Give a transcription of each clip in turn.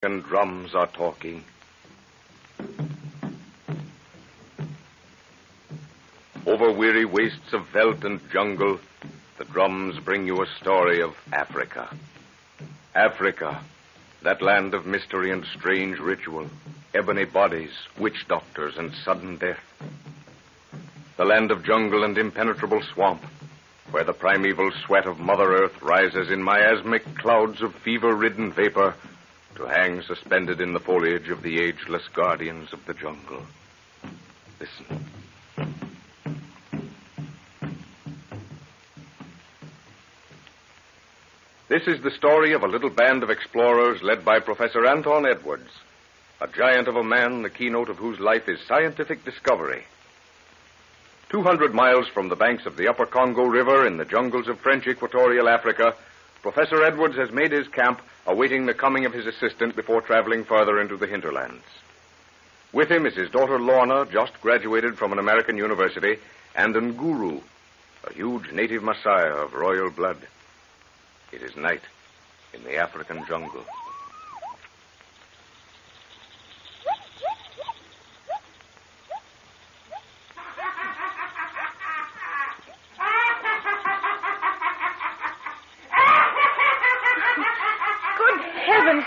And drums are talking. Over weary wastes of veldt and jungle, the drums bring you a story of Africa. Africa, that land of mystery and strange ritual, ebony bodies, witch doctors, and sudden death. The land of jungle and impenetrable swamp, where the primeval sweat of Mother Earth rises in miasmic clouds of fever-ridden vapor to hang suspended in the foliage of the ageless guardians of the jungle. Listen. This is the story of a little band of explorers led by Professor Anton Edwards, a giant of a man, the keynote of whose life is scientific discovery. 200 miles from the banks of the Upper Congo River in the jungles of French equatorial Africa, Professor Edwards has made his camp, awaiting the coming of his assistant before traveling further into the hinterlands. With him is his daughter Lorna, just graduated from an American university, and Nguru, a huge native Messiah of royal blood. It is night in the African jungle.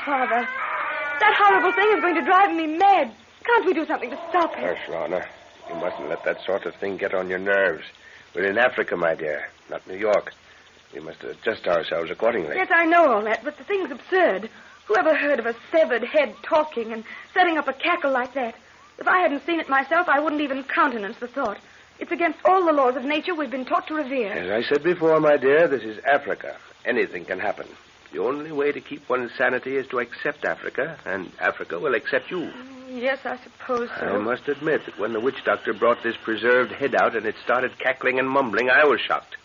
Father, that horrible thing is going to drive me mad. Can't we do something to stop it? Hush, Lorna. You mustn't let that sort of thing get on your nerves. We're in Africa, my dear, not New York. We must adjust ourselves accordingly. Yes, I know all that, but the thing's absurd. Whoever heard of a severed head talking and setting up a cackle like that? If I hadn't seen it myself, I wouldn't even countenance the thought. It's against all the laws of nature we've been taught to revere. As I said before, my dear, this is Africa. Anything can happen. The only way to keep one's sanity is to accept Africa, and Africa will accept you. Yes, I suppose so. I must admit that when the witch doctor brought this preserved head out and it started cackling and mumbling, I was shocked.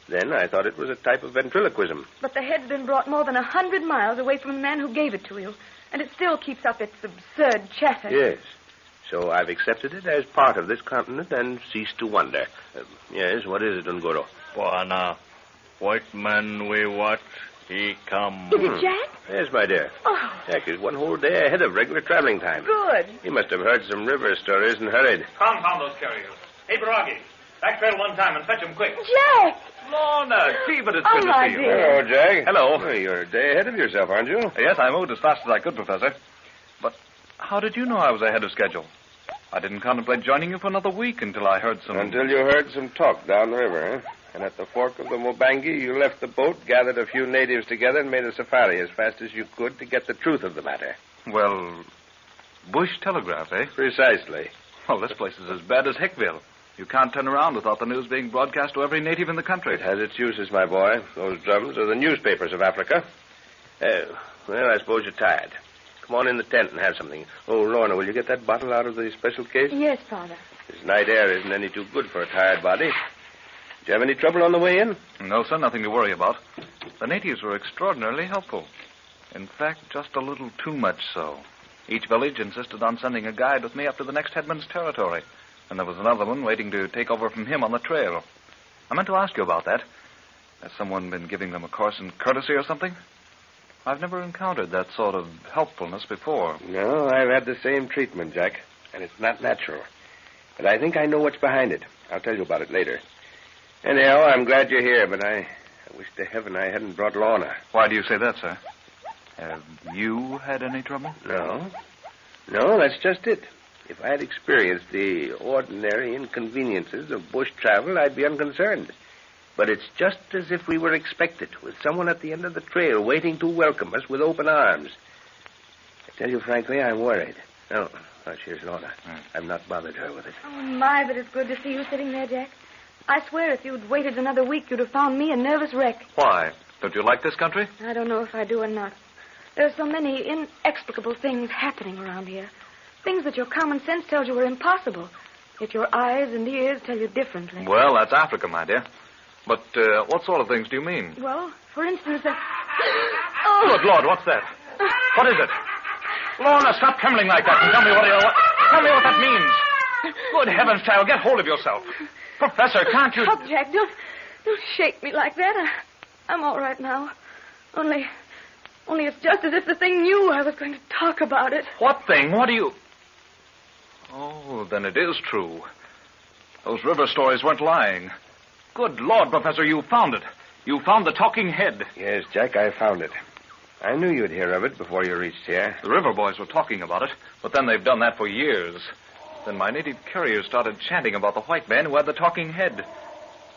Then I thought it was a type of ventriloquism. But the head's been brought more than 100 miles away from the man who gave it to you, and it still keeps up its absurd chatter. Yes. So I've accepted it as part of this continent and ceased to wonder. Yes, what is it, Ngoro? Bwana, white man we watch. He come. Is it Jack? Yes, my dear. Oh. Jack is one whole day ahead of regular traveling time. Good. He must have heard some river stories and hurried. Confound those carriers. Hey, Baragi, back trail one time and fetch him quick. Jack! Lorna, gee, but it's Oh, good to my see you. dear. Hello, Jack. Hello. Well, you're a day ahead of yourself, aren't you? Yes, I moved as fast as I could, Professor. But how did you know I was ahead of schedule? I didn't contemplate joining you for another week until I heard some... Until you heard some talk down the river, huh? And at the fork of the Mubangi, you left the boat, gathered a few natives together, and made a safari as fast as you could to get the truth of the matter. Well, bush telegraph, eh? Precisely. Well, this place is as bad as Hickville. You can't turn around without the news being broadcast to every native in the country. It has its uses, my boy. Those drums are the newspapers of Africa. Well, I suppose you're tired. Come on in the tent and have something. Oh, Lorna, will you get that bottle out of the special case? Yes, Father. This night air isn't any too good for a tired body. Did you have any trouble on the way in? No, sir, nothing to worry about. The natives were extraordinarily helpful. In fact, just a little too much so. Each village insisted on sending a guide with me up to the next headman's territory, and there was another one waiting to take over from him on the trail. I meant to ask you about that. Has someone been giving them a course in courtesy or something? I've never encountered that sort of helpfulness before. No, I've had the same treatment, Jack, and it's not natural. But I think I know what's behind it. I'll tell you about it later. Anyhow, I'm glad you're here, but I wish to heaven I hadn't brought Lorna. Why do you say that, sir? Have you had any trouble? No, that's just it. If I had experienced the ordinary inconveniences of bush travel, I'd be unconcerned. But it's just as if we were expected, with someone at the end of the trail waiting to welcome us with open arms. I tell you frankly, I'm worried. Oh, here's Lorna. I've not bothered her with it. Oh, my, but it's good to see you sitting there, Jack. I swear if you'd waited another week, you'd have found me a nervous wreck. Why? Don't you like this country? I don't know if I do or not. There are so many inexplicable things happening around here. Things that your common sense tells you are impossible. Yet your eyes and ears tell you differently. Well, that's Africa, my dear. But what sort of things do you mean? Well, for instance, Good Lord, what's that? What is it? Lorna, stop trembling like that and tell me tell me what that means. Good heavens, child, get hold of yourself. Professor, can't you... Stop, Jack. Don't shake me like that. I'm all right now. Only Only it's just as if the thing knew I was going to talk about it. What thing? What do you... Oh, then it is true. Those river stories weren't lying. Good Lord, Professor, you found it. You found the talking head. Yes, Jack, I found it. I knew you'd hear of it before you reached here. The river boys were talking about it, but then they've done that for years. Then my native couriers started chanting about the white man who had the talking head.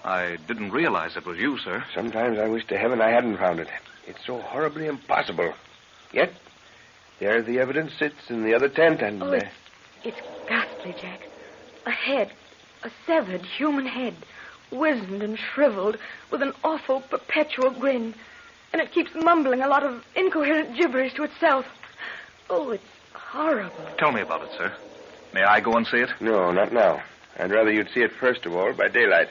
I didn't realize it was you, sir. Sometimes I wish to heaven I hadn't found it. It's so horribly impossible. Yet, there the evidence sits in the other tent, and... Oh, it's ghastly, Jack. A head, a severed human head, wizened and shriveled, with an awful, perpetual grin. And it keeps mumbling a lot of incoherent gibberish to itself. Oh, it's horrible. Tell me about it, sir. May I go and see it? No, not now. I'd rather you'd see it first of all by daylight.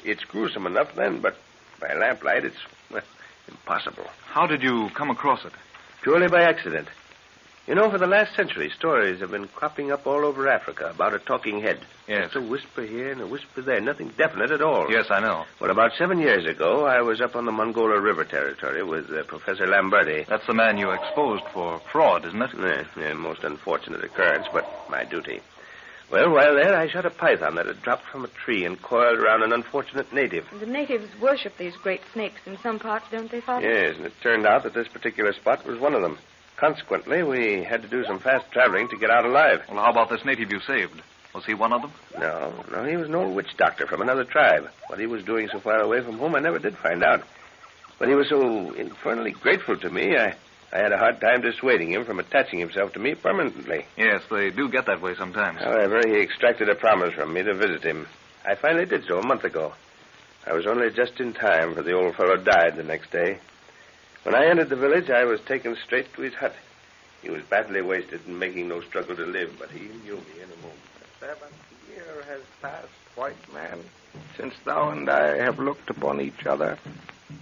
It's gruesome enough then, but by lamplight it's, well, impossible. How did you come across it? Purely by accident. You know, for the last century, stories have been cropping up all over Africa about a talking head. Yes. It's a whisper here and a whisper there. Nothing definite at all. Yes, I know. Well, about 7 years ago, I was up on the Mongola River territory with Professor Lamberti. That's the man you exposed for fraud, isn't it? Yeah, most unfortunate occurrence, but my duty. Well, while there, I shot a python that had dropped from a tree and coiled around an unfortunate native. The natives worship these great snakes in some parts, don't they, Father? Yes, and it turned out that this particular spot was one of them. Consequently, we had to do some fast traveling to get out alive. Well, how about this native you saved? Was he one of them? No, he was an old witch doctor from another tribe. What he was doing so far away from home, I never did find out. But he was so infernally grateful to me, I had a hard time dissuading him from attaching himself to me permanently. Yes, they do get that way sometimes. However, he extracted a promise from me to visit him. I finally did so a month ago. I was only just in time, for the old fellow died the next day. When I entered the village, I was taken straight to his hut. He was badly wasted and making no struggle to live, but he knew me in a moment. 7 years has passed, white man, since thou and I have looked upon each other.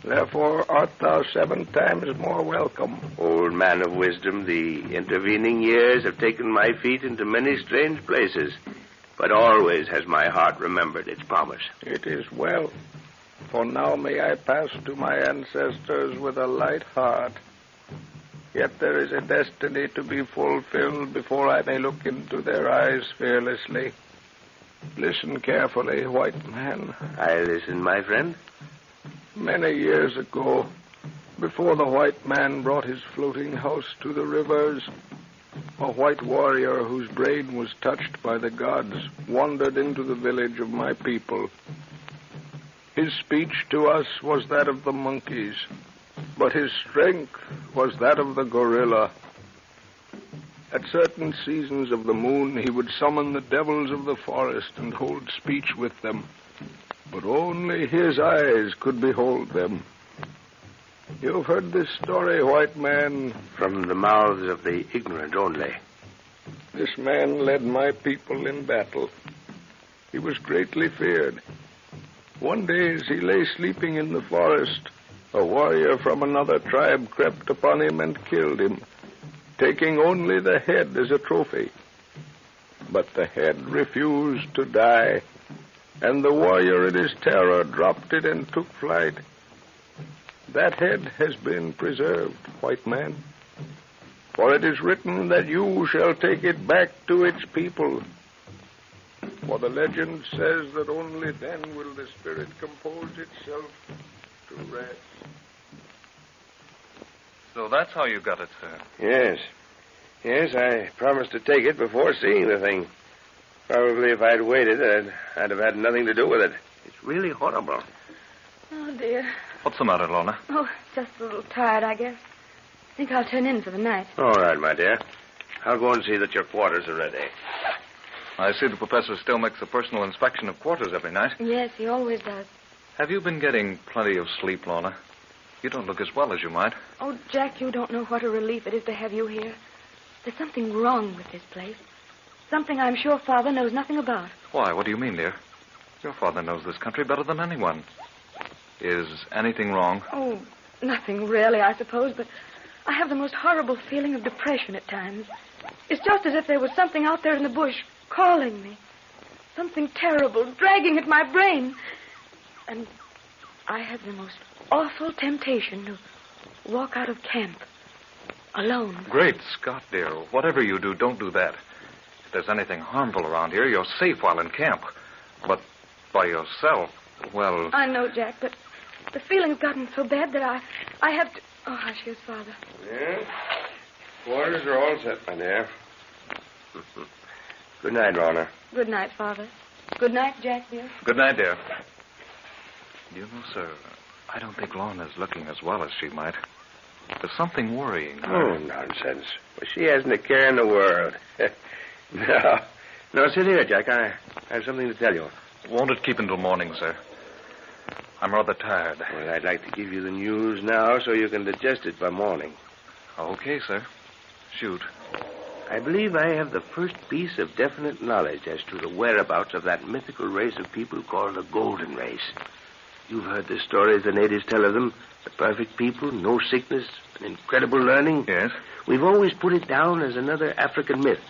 Therefore art thou 7 times more welcome. Old man of wisdom, the intervening years have taken my feet into many strange places, but always has my heart remembered its promise. It is well, for now may I pass to my ancestors with a light heart. Yet there is a destiny to be fulfilled before I may look into their eyes fearlessly. Listen carefully, white man. I listen, my friend. Many years ago, before the white man brought his floating house to the rivers, a white warrior whose brain was touched by the gods wandered into the village of my people. His speech to us was that of the monkeys, but his strength was that of the gorilla. At certain seasons of the moon, he would summon the devils of the forest and hold speech with them, but only his eyes could behold them. You've heard this story, white man. From the mouths of the ignorant only. This man led my people in battle. He was greatly feared. One day, as he lay sleeping in the forest, a warrior from another tribe crept upon him and killed him, taking only the head as a trophy. But the head refused to die, and the warrior in his terror dropped it and took flight. That head has been preserved, white man, for it is written that you shall take it back to its people. For the legend says that only then will the spirit compose itself to rest. So that's how you got it, sir. Yes, I promised to take it before seeing the thing. Probably if I'd waited, I'd have had nothing to do with it. It's really horrible. Oh, dear. What's the matter, Lorna? Oh, just a little tired, I guess. I think I'll turn in for the night. All right, my dear. I'll go and see that your quarters are ready. I see the professor still makes a personal inspection of quarters every night. Yes, he always does. Have you been getting plenty of sleep, Lorna? You don't look as well as you might. Oh, Jack, you don't know what a relief it is to have you here. There's something wrong with this place. Something I'm sure Father knows nothing about. Why? What do you mean, dear? Your father knows this country better than anyone. Is anything wrong? Oh, nothing really, I suppose, but I have the most horrible feeling of depression at times. It's just as if there was something out there in the bush calling me. Something terrible, dragging at my brain. And I have the most awful temptation to walk out of camp Alone. Great Scott, dear. Whatever you do, don't do that. If there's anything harmful around here, you're safe while in camp. But by yourself, well... I know, Jack, but the feeling's gotten so bad that I have to... Oh, hush, here's Father. Yeah? Quarters are all set, my dear. Good night, Lorna. Good night, Father. Good night, Jack, dear. Good night, dear. Do you know, sir, I don't think Lorna's looking as well as she might. There's something worrying her. Oh, nonsense. Well, she hasn't a care in the world. No, sit here, Jack. I have something to tell you. Won't it keep until morning, sir? I'm rather tired. Well, I'd like to give you the news now so you can digest it by morning. Okay, sir. Shoot. I believe I have the first piece of definite knowledge as to the whereabouts of that mythical race of people called the Golden Race. You've heard the stories the natives tell of them. The perfect people, no sickness, and incredible learning. Yes? We've always put it down as another African myth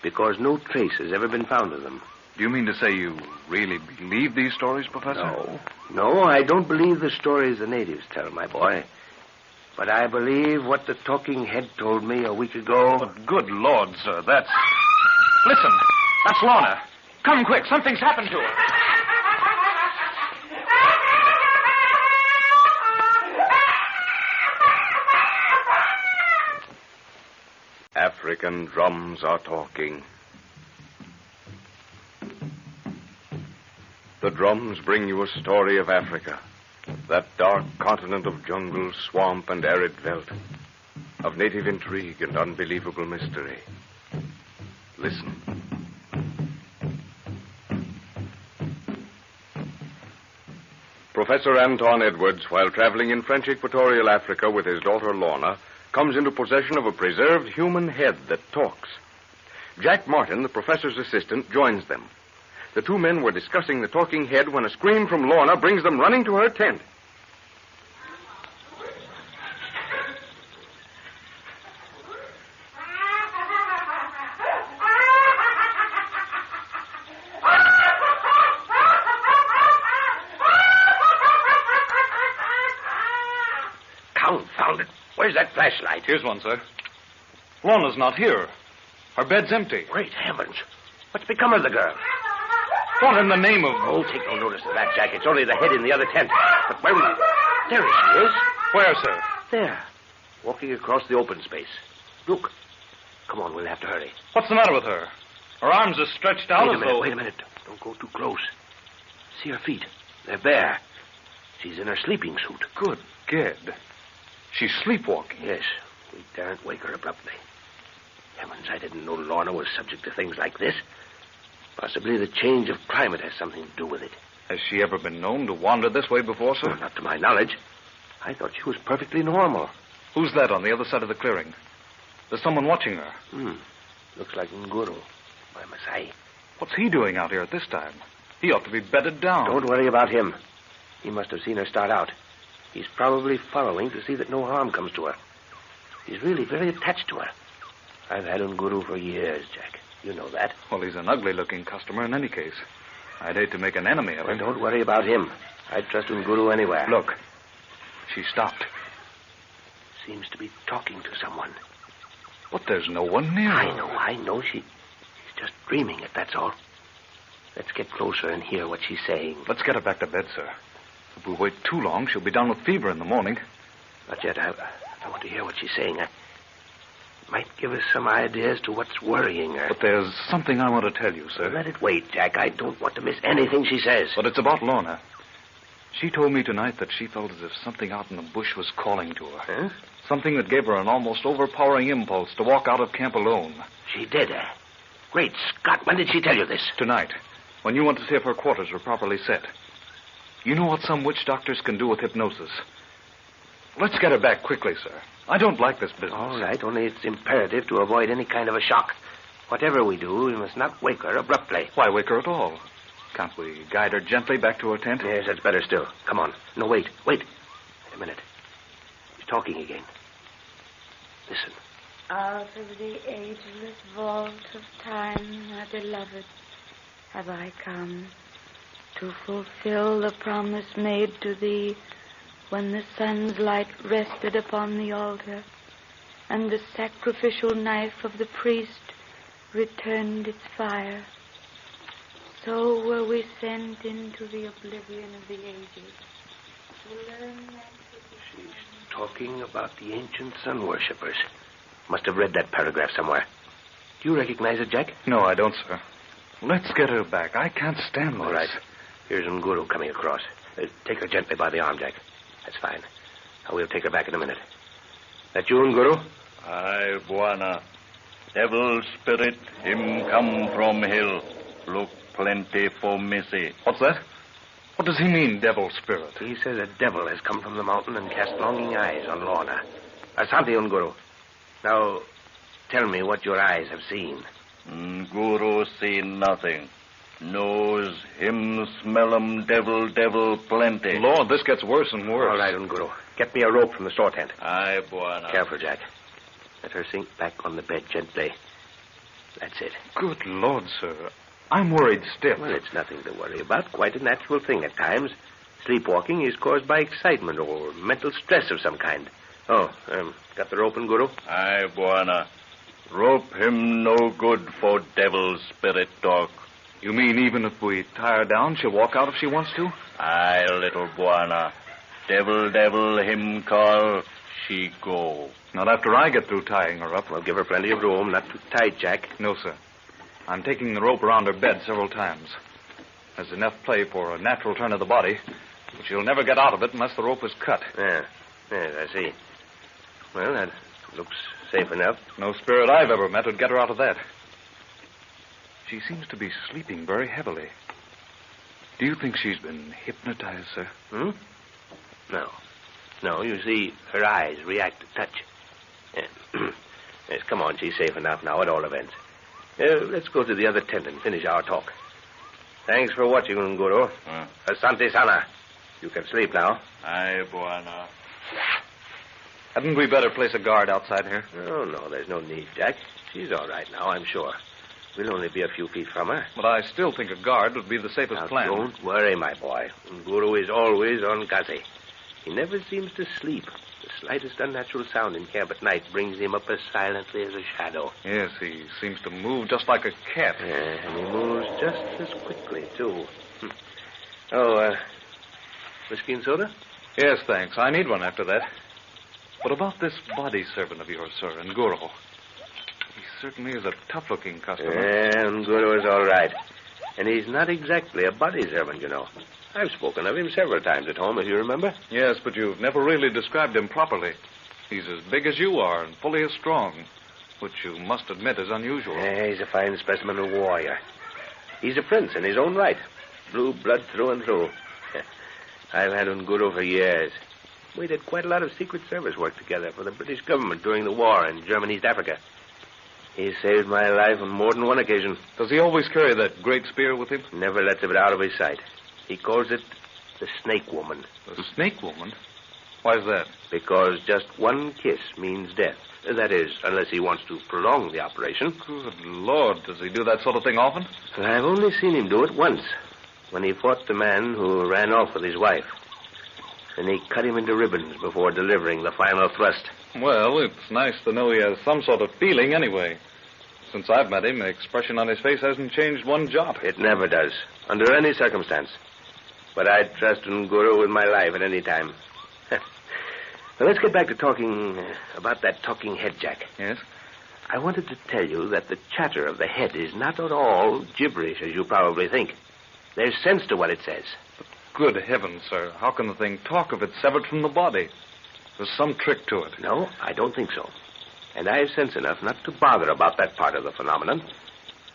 because no trace has ever been found of them. Do you mean to say you really believe these stories, Professor? No, I don't believe the stories the natives tell, my boy. But I believe what the talking head told me a week ago. But good Lord, sir, that's... Listen, that's Lorna. Come quick, something's happened to her. African drums are talking. The drums bring you a story of Africa, that dark continent of jungle, swamp, and arid veldt, of native intrigue and unbelievable mystery. Listen. Professor Anton Edwards, while traveling in French Equatorial Africa with his daughter Lorna, comes into possession of a preserved human head that talks. Jack Martin, the professor's assistant, joins them. The two men were discussing the talking head when a scream from Lorna brings them running to her tent. Confound it. Where's that flashlight? Here's one, sir. Lorna's not here. Her bed's empty. Great heavens. What's become of the girl? What in the name of... Oh, take no notice of that, Jack. It's only the head in the other tent. But where is... There she is. Where, sir? There. Walking across the open space. Look. Come on, we'll have to hurry. What's the matter with her? Her arms are stretched out as though... Wait a minute. Don't go too close. See her feet. They're bare. She's in her sleeping suit. Good ged. She's sleepwalking. Yes. We daren't wake her abruptly. Heavens, I didn't know Lorna was subject to things like this. Possibly the change of climate has something to do with it. Has she ever been known to wander this way before, sir? Well, not to my knowledge. I thought she was perfectly normal. Who's that on the other side of the clearing? There's someone watching her. Looks like Nguru, my Masai. What's he doing out here at this time? He ought to be bedded down. Don't worry about him. He must have seen her start out. He's probably following to see that no harm comes to her. He's really very attached to her. I've had Nguru for years, Jack. You know that. Well, he's an ugly-looking customer in any case. I'd hate to make an enemy of him. Don't worry about him. I'd trust Nguru anywhere. Look. She stopped. Seems to be talking to someone. But there's no one near her. I know. She's just dreaming it, that's all. Let's get closer and hear what she's saying. Let's get her back to bed, sir. If we wait too long, she'll be down with fever in the morning. Not yet. I want to hear what she's saying. It might give us some idea as to what's worrying her. But there's something I want to tell you, sir. Let it wait, Jack. I don't want to miss anything she says. But it's about Lorna. She told me tonight that she felt as if something out in the bush was calling to her. Huh? Something that gave her an almost overpowering impulse to walk out of camp alone. She did, eh? Great Scott, when did she tell you this? Tonight, when you went to see if her quarters were properly set. You know what some witch doctors can do with hypnosis. Let's get her back quickly, sir. I don't like this business. All right, only it's imperative to avoid any kind of a shock. Whatever we do, we must not wake her abruptly. Why wake her at all? Can't we guide her gently back to her tent? Yes, that's better still. Come on. No, wait. Wait a minute. She's talking again. Listen. Out of the ageless vault of time, my beloved, have I come to fulfill the promise made to thee when the sun's light rested upon the altar. and the sacrificial knife of the priest returned its fire. So were we sent into the oblivion of the ages to learn that... She's talking about the ancient sun worshippers. Must have read that paragraph somewhere. Do you recognize it, Jack? No, I don't, sir. Let's get her back. I can't stand this. All right. Here's Nguru coming across. Take her gently by the arm, Jack. That's fine. Now, we'll take her back in a minute. That you, Nguru? Aye, Buana. Devil spirit, him come from hill. Look plenty for Missy. What's that? What does he mean, devil spirit? He says a devil has come from the mountain and cast longing eyes on Lorna. Asante, Nguru. Now, tell me what your eyes have seen. Nguru see nothing. Knows him smell 'em devil plenty. Lord, this gets worse and worse. All right, Nguru. Get me a rope from the store tent. Aye, Buana. Careful, Jack. Let her sink back on the bed gently. That's it. Good Lord, sir. I'm worried stiff. Well, it's nothing to worry about. Quite a natural thing at times. Sleepwalking is caused by excitement or mental stress of some kind. Oh, got the rope, Nguru? Aye, Buana. Rope him no good for devil spirit talk. You mean even if we tie her down, she'll walk out if she wants to? Aye, little Buana. Devil, him call, she go. Not after I get through tying her up. Well, give her plenty of room. Not too tight, Jack. No, sir. I'm taking the rope around her bed several times. There's enough play for a natural turn of the body, but she'll never get out of it unless the rope is cut. Yes, I see. Well, that looks safe enough. No spirit I've ever met would get her out of that. She seems to be sleeping very heavily. Do you think she's been hypnotized, sir? No, you see, her eyes react to touch. Yes, come on, she's safe enough now at all events. Let's go to the other tent and finish our talk. Thanks for watching, Nguru. Asante Sana. You can sleep now. Aye, Buana. Hadn't we better place a guard outside here? Oh, no, there's no need, Jack. She's all right now, I'm sure. We'll only be a few feet from her. But I still think a guard would be the safest plan. Don't worry, my boy. Nguru is always on Gazi. He never seems to sleep. The slightest unnatural sound in camp at night brings him up as silently as a shadow. Yes, he seems to move just like a cat. And he moves just as quickly, too. Whiskey and soda? Yes, thanks. I need one after that. But about this body servant of yours, sir, Nguru. He certainly is a tough-looking customer. Yeah, Nguru is all right. And he's not exactly a body servant, you know. I've spoken of him several times at home, if you remember. Yes, but you've never really described him properly. He's as big as you are and fully as strong, which you must admit is unusual. Yeah, he's a fine specimen of warrior. He's a prince in his own right. Blue blood through and through. I've had Nguru for years. We did quite a lot of Secret Service work together for the British government during the war in German East Africa. He saved my life on more than one occasion. Does he always carry that great spear with him? Never lets it out of his sight. He calls it the Snake Woman. The Snake Woman? Why is that? Because just one kiss means death. That is, unless he wants to prolong the operation. Good Lord, does he do that sort of thing often? I've only seen him do it once, when he fought the man who ran off with his wife. And he cut him into ribbons before delivering the final thrust. Well, it's nice to know he has some sort of feeling anyway. Since I've met him, the expression on his face hasn't changed one jot. It never does, under any circumstance. But I'd trust Nguru with my life at any time. Now, let's get back to talking about that talking head, Jack. Yes? I wanted to tell you that the chatter of the head is not at all gibberish, as you probably think. There's sense to what it says. Good heavens, sir. How can the thing talk if it's severed from the body? There's some trick to it. No, I don't think so. And I have sense enough not to bother about that part of the phenomenon.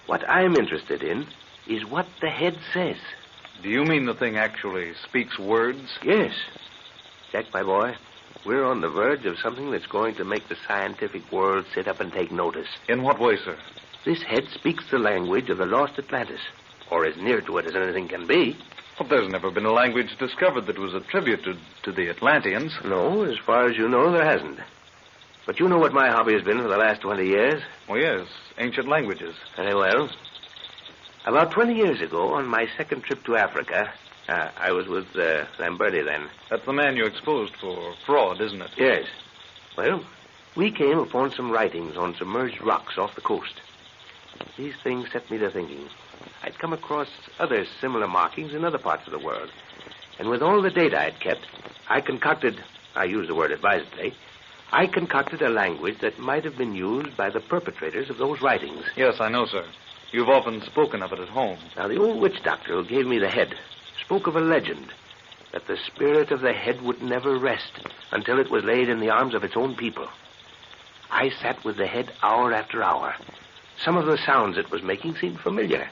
What I'm interested in is what the head says. Do you mean the thing actually speaks words? Yes. Jack, my boy, we're on the verge of something that's going to make the scientific world sit up and take notice. In what way, sir? This head speaks the language of the lost Atlantis, or as near to it as anything can be. But there's never been a language discovered that was attributed to the Atlanteans. No, as far as you know, there hasn't. But you know what my hobby has been for the last 20 years? Oh, yes, ancient languages. Very well. About 20 years ago, on my second trip to Africa, I was with Lamberti then. That's the man you exposed for fraud, isn't it? Yes. Well, We came upon some writings on submerged rocks off the coast. These things set me to thinking. I'd come across other similar markings in other parts of the world. And with all the data I'd kept, I use the word advisedly, I concocted a language that might have been used by the perpetrators of those writings. Yes, I know, sir. You've often spoken of it at home. Now, the old witch doctor who gave me the head spoke of a legend that the spirit of the head would never rest until it was laid in the arms of its own people. I sat with the head hour after hour. Some of the sounds it was making seemed familiar.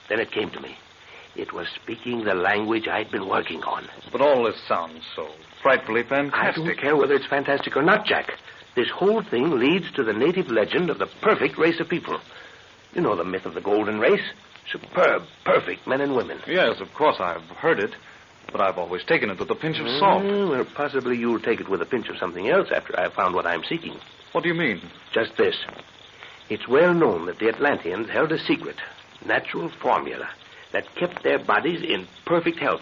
Then it came to me. It was speaking the language I'd been working on. But all this sounds so frightfully fantastic. I don't care whether it's fantastic or not, Jack. This whole thing leads to the native legend of the perfect race of people. You know the myth of the golden race? Superb, perfect men and women. Yes, of course, I've heard it. But I've always taken it with a pinch of salt. Well, possibly you'll take it with a pinch of something else after I've found what I'm seeking. What do you mean? Just this. It's well known that the Atlanteans held a secret, natural formula that kept their bodies in perfect health.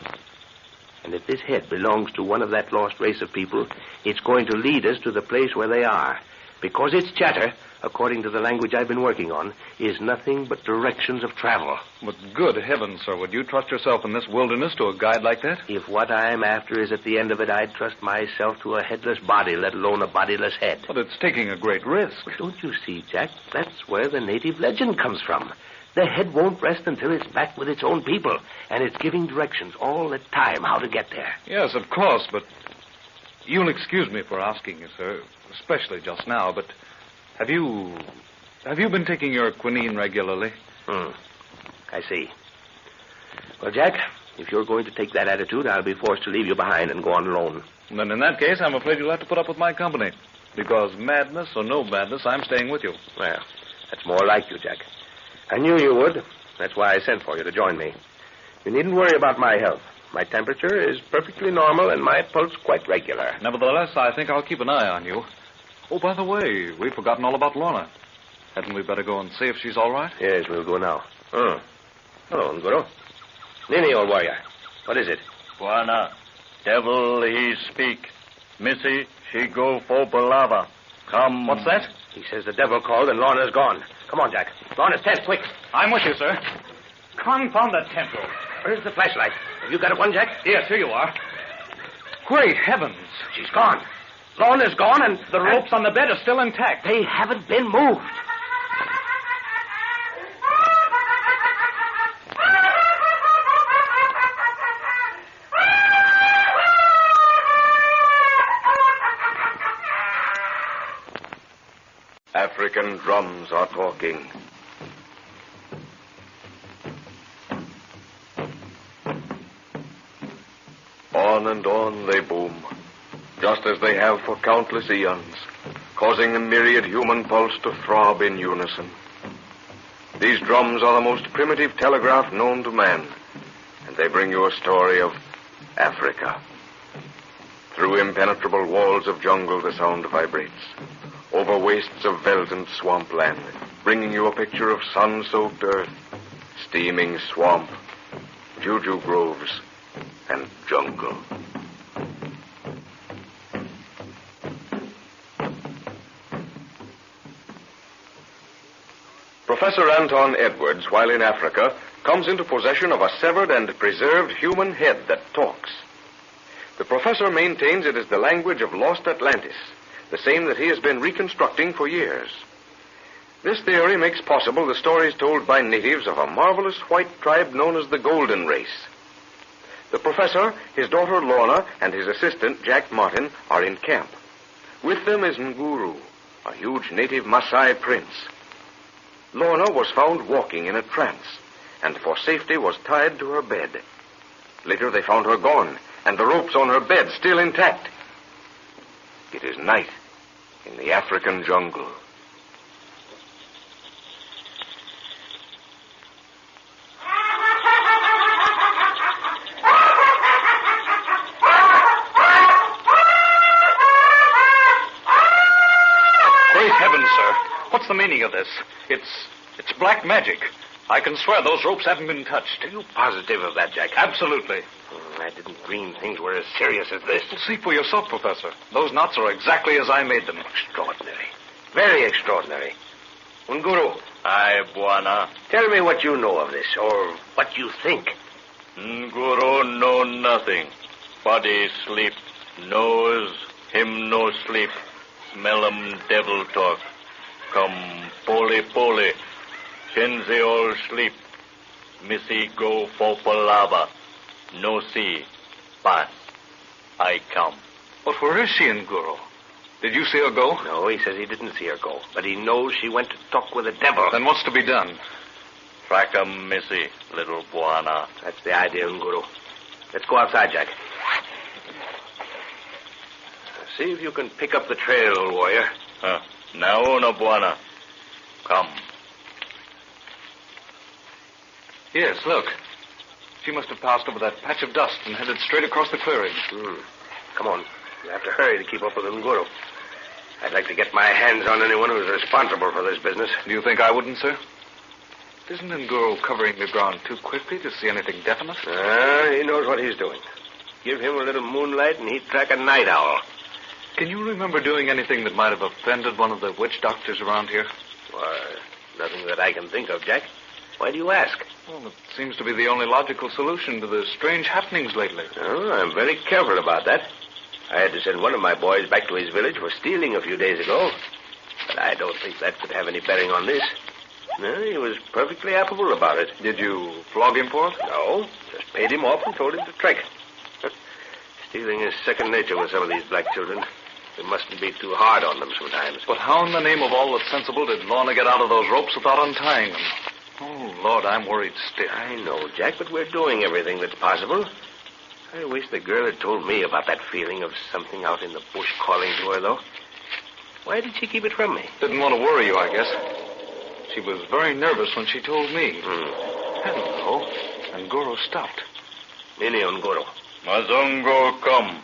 And if this head belongs to one of that lost race of people, it's going to lead us to the place where they are. Because its chatter, according to the language I've been working on, is nothing but directions of travel. But good heavens, sir, would you trust yourself in this wilderness to a guide like that? If what I'm after is at the end of it, I'd trust myself to a headless body, let alone a bodiless head. But it's taking a great risk. But don't you see, Jack? That's where the native legend comes from. The head won't rest until it's back with its own people, and it's giving directions all the time how to get there. Yes, of course, but you'll excuse me for asking you, sir, especially just now, but have you been taking your quinine regularly? I see. Well, Jack, if you're going to take that attitude, I'll be forced to leave you behind and go on alone. Then in that case, I'm afraid you'll have to put up with my company. Because madness or no madness, I'm staying with you. Well, that's more like you, Jack. I knew you would. That's why I sent for you to join me. You needn't worry about my health. My temperature is perfectly normal and my pulse quite regular. Nevertheless, I think I'll keep an eye on you. Oh, by the way, we've forgotten all about Lorna. Hadn't we better go and see if she's all right? Yes, we'll go now. Hello, Nguru. Nini, old warrior. What is it? Buana, devil he speak. Missy, she go for Balava. Come. What's that? He says the devil called and Lorna's gone. Come on, Jack. Lorna's tent, quick. I'm with you, sir. Confound the temple. Where's the flashlight? Have you got it one, Jack? Yes, here you are. Great heavens. She's gone. Lorna's gone and... The ropes on the bed are still intact. They haven't been moved. African drums are talking. On and on they boom, just as they have for countless eons, causing the myriad human pulse to throb in unison. These drums are the most primitive telegraph known to man, and they bring you a story of Africa. Through impenetrable walls of jungle, the sound vibrates. Over wastes of veldt and swampland, bringing you a picture of sun-soaked earth, steaming swamp, juju groves, and jungle. Professor Anton Edwards, while in Africa, comes into possession of a severed and preserved human head that talks. The professor maintains it is the language of lost Atlantis, the same that he has been reconstructing for years. This theory makes possible the stories told by natives of a marvelous white tribe known as the Golden Race. The professor, his daughter Lorna, and his assistant, Jack Martin, are in camp. With them is Nguru, a huge native Maasai prince. Lorna was found walking in a trance, and for safety was tied to her bed. Later they found her gone, and the ropes on her bed still intact. It is night in the African jungle. Great heavens, sir. What's the meaning of this? It's black magic. I can swear those ropes haven't been touched. Are you positive of that, Jack? Absolutely. I didn't dream things were as serious as this. See for yourself, Professor. Those knots are exactly as I made them. Extraordinary. Very extraordinary. Unguru. Aye, Buana. Tell me what you know of this, or what you think. Nguru know nothing. Body sleep. Nose, him no sleep. Smell 'em devil talk. Come, pole. Kenzie all sleep. Missy go for palava. No see. Pass. I come. But where is she, Nguru? Did you see her go? No, he says he didn't see her go, but he knows she went to talk with the devil. Then what's to be done? Track 'em, Missy, little Buana. That's the idea, Nguru. Let's go outside, Jack. See if you can pick up the trail, old warrior. Now, no Buana. Come. Yes, look. She must have passed over that patch of dust and headed straight across the clearing. Come on. You'll have to hurry to keep up with Nguru. I'd like to get my hands on anyone who's responsible for this business. Do you think I wouldn't, sir? Isn't Nguru covering the ground too quickly to see anything definite? He knows what he's doing. Give him a little moonlight and he'd track a night owl. Can you remember doing anything that might have offended one of the witch doctors around here? Why, nothing that I can think of, Jack. Why do you ask? Well, it seems to be the only logical solution to the strange happenings lately. Oh, I'm very careful about that. I had to send one of my boys back to his village for stealing a few days ago. But I don't think that could have any bearing on this. No, he was perfectly affable about it. Did you flog him for it? No, just paid him off and told him to trek. Stealing is second nature with some of these black children. We mustn't be too hard on them sometimes. But how in the name of all that's sensible did Lorna get out of those ropes without untying them? Oh, Lord, I'm worried stiff. I know, Jack, but we're doing everything that's possible. I wish the girl had told me about that feeling of something out in the bush calling to her, though. Why did she keep it from me? Didn't want to worry you, I guess. She was very nervous when she told me. Hello. Nguru stopped. Nini Nguru. Mazongo come.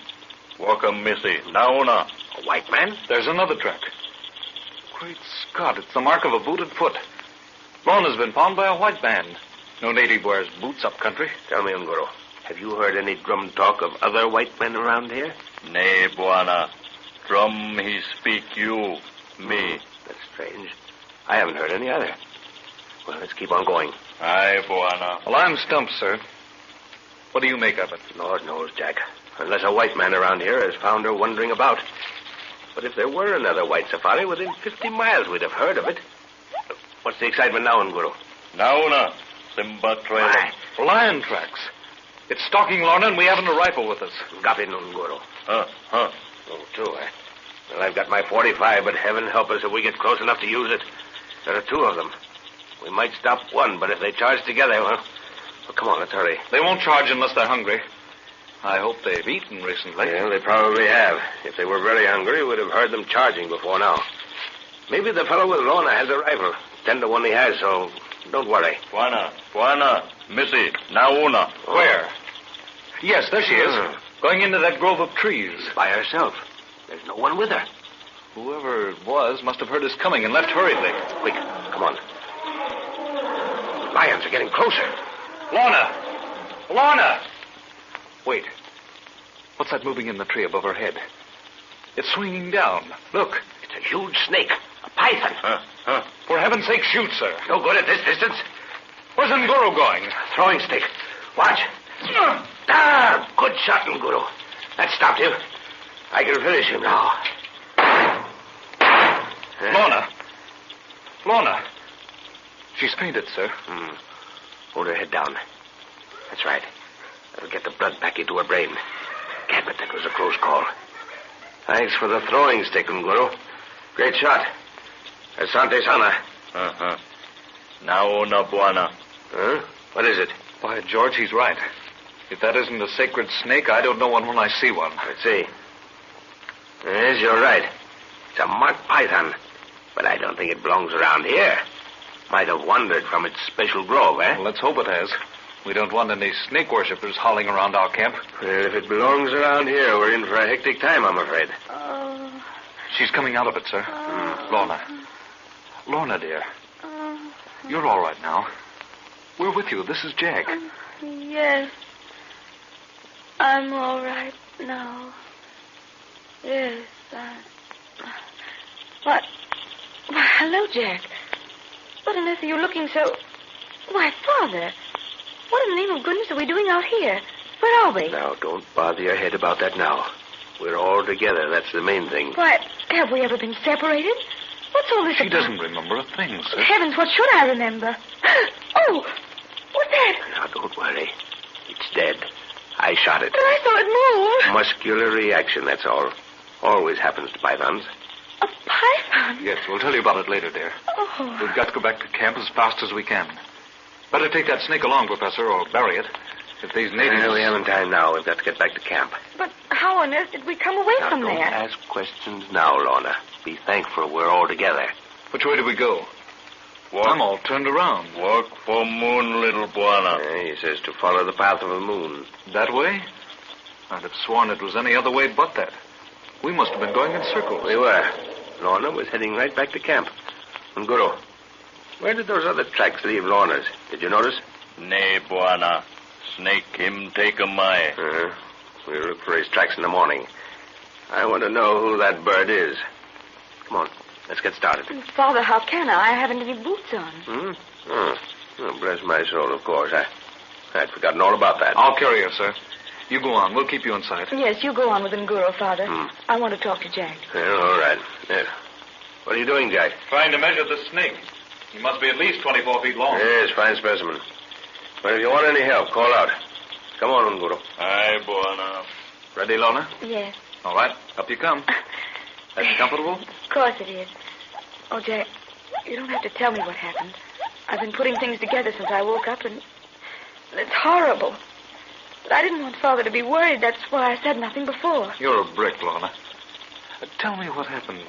Welcome, Missy. Nauna. A white man? There's another track. Great Scott, it's the mark of a booted foot. Lorna's been found by a white man. No native wears boots up country. Tell me, Nguru, have you heard any drum talk of other white men around here? Nay, Buana. Drum he speak you. Me. That's strange. I haven't heard any other. Well, let's keep on going. Aye, Buana. Well, I'm stumped, sir. What do you make of it? Lord knows, Jack. Unless a white man around here has found her wandering about. But if there were another white safari within 50 miles, we'd have heard of it. What's the excitement now, Nguru? Nauna. Simba trail. Lion tracks. It's stalking Lorna, and we haven't a rifle with us. Gapin, Nguru. Oh, too, eh? Well, I've got my .45, but heaven help us if we get close enough to use it. There are two of them. We might stop one, but if they charge together, well, come on, let's hurry. They won't charge unless they're hungry. I hope they've eaten recently. Well, they probably have. If they were very hungry, we'd have heard them charging before now. Maybe the fellow with Lorna has a rifle. 10 to 1 he has, so don't worry. Buana. Missy. Nauna. Where? Yes, there she is. Going into that grove of trees. By herself. There's no one with her. Whoever it was must have heard us coming and left hurriedly. Quick, come on. The lions are getting closer. Lorna! Wait. What's that moving in the tree above her head? It's swinging down. Look. It's a huge snake. A python. For heaven's sake, shoot, sir. No good at this distance. Where's Nguru going? Throwing stick. Watch. Good shot, Nguru. That stopped him. I can finish him now. Lorna. She's fainted, sir. Hold her head down. That's right. That'll get the blood back into her brain. Damn it, that was a close call. Thanks for the throwing stick, Nguru. Great shot. Asante Sana. Nauna, Buana. What is it? By George, he's right. If that isn't a sacred snake, I don't know one when I see one. Let's see. Yes, you're right. It's a marked python. But I don't think it belongs around here. Might have wandered from its special grove, eh? Well, let's hope it has. We don't want any snake worshippers hauling around our camp. Well, if it belongs around here, we're in for a hectic time, I'm afraid. She's coming out of it, sir. Lorna, dear. You're all right now. We're with you. This is Jack. Yes. I'm all right now. Yes, What? Why, hello, Jack. What on earth are you looking so... Why, Father, what in the name of goodness are we doing out here? Where are we? Now, don't bother your head about that now. We're all together. That's the main thing. Why, have we ever been separated? What's all this She about? doesn't remember a thing, sir. Heavens, what should I remember? Oh, what's that? Now, don't worry. It's dead. I shot it. But I saw it move. Muscular reaction, that's all. Always happens to pythons. A python? Yes, we'll tell you about it later, dear. Oh. We've got to go back to camp as fast as we can. Better take that snake along, Professor, or bury it. If these natives... We haven't time now. We've got to get back to camp. But how on earth did we come away Now, from don't there? ask questions now, Lorna. Be thankful we're all together. Which way do we go? Walk. I'm all turned around. Walk for moon, little Buana. He says to follow the path of the moon. That way? I'd have sworn it was any other way but that. We must have been going in circles. We were. Lorna was heading right back to camp. And Guru, where did those other tracks leave Lorna's? Did you notice? Nay, Buana. Snake him take a my. We'll look for his tracks in the morning. I want to know who that bird is. Come on, let's get started. Father, how can I? I haven't any boots on. Oh, bless my soul, of course. I'd forgotten all about that. I'll carry her, sir. You go on. We'll keep you in sight. Yes, you go on with Nguro, Father. I want to talk to Jack. All right. What are you doing, Jack? Trying to measure the snake. He must be at least 24 feet long. Yes, fine specimen. But if you want any help, call out. Come on, Nguru. Aye, Buana. Ready, Lorna? Yes. All right. Up you come. That's comfortable? Of course it is. Oh, Jack, you don't have to tell me what happened. I've been putting things together since I woke up, and it's horrible. But I didn't want Father to be worried. That's why I said nothing before. You're a brick, Lorna. Tell me what happened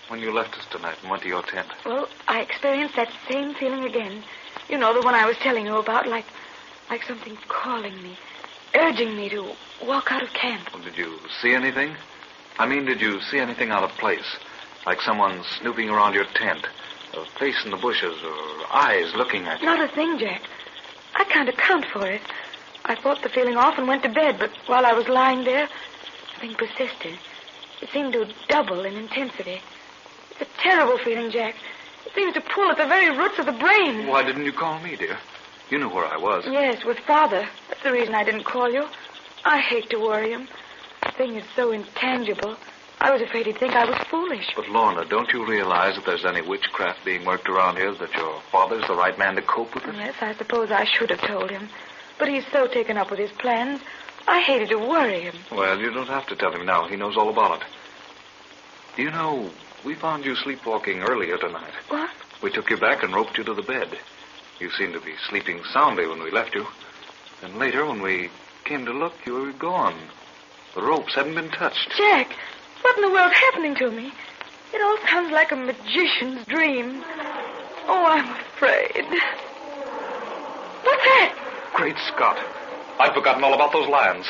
when you left us tonight and went to your tent. Well, I experienced that same feeling again. You know, the one I was telling you about, like something calling me, urging me to walk out of camp. Well, did you see anything? I mean, did you see anything out of place? Like someone snooping around your tent, a face in the bushes, or eyes looking at you? Not a thing, Jack. I can't account for it. I fought the feeling off and went to bed, but while I was lying there, the thing persisted. It seemed to double in intensity. It's a terrible feeling, Jack. It seems to pull at the very roots of the brain. Why didn't you call me, dear? You knew where I was. Yes, with Father. That's the reason I didn't call you. I hate to worry him. The thing is so intangible. I was afraid he'd think I was foolish. But, Lorna, don't you realize if there's any witchcraft being worked around here that your father's the right man to cope with it? Yes, I suppose I should have told him. But he's so taken up with his plans, I hated to worry him. Well, you don't have to tell him now. He knows all about it. Do you know, we found you sleepwalking earlier tonight. What? We took you back and roped you to the bed. You seemed to be sleeping soundly when we left you. And later, when we came to look, you were gone. The ropes hadn't been touched. Jack, what in the world's happening to me? It all sounds like a magician's dream. Oh, I'm afraid. What's that? Great Scott. I'd forgotten all about those lions.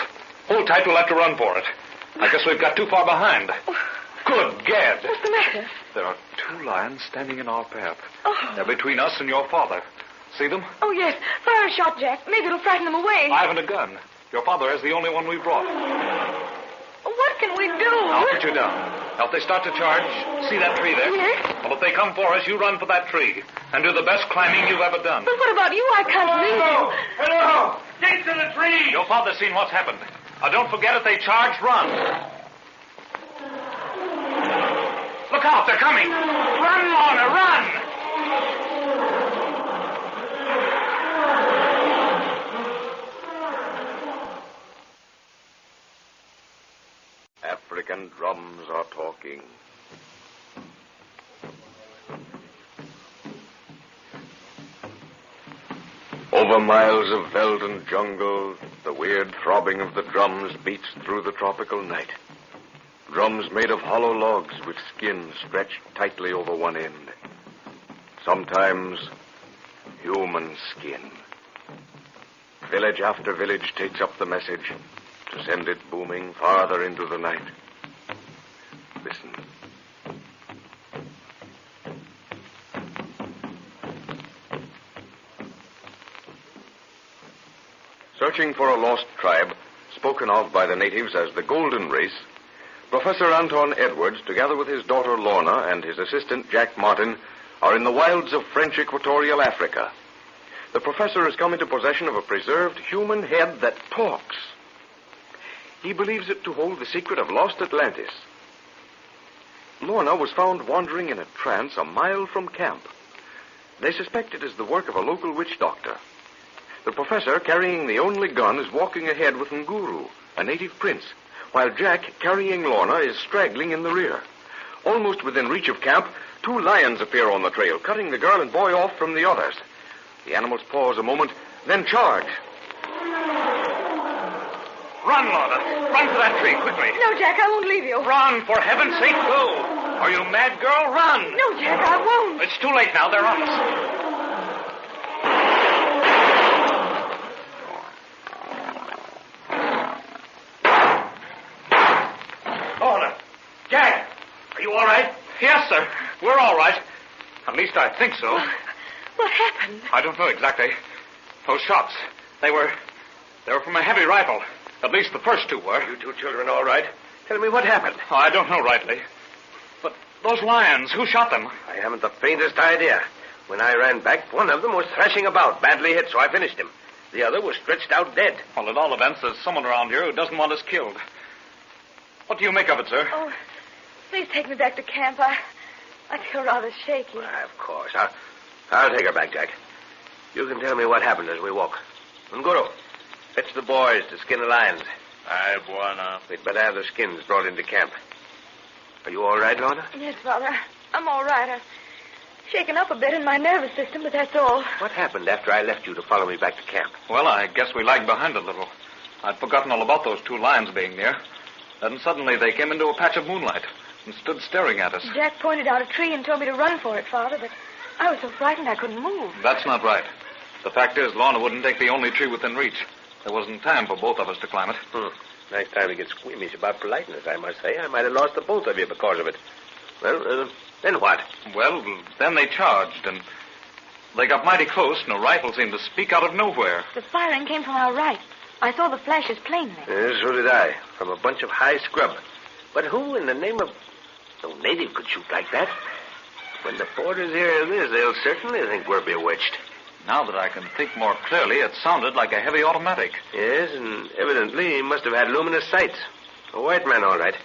Hold tight, we'll have to run for it. I guess we've got too far behind. Good gad. What's the matter? There are 2 lions standing in our path. Oh. They're between us and your father. See them? Oh, yes. Fire a shot, Jack. Maybe it'll frighten them away. I haven't a gun. Your father has the only one we brought. What can we do? I'll put you down. Now, if they start to charge, see that tree there? Yes. Well, if they come for us, you run for that tree. And do the best climbing you've ever done. But what about you? I can't leave you. Hello! Get to the tree! Your father's seen what's happened. Now, don't forget, if they charge, run. Look out, they're coming. Run, Lorna, run! African drums are talking. Over miles of veld and jungle, the weird throbbing of the drums beats through the tropical night. Drums made of hollow logs with skin stretched tightly over one end. Sometimes human skin. Village after village takes up the message to send it booming farther into the night. Listen. Searching for a lost tribe, spoken of by the natives as the Golden Race, Professor Anton Edwards, together with his daughter Lorna and his assistant Jack Martin, are in the wilds of French equatorial Africa. The professor has come into possession of a preserved human head that talks. He believes it to hold the secret of lost Atlantis. Lorna was found wandering in a trance a mile from camp. They suspect it is the work of a local witch doctor. The professor, carrying the only gun, is walking ahead with Nguru, a native prince, while Jack, carrying Lorna, is straggling in the rear. Almost within reach of camp, 2 lions appear on the trail, cutting the girl and boy off from the others. The animals pause a moment, then charge. Run, Lorna. Run for that tree, quickly. No, Jack, I won't leave you. Run, for heaven's sake, go. Are you mad, girl? Run. No, Jack, I won't. It's too late now. They're on us. Lorna. Jack. Are you all right? Yes, sir. We're all right. At least I think so. What happened? I don't know exactly. Those shots, they were from a heavy rifle. At least the first 2 were. You 2 children all right? Tell me what happened. Oh, I don't know rightly. But those lions, who shot them? I haven't the faintest idea. When I ran back, one of them was thrashing about, badly hit, so I finished him. The other was stretched out dead. Well, at all events, there's someone around here who doesn't want us killed. What do you make of it, sir? Oh, please take me back to camp. I feel rather shaky. Why, of course. I'll take her back, Jack. You can tell me what happened as we walk. Nguru, fetch the boys to skin the lions. Aye, Buana. We'd better have the skins brought into camp. Are you all right, Lorna? Yes, Father. I'm all right. I've shaken up a bit in my nervous system, but that's all. What happened after I left you to follow me back to camp? Well, I guess we lagged behind a little. I'd forgotten all about those 2 lions being near. Then suddenly they came into a patch of moonlight and stood staring at us. Jack pointed out a tree and told me to run for it, Father, but I was so frightened I couldn't move. That's not right. The fact is, Lorna wouldn't take the only tree within reach. There wasn't time for both of us to climb it. Nice time to get squeamish about politeness, I must say. I might have lost the both of you because of it. Well, then what? Well, then they charged, and they got mighty close, and a rifle seemed to speak out of nowhere. The firing came from our right. I saw the flashes plainly. Yes, so did I. From a bunch of high scrub. But who in the name of... No native could shoot like that. When the porters hear this, they'll certainly think we're bewitched. Now that I can think more clearly, it sounded like a heavy automatic. Yes, and evidently he must have had luminous sights. A white man, all right.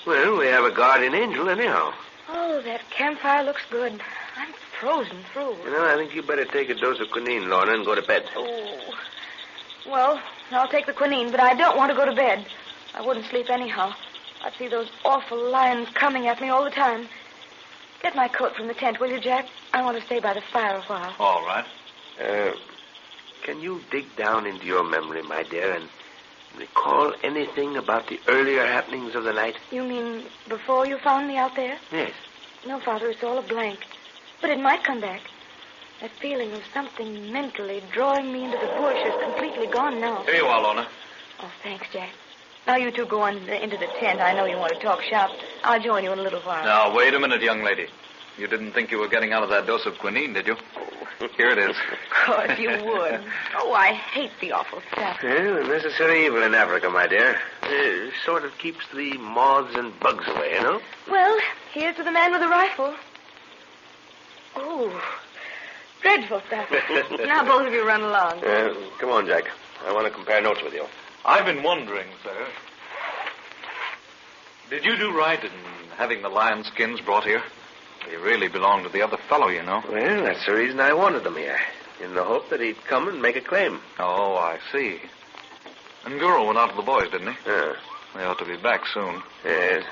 Well, we have a guardian angel anyhow. Oh, that campfire looks good. I'm frozen through. You know, I think you better take a dose of quinine, Lorna, and go to bed. Oh. Well, I'll take the quinine, but I don't want to go to bed. I wouldn't sleep anyhow. I'd see those awful lions coming at me all the time. Get my coat from the tent, will you, Jack? I want to stay by the fire a while. All right. Can you dig down into your memory, my dear, and recall anything about the earlier happenings of the night? You mean before you found me out there? Yes. No, Father, it's all a blank. But it might come back. That feeling of something mentally drawing me into the bush is completely gone now. Here you are, Lorna. Oh, thanks, Jack. Now you two go on into the tent. I know you want to talk shop. I'll join you in a little while. Now, wait a minute, young lady. You didn't think you were getting out of that dose of quinine, did you? Here it is. Of course you would. Oh, I hate the awful stuff. Well, a necessary evil in Africa, my dear. Sort of keeps the moths and bugs away, you know? Well, here's to the man with the rifle. Oh, dreadful stuff. Now both of you run along. Come on, Jack. I want to compare notes with you. I've been wondering, sir. Did you do right in having the lion skins brought here? They really belong to the other fellow, you know. Well, that's the reason I wanted them here. In the hope that he'd come and make a claim. Oh, I see. And Guru went out with the boys, didn't he? Yeah. They ought to be back soon. Yes.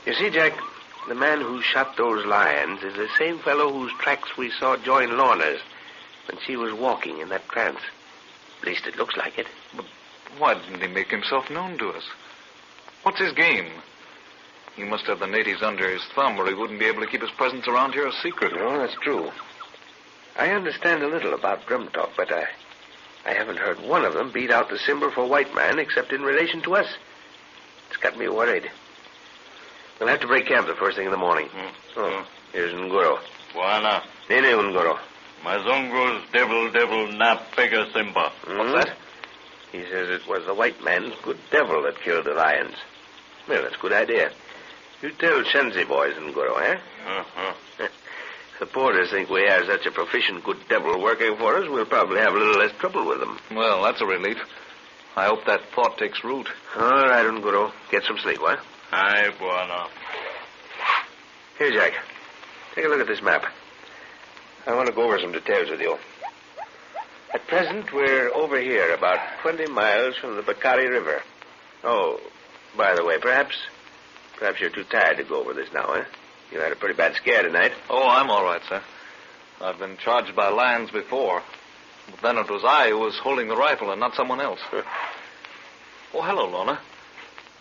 You see, Jack, the man who shot those lions is the same fellow whose tracks we saw join Lorna's when she was walking in that trance. At least it looks like it. But why didn't he make himself known to us? What's his game? He must have the natives under his thumb, or he wouldn't be able to keep his presence around here a secret. No, that's true. I understand a little about drum talk, but I haven't heard one of them beat out the symbol for white man except in relation to us. It's got me worried. We'll have to break camp the first thing in the morning. Oh, here's Nguru. Buana. Nene Nguru. Mazongo's devil na pega simba. What's that? He says it was the white man's good devil that killed the lions. Well, that's a good idea. You tell Shenzi boys and Guru, eh? Uh-huh. The porters think we have such a proficient good devil working for us, we'll probably have a little less trouble with them. Well, that's a relief. I hope that thought takes root. All right, Guru. Get some sleep, what? Aye, Buana. Here, Jack. Take a look at this map. I want to go over some details with you. At present, we're over here, about 20 miles from the Bakari River. Oh, by the way, perhaps you're too tired to go over this now, eh? You had a pretty bad scare tonight. Oh, I'm all right, sir. I've been charged by lions before. But then it was I who was holding the rifle and not someone else. Oh, hello, Lorna.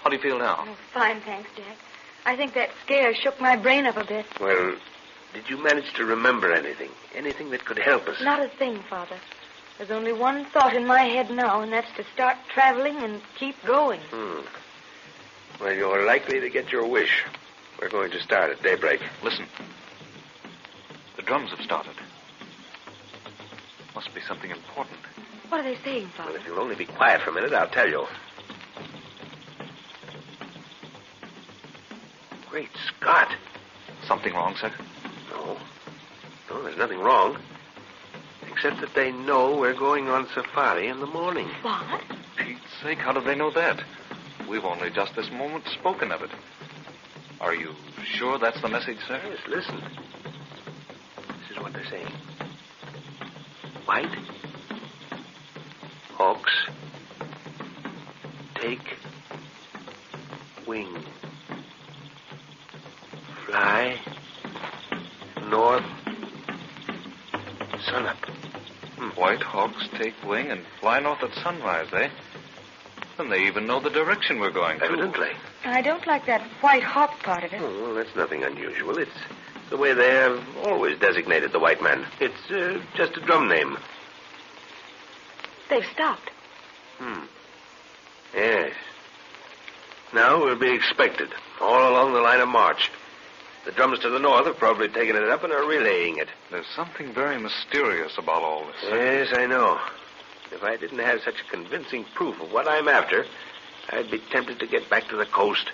How do you feel now? Oh, fine, thanks, Jack. I think that scare shook my brain up a bit. Well, did you manage to remember anything? Anything that could help us? Not a thing, Father. There's only one thought in my head now, and that's to start traveling and keep going. Well, you're likely to get your wish. We're going to start at daybreak. Listen. The drums have started. Must be something important. What are they saying, Father? Well, if you'll only be quiet for a minute, I'll tell you. Great Scott. Something wrong, sir? No, there's nothing wrong. Except that they know we're going on safari in the morning. What? Pete's sake, how do they know that? We've only just this moment spoken of it. Are you sure that's the message, sir? Yes, listen. This is what they're saying. White hawks take wing. Fly north sunup. White hawks take wing and fly north at sunrise, eh? And they even know the direction we're going to. Evidently. I don't like that white hawk part of it. Oh, well, that's nothing unusual. It's the way they have always designated the white man. It's just a drum name. They've stopped. Yes. Now we'll be expected, all along the line of march. The drums to the north have probably taken it up and are relaying it. There's something very mysterious about all this. Yes, I know. If I didn't have such convincing proof of what I'm after, I'd be tempted to get back to the coast.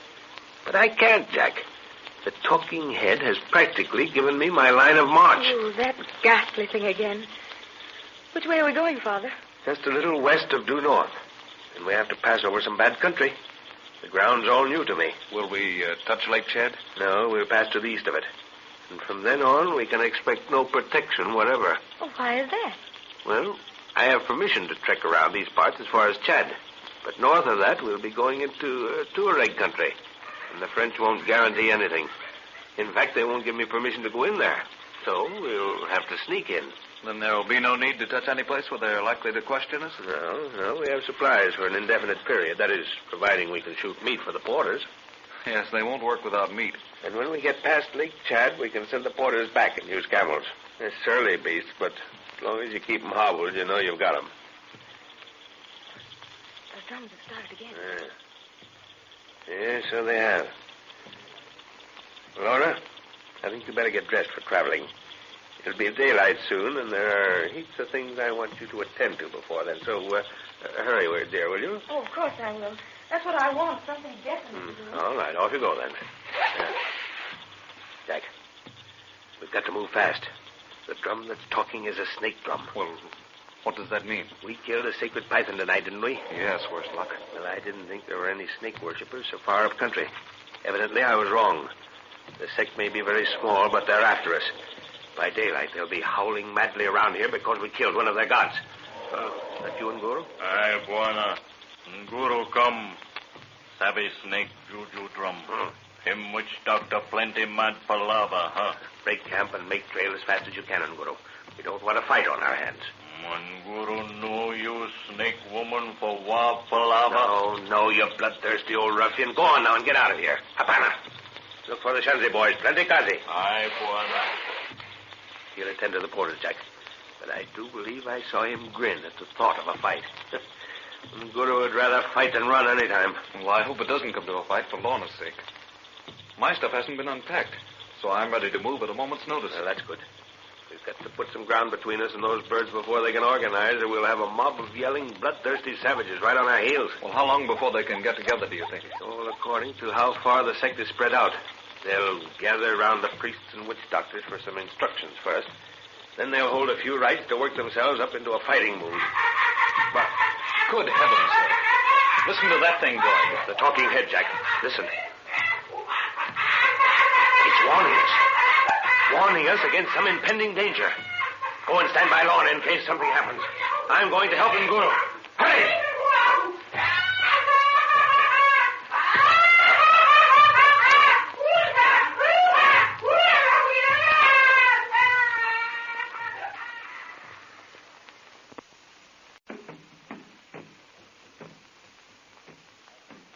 But I can't, Jack. The talking head has practically given me my line of march. Oh, that ghastly thing again. Which way are we going, Father? Just a little west of due north. And we have to pass over some bad country. The ground's all new to me. Will we touch Lake Chad? No, we'll pass to the east of it. And from then on, we can expect no protection whatever. Oh, why is that? Well, I have permission to trek around these parts as far as Chad. But north of that, we'll be going into Tuareg country. And the French won't guarantee anything. In fact, they won't give me permission to go in there. So we'll have to sneak in. Then there will be no need to touch any place where they're likely to question us? No, we have supplies for an indefinite period. That is, providing we can shoot meat for the porters. Yes, they won't work without meat. And when we get past Lake Chad, we can send the porters back and use camels. They're surly beasts, but as long as you keep them hobbled, you know you've got them. The drums have started again. Yeah, so they have. Lorna, I think you better get dressed for traveling. It'll be daylight soon, and there are heaps of things I want you to attend to before then. So, hurry, dear, will you? Oh, of course I will. That's what I want, something definite to do. All right, off you go then. Jack, we've got to move fast. The drum that's talking is a snake drum. Well, what does that mean? We killed a sacred python tonight, didn't we? Yes, worse luck. Well, I didn't think there were any snake worshippers so far up country. Evidently, I was wrong. The sect may be very small, but they're after us. By daylight, they'll be howling madly around here because we killed one of their gods. That you and Guru? Aye, Buana. Guru come. Savvy snake juju drum. Him which doctor plenty mad palava, huh? Break camp and make trail as fast as you can, Guru. We don't want a fight on our hands. Guru know you snake woman for wa palava. No, you bloodthirsty old ruffian. Go on now and get out of here. Hapana. Look for the Shanzi boys. Plenty kazi. Aye, Buana. He'll attend to the porters, Jack. But I do believe I saw him grin at the thought of a fight. Guru would rather fight than run any time. Well, I hope it doesn't come to a fight for Lorna's sake. My stuff hasn't been unpacked, so I'm ready to move at a moment's notice. Well, that's good. We've got to put some ground between us and those birds before they can organize, or we'll have a mob of yelling, bloodthirsty savages right on our heels. Well, how long before they can get together, do you think? All according to how far the sect is spread out. They'll gather around the priests and witch doctors for some instructions first. Then they'll hold a few rites to work themselves up into a fighting mood. But, good heavens, sir. Listen to that thing, boy. The talking head, Jack. Listen. It's warning us. Warning us against some impending danger. Go and stand by Lorna in case something happens. I'm going to help him, Guru. Hurry!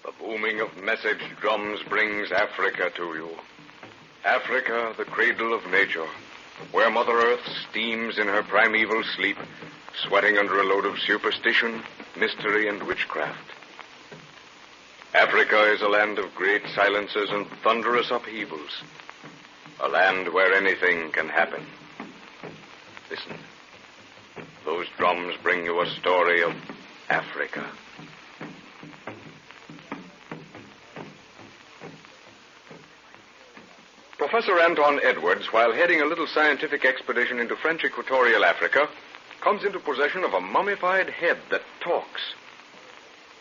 The booming of message drums brings Africa to you. Africa, the cradle of nature, where Mother Earth steams in her primeval sleep, sweating under a load of superstition, mystery, and witchcraft. Africa is a land of great silences and thunderous upheavals, a land where anything can happen. Listen. Those drums bring you a story of Africa. Professor Anton Edwards, while heading a little scientific expedition into French Equatorial Africa, comes into possession of a mummified head that talks.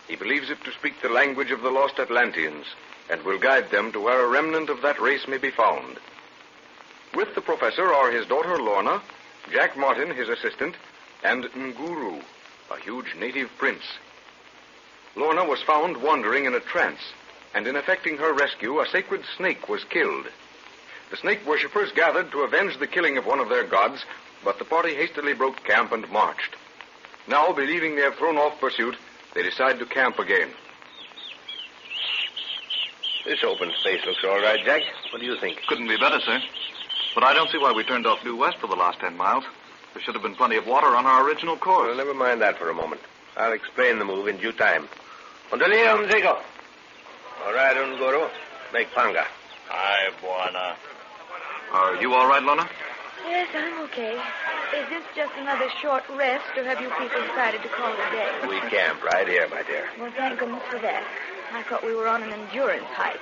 He believes it to speak the language of the lost Atlanteans and will guide them to where a remnant of that race may be found. With the professor are his daughter Lorna, Jack Martin, his assistant, and Nguru, a huge native prince. Lorna was found wandering in a trance, and in effecting her rescue, a sacred snake was killed. The snake worshippers gathered to avenge the killing of one of their gods, but the party hastily broke camp and marched. Now, believing they have thrown off pursuit, they decide to camp again. This open space looks all right, Jack. What do you think? Couldn't be better, sir. But I don't see why we turned off due west for the last 10 miles. There should have been plenty of water on our original course. Well, never mind that for a moment. I'll explain the move in due time. Ondaleo, Mzego. All right, Unguru. Make panga. Aye, Buana. Are you all right, Lorna? Yes, I'm okay. Is this just another short rest, or have you people decided to call it a day? We camp right here, my dear. Well, thank goodness for that. I thought we were on an endurance hike.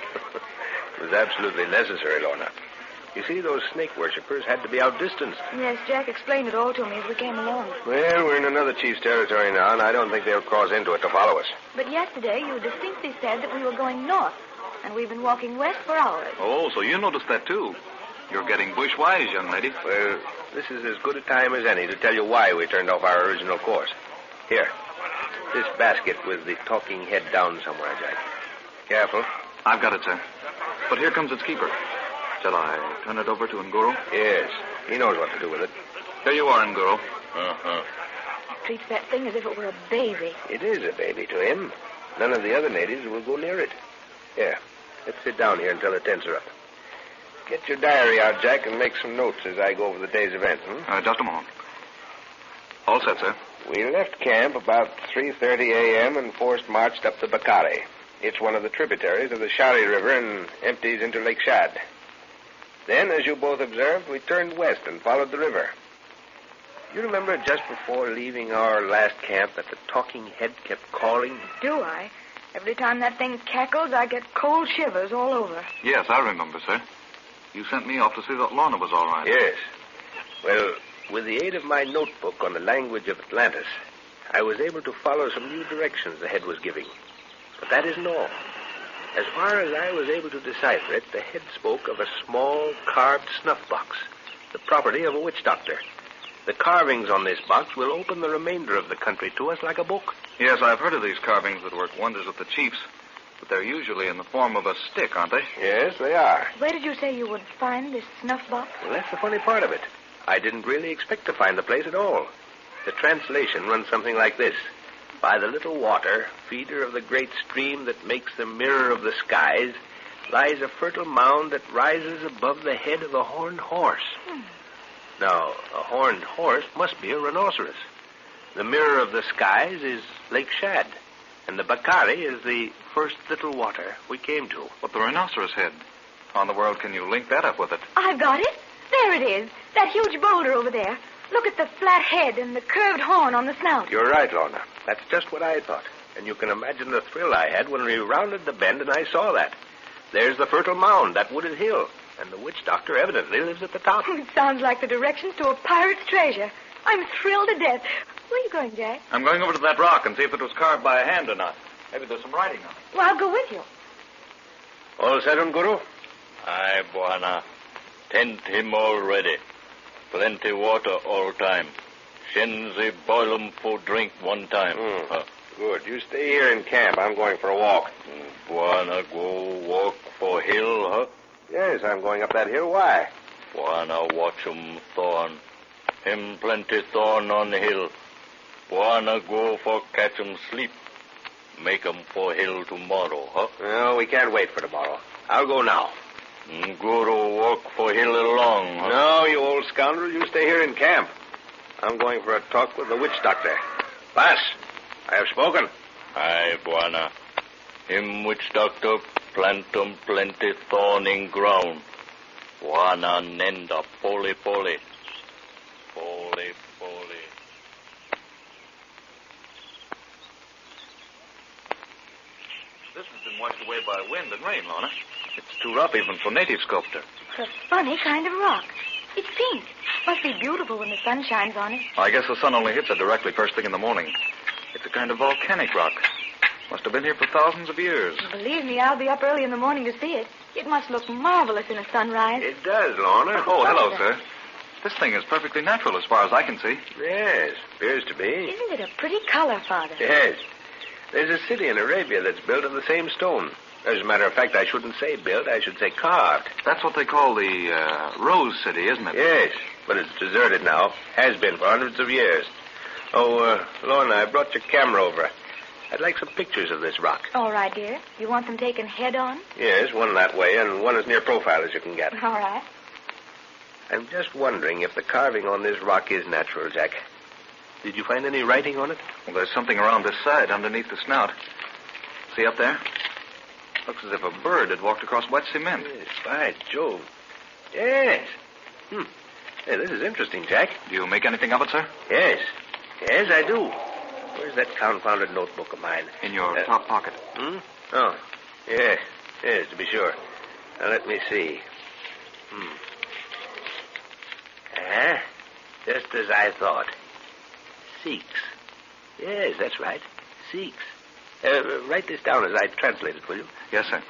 It was absolutely necessary, Lorna. You see, those snake worshippers had to be outdistanced. Yes, Jack explained it all to me as we came along. Well, we're in another chief's territory now, and I don't think they'll cross into it to follow us. But yesterday you distinctly said that we were going north, and we've been walking west for hours. Oh, so you noticed that, too. You're getting bush-wise, young lady. Well, this is as good a time as any to tell you why we turned off our original course. Here, this basket with the talking head down somewhere, Jack. Careful. I've got it, sir. But here comes its keeper. Shall I turn it over to Nguru? Yes, he knows what to do with it. Here you are, Nguru. Uh-huh. Treats that thing as if it were a baby. It is a baby to him. None of the other natives will go near it. Here, let's sit down here until the tents are up. Get your diary out, Jack, and make some notes as I go over the day's event. Just a moment. All set, sir. We left camp about 3:30 a.m. and forced marched up the Bakari. It's one of the tributaries of the Shari River and empties into Lake Shad. Then, as you both observed, we turned west and followed the river. You remember just before leaving our last camp that the talking head kept calling? Do I? Every time that thing cackles, I get cold shivers all over. Yes, I remember, sir. You sent me off to see that Lorna was all right. Yes. Well, with the aid of my notebook on the language of Atlantis, I was able to follow some new directions the head was giving. But that isn't all. As far as I was able to decipher it, the head spoke of a small carved snuff box, the property of a witch doctor. The carvings on this box will open the remainder of the country to us like a book. Yes, I've heard of these carvings that work wonders with the chiefs, but they're usually in the form of a stick, aren't they? Yes, they are. Where did you say you would find this snuff box? Well, that's the funny part of it. I didn't really expect to find the place at all. The translation runs something like this. By the little water, feeder of the great stream that makes the mirror of the skies, lies a fertile mound that rises above the head of a horned horse. Now, a horned horse must be a rhinoceros. The mirror of the skies is Lake Shad, and the Bakari is the first little water we came to. But the rhinoceros head. How in the world can you link that up with it? I've got it. There it is. That huge boulder over there. Look at the flat head and the curved horn on the snout. You're right, Lorna. That's just what I thought. And you can imagine the thrill I had when we rounded the bend and I saw that. There's the fertile mound, that wooded hill. And the witch doctor evidently lives at the top. It sounds like the directions to a pirate's treasure. I'm thrilled to death. Where are you going, Jack? I'm going over to that rock and see if it was carved by a hand or not. Maybe there's some writing on it. Well, I'll go with you. All set, Guru? Aye, Buana. Tent him all ready. Plenty water all time. Shenzi boil 'em for drink one time. Good. You stay here in camp. I'm going for a walk. Buana go walk for hill, huh? Yes, I'm going up that hill. Why? Buana watch 'em thorn. Him plenty thorn on hill. Buana go for catch 'em sleep. Make 'em for hill tomorrow, huh? No, we can't wait for tomorrow. I'll go now. Guru walk for hill along, huh? No, you old scoundrel. You stay here in camp. I'm going for a talk with the witch doctor. Pass. I have spoken. Aye, Buana. Him witch doctor plant 'em plenty thorn in ground. Buana nenda poli poli. Poli poli. This has been washed away by wind and rain, Lorna. It's too rough even for native sculptor. It's a funny kind of rock. It's pink. Must be beautiful when the sun shines on it. I guess the sun only hits it directly first thing in the morning. It's a kind of volcanic rock. Must have been here for thousands of years. Believe me, I'll be up early in the morning to see it. It must look marvelous in a sunrise. It does, Lorna. Oh, hello, sir. This thing is perfectly natural as far as I can see. Yes, appears to be. Isn't it a pretty color, Father? Yes. There's a city in Arabia that's built of the same stone. As a matter of fact, I shouldn't say built, I should say carved. That's what they call the Rose City, isn't it? Yes, but it's deserted now. Has been for hundreds of years. Oh, Lorna, I brought your camera over. I'd like some pictures of this rock. All right, dear. You want them taken head on? Yes, one that way and one as near profile as you can get. All right. I'm just wondering if the carving on this rock is natural, Jack. Did you find any writing on it? Well, there's something around this side, underneath the snout. See up there? Looks as if a bird had walked across wet cement. Yes, by Jove. Yes. Hey, this is interesting, Jack. Do you make anything of it, sir? Yes. Yes, I do. Where's that confounded notebook of mine? In your top pocket. Oh, yes. Yes, to be sure. Now, let me see. Just as I thought. Seeks. Yes, that's right. Seeks. Write this down as I translate it, will you? Yes, sir.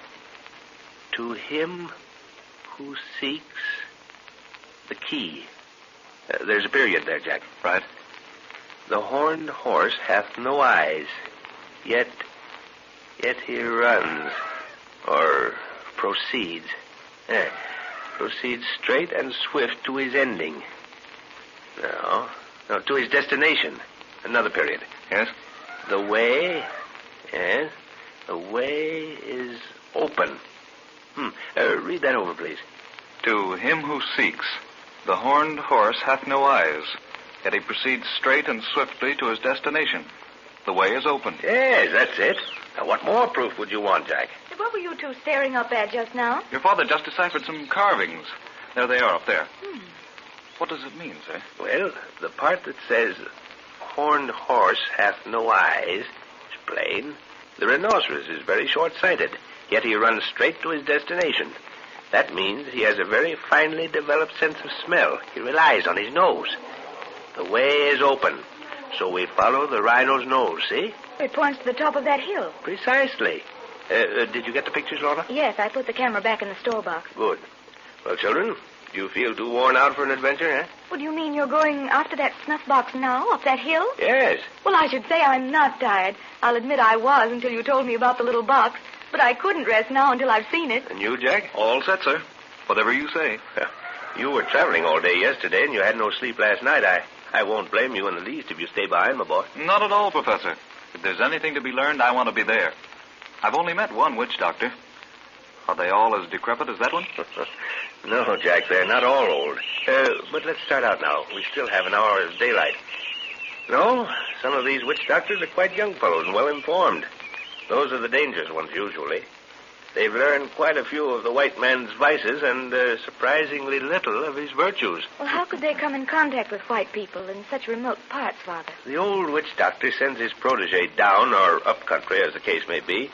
To him who seeks the key. There's a period there, Jack. Right. The horned horse hath no eyes, yet he runs, or proceeds. Proceeds straight and swift to his ending. No, to his destination. Another period. Yes? The way is open. Read that over, please. To him who seeks, the horned horse hath no eyes, yet he proceeds straight and swiftly to his destination. The way is open. Yes, that's it. Now, what more proof would you want, Jack? What were you two staring up at just now? Your father just deciphered some carvings. There they are up there. What does it mean, sir? Well, the part that says, horned horse hath no eyes, is plain. The rhinoceros is very short-sighted, yet he runs straight to his destination. That means he has a very finely developed sense of smell. He relies on his nose. The way is open, so we follow the rhino's nose, see? It points to the top of that hill. Precisely. Did you get the pictures, Lorna? Yes, I put the camera back in the store box. Good. Well, children, do you feel too worn out for an adventure, eh? What do you mean you're going after that snuff box now, up that hill? Yes. Well, I should say I'm not tired. I'll admit I was until you told me about the little box. But I couldn't rest now until I've seen it. And you, Jack? All set, sir. Whatever you say. You were traveling all day yesterday, and you had no sleep last night. I won't blame you in the least if you stay behind, my boy. Not at all, Professor. If there's anything to be learned, I want to be there. I've only met one witch doctor. Are they all as decrepit as that one? No, Jack, they're not all old. But let's start out now. We still have an hour of daylight. No, some of these witch doctors are quite young fellows and well informed. Those are the dangerous ones, usually. They've learned quite a few of the white man's vices and surprisingly little of his virtues. Well, how could they come in contact with white people in such remote parts, Father? The old witch doctor sends his protege down, or up country, as the case may be,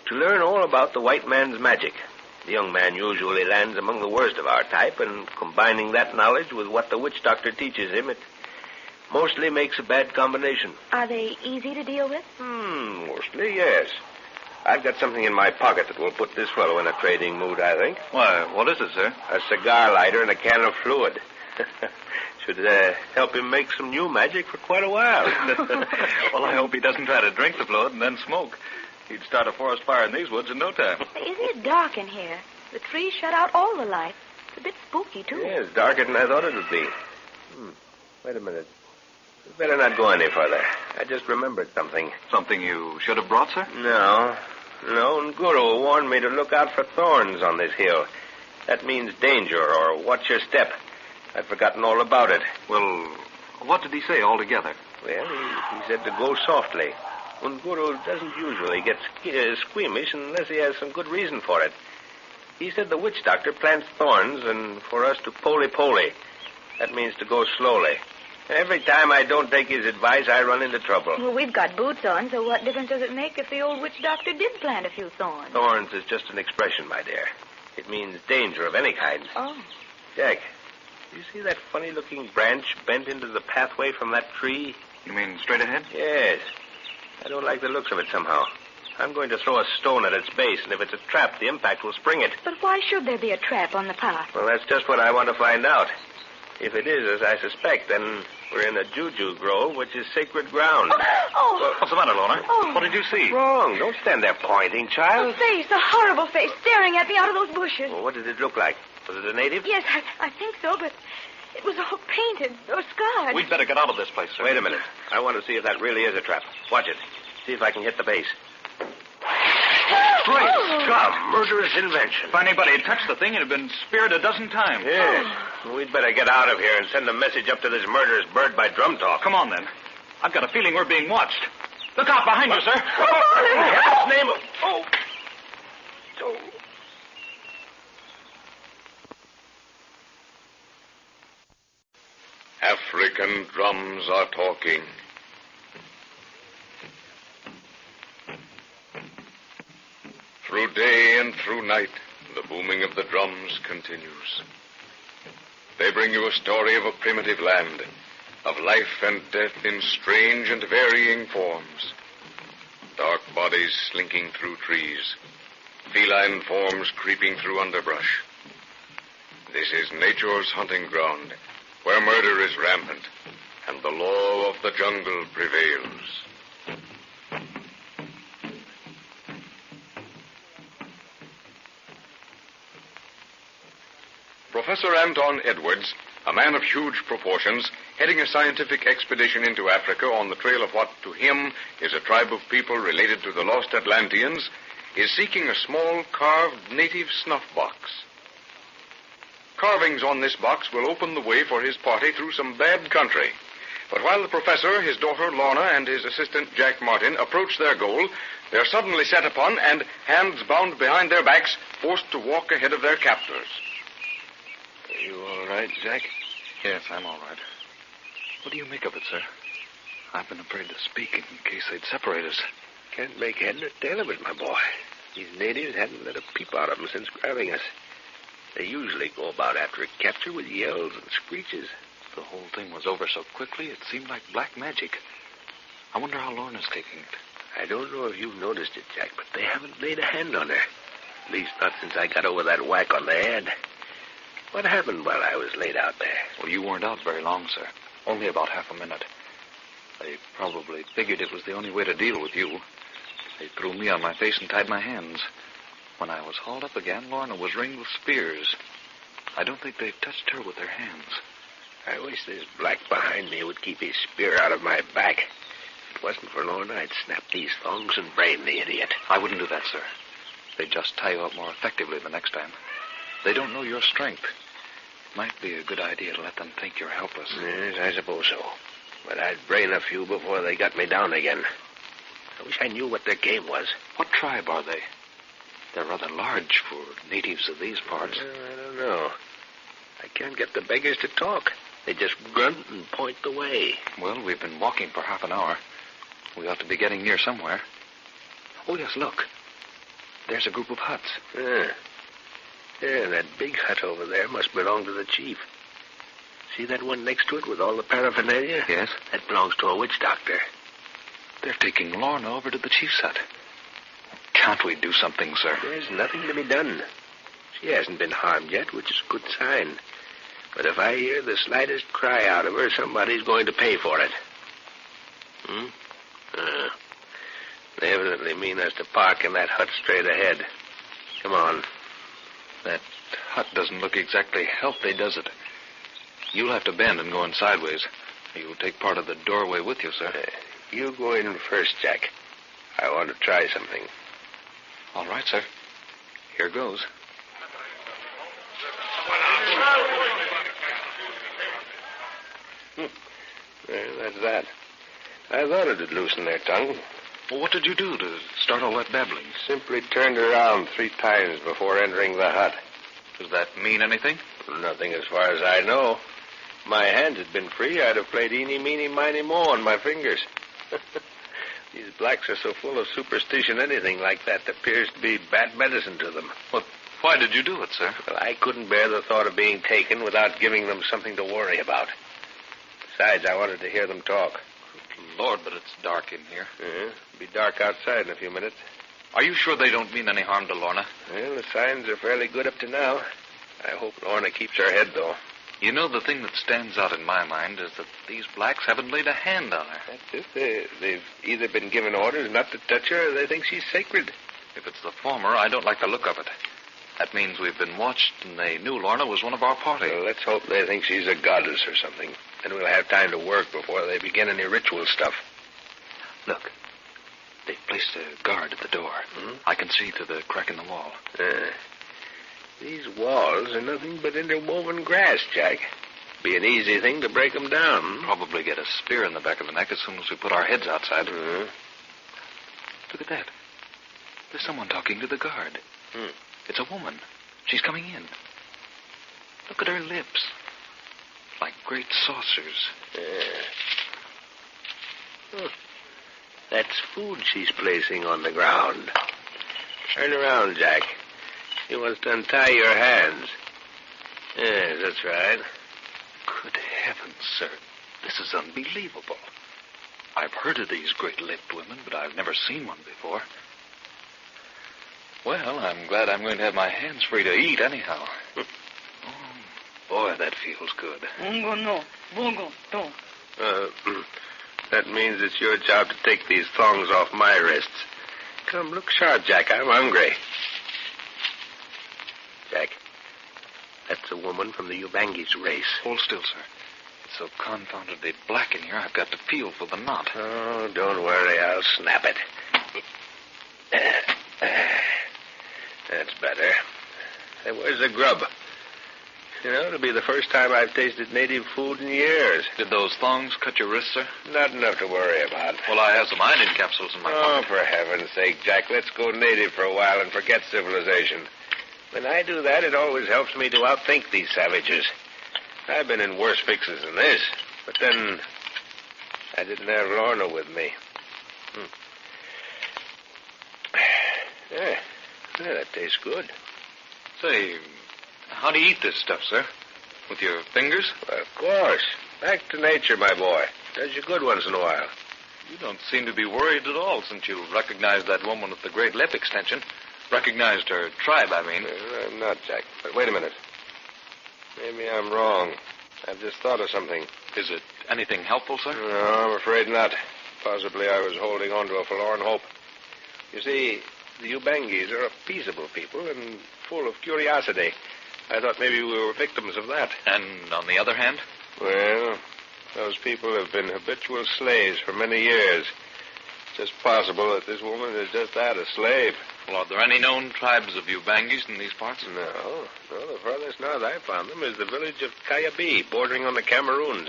to learn all about the white man's magic. The young man usually lands among the worst of our type, and combining that knowledge with what the witch doctor teaches him, it mostly makes a bad combination. Are they easy to deal with? Mostly, yes. I've got something in my pocket that will put this fellow in a trading mood, I think. Why, what is it, sir? A cigar lighter and a can of fluid. Should help him make some new magic for quite a while. Well, I hope he doesn't try to drink the fluid and then smoke. He'd start a forest fire in these woods in no time. Isn't it dark in here? The trees shut out all the light. It's a bit spooky, too. Yeah, it's darker than I thought it would be. Wait a minute. We better not go any further. I just remembered something. Something you should have brought, sir? No, Nguru warned me to look out for thorns on this hill. That means danger, or watch your step. I'd forgotten all about it. Well, what did he say altogether? Well, he said to go softly. Nguru doesn't usually get squeamish unless he has some good reason for it. He said the witch doctor plants thorns, and for us to poly-poly. That means to go slowly. Every time I don't take his advice, I run into trouble. Well, we've got boots on, so what difference does it make if the old witch doctor did plant a few thorns? Thorns is just an expression, my dear. It means danger of any kind. Oh. Jack, you see that funny-looking branch bent into the pathway from that tree? You mean straight ahead? Yes. I don't like the looks of it somehow. I'm going to throw a stone at its base, and if it's a trap, the impact will spring it. But why should there be a trap on the path? Well, that's just what I want to find out. If it is, as I suspect, then we're in a juju grove, which is sacred ground. Oh! What's the matter, Lorna? Oh. What did you see? Wrong. Don't stand there pointing, A child. face, a horrible face, staring at me out of those bushes. Well, what did it look like? Was it a native? Yes, I think so, but it was all painted or scarred. We'd better get out of this place, sir. Wait a minute. I want to see if that really is a trap. Watch it. See if I can hit the base. Great Scum! Murderous invention. If anybody had touched the thing, it'd have been speared a dozen times. Yes. We'd better get out of here and send a message up to this murderous bird by drum talk. Come on, then. I've got a feeling we're being watched. Look out behind you, sir. In heaven's name of... Oh. African drums are talking. Through day and through night, the booming of the drums continues. They bring you a story of a primitive land, of life and death in strange and varying forms. Dark bodies slinking through trees, feline forms creeping through underbrush. This is nature's hunting ground, where murder is rampant, and the law of the jungle prevails. Professor Anton Edwards, a man of huge proportions, heading a scientific expedition into Africa on the trail of what to him is a tribe of people related to the lost Atlanteans, is seeking a small carved native snuff box. Carvings on this box will open the way for his party through some bad country. But while the professor, his daughter Lorna, and his assistant Jack Martin approach their goal, they're suddenly set upon and, hands bound behind their backs, forced to walk ahead of their captors. Are you all right, Jack? Yes, I'm all right. What do you make of it, sir? I've been afraid to speak in case they'd separate us. Can't make head nor tail of it, my boy. These natives hadn't let a peep out of them since grabbing us. They usually go about after a capture with yells and screeches. The whole thing was over so quickly, it seemed like black magic. I wonder how Lorna's taking it. I don't know if you've noticed it, Jack, but they haven't laid a hand on her. At least not since I got over that whack on the head. What happened while I was laid out there? Well, you weren't out very long, sir. Only about half a minute. They probably figured it was the only way to deal with you. They threw me on my face and tied my hands. When I was hauled up again, Lorna was ringed with spears. I don't think they've touched her with their hands. I wish this black behind me would keep his spear out of my back. If it wasn't for Lorna, I'd snap these thongs and brain the idiot. I wouldn't do that, sir. They'd just tie you up more effectively the next time. They don't know your strength. It might be a good idea to let them think you're helpless. Yes, I suppose so. But I'd brain a few before they got me down again. I wish I knew what their game was. What tribe are they? They're rather large for natives of these parts. I don't know. I can't get the beggars to talk. They just grunt and point the way. Well, we've been walking for half an hour. We ought to be getting near somewhere. Oh, yes, look. There's a group of huts. Yeah, that big hut over there must belong to the chief. See that one next to it with all the paraphernalia? Yes. That belongs to a witch doctor. They're taking Lorna over to the chief's hut. Can't we do something, sir? There's nothing to be done. She hasn't been harmed yet, which is a good sign. But if I hear the slightest cry out of her, somebody's going to pay for it. They evidently mean us to park in that hut straight ahead. Come on. That hut doesn't look exactly healthy, does it? You'll have to bend and go in sideways. You'll take part of the doorway with you, sir. You go in first, Jack. I want to try something. All right, sir. Here goes. That's that. I thought it'd loosen their tongue. Well, what did you do to start all that babbling? Simply turned around 3 times before entering the hut. Does that mean anything? Nothing as far as I know. If my hands had been free, I'd have played eeny, meeny, miny, mo on my fingers. These blacks are so full of superstition, anything like that appears to be bad medicine to them. Well, why did you do it, sir? Well, I couldn't bear the thought of being taken without giving them something to worry about. Besides, I wanted to hear them talk. Lord, but it's dark in here. It'll be dark outside in a few minutes. Are you sure they don't mean any harm to Lorna? Well, the signs are fairly good up to now. I hope Lorna keeps her head, though. You know, the thing that stands out in my mind is that these blacks haven't laid a hand on her. That's it. They've either been given orders not to touch her or they think she's sacred. If it's the former, I don't like the look of it. That means we've been watched and they knew Lorna was one of our party. Well, let's hope they think she's a goddess or something. Then we'll have time to work before they begin any ritual stuff. Look, they've placed a guard at the door. I can see through the crack in the wall. These walls are nothing but interwoven grass, Jack. Be an easy thing to break them down. Probably get a spear in the back of the neck as soon as we put our heads outside. Look at that. There's someone talking to the guard. It's a woman. She's coming in. Look at her lips. Like great saucers. That's food she's placing on the ground. Turn around, Jack. She wants to untie your hands. Yes, that's right. Good heavens, sir. This is unbelievable. I've heard of these great-lipped women, but I've never seen one before. Well, I'm glad I'm going to have my hands free to eat anyhow. Boy, that feels good. That means it's your job to take these thongs off my wrists. Come, look sharp, Jack. I'm hungry. Jack, that's a woman from the Ubangis race. Hold still, sir. It's so confoundedly black in here, I've got to feel for the knot. Oh, don't worry. I'll snap it. That's better. Hey, where's the grub? You know, it'll be the first time I've tasted native food in years. Did those thongs cut your wrists, sir? Not enough to worry about. Well, I have some iron capsules in my pocket. Oh, for heaven's sake, Jack, let's go native for a while and forget civilization. When I do that, it always helps me to outthink these savages. I've been in worse fixes than this, but then I didn't have Lorna with me. Yeah, that tastes good. Say, how do you eat this stuff, sir? With your fingers? Well, of course. Back to nature, my boy. Does you good once in a while. You don't seem to be worried at all since you recognized that woman with the great lip extension. Recognized her tribe, I mean. I'm not, Jack. But wait a minute. Maybe I'm wrong. I've just thought of something. Is it anything helpful, sir? No, I'm afraid not. Possibly I was holding on to a forlorn hope. You see, the Ubangis are a peaceable people and full of curiosity. I thought maybe we were victims of that. And on the other hand? Well, those people have been habitual slaves for many years. It's just possible that this woman is just that, a slave. Well, are there any known tribes of Ubangis in these parts? No. The farthest north I found them is the village of Kayabi, bordering on the Cameroons.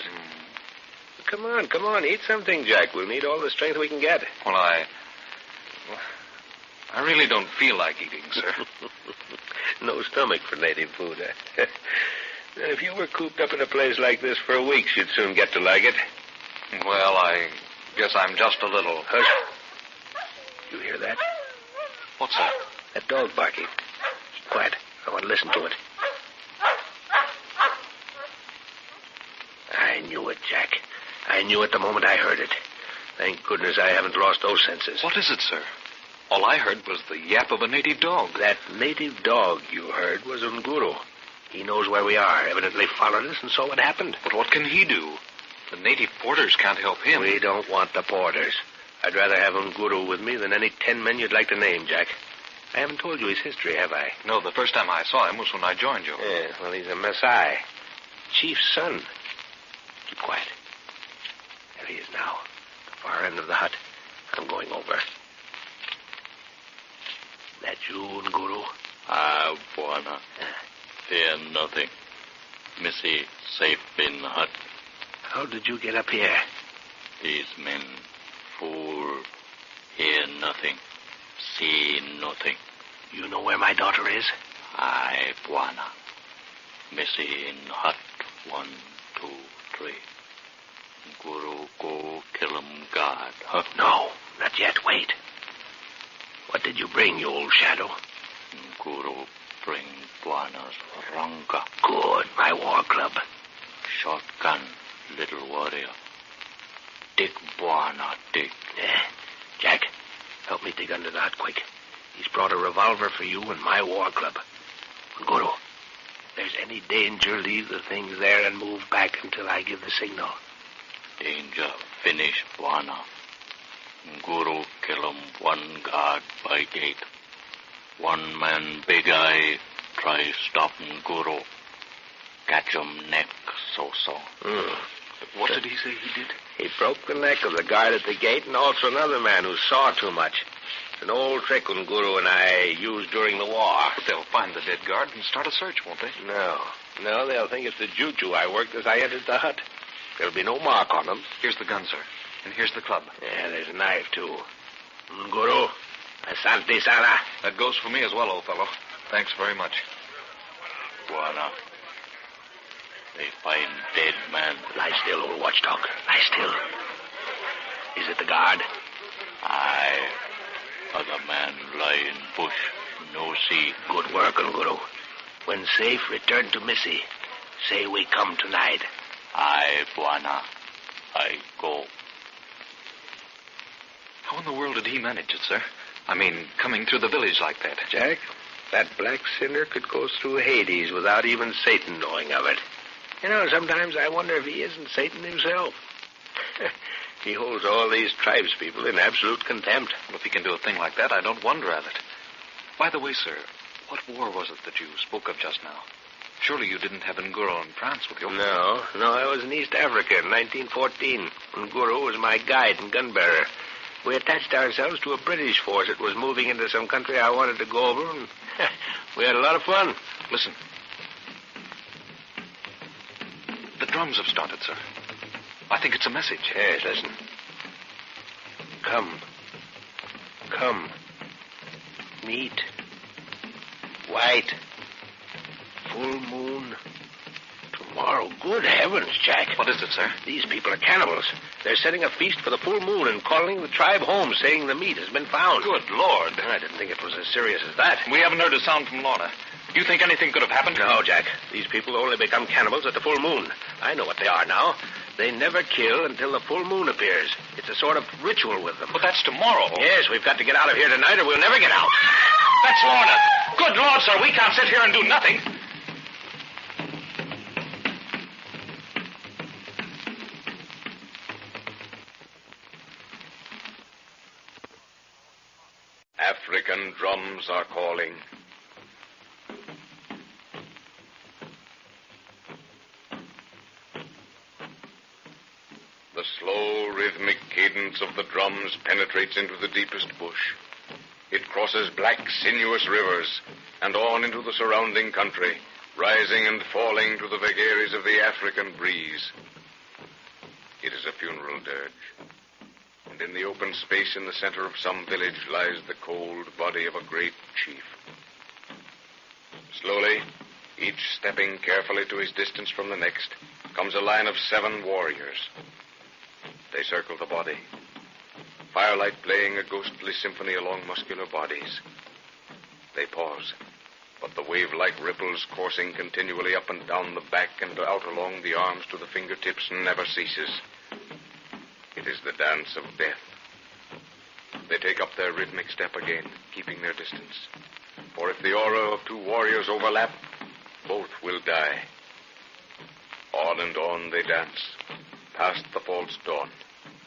Come on, eat something, Jack. We'll need all the strength we can get. Well, I really don't feel like eating, sir. No stomach for native food, eh? If you were cooped up in a place like this for weeks, you'd soon get to like it. Well, I guess I'm just a little... Hush. You hear that? What's that? That dog barking. Keep quiet. I want to listen to it. I knew it, Jack. I knew it the moment I heard it. Thank goodness I haven't lost those senses. What is it, sir? All I heard was the yap of a native dog. That native dog you heard was Nguru. He knows where we are, evidently followed us and saw what happened. But what can he do? The native porters can't help him. We don't want the porters. I'd rather have Nguru with me than any 10 men you'd like to name, Jack. I haven't told you his history, have I? No, the first time I saw him was when I joined you. Yeah, well, he's a Maasai. Chief's son. Keep quiet. There he is now. The far end of the hut. I'm going over. That you, Nguru? Ah, Bwana. Fear nothing. Missy safe in hut. How did you get up here? These men, fool, hear nothing, see nothing. You know where my daughter is? Aye, Bwana. Missy in hut, 1, 2, 3. Guru go kill him, God. Huh? No, not yet. Wait. What did you bring, you old shadow? Guru bring Bwana's ranka. Good, my war club. Shotgun, little warrior. Dig, Bwana, dig. Jack, help me dig under the hut quick. He's brought a revolver for you and my war club. Guru, if there's any danger, leave the things there and move back until I give the signal. Danger, finish, Bwana. Guru kill him, 1 guard by gate. 1 man big eye, try stopping Guru. Catch him neck, so-so. What did he say he did? He broke the neck of the guard at the gate and also another man who saw too much. It's an old trick Guru and I used during the war. But they'll find the dead guard and start a search, won't they? No, they'll think it's the juju I worked as I entered the hut. There'll be no mark on them. Here's the gun, sir. And here's the club. Yeah, there's a knife, too. Guru, asante sana. That goes for me as well, old fellow. Thanks very much. Bwana. They find dead man. Lie still, old watchdog. Lie still. Is it the guard? Aye. Other man lie in bush. No see. Good work, Guru. When safe, return to Missy. Say we come tonight. Aye, Bwana. I go. How in the world did he manage it, sir? I mean, coming through the village like that. Jack, that black sinner could go through Hades without even Satan knowing of it. You know, sometimes I wonder if he isn't Satan himself. He holds all these tribespeople in absolute contempt. Well, if he can do a thing like that, I don't wonder at it. By the way, sir, what war was it that you spoke of just now? Surely you didn't have Nguru and Trance with you. No, I was in East Africa in 1914. Nguru was my guide and gun bearer. We attached ourselves to a British force that was moving into some country I wanted to go over, and we had a lot of fun. Listen. The drums have started, sir. I think it's a message. Yes, listen. Come. Meet. White. Full moon. Tomorrow. Good heavens, Jack. What is it, sir? These people are cannibals. They're setting a feast for the full moon and calling the tribe home, saying the meat has been found. Good Lord. I didn't think it was as serious as that. We haven't heard a sound from Lorna. You think anything could have happened? No, Jack. These people only become cannibals at the full moon. I know what they are now. They never kill until the full moon appears. It's a sort of ritual with them. But that's tomorrow. Yes, we've got to get out of here tonight or we'll never get out. That's Lorna. Good Lord, sir, we can't sit here and do nothing. African drums are calling. The slow, rhythmic cadence of the drums penetrates into the deepest bush. It crosses black, sinuous rivers and on into the surrounding country, rising and falling to the vagaries of the African breeze. It is a funeral dirge. And And in the open space in the center of some village lies the cold body of a great chief. Slowly, each stepping carefully to his distance from the next, comes a line of 7 warriors. They circle the body, firelight playing a ghostly symphony along muscular bodies. They pause, but the wave-like ripples coursing continually up and down the back and out along the arms to the fingertips never ceases. It is the dance of death. They take up their rhythmic step again, keeping their distance. For if the aura of 2 warriors overlap, both will die. On and on they dance, past the false dawn,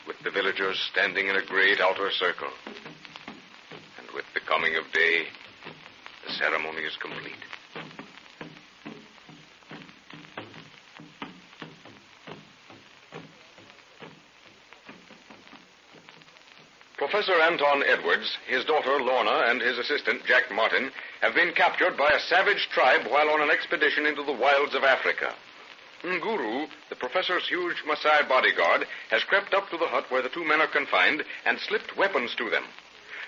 with the villagers standing in a great outer circle. And with the coming of day, the ceremony is complete. Professor Anton Edwards, his daughter Lorna, and his assistant Jack Martin have been captured by a savage tribe while on an expedition into the wilds of Africa. Nguru, the professor's huge Maasai bodyguard, has crept up to the hut where the 2 men are confined and slipped weapons to them.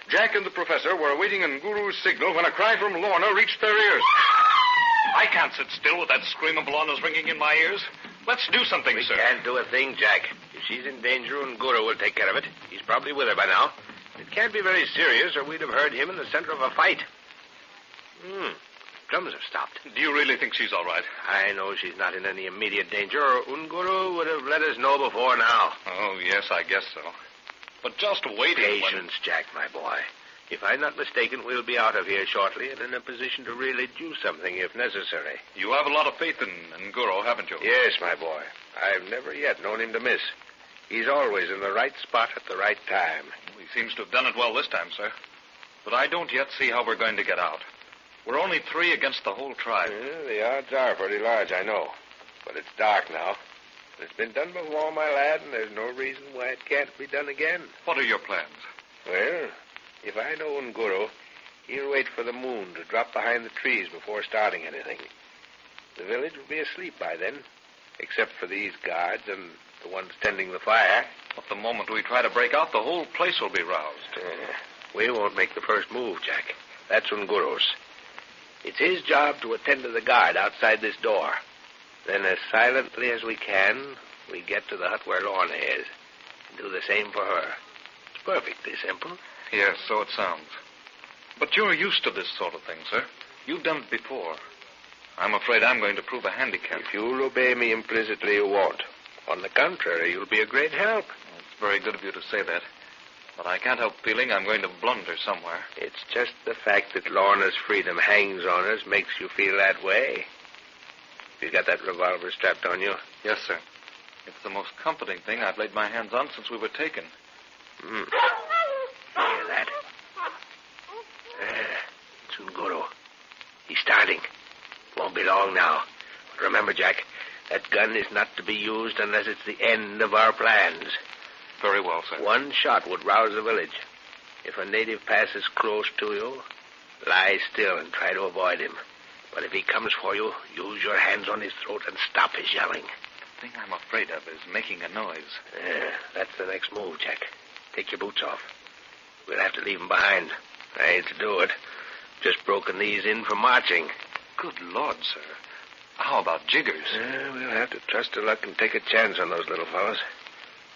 Jack and the professor were awaiting Nguru's signal when a cry from Lorna reached their ears. I can't sit still with that scream of Lorna's ringing in my ears. Let's do something, sir. We can't do a thing, Jack. If she's in danger, Nguru will take care of it. He's probably with her by now. It can't be very serious, or we'd have heard him in the center of a fight. Drums have stopped. Do you really think she's all right? I know she's not in any immediate danger, or Nguru would have let us know before now. Oh, yes, I guess so. But just waiting... Patience, Jack, my boy. If I'm not mistaken, we'll be out of here shortly and in a position to really do something if necessary. You have a lot of faith in Nguru, haven't you? Yes, my boy. I've never yet known him to miss. He's always in the right spot at the right time. He seems to have done it well this time, sir. But I don't yet see how we're going to get out. We're only 3 against the whole tribe. Yeah, the odds are pretty large, I know. But it's dark now. It's been done before, my lad, and there's no reason why it can't be done again. What are your plans? Well, if I know Nguru, he'll wait for the moon to drop behind the trees before starting anything. The village will be asleep by then, except for these guards and the ones tending the fire. But the moment we try to break out, the whole place will be roused. We won't make the first move, Jack. That's Nguru's. It's his job to attend to the guard outside this door. Then, as silently as we can, we get to the hut where Lorna is and do the same for her. It's perfectly simple. Yes, so it sounds. But you're used to this sort of thing, sir. You've done it before. I'm afraid I'm going to prove a handicap. If you'll obey me implicitly, you won't. On the contrary, you'll be a great help. It's very good of you to say that. But I can't help feeling I'm going to blunder somewhere. It's just the fact that Lorna's freedom hangs on us makes you feel that way. You got that revolver strapped on you? Yes, sir. It's the most comforting thing I've laid my hands on since we were taken. Hear that? It's Nguru. He's starting. Won't be long now. But remember, Jack, that gun is not to be used unless it's the end of our plans. Very well, sir. One shot would rouse the village. If a native passes close to you, lie still and try to avoid him. But if he comes for you, use your hands on his throat and stop his yelling. The thing I'm afraid of is making a noise. That's the next move, Jack. Take your boots off. We'll have to leave them behind. I hate to do it. Just broken these in for marching. Good Lord, sir. How about jiggers? We'll have to trust to luck and take a chance on those little fellows.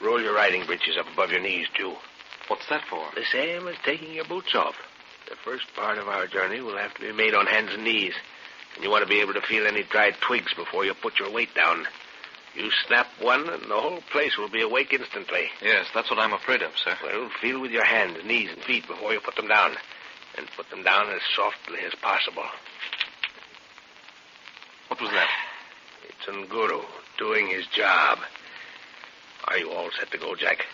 Roll your riding breeches up above your knees, too. What's that for? The same as taking your boots off. The first part of our journey will have to be made on hands and knees. And you want to be able to feel any dried twigs before you put your weight down. You snap one, and the whole place will be awake instantly. Yes, that's what I'm afraid of, sir. Well, feel with your hands, knees, and feet before you put them down. And put them down as softly as possible. What was that? It's Nguru doing his job. Are you all set to go, Jack?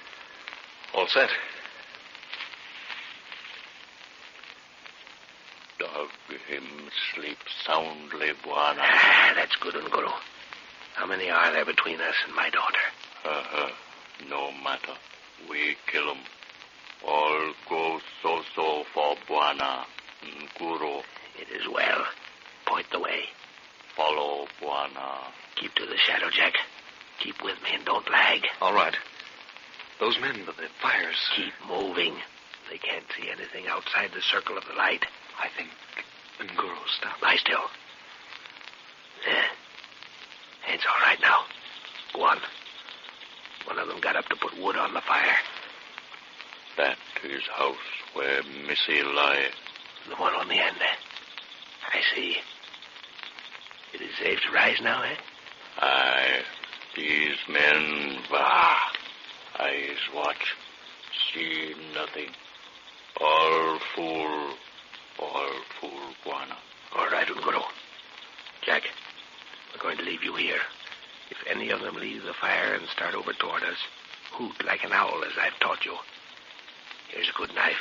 All set. Dog him sleep soundly, Bwana. That's good, Nguru. How many are there between us and my daughter? No matter. We kill 'em. All go so for Bwana, Nguru. It is well. Point the way. Follow Bwana. Keep to the shadow, Jack. Keep with me and don't lag. All right. Those men with the fires. Keep moving. They can't see anything outside the circle of the light. I think Nguru stopped. Lie still. It's all right now. Go on. One of them got up to put wood on the fire. That is house where Missy lie. The one on the end. I see. It is safe to rise now, eh? Aye. These men, bah. Eyes watch. See nothing. All fool, Buana. All right, Unguru. Jack, we're going to leave you here. If any of them leave the fire and start over toward us, hoot like an owl, as I've taught you. Here's a good knife.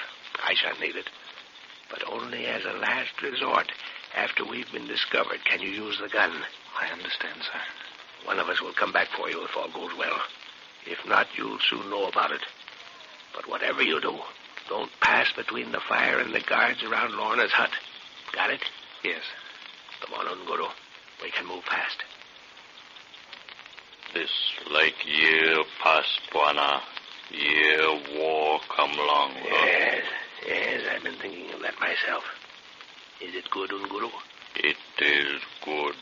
I shan't need it. But only as a last resort, after we've been discovered, can you use the gun. I understand, sir. One of us will come back for you if all goes well. If not, you'll soon know about it. But whatever you do, don't pass between the fire and the guards around Lorna's hut. Got it? Yes. Come on, Unguru. We can move fast. This like year past, Buana. Year war come along. Yes, I've been thinking of that myself. Is it good, Unguru? It is good.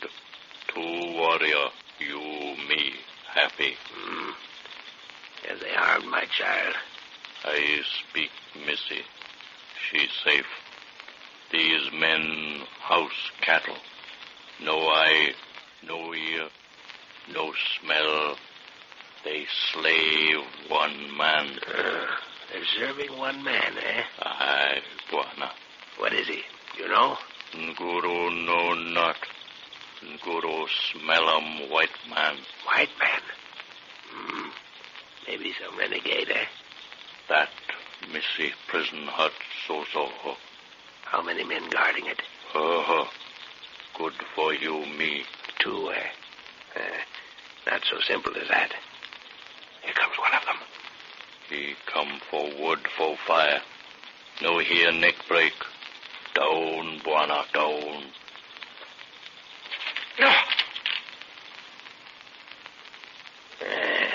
Two warrior, you, me, happy. As they are, my child. I speak Missy. She safe. These men house cattle. No eye, no ear, no smell. They slave one man. They're serving one man, eh? Aye, Buana. What is he? You know? Nguru know not. Nguru smell white man. White man? Maybe some renegade, eh? That Missy prison hut so. How many men guarding it? Good for you, me. Two, eh? Not so simple as that. Here comes one of them. He come for wood for fire. No here neck break. Down, Buana, down.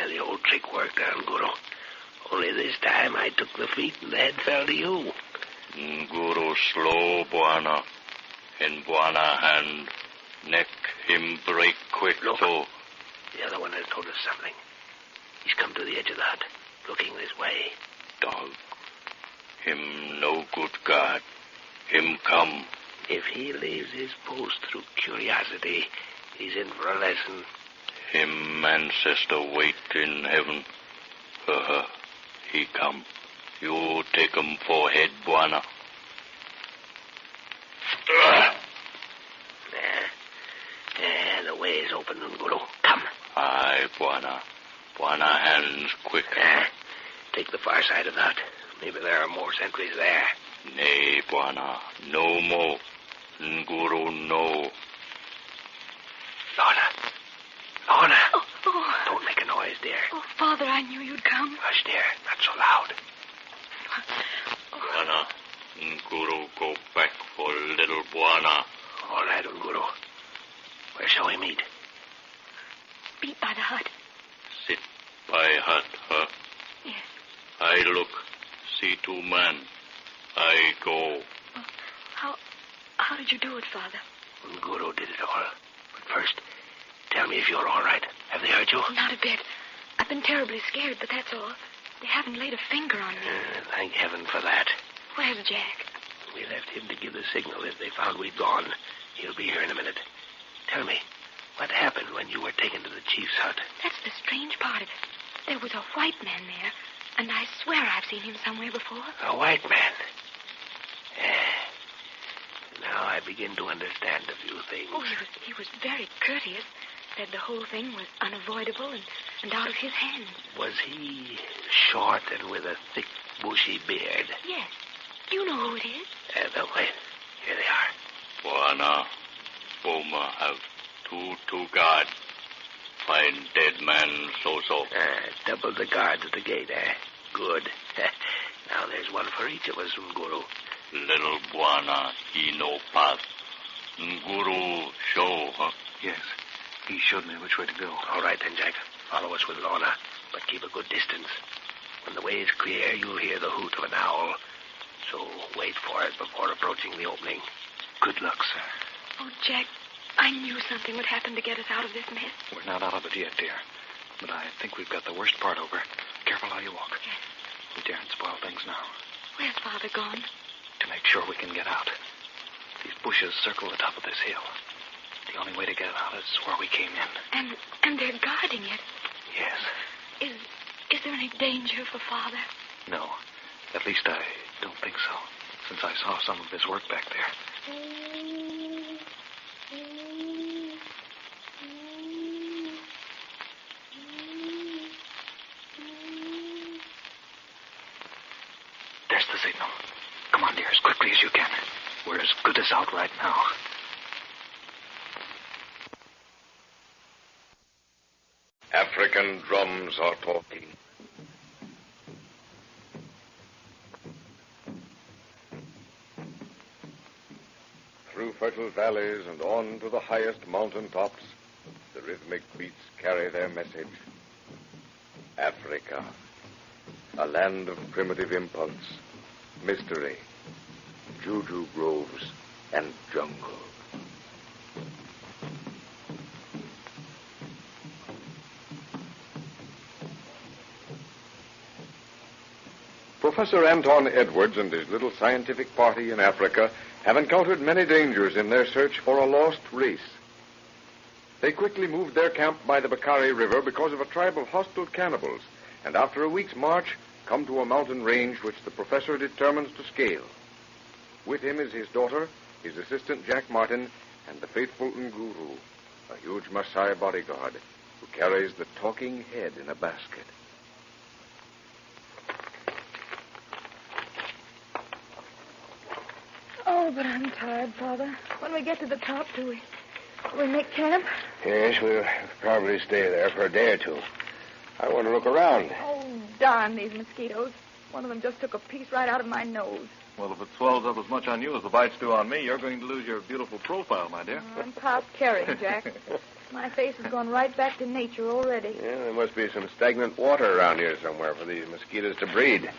The old trick worked on Guru. Only this time I took the feet and the head fell to you. Guru slow, Buana. In Buana hand. Neck him break quick, Look. so. The other one has told us something. He's come to the edge of the hut, looking this way. Dog. Him no good God. Him come. If he leaves his post through curiosity, he's in for a lesson. Him ancestor wait in heaven. He come. You take him for head, Buana. The way is open, Nguru. Come. Aye, Buana. Buana hands quick. Take the far side of the hut. Maybe there are more sentries there. Nay, Buana. No more. Nguru no. Lorna. Oh. Don't make a noise, dear. Oh, Father, I knew you'd come. Hush, dear. Not so loud. Buana. Nguru go back for little Buana. All right, Nguru. Where shall we meet? Beat by the hut. Sit by hut, huh? Yes. I look. See two men. I go. How did you do it, Father? Nguru did it all. But first, tell me if you're all right. Have they hurt you? Not a bit. I've been terribly scared, but that's all. They haven't laid a finger on me. Thank heaven for that. Where's Jack? We left him to give the signal if they found we'd gone. He'll be here in a minute. Tell me, what happened when you were taken to the chief's hut? That's the strange part of it. There was a white man there, and I swear I've seen him somewhere before. A white man? Now I begin to understand a few things. Oh, he was very courteous. Said the whole thing was unavoidable and out of his hands. Was he short and with a thick, bushy beard? Yes. Do you know who it is? Wait. Here they are. Buana. Boma have two guard. Find dead man so. Double the guards at the gate, eh? Good. Now there's one for each of us, Nguru. Little Buana, he no path. Nguru show, huh? Yes. He showed me which way to go. All right then, Jack. Follow us with Lorna, but keep a good distance. way's clear, you'll hear the hoot of an owl. So wait for it before approaching the opening. Good luck, sir. Oh, Jack, I knew something would happen to get us out of this mess. We're not out of it yet, dear. But I think we've got the worst part over. Careful how you walk. Yes. We daren't spoil things now. Where's Father gone? To make sure we can get out. These bushes circle the top of this hill. The only way to get out is where we came in. And they're guarding it. Yes. Is there any danger for Father? No. At least I don't think so, since I saw some of his work back there. There's the signal. Come on, dear, as quickly as you can. We're as good as out right now. African drums are talking. Through fertile valleys and on to the highest mountain tops, the rhythmic beats carry their message. Africa, a land of primitive impulse, mystery, juju groves, and jungle. Professor Anton Edwards and his little scientific party in Africa have encountered many dangers in their search for a lost race. They quickly moved their camp by the Bakari River because of a tribe of hostile cannibals, and after a week's march, come to a mountain range which the professor determines to scale. With him is his daughter, his assistant Jack Martin, and the faithful Nguru, a huge Maasai bodyguard who carries the talking head in a basket. Oh, but I'm tired, Father. When we get to the top, do we make camp? Yes, we'll probably stay there for a day or two. I want to look around. Oh, darn these mosquitoes. One of them just took a piece right out of my nose. Well, if it swells up as much on you as the bites do on me, you're going to lose your beautiful profile, my dear. I'm past caring, Jack. My face has gone right back to nature already. Yeah, there must be some stagnant water around here somewhere for these mosquitoes to breed.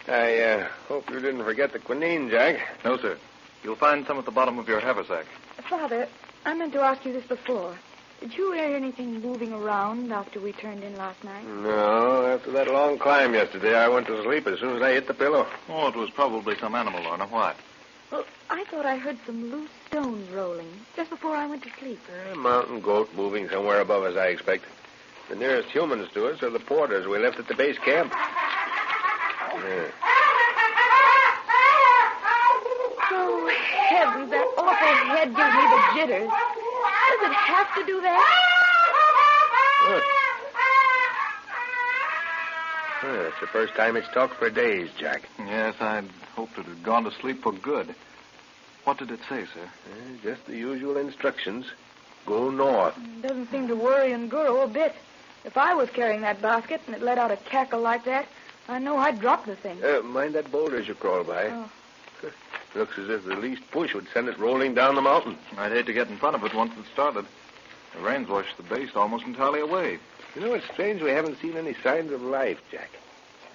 I hope you didn't forget the quinine, Jack. No, sir. You'll find some at the bottom of your haversack. Father, I meant to ask you this before. Did you hear anything moving around after we turned in last night? No, after that long climb yesterday, I went to sleep as soon as I hit the pillow. Oh, it was probably some animal, Lorna. What? Well, I thought I heard some loose stones rolling just before I went to sleep. A mountain goat moving somewhere above us, I expect. The nearest humans to us are the porters we left at the base camp. Yeah. Oh, heavens, that awful head gives me the jitters. Does it have to do that? Look. Well, it's the first time it's talked for days, Jack. Yes, I'd hoped it had gone to sleep for good. What did it say, sir? Just the usual instructions. Go north. It doesn't seem to worry Nguru a bit. If I was carrying that basket and it let out a cackle like that, I know I'd drop the thing. Mind that boulder as you crawl by. Oh. Looks as if the least push would send it rolling down the mountain. I'd hate to get in front of it once it started. The rain's washed the base almost entirely away. You know, it's strange we haven't seen any signs of life, Jack.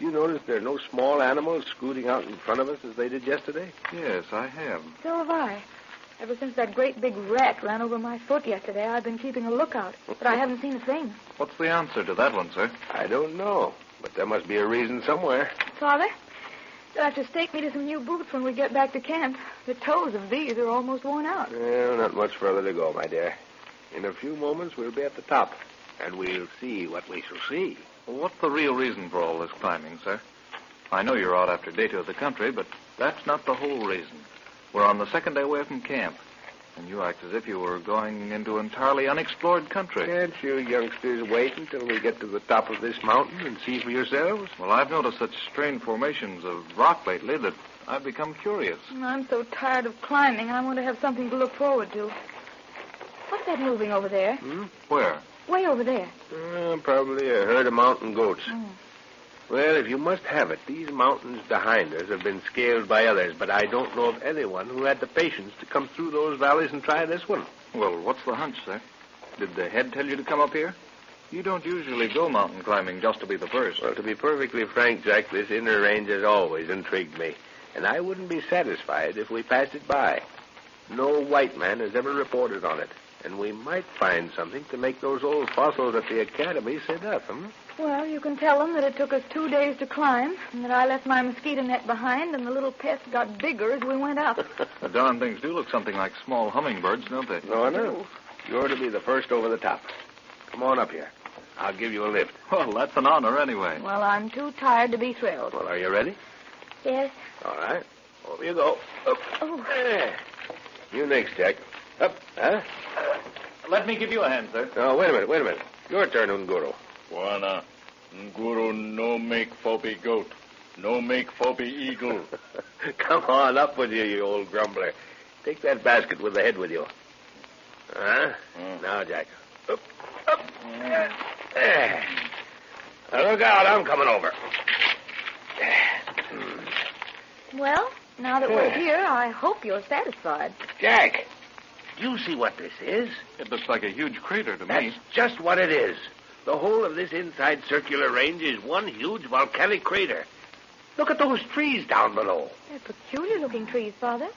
You notice there are no small animals scooting out in front of us as they did yesterday? Yes, I have. So have I. Ever since that great big rat ran over my foot yesterday, I've been keeping a lookout. But I haven't seen a thing. What's the answer to that one, sir? I don't know. But there must be a reason somewhere. Father, you'll have to stake me to some new boots when we get back to camp. The toes of these are almost worn out. Well, not much further to go, my dear. In a few moments, we'll be at the top. And we'll see what we shall see. Well, what's the real reason for all this climbing, sir? I know you're out after data of the country, but that's not the whole reason. We're on the second day away from camp, and you act as if you were going into entirely unexplored country. Can't you youngsters wait until we get to the top of this mountain and see for yourselves? Well, I've noticed such strange formations of rock lately that I've become curious. I'm so tired of climbing, I want to have something to look forward to. What's that moving over there? Where? Way over there. Probably a herd of mountain goats. Oh. Well, if you must have it, these mountains behind us have been scaled by others, but I don't know of anyone who had the patience to come through those valleys and try this one. Well, what's the hunch, sir? Did the head tell you to come up here? You don't usually go mountain climbing just to be the first. Well, to be perfectly frank, Jack, this inner range has always intrigued me. And I wouldn't be satisfied if we passed it by. No white man has ever reported on it. And we might find something to make those old fossils at the academy sit up, Well, you can tell them that it took us 2 days to climb, and that I left my mosquito net behind, and the little pests got bigger as we went up. The darn things do look something like small hummingbirds, don't they? No. You're to be the first over the top. Come on up here. I'll give you a lift. Well, that's an honor anyway. Well, I'm too tired to be thrilled. Well, are you ready? Yes. All right. Over you go. Up. Oh. There. You next, Jack. Up. Huh? Let me give you a hand, sir. No, wait a minute. Your turn, Unguru. Wana, Nguru no make Phoebe goat. No make Phoebe eagle. Come on, up with you old grumbler. Take that basket with the head with you. Now, Jack. Up. There. Now, look out, I'm coming over. Well, now that we're here, I hope you're satisfied. Jack, do you see what this is? It looks like a huge crater to That's me. just what it is. The whole of this inside circular range is one huge volcanic crater. Look at those trees down below. They're peculiar-looking trees, Father.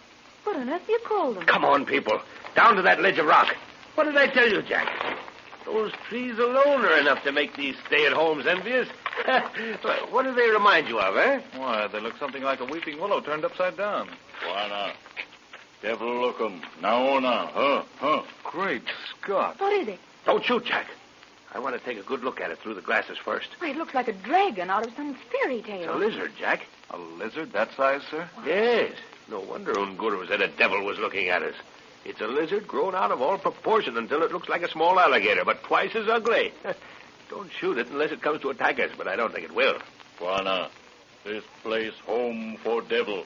What on earth do you call them? Come on, people. Down to that ledge of rock. What did I tell you, Jack? Those trees alone are enough to make these stay-at-homes envious. What do they remind you of, eh? Why, they look something like a weeping willow turned upside down. Wana, devil look 'em. Naona, huh? Great Scott. What is it? Don't shoot, Jack. I want to take a good look at it through the glasses first. Why, it looks like a dragon out of some fairy It's a tale. lizard, Jack. A lizard that size, sir? Yes. No wonder Unguru said a devil was looking at us. It's a lizard grown out of all proportion until it looks like a small alligator, but twice as ugly. Don't shoot it unless it comes to attack us, but I don't think it will. Wana, this place home for devil.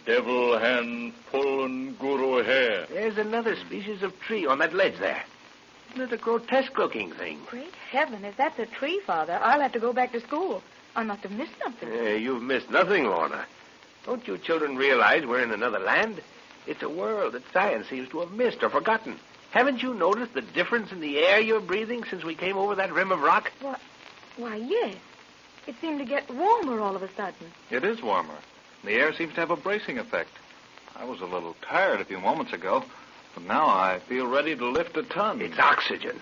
Devil hand pull Nguru hair. There's another species of tree on that ledge there. Isn't it a grotesque-looking thing? Great heaven, if that's a tree, Father, I'll have to go back to school. I must have missed something. You've missed nothing, Lorna. Don't you children realize we're in another land? It's a world that science seems to have missed or forgotten. Haven't you noticed the difference in the air you're breathing since we came over that rim of rock? Why, yes. It seemed to get warmer all of a sudden. It is warmer. The air seems to have a bracing effect. I was a little tired a few moments ago, but now I feel ready to lift a ton. It's oxygen.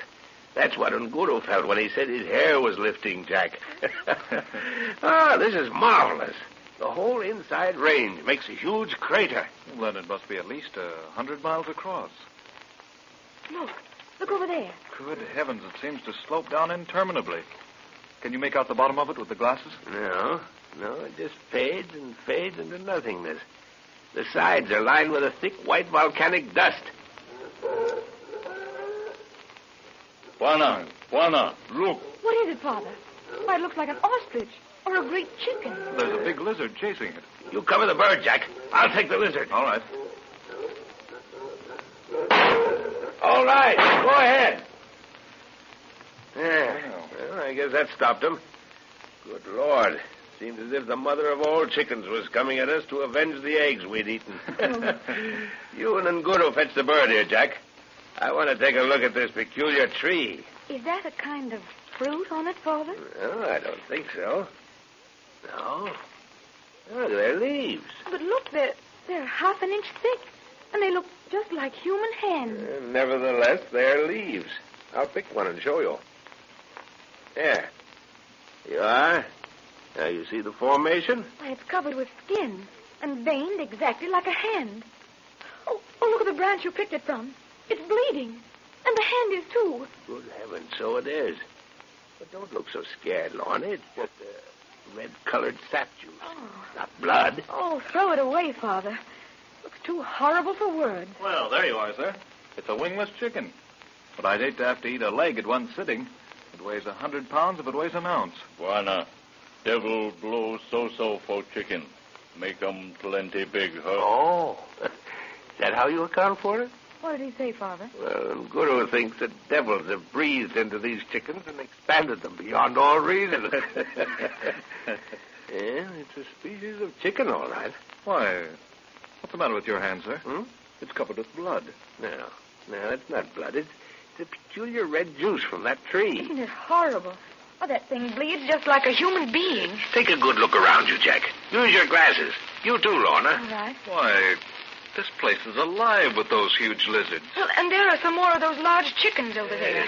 That's what Unguru felt when he said his hair was lifting, Jack. This is marvelous. The whole inside range makes a huge crater. Well, then it must be at least 100 miles across. Look over there. Good heavens, it seems to slope down interminably. Can you make out the bottom of it with the glasses? No, it just fades and fades into nothingness. The sides are lined with a thick white volcanic dust. Wana, look. What is it, Father? Why, it looks like an ostrich or a great chicken. There's a big lizard chasing it. You cover the bird, Jack. I'll take the lizard. All right. All right, go ahead. Yeah. Well, I guess that stopped him. Good Lord. Seemed as if the mother of all chickens was coming at us to avenge the eggs we'd eaten. You and Nguru fetch the bird here, Jack. I want to take a look at this peculiar tree. Is that a kind of fruit on it, Father? No, I don't think so. No. Look, they're leaves. But look, they're half an inch thick, and they look just like human hands. Nevertheless, they're leaves. I'll pick one and show you. There. You are. Now, you see the formation? Why, it's covered with skin and veined exactly like a hand. Oh, look at the branch you picked it from. It's bleeding. And the hand is, too. Good heavens, so it is. But don't look so scared, Lorna. It's just a red-colored sap juice. Oh. Not blood. Oh, throw it away, Father. Looks too horrible for words. Well, there you are, sir. It's a wingless chicken. But I'd hate to have to eat a leg at one sitting. It weighs 100 pounds if it weighs an ounce. Wana, devil blow so-so for chicken. Make 'em plenty big, huh? Oh. Is that how you account for it? What did he say, Father? Well, Guru thinks that devils have breathed into these chickens and expanded them beyond all reason. Yeah, it's a species of chicken, all right. Why, what's the matter with your hand, sir? Hmm? It's covered with blood. No, it's not blood. It's the peculiar red juice from that tree. Isn't it horrible? Oh, that thing bleeds just like a human being. Take a good look around you, Jack. Use your glasses. You too, Lorna. All right. Why, this place is alive with those huge lizards. Well, and there are some more of those large chickens over there.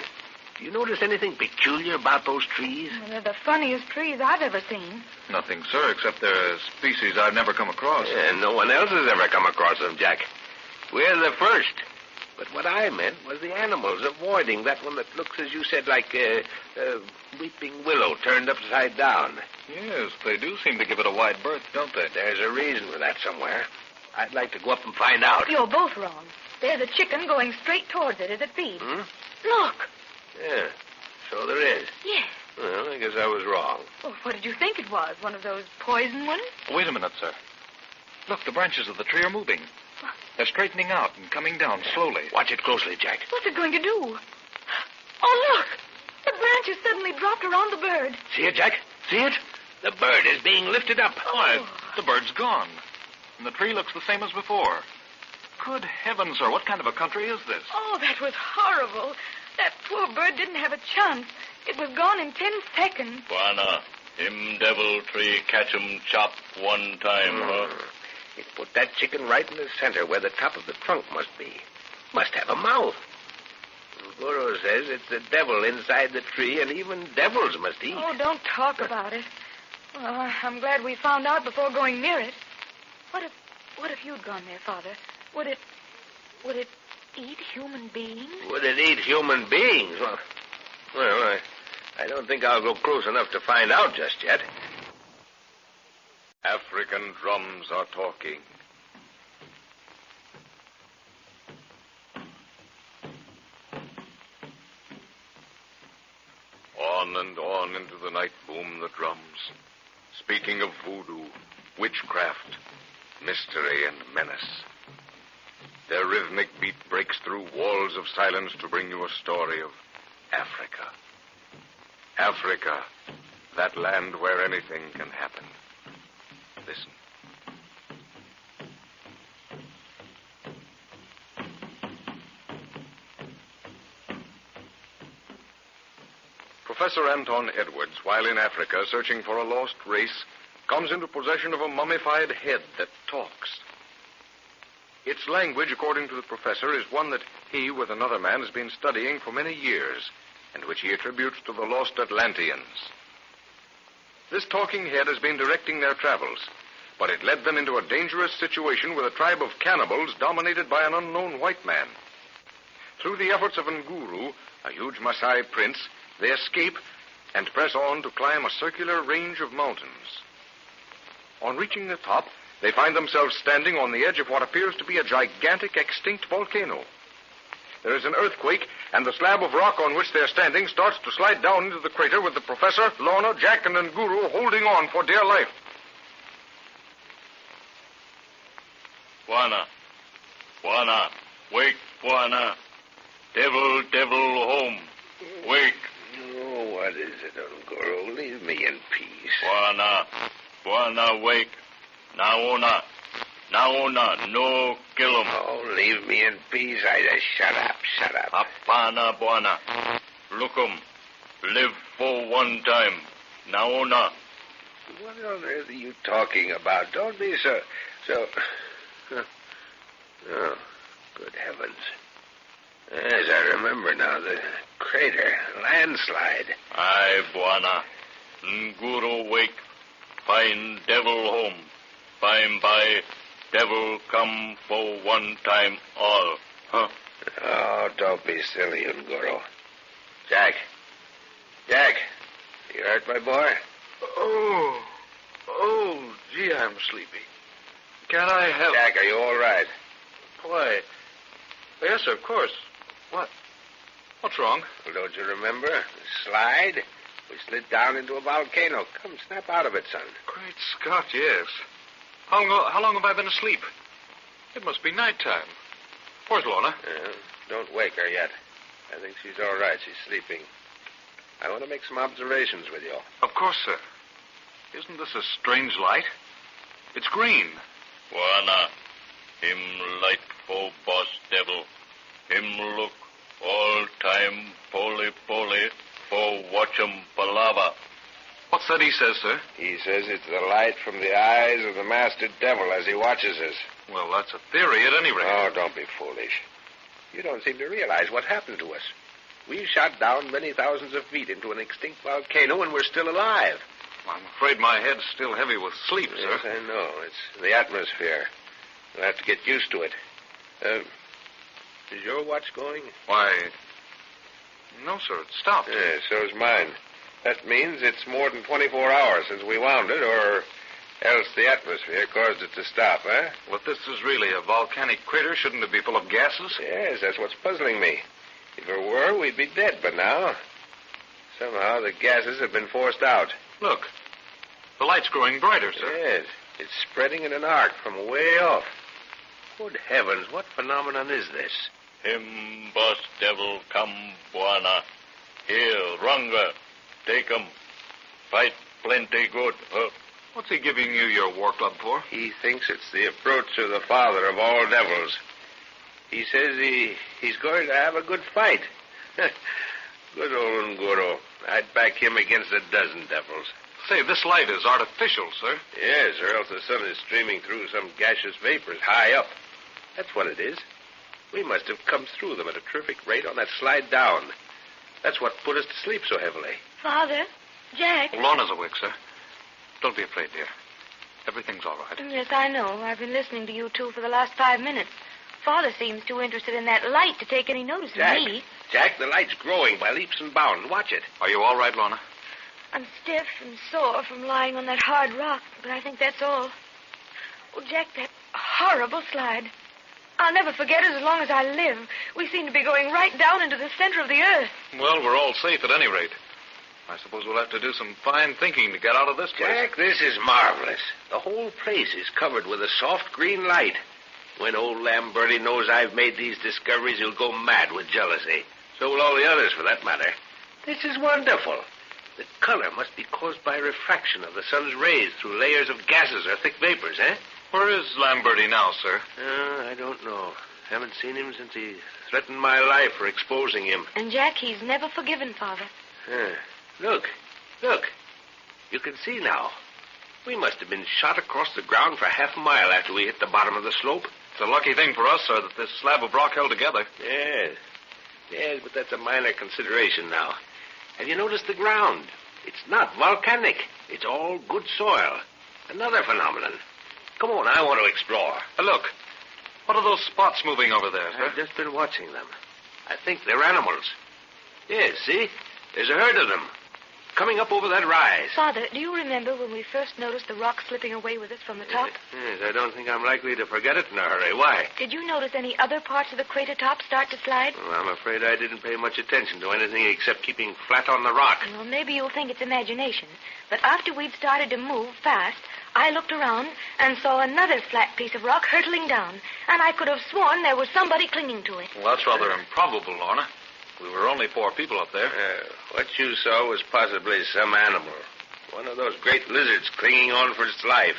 Do you notice anything peculiar about those trees? Well, they're the funniest trees I've ever seen. Nothing, sir, except they're a species I've never come across. Yeah, no one else has ever come across them, Jack. We're the first. But what I meant was the animals avoiding that one that looks, as you said, like a weeping willow turned upside down. Yes, they do seem to give it a wide berth, don't they? There's a reason for that somewhere. I'd like to go up and find out. You're both wrong. There's a chicken going straight towards it as it feeds. Look. Yeah, so there is. Yes. Well, I guess I was wrong. Oh, what did you think it was? One of those poison ones? Wait a minute, sir. Look, the branches of the tree are moving. They're straightening out and coming down slowly. Watch it closely, Jack. What's it going to do? Oh, look! The branches suddenly dropped around the bird. See it, Jack? See it? The bird is being lifted up. Why, the bird's gone. And the tree looks the same as before. Good heavens, sir, what kind of a country is this? Oh, that was horrible. That poor bird didn't have a chance. It was gone in 10 seconds. Buana, him devil tree catch 'em chop one time, huh? It put that chicken right in the center where the top of the trunk must be. Must have a mouth. Guru says it's the devil inside the tree, and even devils must eat. Oh, don't talk about it. Well, I'm glad we found out before going near it. What if you'd gone there, Father? Would it eat human beings? Would it eat human beings? Well, I don't think I'll go close enough to find out just yet. African drums are talking. On and on into the night boom the drums, speaking of voodoo, witchcraft, mystery, and menace. Their rhythmic beat breaks through walls of silence to bring you a story of Africa. Africa, that land where anything can happen. Listen. Professor Anton Edwards, while in Africa searching for a lost race, comes into possession of a mummified head that talks. Its language, according to the professor, is one that he, with another man, has been studying for many years, and which he attributes to the lost Atlanteans. This talking head has been directing their travels, but it led them into a dangerous situation with a tribe of cannibals dominated by an unknown white man. Through the efforts of Nguru, a huge Maasai prince, they escape and press on to climb a circular range of mountains. On reaching the top, they find themselves standing on the edge of what appears to be a gigantic extinct volcano. There is an earthquake, and the slab of rock on which they're standing starts to slide down into the crater with the professor, Lorna, Jack, and Nguru holding on for dear life. Buana, wake, Buana. Devil, home. Wake. Oh, what is it, Nguru? Leave me in peace. Buana, wake. Naona, no kill 'em. Oh, leave me in peace. I just shut up. Apana, Buana. Look 'em. Live for one time. Naona. What on earth are you talking about? Don't be so... Oh, good heavens. Yes, I remember now. The crater. Landslide. Aye, Buana. Nguru wake. Find devil home. By devil come for one time all. Huh? Oh, don't be silly, Nguru. Jack, you hurt, my boy? Oh, gee, I'm sleepy. Can I help? Jack, are you all right? Why, yes, of course. What's wrong? Well, don't you remember? The slide? We slid down into a volcano. Come, snap out of it, son. Great Scott, yes. How long have I been asleep? It must be nighttime. Where's Lorna? Don't wake her yet. I think she's all right. She's sleeping. I want to make some observations with you. Of course, sir. Isn't this a strange light? It's green. Buana, him light for boss devil. Him look All time pole for watchum palava. What's that he says, sir? He says it's the light from the eyes of the master devil as he watches us. Well, that's a theory at any rate. Oh, don't be foolish. You don't seem to realize what happened to us. We shot down many thousands of feet into an extinct volcano, and we're still alive. I'm afraid my head's still heavy with sleep, sir. Yes, I know. It's the atmosphere. We'll have to get used to it. Is your watch going? Why, no, sir, it stopped. Yeah, so's mine. That means it's more than 24 hours since we wound it, or else the atmosphere caused it to stop, huh? Well, if this is really a volcanic crater, shouldn't it be full of gases? Yes, that's what's puzzling me. If it were, we'd be dead by now. Somehow the gases have been forced out. Look, the light's growing brighter, sir. Yes, it's spreading in an arc from way off. Good heavens, what phenomenon is this? Him boss devil come buana. Here, Runga. Take 'em. Fight plenty good, huh? What's he giving you your war club for? He thinks it's the approach of the father of all devils. He says he's going to have a good fight. Good old Nguro. I'd back him against a dozen devils. Say, this light is artificial, sir. Yes, or else the sun is streaming through some gaseous vapors high up. That's what it is. We must have come through them at a terrific rate on that slide down. That's what put us to sleep so heavily. Father, Jack. Lorna's awake, sir. Don't be afraid, dear. Everything's all right. Yes, I know. I've been listening to you two for the last 5 minutes. Father seems too interested in that light to take any notice of me. Jack, the light's growing by leaps and bounds. Watch it. Are you all right, Lorna? I'm stiff and sore from lying on that hard rock, but I think that's all. Oh, Jack, that horrible slide. I'll never forget it as long as I live. We seem to be going right down into the center of the earth. Well, we're all safe at any rate. I suppose we'll have to do some fine thinking to get out of this place. Jack, this is marvelous. The whole place is covered with a soft green light. When old Lamberty knows I've made these discoveries, he'll go mad with jealousy. So will all the others, for that matter. This is wonderful. The color must be caused by refraction of the sun's rays through layers of gases or thick vapors, eh? Where is Lamberty now, sir? I don't know. Haven't seen him since he threatened my life for exposing him. And, Jack, he's never forgiven Father. Look. You can see now. We must have been shot across the ground for half a mile after we hit the bottom of the slope. It's a lucky thing for us, sir, that this slab of rock held together. Yes, but that's a minor consideration now. Have you noticed the ground? It's not volcanic. It's all good soil. Another phenomenon. Come on, I want to explore. Look. What are those spots moving over there, sir? I've just been watching them. I think they're animals. Yes, see? There's a herd of them. Coming up over that rise. Father, do you remember when we first noticed the rock slipping away with us from the top? Yes, I don't think I'm likely to forget it in a hurry. Why? Did you notice any other parts of the crater top start to slide? Well, I'm afraid I didn't pay much attention to anything except keeping flat on the rock. Well, maybe you'll think it's imagination. But after we'd started to move fast, I looked around and saw another flat piece of rock hurtling down. And I could have sworn there was somebody clinging to it. Well, that's rather improbable, Lorna. We were only 4 people up there. What you saw was possibly some animal. One of those great lizards clinging on for its life.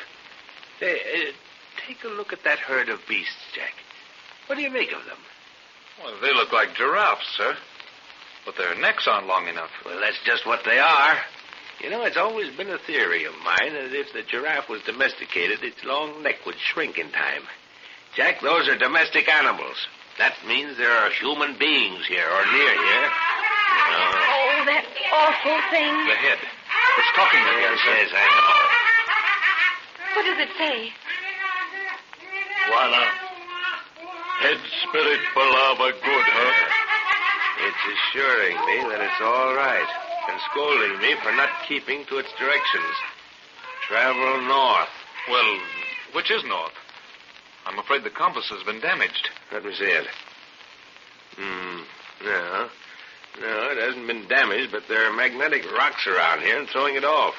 Take a look at that herd of beasts, Jack. What do you make of them? Well, they look like giraffes, sir. But their necks aren't long enough. Well, that's just what they are. You know, it's always been a theory of mine that if the giraffe was domesticated, its long neck would shrink in time. Jack, those are domestic animals. That means there are human beings here or near here. Oh, that awful thing. The head. It's talking again, sir. Yes, I know. What does it say? Wana. Head spirit palava good, huh? It's assuring me that it's all right and scolding me for not keeping to its directions. Travel north. Well, which is north? I'm afraid the compass has been damaged. Let me see it. No, it hasn't been damaged, but there are magnetic rocks around here and throwing it off.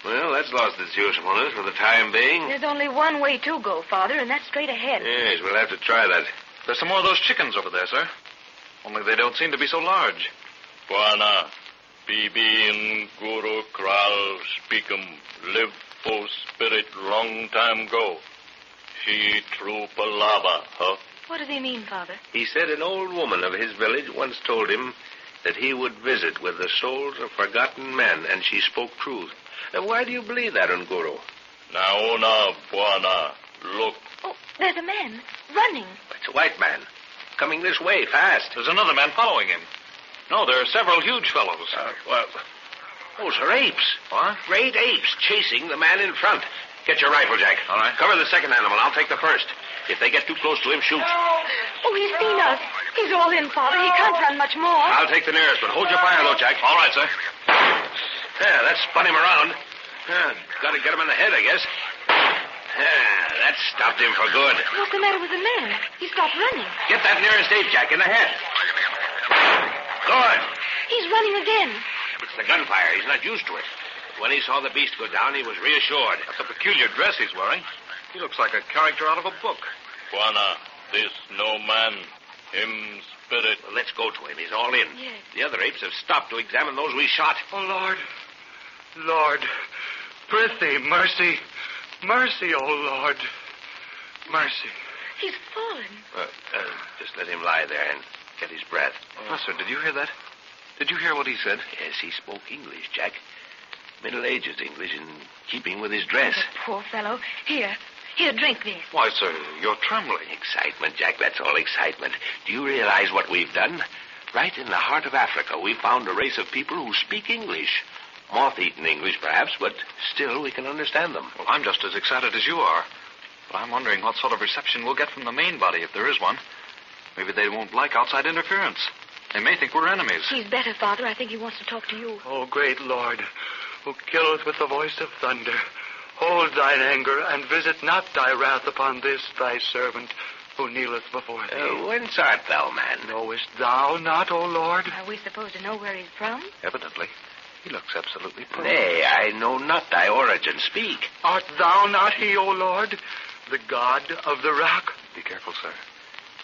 Well, that's lost its usefulness for the time being. There's only one way to go, Father, and that's straight ahead. Yes, we'll have to try that. There's some more of those chickens over there, sir. Only they don't seem to be so large. Buana. Bibi and Guru Kral speak 'em. Live for spirit long time go. She true palava, huh? What does he mean, Father? He said an old woman of his village once told him that he would visit with the souls of forgotten men, and she spoke truth. Now, why do you believe that, Nguru? Nauna, Buana, look. Oh, there's a man running. It's a white man. Coming this way, fast. There's another man following him. No, there are several huge fellows. Well, those are apes. What? Great apes chasing the man in front. Get your rifle, Jack. All right. Cover the second animal. I'll take the first. If they get too close to him, shoot. Oh, he's seen us. He's all in, Father. He can't run much more. I'll take the nearest one. Hold your fire, though, Jack. All right, sir. Yeah, that spun him around. Got to get him in the head, I guess. That stopped him for good. What's the matter with the man? He stopped running. Get that nearest ape, Jack, in the head. Good. He's running again. It's the gunfire. He's not used to it. When he saw the beast go down, he was reassured. That's a peculiar dress he's wearing. He looks like a character out of a book. Buana, this no man. Him spirit. Well, let's go to him. He's all in. Yes. The other apes have stopped to examine those we shot. Oh, Lord. Lord. Prithee, mercy. Mercy, oh, Lord. Mercy. He's fallen. Just let him lie there and get his breath. Professor, did you hear that? Did you hear what he said? Yes, he spoke English, Jack. Middle Ages English in keeping with his dress. The poor fellow. Here, drink this. Why, sir, you're trembling. Excitement, Jack, that's all excitement. Do you realize what we've done? Right in the heart of Africa, we found a race of people who speak English. Moth-eaten English, perhaps, but still we can understand them. Well, I'm just as excited as you are. But I'm wondering what sort of reception we'll get from the main body, if there is one. Maybe they won't like outside interference. They may think we're enemies. He's better, Father. I think he wants to talk to you. O great Lord, who killeth with the voice of thunder, hold thine anger and visit not thy wrath upon this thy servant who kneeleth before thee. Whence art thou, man? Knowest thou not, O Lord? Are we supposed to know where he's from? Evidently. He looks absolutely poor. Nay, I know not thy origin. Speak. Art thou not he, O Lord, the God of the rock? Be careful, sir.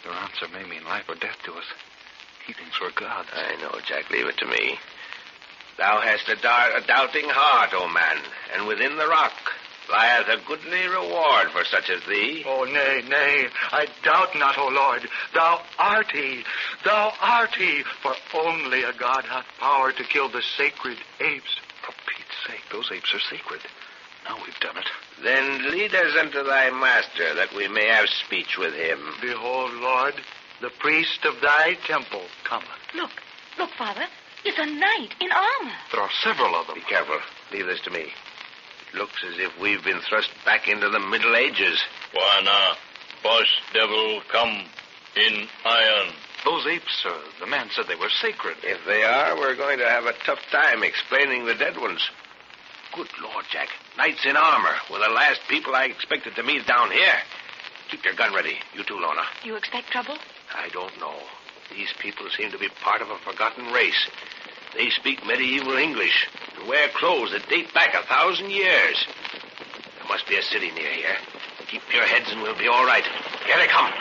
Your answer may mean life or death to us. He thinks we're gods. I know, Jack. Leave it to me. Thou hast a doubting heart, O man, and within the rock lieth a goodly reward for such as thee. Oh, nay, I doubt not, O Lord. Thou art he, for only a God hath power to kill the sacred apes. For Pete's sake, those apes are sacred. Now we've done it. Then lead us unto thy master, that we may have speech with him. Behold, Lord, the priest of thy temple cometh. Look, Father. It's a knight in armor. There are several of them. Be careful. Leave this to me. It looks as if we've been thrust back into the Middle Ages. Buana, boss devil come in iron. Those apes, sir, the man said they were sacred. If they are, we're going to have a tough time explaining the dead ones. Good Lord, Jack. Knights in armor were the last people I expected to meet down here. Keep your gun ready. You too, Lorna. You expect trouble? I don't know. These people seem to be part of a forgotten race. They speak medieval English and wear clothes that date back 1,000 years. There must be a city near here. Keep your heads and we'll be all right. Here they come.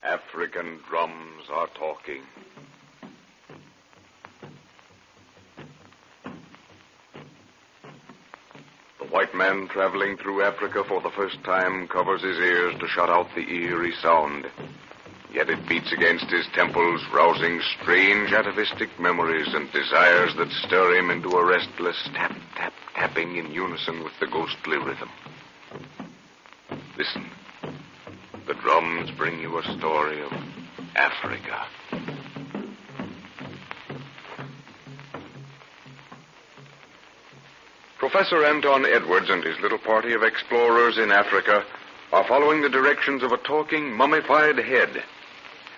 African drums are talking. The white man traveling through Africa for the first time covers his ears to shut out the eerie sound. Yet it beats against his temples, rousing strange atavistic memories and desires that stir him into a restless tap, tap, tapping in unison with the ghostly rhythm. Listen. The drums bring you a story of Africa. Professor Anton Edwards and his little party of explorers in Africa are following the directions of a talking, mummified head.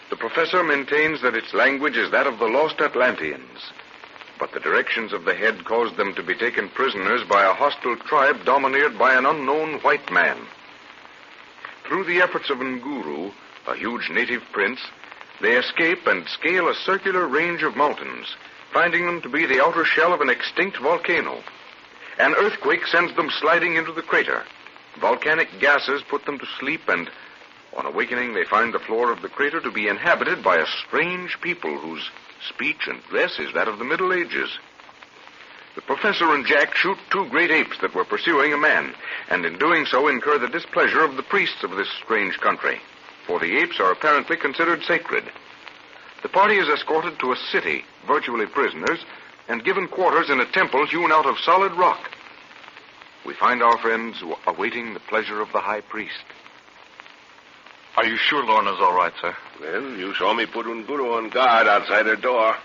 The professor maintains that its language is that of the lost Atlanteans, but the directions of the head caused them to be taken prisoners by a hostile tribe dominated by an unknown white man. Through the efforts of Nguru, a huge native prince, they escape and scale a circular range of mountains, finding them to be the outer shell of an extinct volcano. An earthquake sends them sliding into the crater. Volcanic gases put them to sleep, and on awakening, they find the floor of the crater to be inhabited by a strange people whose speech and dress is that of the Middle Ages. The professor and Jack shoot two great apes that were pursuing a man, and in doing so incur the displeasure of the priests of this strange country, for the apes are apparently considered sacred. The party is escorted to a city, virtually prisoners, and given quarters in a temple hewn out of solid rock. We find our friends awaiting the pleasure of the high priest. Are you sure Lorna's all right, sir? Well, you saw me put Unguru on guard outside her door.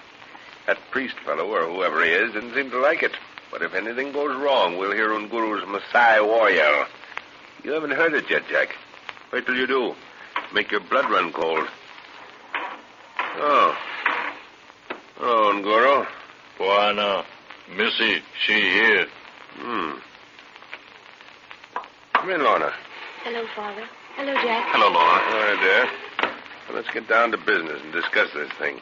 That priest fellow, or whoever he is, didn't seem to like it. But if anything goes wrong, we'll hear Unguru's Maasai war yell. You haven't heard it yet, Jack. Wait till you do. Make your blood run cold. Oh, Unguru. Puana, Missy, she here. Come in, Lorna. Hello, Father. Hello, Jack. Hello, Lorna. All right, dear. Well, let's get down to business and discuss this thing.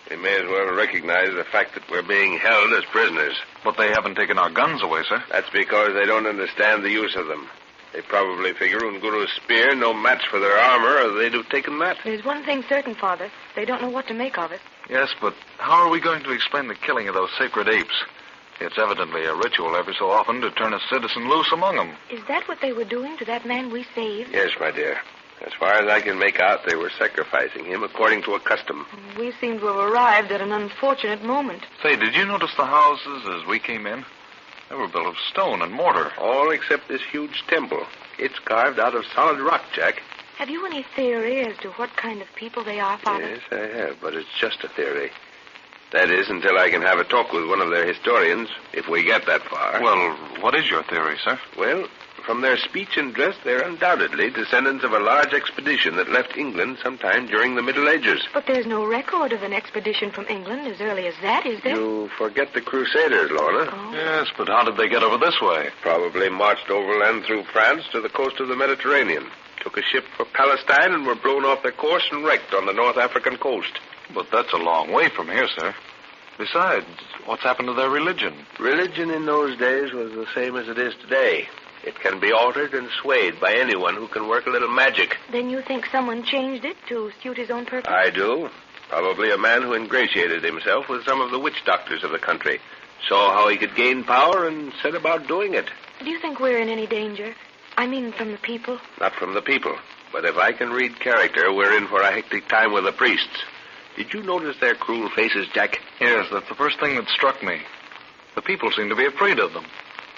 They may as well recognize the fact that we're being held as prisoners. But they haven't taken our guns away, sir. That's because they don't understand the use of them. They probably figure Unguru's spear no match for their armor, or they'd have taken that. There's one thing certain, Father. They don't know what to make of it. Yes, but how are we going to explain the killing of those sacred apes? It's evidently a ritual every so often to turn a citizen loose among them. Is that what they were doing to that man we saved? Yes, my dear. As far as I can make out, they were sacrificing him according to a custom. We seem to have arrived at an unfortunate moment. Say, did you notice the houses as we came in? They were built of stone and mortar. All except this huge temple. It's carved out of solid rock, Jack. Have you any theory as to what kind of people they are, Father? Yes, I have, but it's just a theory. That is, until I can have a talk with one of their historians, if we get that far. Well, what is your theory, sir? Well, from their speech and dress, they're undoubtedly descendants of a large expedition that left England sometime during the Middle Ages. But there's no record of an expedition from England as early as that, is there? You forget the Crusaders, Lorna. Oh. Yes, but how did they get over this way? Probably marched overland through France to the coast of the Mediterranean. Took a ship for Palestine and were blown off their course and wrecked on the North African coast. But that's a long way from here, sir. Besides, what's happened to their religion? Religion in those days was the same as it is today. It can be altered and swayed by anyone who can work a little magic. Then you think someone changed it to suit his own purpose? I do. Probably a man who ingratiated himself with some of the witch doctors of the country. Saw how he could gain power and set about doing it. Do you think we're in any danger? I mean, from the people? Not from the people. But if I can read character, we're in for a hectic time with the priests. Did you notice their cruel faces, Jack? Yes, that's the first thing that struck me. The people seem to be afraid of them.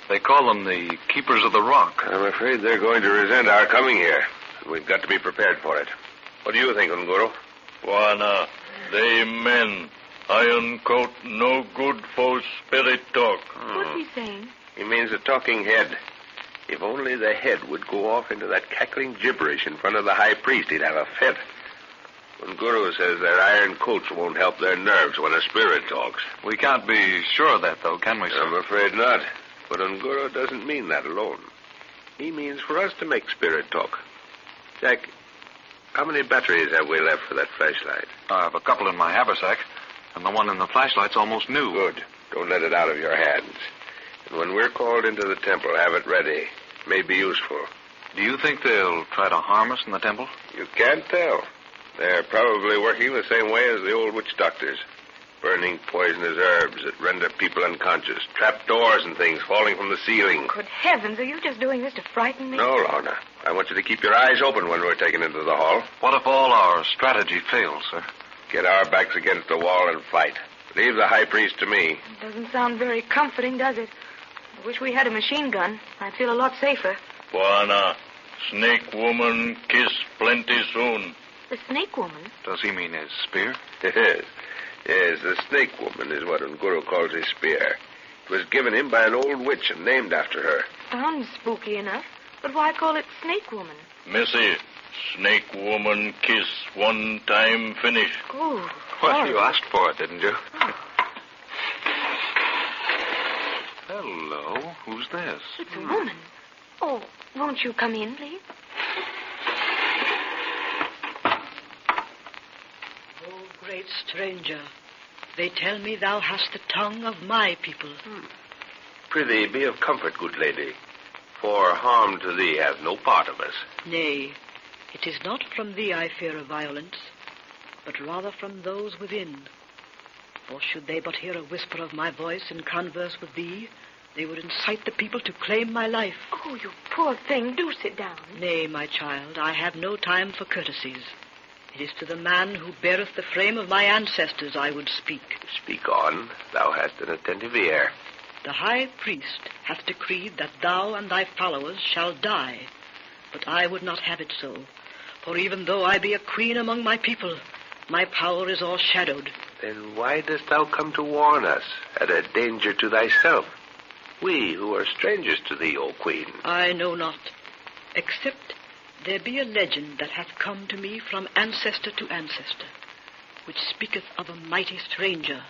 They call them the Keepers of the Rock. I'm afraid they're going to resent our coming here. We've got to be prepared for it. What do you think, Unguru? Puana, they men. Iron coat no good for spirit talk. What's he saying? He means a talking head. If only the head would go off into that cackling gibberish in front of the high priest, he'd have a fit. Unguru says their iron coats won't help their nerves when a spirit talks. We can't be sure of that, though, can we, sir? I'm afraid not. But Unguru doesn't mean that alone. He means for us to make spirit talk. Jack, how many batteries have we left for that flashlight? I have a couple in my haversack, and the one in the flashlight's almost new. Good. Don't let it out of your hands. And when we're called into the temple, have it ready. It may be useful. Do you think they'll try to harm us in the temple? You can't tell. They're probably working the same way as the old witch doctors. Burning poisonous herbs that render people unconscious. Trap doors and things falling from the ceiling. Good heavens, are you just doing this to frighten me? No, Lorna. I want you to keep your eyes open when we're taken into the hall. What if all our strategy fails, sir? Get our backs against the wall and fight. Leave the high priest to me. It doesn't sound very comforting, does it? I wish we had a machine gun. I'd feel a lot safer. Puana, snake woman kiss plenty soon. The snake woman? Does he mean his spear? Yes, the snake woman is what Unguru calls his spear. It was given him by an old witch and named after her. Sounds spooky enough, but why call it snake woman? Missy, snake woman kiss one time finish. Oh, Well, you asked for it, didn't you? Hello, who's this? It's a woman. Oh, won't you come in, please? Great stranger, they tell me thou hast the tongue of my people. Prithee, be of comfort, good lady, for harm to thee hath no part of us. Nay, it is not from thee I fear a violence, but rather from those within. For should they but hear a whisper of my voice and converse with thee, they would incite the people to claim my life. Oh, you poor thing. Do sit down. Nay, my child, I have no time for courtesies. It is to the man who beareth the frame of my ancestors I would speak. Speak on. Thou hast an attentive ear. The high priest hath decreed that thou and thy followers shall die. But I would not have it so. For even though I be a queen among my people, my power is o'ershadowed. Then why dost thou come to warn us at a danger to thyself? We who are strangers to thee, O queen. I know not, except there be a legend that hath come to me from ancestor to ancestor, which speaketh of a mighty stranger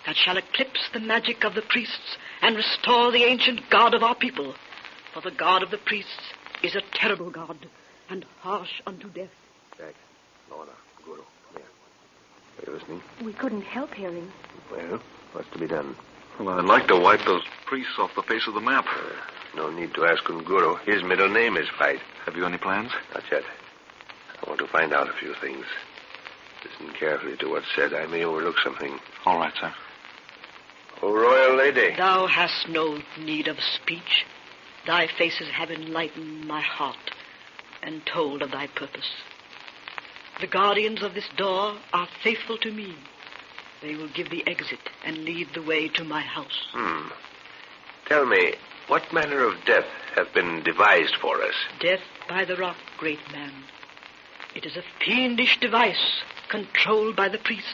that shall eclipse the magic of the priests and restore the ancient God of our people. For the God of the priests is a terrible God and harsh unto death. Jack, Lorna, Guru, come here. Are you listening? We couldn't help hearing. Well, what's to be done? Well, I'd like to wipe those priests off the face of the map. No need to ask Unguru. His middle name is Fight. Have you any plans? Not yet. I want to find out a few things. Listen carefully to what's said. I may overlook something. All right, sir. O royal lady. Thou hast no need of speech. Thy faces have enlightened my heart and told of thy purpose. The guardians of this door are faithful to me. They will give the exit and lead the way to my house. Tell me, what manner of death hath been devised for us? Death by the rock, great man. It is a fiendish device controlled by the priests,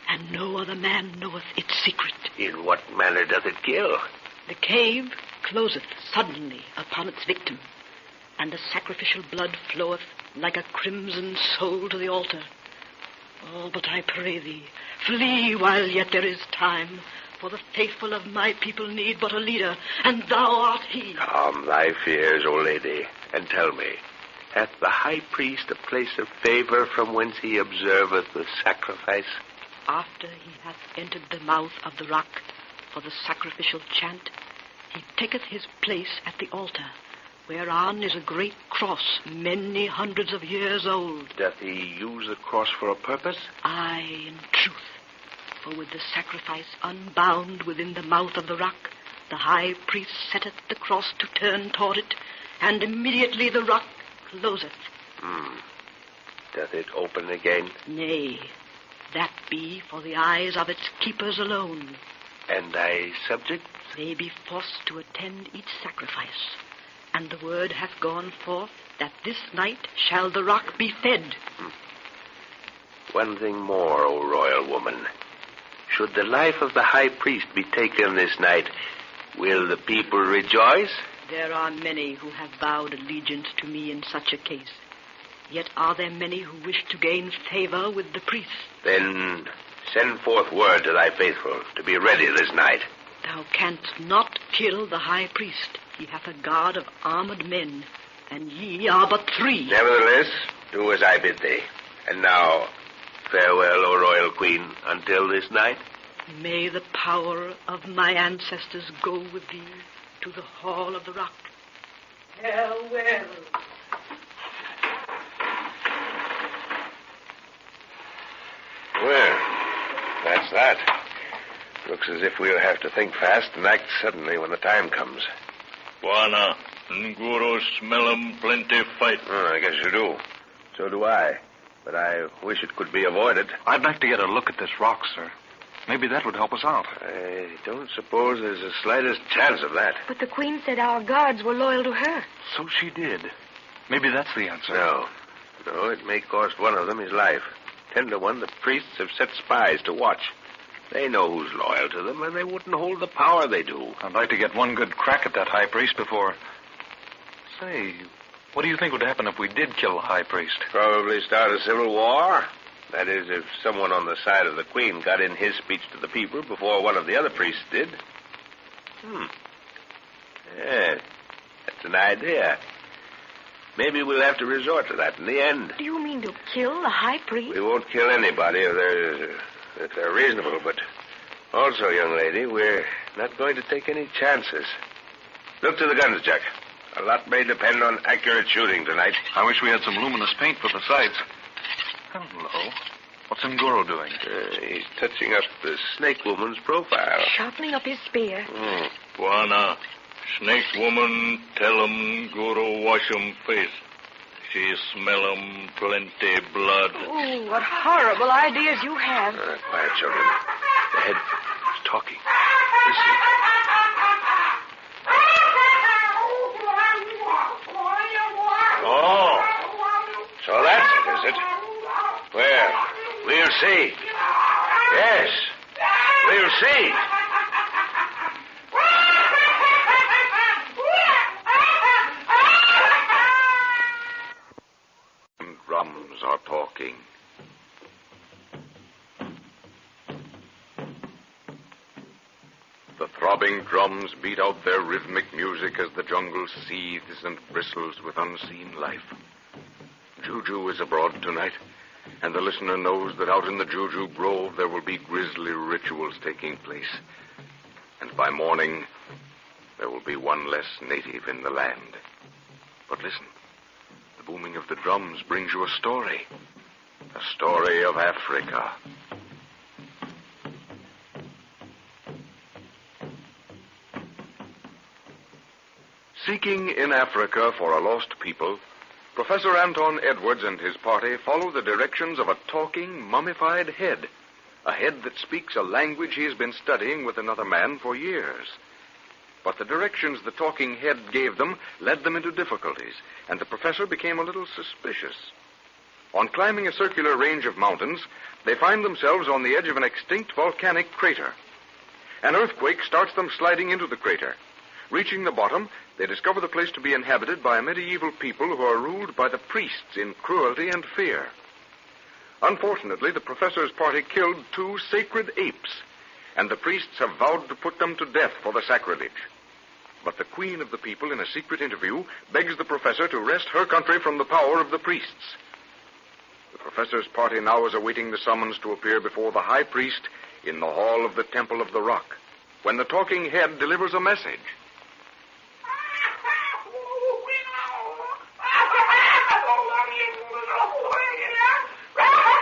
and no other man knoweth its secret. In what manner doth it kill? The cave closeth suddenly upon its victim, and the sacrificial blood floweth like a crimson soul to the altar. Oh, but I pray thee, flee while yet there is time, for the faithful of my people need but a leader, and thou art he. Calm thy fears, O lady, and tell me, hath the high priest a place of favor from whence he observeth the sacrifice? After he hath entered the mouth of the rock for the sacrificial chant, he taketh his place at the altar, whereon is a great cross many hundreds of years old. Doth he use the cross for a purpose? Aye, in truth. For with the sacrifice unbound within the mouth of the rock, the high priest setteth the cross to turn toward it, and immediately the rock closeth. Doth it open again? Nay, that be for the eyes of its keepers alone. And thy subjects? They be forced to attend each sacrifice, and the word hath gone forth that this night shall the rock be fed. One thing more, O royal woman. Should the life of the high priest be taken this night, will the people rejoice? There are many who have vowed allegiance to me in such a case. Yet are there many who wish to gain favor with the priests. Then send forth word to thy faithful to be ready this night. Thou canst not kill the high priest. He hath a guard of armored men, and ye are but 3. Nevertheless, do as I bid thee. And now, farewell, O royal queen, until this night. May the power of my ancestors go with thee to the hall of the rock. Farewell. Well, that's that. Looks as if we'll have to think fast and act suddenly when the time comes. Bwana, Nguru smell 'em plenty fight. I guess you do. So do I. But I wish it could be avoided. I'd like to get a look at this rock, sir. Maybe that would help us out. I don't suppose there's the slightest chance of that. But the Queen said our guards were loyal to her. So she did. Maybe that's the answer. No, it may cost one of them his life. 10 to 1, the priests have set spies to watch. They know who's loyal to them, and they wouldn't hold the power they do. I'd like to get one good crack at that high priest before... Say, what do you think would happen if we did kill the high priest? Probably start a civil war. That is, if someone on the side of the Queen got in his speech to the people before one of the other priests did. Yeah, that's an idea. Maybe we'll have to resort to that in the end. Do you mean to kill the high priest? We won't kill anybody if they're reasonable, but also, young lady, we're not going to take any chances. Look to the guns, Jack. A lot may depend on accurate shooting tonight. I wish we had some luminous paint for the sights. Hello. What's Nguru doing? He's touching up the snake woman's profile. Sharpening up his spear. Bwana, snake woman, tell Guru wash face. She smell plenty blood. Oh, what horrible ideas you have. Quiet, children. The head is talking. Listen. Oh, so that's it, is it? Well, we'll see. Yes, we'll see. Drums are talking. The throbbing drums beat out their rhythmic music as the jungle seethes and bristles with unseen life. Juju is abroad tonight, and the listener knows that out in the Juju Grove there will be grisly rituals taking place. And by morning, there will be one less native in the land. But listen, the booming of the drums brings you a story of Africa. Seeking in Africa for a lost people, Professor Anton Edwards and his party follow the directions of a talking, mummified head. A head that speaks a language he has been studying with another man for years. But the directions the talking head gave them led them into difficulties, and the professor became a little suspicious. On climbing a circular range of mountains, they find themselves on the edge of an extinct volcanic crater. An earthquake starts them sliding into the crater. Reaching the bottom, they discover the place to be inhabited by a medieval people who are ruled by the priests in cruelty and fear. Unfortunately, the professor's party killed 2 sacred apes, and the priests have vowed to put them to death for the sacrilege. But the queen of the people, in a secret interview, begs the professor to wrest her country from the power of the priests. The professor's party now is awaiting the summons to appear before the high priest in the hall of the Temple of the Rock, when the talking head delivers a message.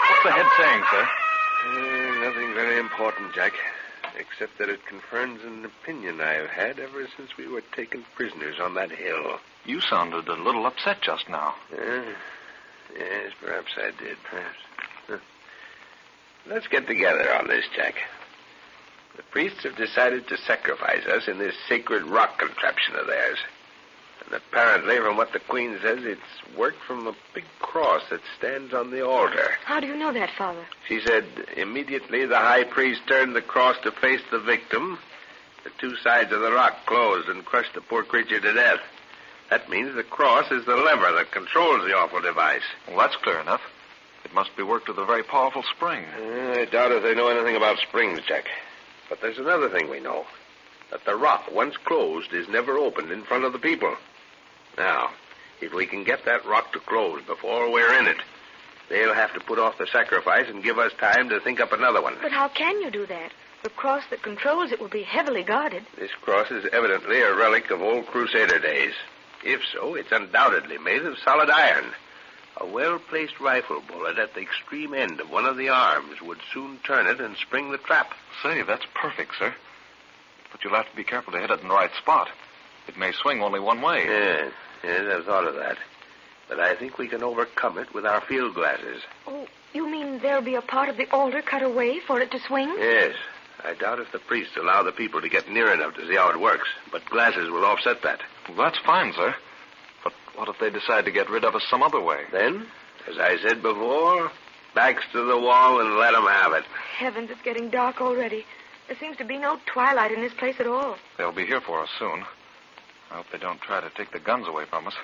What's the head saying, sir? Nothing very important, Jack, except that it confirms an opinion I've had ever since we were taken prisoners on that hill. You sounded a little upset just now. Yes, perhaps I did, perhaps. Let's get together on this, Jack. The priests have decided to sacrifice us in this sacred rock contraption of theirs. And apparently, from what the Queen says, it's worked from a big cross that stands on the altar. How do you know that, Father? She said immediately the high priest turned the cross to face the victim, the 2 sides of the rock closed and crushed the poor creature to death. That means the cross is the lever that controls the awful device. Well, that's clear enough. It must be worked with a very powerful spring. I doubt if they know anything about springs, Jack. But there's another thing we know. That the rock, once closed, is never opened in front of the people. Now, if we can get that rock to close before we're in it, they'll have to put off the sacrifice and give us time to think up another one. But how can you do that? The cross that controls it will be heavily guarded. This cross is evidently a relic of old Crusader days. If so, it's undoubtedly made of solid iron. A well-placed rifle bullet at the extreme end of one of the arms would soon turn it and spring the trap. Say, that's perfect, sir. But you'll have to be careful to hit it in the right spot. It may swing only one way. Yes, I've thought of that. But I think we can overcome it with our field glasses. Oh, you mean there'll be a part of the altar cut away for it to swing? Yes. I doubt if the priests allow the people to get near enough to see how it works. But glasses will offset that. Well, that's fine, sir. But what if they decide to get rid of us some other way? Then, as I said before, backs to the wall and let them have it. Heavens, it's getting dark already. There seems to be no twilight in this place at all. They'll be here for us soon. I hope they don't try to take the guns away from us.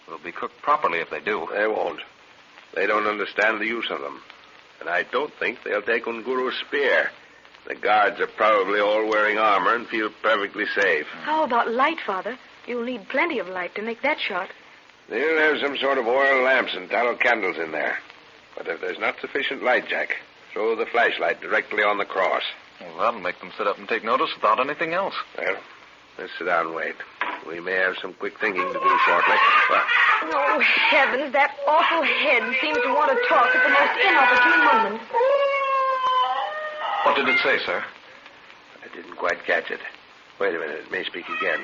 They'll be cooked properly if they do. They won't. They don't understand the use of them. And I don't think they'll take Nguru's spear. The guards are probably all wearing armor and feel perfectly safe. How about light, Father? You'll need plenty of light to make that shot. They'll have some sort of oil lamps and tallow candles in there. But if there's not sufficient light, Jack, throw the flashlight directly on the cross. Well, that'll make them sit up and take notice without anything else. Well, let's sit down and wait. We may have some quick thinking to do shortly. Well, oh, heavens, that awful head seems to want to talk at the most inopportune moment. What did it say, sir? I didn't quite catch it. Wait a minute. It may speak again.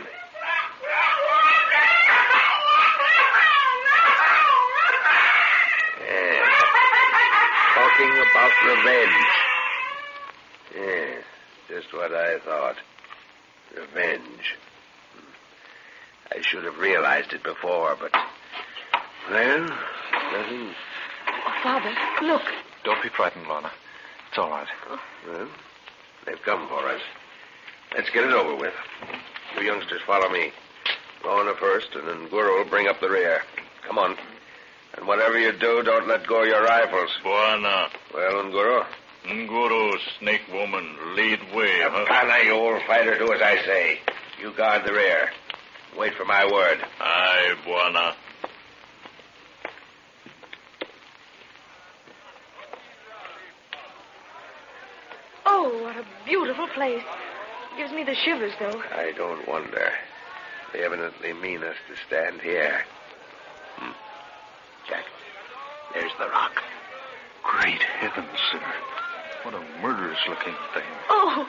Yeah. Talking about revenge. Yes, just what I thought. Revenge. I should have realized it before, but... Well, nothing... Oh, Father, look. Don't be frightened, Lorna. It's all right. Well, they've come for us. Let's get it over with. You youngsters follow me. Lorna first, and then Guru will bring up the rear. Come on. And whatever you do, don't let go of your rifles. Buana. Well, Nguru? Nguru, snake woman, lead way, huh? Pana, you old fighter, do as I say. You guard the rear. Wait for my word. Aye, Buana. Oh, what a beautiful place. Gives me the shivers, though. I don't wonder. They evidently mean us to stand here. Jack, there's the rock. Great heavens, sir. What a murderous-looking thing. Oh,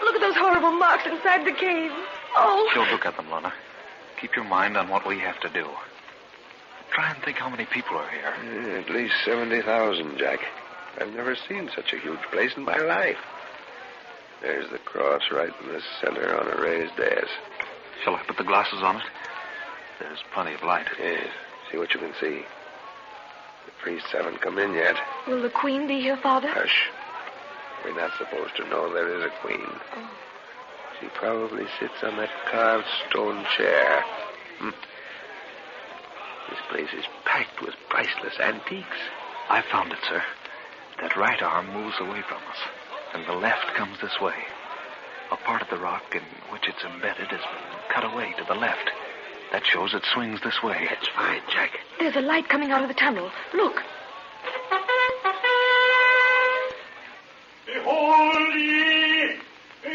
look at those horrible marks inside the cave. Oh. Don't look at them, Lorna. Keep your mind on what we have to do. Try and think how many people are here. At least 70,000, Jack. I've never seen such a huge place in my life. There's the cross right in the center on a raised dais. Shall I put the glasses on it? There's plenty of light. Yes. See what you can see. The priests haven't come in yet. Will the queen be here, Father? Hush. We're not supposed to know there is a queen. Oh. She probably sits on that carved stone chair. This place is packed with priceless antiques. I found it, sir. That right arm moves away from us, and the left comes this way. A part of the rock in which it's embedded has been cut away to the left. That shows it swings this way. That's fine, Jack. There's a light coming out of the tunnel. Look. Behold ye, the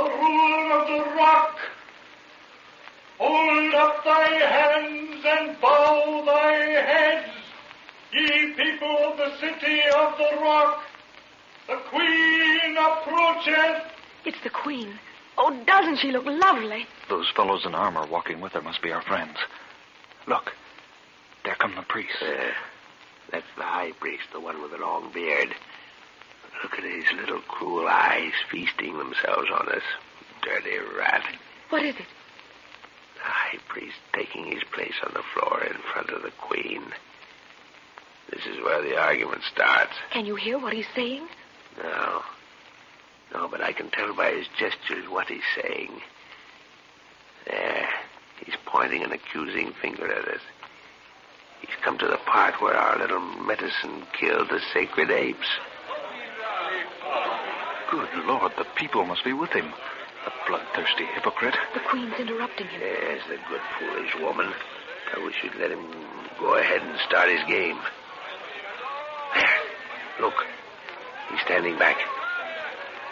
ruler of the rock. Hold up thy hands and bow thy heads, ye people of the city of the rock. The queen approacheth. It's the queen. Oh, doesn't she look lovely? Those fellows in armor walking with her must be our friends. Look, there come the priests. That's the high priest, the one with the long beard. Look at his little cruel eyes feasting themselves on us. Dirty rat. What is it? The high priest taking his place on the floor in front of the queen. This is where the argument starts. Can you hear what he's saying? No, but I can tell by his gestures what he's saying. There, he's pointing an accusing finger at us. He's come to the part where our little medicine killed the sacred apes. Good Lord, the people must be with him. The bloodthirsty hypocrite. The queen's interrupting him. Yes, the good foolish woman. I wish you'd let him go ahead and start his game. There, look. He's standing back.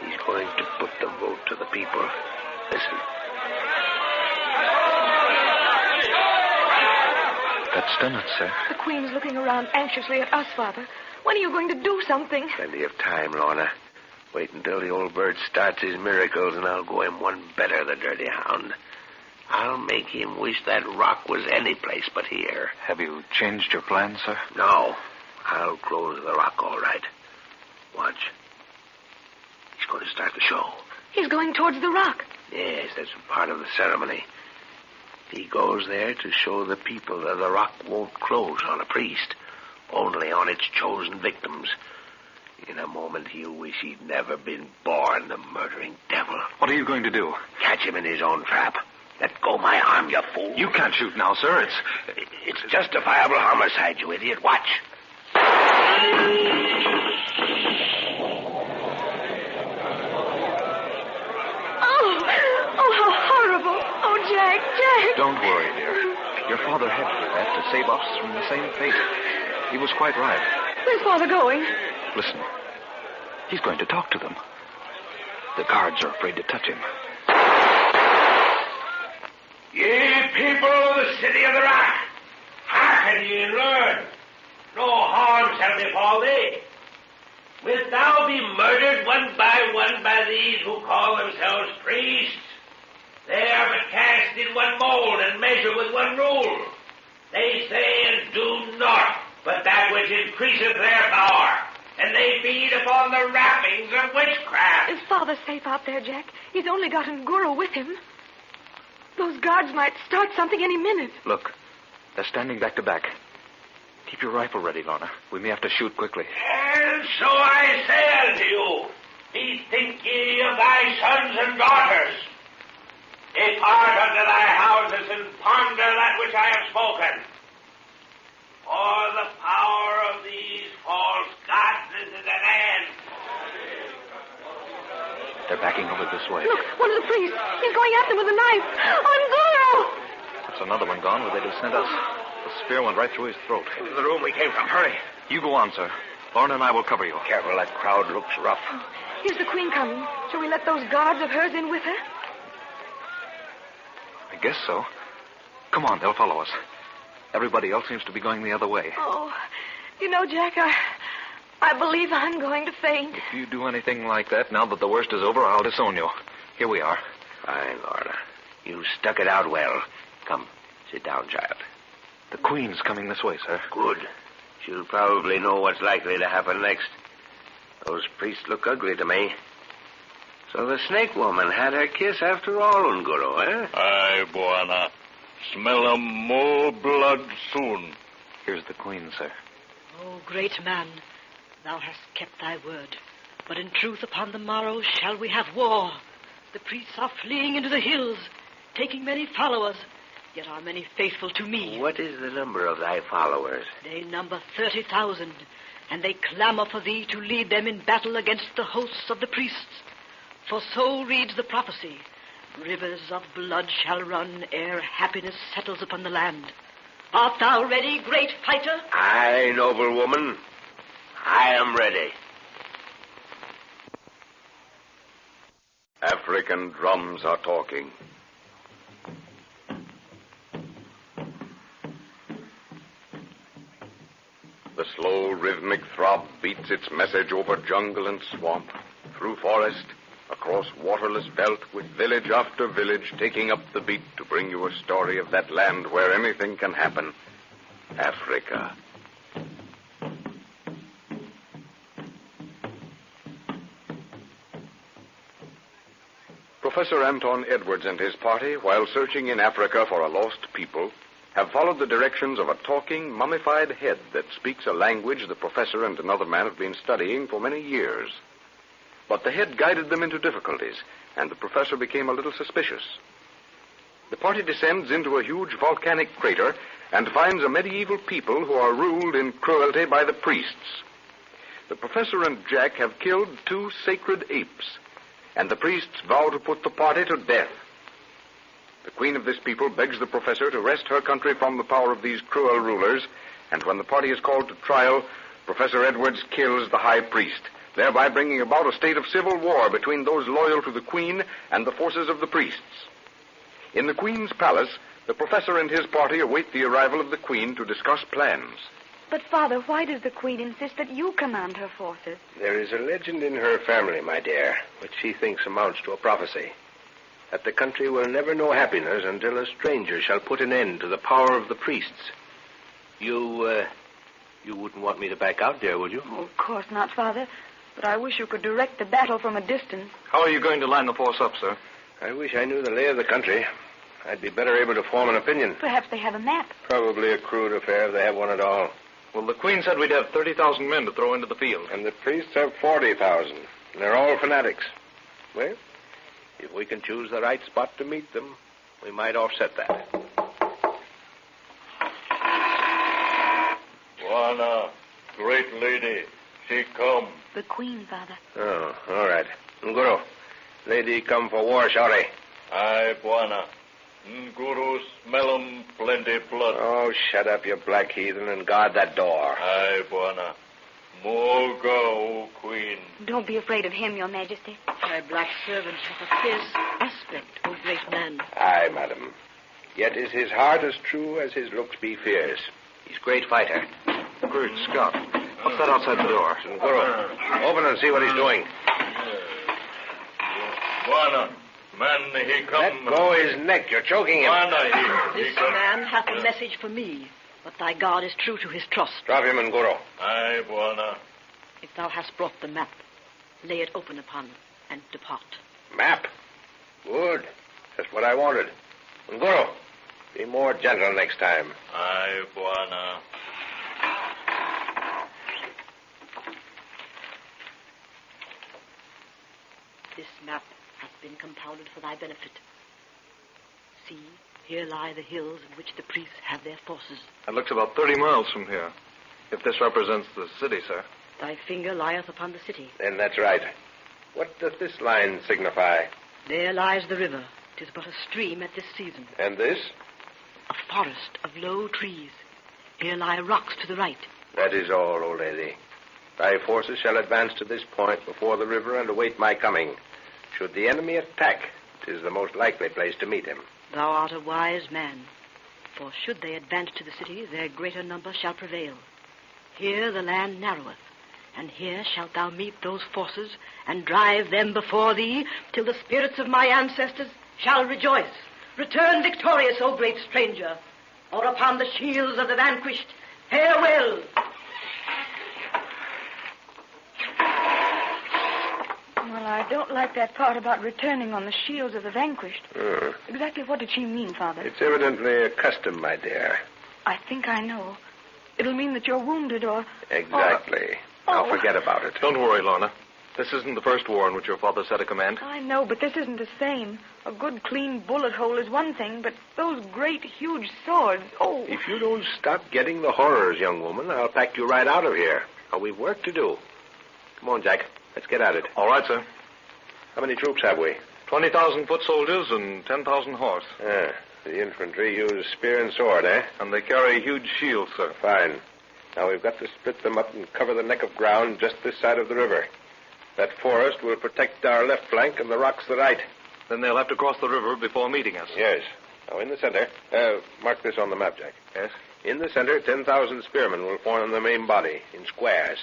He's going to put the vote to the people. Listen. That's done it, sir. The queen's looking around anxiously at us, Father. When are you going to do something? Plenty of time, Lorna. Wait until the old bird starts his miracles, and I'll go him one better, the dirty hound. I'll make him wish that rock was any place but here. Have you changed your plan, sir? No. I'll close the rock all right. Watch. He's going to start the show. He's going towards the rock. Yes, that's part of the ceremony. He goes there to show the people that the rock won't close on a priest, only on its chosen victims. In a moment, he'll wish he'd never been born, the murdering devil. What are you going to do? Catch him in his own trap. Let go my arm, you fool. You can't shoot now, sir. It's justifiable homicide, you idiot. Watch. Oh, how horrible. Oh, Jack. Don't worry, dear. Your father had to do that to save us from the same fate. He was quite right. Where's Father going? Listen. He's going to talk to them. The guards are afraid to touch him. Ye people of the city of the rock, hearken ye and learn. No harm shall befall thee. Wilt thou be murdered one by these who call themselves priests? They are but cast in one mold and measure with one rule. They say and do naught but that which increaseth their power, and they feed upon the wrappings of witchcraft. Is Father safe out there, Jack? He's only got Nguru with him. Those guards might start something any minute. Look, they're standing back to back. Keep your rifle ready, Lorna. We may have to shoot quickly. And so I say unto you, bethink ye of thy sons and daughters. Depart unto thy houses and ponder that which I have spoken. For the power of these false gods is at an end. They're backing over this way. Look, one of the priests. He's going at them with a knife. Nguru! That's another one gone where they just sent us. The spear went right through his throat. Into the room we came from. Hurry. You go on, sir. Lorna and I will cover you. Careful, that crowd looks rough. Here's the Queen coming. Shall we let those guards of hers in with her? I guess so. Come on, they'll follow us. Everybody else seems to be going the other way. Oh, you know, Jack, I believe I'm going to faint. If you do anything like that, now that the worst is over, I'll disown you. Here we are. Fine, Lorna. You stuck it out well. Come, sit down, child. The Queen's coming this way, sir. Good. She'll probably know what's likely to happen next. Those priests look ugly to me. So the snake woman had her kiss after all, Nguru, eh? Aye, Bwana. Smell 'em more blood soon. Here's the Queen, sir. O great man, thou hast kept thy word. But in truth upon the morrow shall we have war. The priests are fleeing into the hills, taking many followers, yet are many faithful to me. What is the number of thy followers? They number 30,000, and they clamor for thee to lead them in battle against the hosts of the priests. For so reads the prophecy, rivers of blood shall run ere happiness settles upon the land. Art thou ready, great fighter? Aye, noble woman. I am ready. African drums are talking. The slow, rhythmic throb beats its message over jungle and swamp, through forest, across waterless belt, with village after village taking up the beat to bring you a story of that land where anything can happen. Africa. Professor Anton Edwards and his party, while searching in Africa for a lost people, have followed the directions of a talking, mummified head that speaks a language the professor and another man have been studying for many years. But the head guided them into difficulties, and the professor became a little suspicious. The party descends into a huge volcanic crater and finds a medieval people who are ruled in cruelty by the priests. The professor and Jack have killed 2 sacred apes, and the priests vow to put the party to death. The queen of this people begs the professor to wrest her country from the power of these cruel rulers, and when the party is called to trial, Professor Edwards kills the high priest, thereby bringing about a state of civil war between those loyal to the queen and the forces of the priests. In the queen's palace, the professor and his party await the arrival of the queen to discuss plans. But, Father, why does the Queen insist that you command her forces? There is a legend in her family, my dear, which she thinks amounts to a prophecy, that the country will never know happiness until a stranger shall put an end to the power of the priests. You wouldn't want me to back out there, would you? Oh, of course not, Father. But I wish you could direct the battle from a distance. How are you going to line the force up, sir? I wish I knew the lay of the country. I'd be better able to form an opinion. Perhaps they have a map. Probably a crude affair if they have one at all. Well, the Queen said we'd have 30,000 men to throw into the field. And the priests have 40,000. And they're all fanatics. Well, if we can choose the right spot to meet them, we might offset that. Bwana, great lady, she come. The Queen, Father. Oh, all right. Nguru, lady come for war, shorty. Aye, Bwana. Nguru smell 'em plenty blood. Oh, shut up, you black heathen, and guard that door. Aye, Bwana. More go, Queen. Don't be afraid of him, Your Majesty. Thy black servant hath a fierce aspect, O great man. Aye, madam. Yet is his heart as true as his looks be fierce. He's great fighter. Great Scott. What's that outside the door? Nguru, open and see what he's doing. Buana, man, he come. Let go his neck. You're choking him. Buana, This man hath a message for me, but thy God is true to his trust. Drop him, Nguru. Aye, Buana. If thou hast brought the map, lay it open upon and depart. Map. Good. Just what I wanted. Nguru, be more gentle next time. Aye, Buana. This map hath been compounded for thy benefit. See, here lie the hills in which the priests have their forces. That looks about 30 miles from here. If this represents the city, sir. Thy finger lieth upon the city. Then that's right. What doth this line signify? There lies the river. 'Tis but a stream at this season. And this? A forest of low trees. Here lie rocks to the right. That is all, old lady. Thy forces shall advance to this point before the river and await my coming. Should the enemy attack, 'tis the most likely place to meet him. Thou art a wise man. For should they advance to the city, their greater number shall prevail. Here the land narroweth, and here shalt thou meet those forces and drive them before thee till the spirits of my ancestors shall rejoice. Return victorious, O great stranger, or upon the shields of the vanquished, farewell. Well, I don't like that part about returning on the shields of the vanquished. Exactly what did she mean, Father? It's evidently a custom, my dear. I think I know. It'll mean that you're wounded or... Exactly. Now forget about it. Don't worry, Lorna. This isn't the first war in which your father set a command. I know, but this isn't the same. A good, clean bullet hole is one thing, but those great, huge swords, oh... If you don't stop getting the horrors, young woman, I'll pack you right out of here. Now, we've work to do. Come on, Jack. Let's get at it. All right, sir. How many troops have we? 20,000 foot soldiers and 10,000 horse. The infantry use spear and sword, eh? And they carry huge shields, sir. Fine. Now, we've got to split them up and cover the neck of ground just this side of the river. That forest will protect our left flank and the rocks the right. Then they'll have to cross the river before meeting us. Yes. Now, in the center, mark this on the map, Jack. Yes? In the center, 10,000 spearmen will form the main body in squares.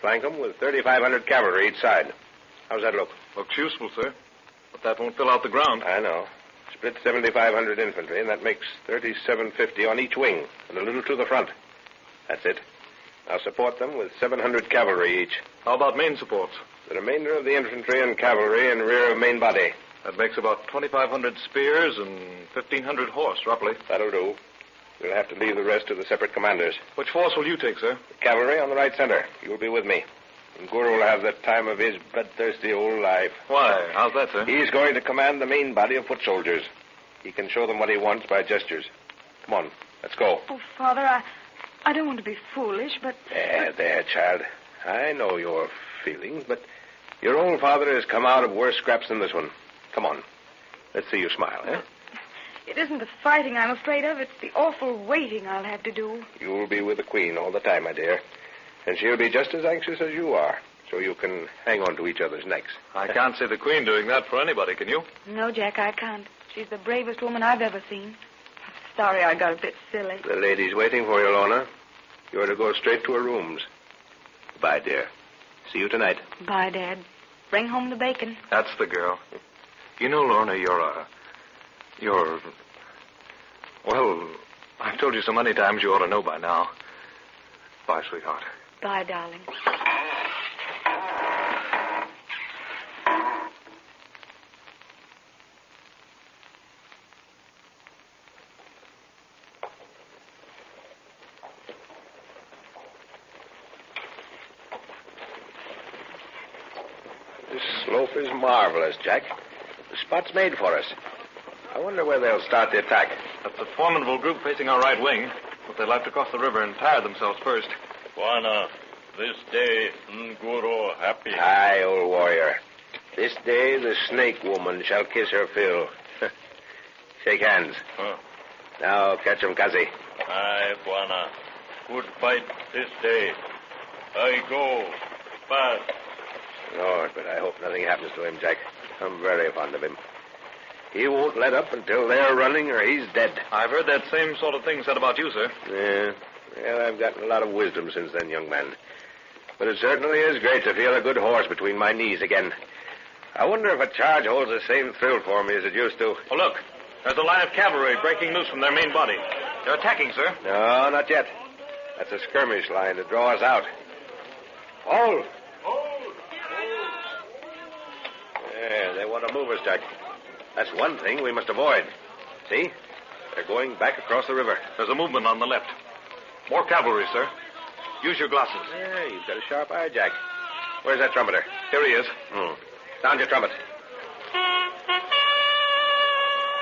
Flank them with 3,500 cavalry each side. How's that look? Looks useful, sir. But that won't fill out the ground. I know. Split 7,500 infantry, and that makes 3,750 on each wing, and a little to the front. That's it. Now support them with 700 cavalry each. How about main supports? The remainder of the infantry and cavalry in rear of main body. That makes about 2,500 spears and 1,500 horse, roughly. That'll do. We'll have to leave the rest to the separate commanders. Which force will you take, sir? The cavalry on the right center. You'll be with me. And Guru will have the time of his bloodthirsty old life. Why? How's that, sir? He's going to command the main body of foot soldiers. He can show them what he wants by gestures. Come on, let's go. Oh, Father, I don't want to be foolish, but... There, child. I know your feelings, but your old father has come out of worse scraps than this one. Come on. Let's see you smile, eh? It isn't the fighting I'm afraid of. It's the awful waiting I'll have to do. You'll be with the Queen all the time, my dear. And she'll be just as anxious as you are, so you can hang on to each other's necks. I can't see the Queen doing that for anybody, can you? No, Jack, I can't. She's the bravest woman I've ever seen. Sorry I got a bit silly. The lady's waiting for you, Lorna. You're to go straight to her rooms. Goodbye, dear. See you tonight. Bye, Dad. Bring home the bacon. That's the girl. You know, Lorna, Well, I've told you so many times you ought to know by now. Bye, sweetheart. Bye, darling. This slope is marvelous, Jack. The spot's made for us. I wonder where they'll start the attack. That's a formidable group facing our right wing, but they'll have to cross the river and tire themselves first. Buana, this day, Nguru happy. Aye, old warrior. This day the snake woman shall kiss her fill. Shake hands. Huh. Now catch him, Kazi. Aye, Buana. Good fight this day. I go. Fast. Lord, but I hope nothing happens to him, Jack. I'm very fond of him. He won't let up until they're running or he's dead. I've heard that same sort of thing said about you, sir. Yeah. Well, I've gotten a lot of wisdom since then, young man. But it certainly is great to feel a good horse between my knees again. I wonder if a charge holds the same thrill for me as it used to. Oh, look. There's a line of cavalry breaking loose from their main body. They're attacking, sir. No, not yet. That's a skirmish line to draw us out. Hold! Yeah, they want to move us, Jack. That's one thing we must avoid. See? They're going back across the river. There's a movement on the left. More cavalry, sir. Use your glasses. Yeah, you've got a sharp eye, Jack. Where's that trumpeter? Here he is. Sound your trumpet.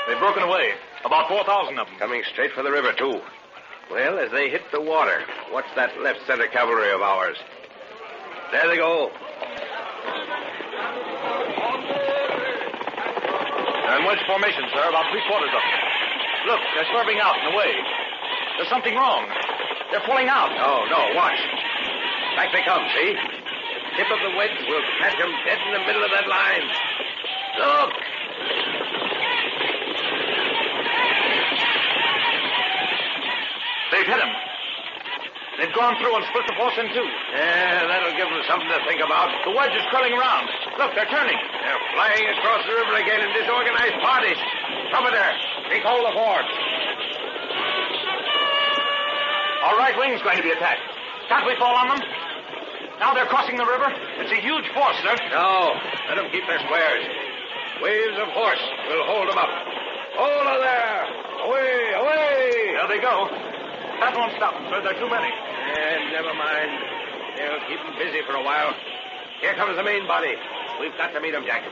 They've broken away. About 4,000 of them. Coming straight for the river, too. Well, as they hit the water, what's that left center cavalry of ours? There they go. They're in wedge formation, sir, about 3/4 of them. Look, they're swerving out and away. There's something wrong. They're pulling out. No, watch. Back they come, see? The tip of the wedge will catch them dead in the middle of that line. Look! They've hit him. They've gone through and split the force in two. Yeah, that'll give them something to think about. The wedge is curling around. Look, they're turning. They're flying across the river again in disorganized parties. Trumpeter, take hold of the fort. Our right wing's going to be attacked. Can't we fall on them? Now they're crossing the river. It's a huge force, sir. No, let them keep their squares. Waves of horse will hold them up. Hold her there. Away, away. There they go. That won't stop them, sir. There are too many. Never mind. They'll keep them busy for a while. Here comes the main body. We've got to meet them, Jack.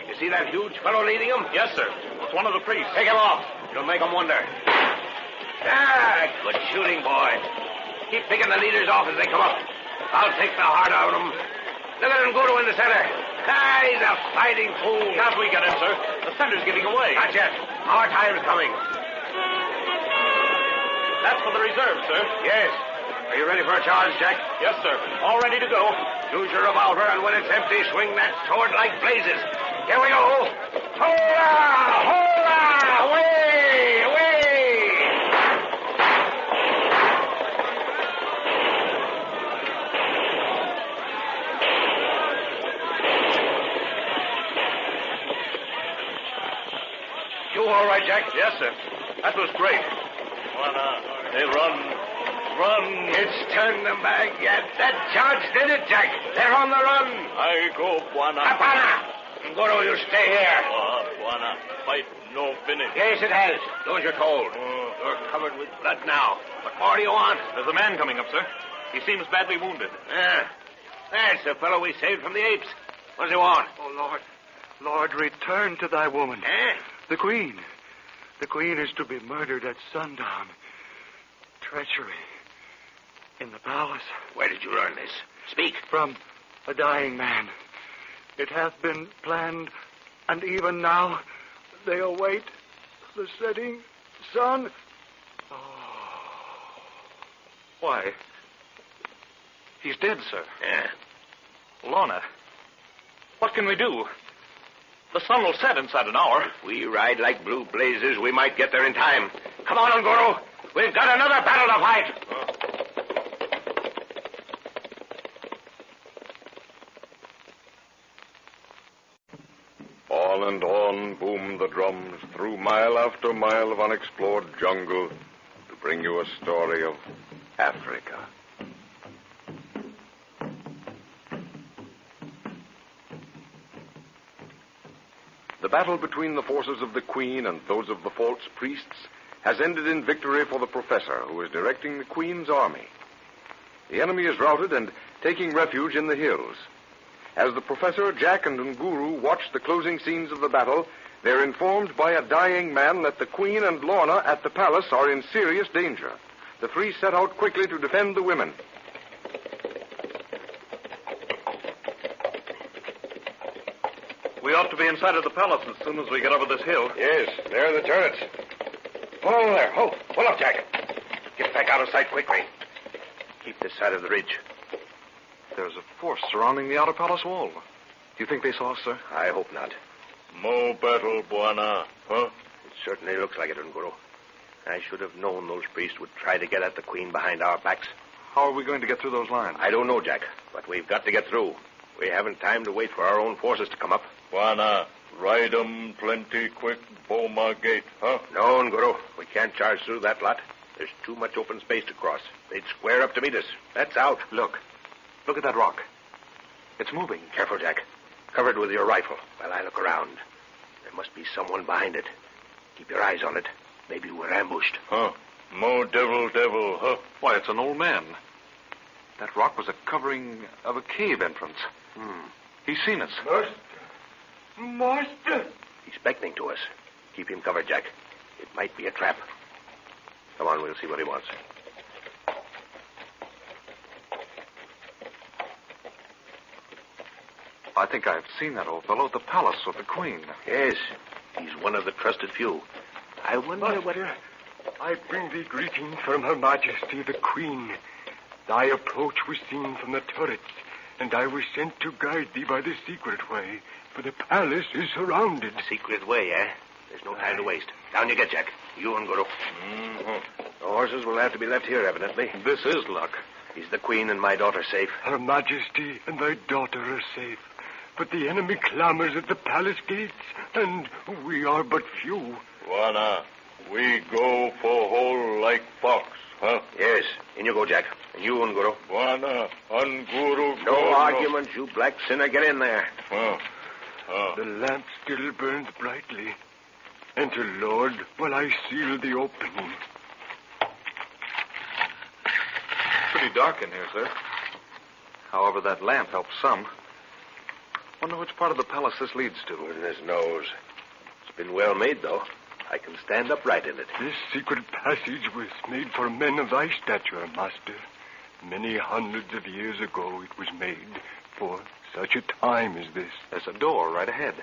You see that huge fellow leading them? Yes, sir. It's one of the priests. Take him off. It'll make them wonder. Ah, good shooting, boy. Keep picking the leaders off as they come up. I'll take the heart out of them. Look at him go to in the center. Ah, he's a fighting fool. Can't we get him, sir? The center's giving away. Not yet. Our time's coming. That's for the reserve, sir. Yes. Are you ready for a charge, Jack? Yes, sir. All ready to go. Use your revolver, and when it's empty, swing that sword like blazes. Here we go. Hola! Hola! Away! Away! You all right, Jack? Yes, sir. That was great. They run. It's turned them back yet. That charge did it, Jack. They're on the run. I go, Buana. Apana! Goro, you stay here. Buana. Fight no finish. Yes, it has. Those you're told. You're covered with blood now. What more do you want? There's a man coming up, sir. He seems badly wounded. That's the fellow we saved from the apes. What does he want? Oh, Lord. Lord, return to thy woman. The Queen. The Queen is to be murdered at sundown. Treachery. In the palace. Where did you learn this? Speak. From a dying man. It hath been planned, and even now they await the setting sun. Why? He's dead, sir. Yeah. Lorna, what can we do? The sun will set inside an hour. If we ride like blue blazes, we might get there in time. Come on, Goro. We've got another battle to fight. On and on boom the drums through mile after mile of unexplored jungle to bring you a story of Africa. The battle between the forces of the Queen and those of the false priests has ended in victory for the Professor, who is directing the Queen's army. The enemy is routed and taking refuge in the hills. As the Professor, Jack, and Nguru watch the closing scenes of the battle, they're informed by a dying man that the Queen and Lorna at the palace are in serious danger. The three set out quickly to defend the women. We ought to be inside of the palace as soon as we get over this hill. Yes, there are the turrets. Oh, there. Oh, pull up, Jack. Get back out of sight quickly. Keep this side of the ridge. There's a force surrounding the outer palace wall. Do you think they saw us, sir? I hope not. Mo battle, Buana. Huh? It certainly looks like it, Nguru. I should have known those priests would try to get at the Queen behind our backs. How are we going to get through those lines? I don't know, Jack, but we've got to get through. We haven't time to wait for our own forces to come up. Juana, ride 'em plenty quick, Boma Gate, huh? No, Nguru. We can't charge through that lot. There's too much open space to cross. They'd square up to meet us. That's out. Look at that rock. It's moving. Careful, Jack. Cover it with your rifle while I look around. There must be someone behind it. Keep your eyes on it. Maybe we're ambushed. Huh? Mo devil, huh? Why, it's an old man. That rock was a covering of a cave entrance. He's seen us. Master! He's beckoning to us. Keep him covered, Jack. It might be a trap. Come on, we'll see what he wants. I think I've seen that old fellow at the palace of the Queen. Yes, he's one of the trusted few. I wonder what... I bring thee greetings from Her Majesty the Queen. Thy approach was seen from the turrets, and I was sent to guide thee by the secret way, for the palace is surrounded. Secret way, eh? There's no time to waste. Down you get, Jack. You and Guru. The horses will have to be left here, evidently. This is luck. Is the Queen and my daughter safe? Her Majesty and thy daughter are safe, but the enemy clamors at the palace gates, and we are but few. Juana, we go for hole like fox, huh? Yes. In you go, Jack. And you and Guru. Juana, and Guru. No argument, you black sinner. Get in there. The lamp still burns brightly. Enter, Lord, while I seal the opening. Pretty dark in here, sir. However, that lamp helps some. Wonder which part of the palace this leads to. Goodness knows. It's been well made, though. I can stand upright in it. This secret passage was made for men of thy stature, Master. Many hundreds of years ago it was made for such a time as this. There's a door right ahead.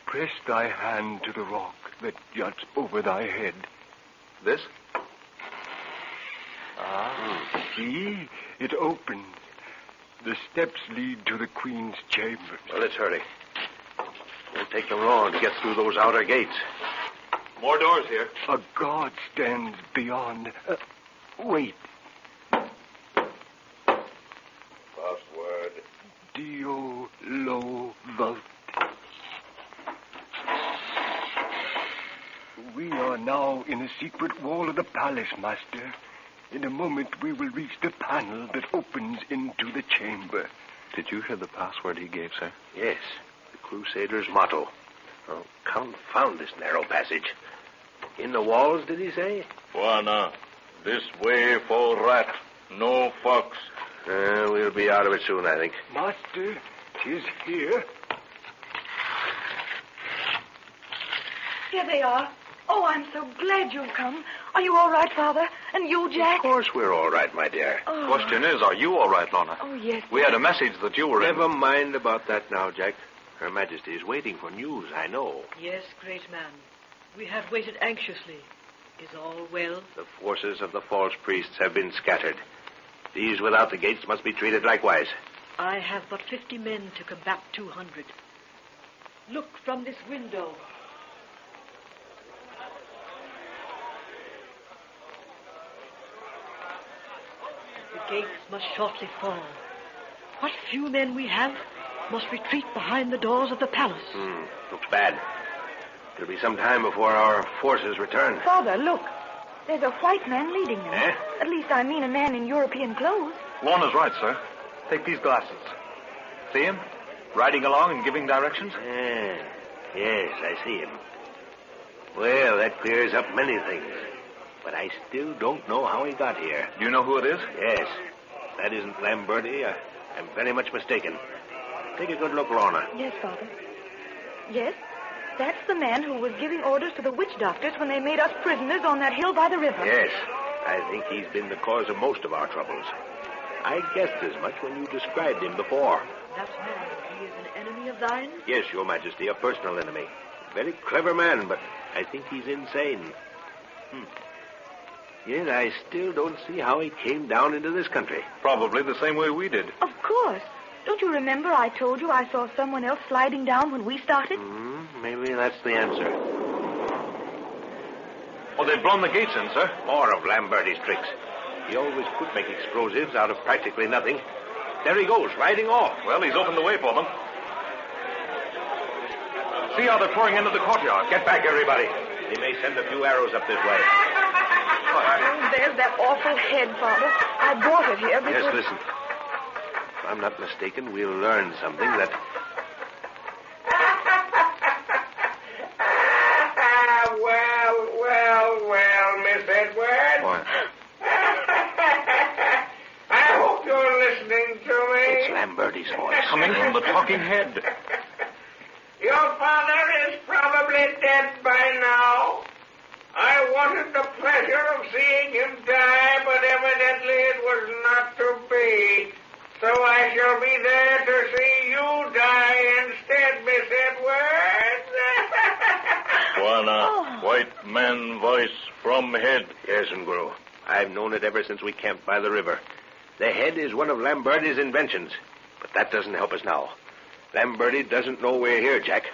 Press thy hand to the rock that juts over thy head. This? See? It opens. The steps lead to the Queen's chambers. Well, let's hurry. Won't take them long to get through those outer gates. More doors here. A guard stands beyond. Wait. Password. Dio Lo Vult. We are now in the secret wall of the palace, Master. In a moment, we will reach the panel that opens into the chamber. Did you hear the password he gave, sir? Yes, the Crusaders' motto. Oh, confound this narrow passage. In the walls, did he say? Juana, this way for rat, no fox. We'll be out of it soon, I think. Master, 'tis here. Here they are. Oh, I'm so glad you've come. Are you all right, Father? And you, Jack? Of course we're all right, my dear. Oh. Question is, are you all right, Lorna? Oh, yes. We had a message that you were Never mind about that now, Jack. Her Majesty is waiting for news, I know. Yes, great man. We have waited anxiously. Is all well? The forces of the false priests have been scattered. These without the gates must be treated likewise. I have but 50 men to combat 200. Look from this window. The gates must shortly fall. What few men we have must retreat behind the doors of the palace. Looks bad. It'll be some time before our forces return. Father, look. There's a white man leading them. Eh? At least I mean a man in European clothes. Lorna's right, sir. Take these glasses. See him? Riding along and giving directions? Yes, I see him. Well, that clears up many things. But I still don't know how he got here. Do you know who it is? Yes. If that isn't Lamberti, I'm very much mistaken. Take a good look, Lorna. Yes, Father. Yes, that's the man who was giving orders to the witch doctors when they made us prisoners on that hill by the river. Yes. I think he's been the cause of most of our troubles. I guessed as much when you described him before. That man, he is an enemy of thine? Yes, Your Majesty, a personal enemy. Very clever man, but I think he's insane. Yet I still don't see how he came down into this country. Probably the same way we did. Of course. Don't you remember I told you I saw someone else sliding down when we started? Maybe that's the answer. Oh, they've blown the gates in, sir. More of Lamberti's tricks. He always could make explosives out of practically nothing. There he goes, riding off. Well, he's opened the way for them. See how they're pouring into the courtyard. Get back, everybody. He may send a few arrows up this way. Oh, there's that awful head, Father. I brought it here because... Yes, listen. If I'm not mistaken, we'll learn something that... Well, Miss Edwards. What? I hope you're listening to me. It's Lamberti's voice. Coming from the talking head. Your father is probably dead by now. I wanted the pleasure of seeing him die, but evidently it was not to be. So I shall be there to see you die instead, Miss Edwards. Juana, white man voice from head. Yes, Nguru. I've known it ever since we camped by the river. The head is one of Lamberti's inventions, but that doesn't help us now. Lamberti doesn't know we're here, Jack.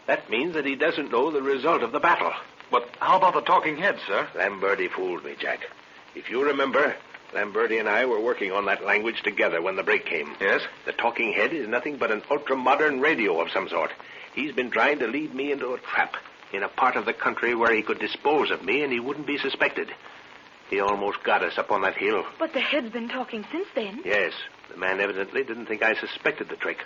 That means that he doesn't know the result of the battle. But how about the talking head, sir? Lamberti fooled me, Jack. If you remember, Lamberti and I were working on that language together when the break came. Yes? The talking head is nothing but an ultra-modern radio of some sort. He's been trying to lead me into a trap in a part of the country where he could dispose of me and he wouldn't be suspected. He almost got us up on that hill. But the head's been talking since then. Yes. The man evidently didn't think I suspected the trick,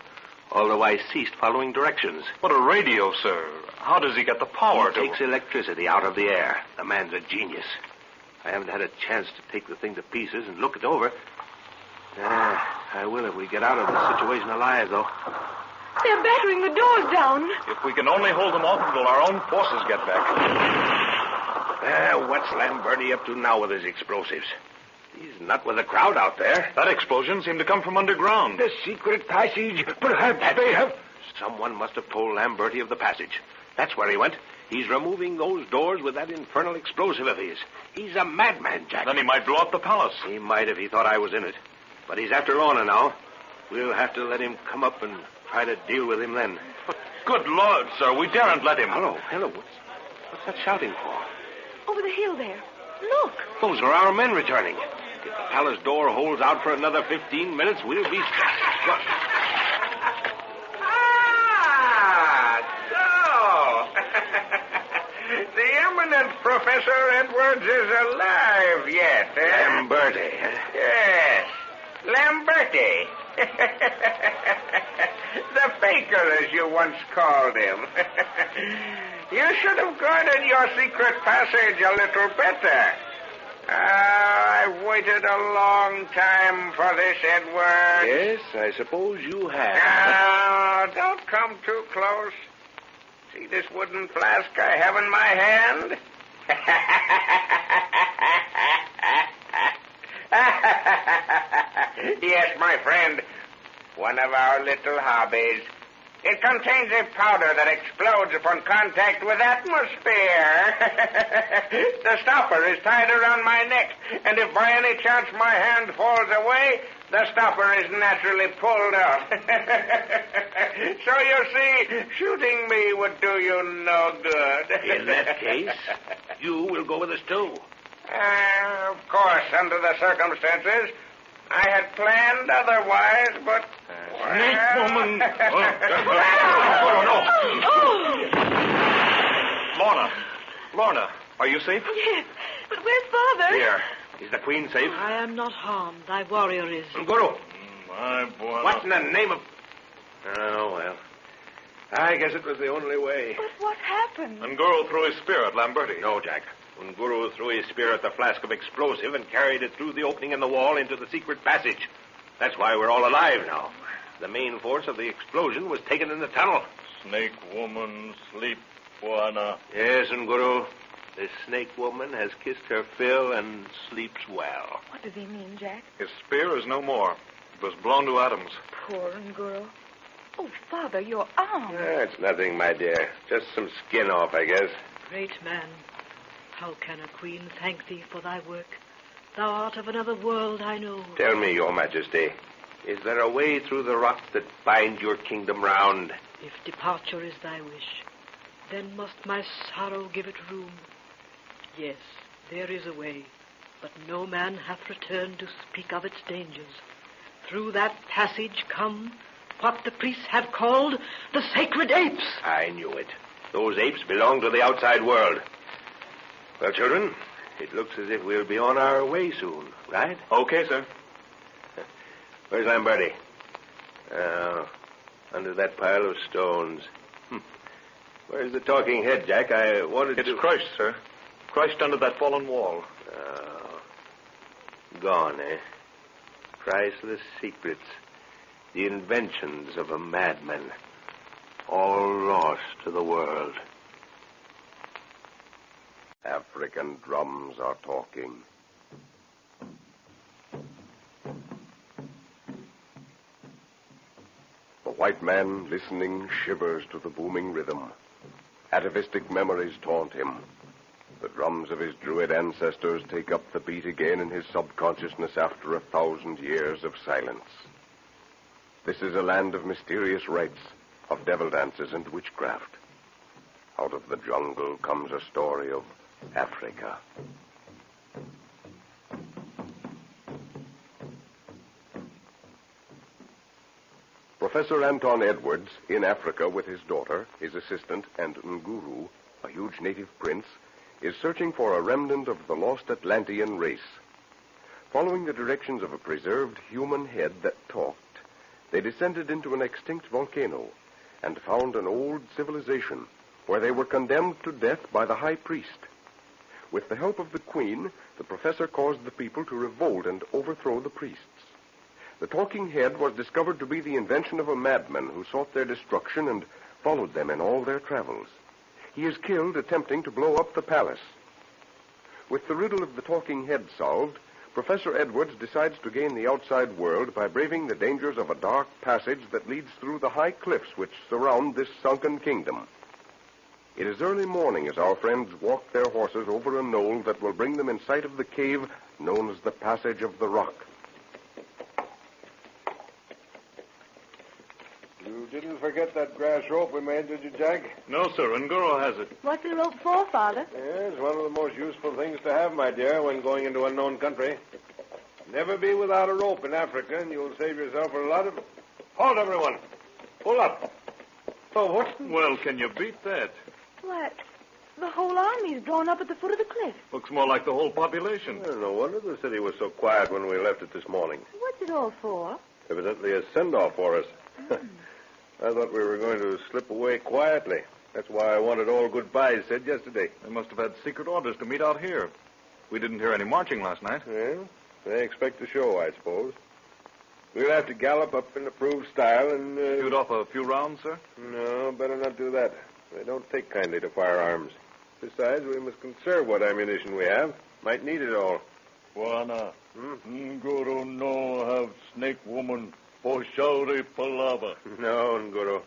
although I ceased following directions. But a radio, sir. How does he get the power He takes electricity out of the air. The man's a genius. I haven't had a chance to take the thing to pieces and look it over. I will if we get out of this situation alive, though. They're battering the doors down. If we can only hold them off until our own forces get back. What's Lamberti up to now with his explosives? He's not with the crowd out there. That explosion seemed to come from underground. The secret passage. Perhaps they have... Someone must have told Lamberti of the passage. That's where he went. He's removing those doors with that infernal explosive of his. He's a madman, Jack. Then he might blow up the palace. He might if he thought I was in it. But he's after Lorna now. We'll have to let him come up and try to deal with him then. But good Lord, sir, we daren't let him. Hello. What's that shouting for? Over the hill there. Look. Those are our men returning. If the palace door holds out for another 15 minutes, we'll be... The eminent Professor Edwards is alive yet, eh? Lamberti. Yes, Lamberti. The faker, as you once called him. You should have guarded your secret passage a little better. I've waited a long time for this, Edwards. Yes, I suppose you have. Now, don't come too close. See this wooden flask I have in my hand? Yes, my friend. One of our little hobbies. It contains a powder that explodes upon contact with atmosphere. The stopper is tied around my neck, and if by any chance my hand falls away, the stopper is naturally pulled out. So you see, shooting me would do you no good. In that case, you will go with us too. Of course, under the circumstances. I had planned otherwise, but... Snake woman! Lorna, are you safe? Yes, but where's Father? Here. Is the Queen safe? I am not harmed. Thy warrior is. Guru. My boy. What in the name of... Oh, well. I guess it was the only way. But what happened? Nguru threw his spear at Lamberti. No, Jack. Nguru threw his spear at the flask of explosive and carried it through the opening in the wall into the secret passage. That's why we're all alive now. The main force of the explosion was taken in the tunnel. Snake woman sleep, Juana. Yes, Nguru. This snake woman has kissed her fill and sleeps well. What does he mean, Jack? His spear is no more. It was blown to atoms. Poor Nguru. Oh, Father, your arm. It's nothing, my dear. Just some skin off, I guess. Great man, how can a queen thank thee for thy work? Thou art of another world, I know. Tell me, your majesty, is there a way through the rocks that bind your kingdom round? If departure is thy wish, then must my sorrow give it room. Yes, there is a way, but no man hath returned to speak of its dangers. Through that passage come what the priests have called the sacred apes. I knew it. Those apes belong to the outside world. Well, children, it looks as if we'll be on our way soon, right? Okay, sir. Where's Lamberti? Under that pile of stones. Where's the talking head, Jack? I wanted to... It's crushed, sir. Crushed under that fallen wall. Gone, eh? Priceless secrets. The inventions of a madman. All lost to the world. African drums are talking. The white man, listening, shivers to the booming rhythm. Atavistic memories taunt him. The drums of his druid ancestors take up the beat again in his subconsciousness after 1,000 years of silence. This is a land of mysterious rites, of devil dances and witchcraft. Out of the jungle comes a story of Africa. Professor Anton Edwards, in Africa with his daughter, his assistant, and Nguru, a huge native prince, is searching for a remnant of the lost Atlantean race. Following the directions of a preserved human head that talked, they descended into an extinct volcano and found an old civilization where they were condemned to death by the high priest. With the help of the queen, the professor caused the people to revolt and overthrow the priests. The talking head was discovered to be the invention of a madman who sought their destruction and followed them in all their travels. He is killed attempting to blow up the palace. With the riddle of the talking head solved, Professor Edwards decides to gain the outside world by braving the dangers of a dark passage that leads through the high cliffs which surround this sunken kingdom. It is early morning as our friends walk their horses over a knoll that will bring them in sight of the cave known as the Passage of the Rock. You didn't forget that grass rope we made, did you, Jack? No, sir. Nguru has it. What's the rope for, Father? Yes, one of the most useful things to have, my dear, when going into unknown country. Never be without a rope in Africa, and you'll save yourself a lot of... Halt, everyone. Pull up. Oh, what? Well, can you beat that? Why, the whole army's drawn up at the foot of the cliff. Looks more like the whole population. Well, no wonder the city was so quiet when we left it this morning. What's it all for? Evidently a send-off for us. I thought we were going to slip away quietly. That's why I wanted all goodbyes said yesterday. They must have had secret orders to meet out here. We didn't hear any marching last night. Well, they expect a show, I suppose. We'll have to gallop up in approved style and... Shoot off a few rounds, sir? No, better not do that. They don't take kindly to firearms. Besides, we must conserve what ammunition we have. Might need it all. Wana, Nguru no have snake woman for Shauri Palava. No, Nguru.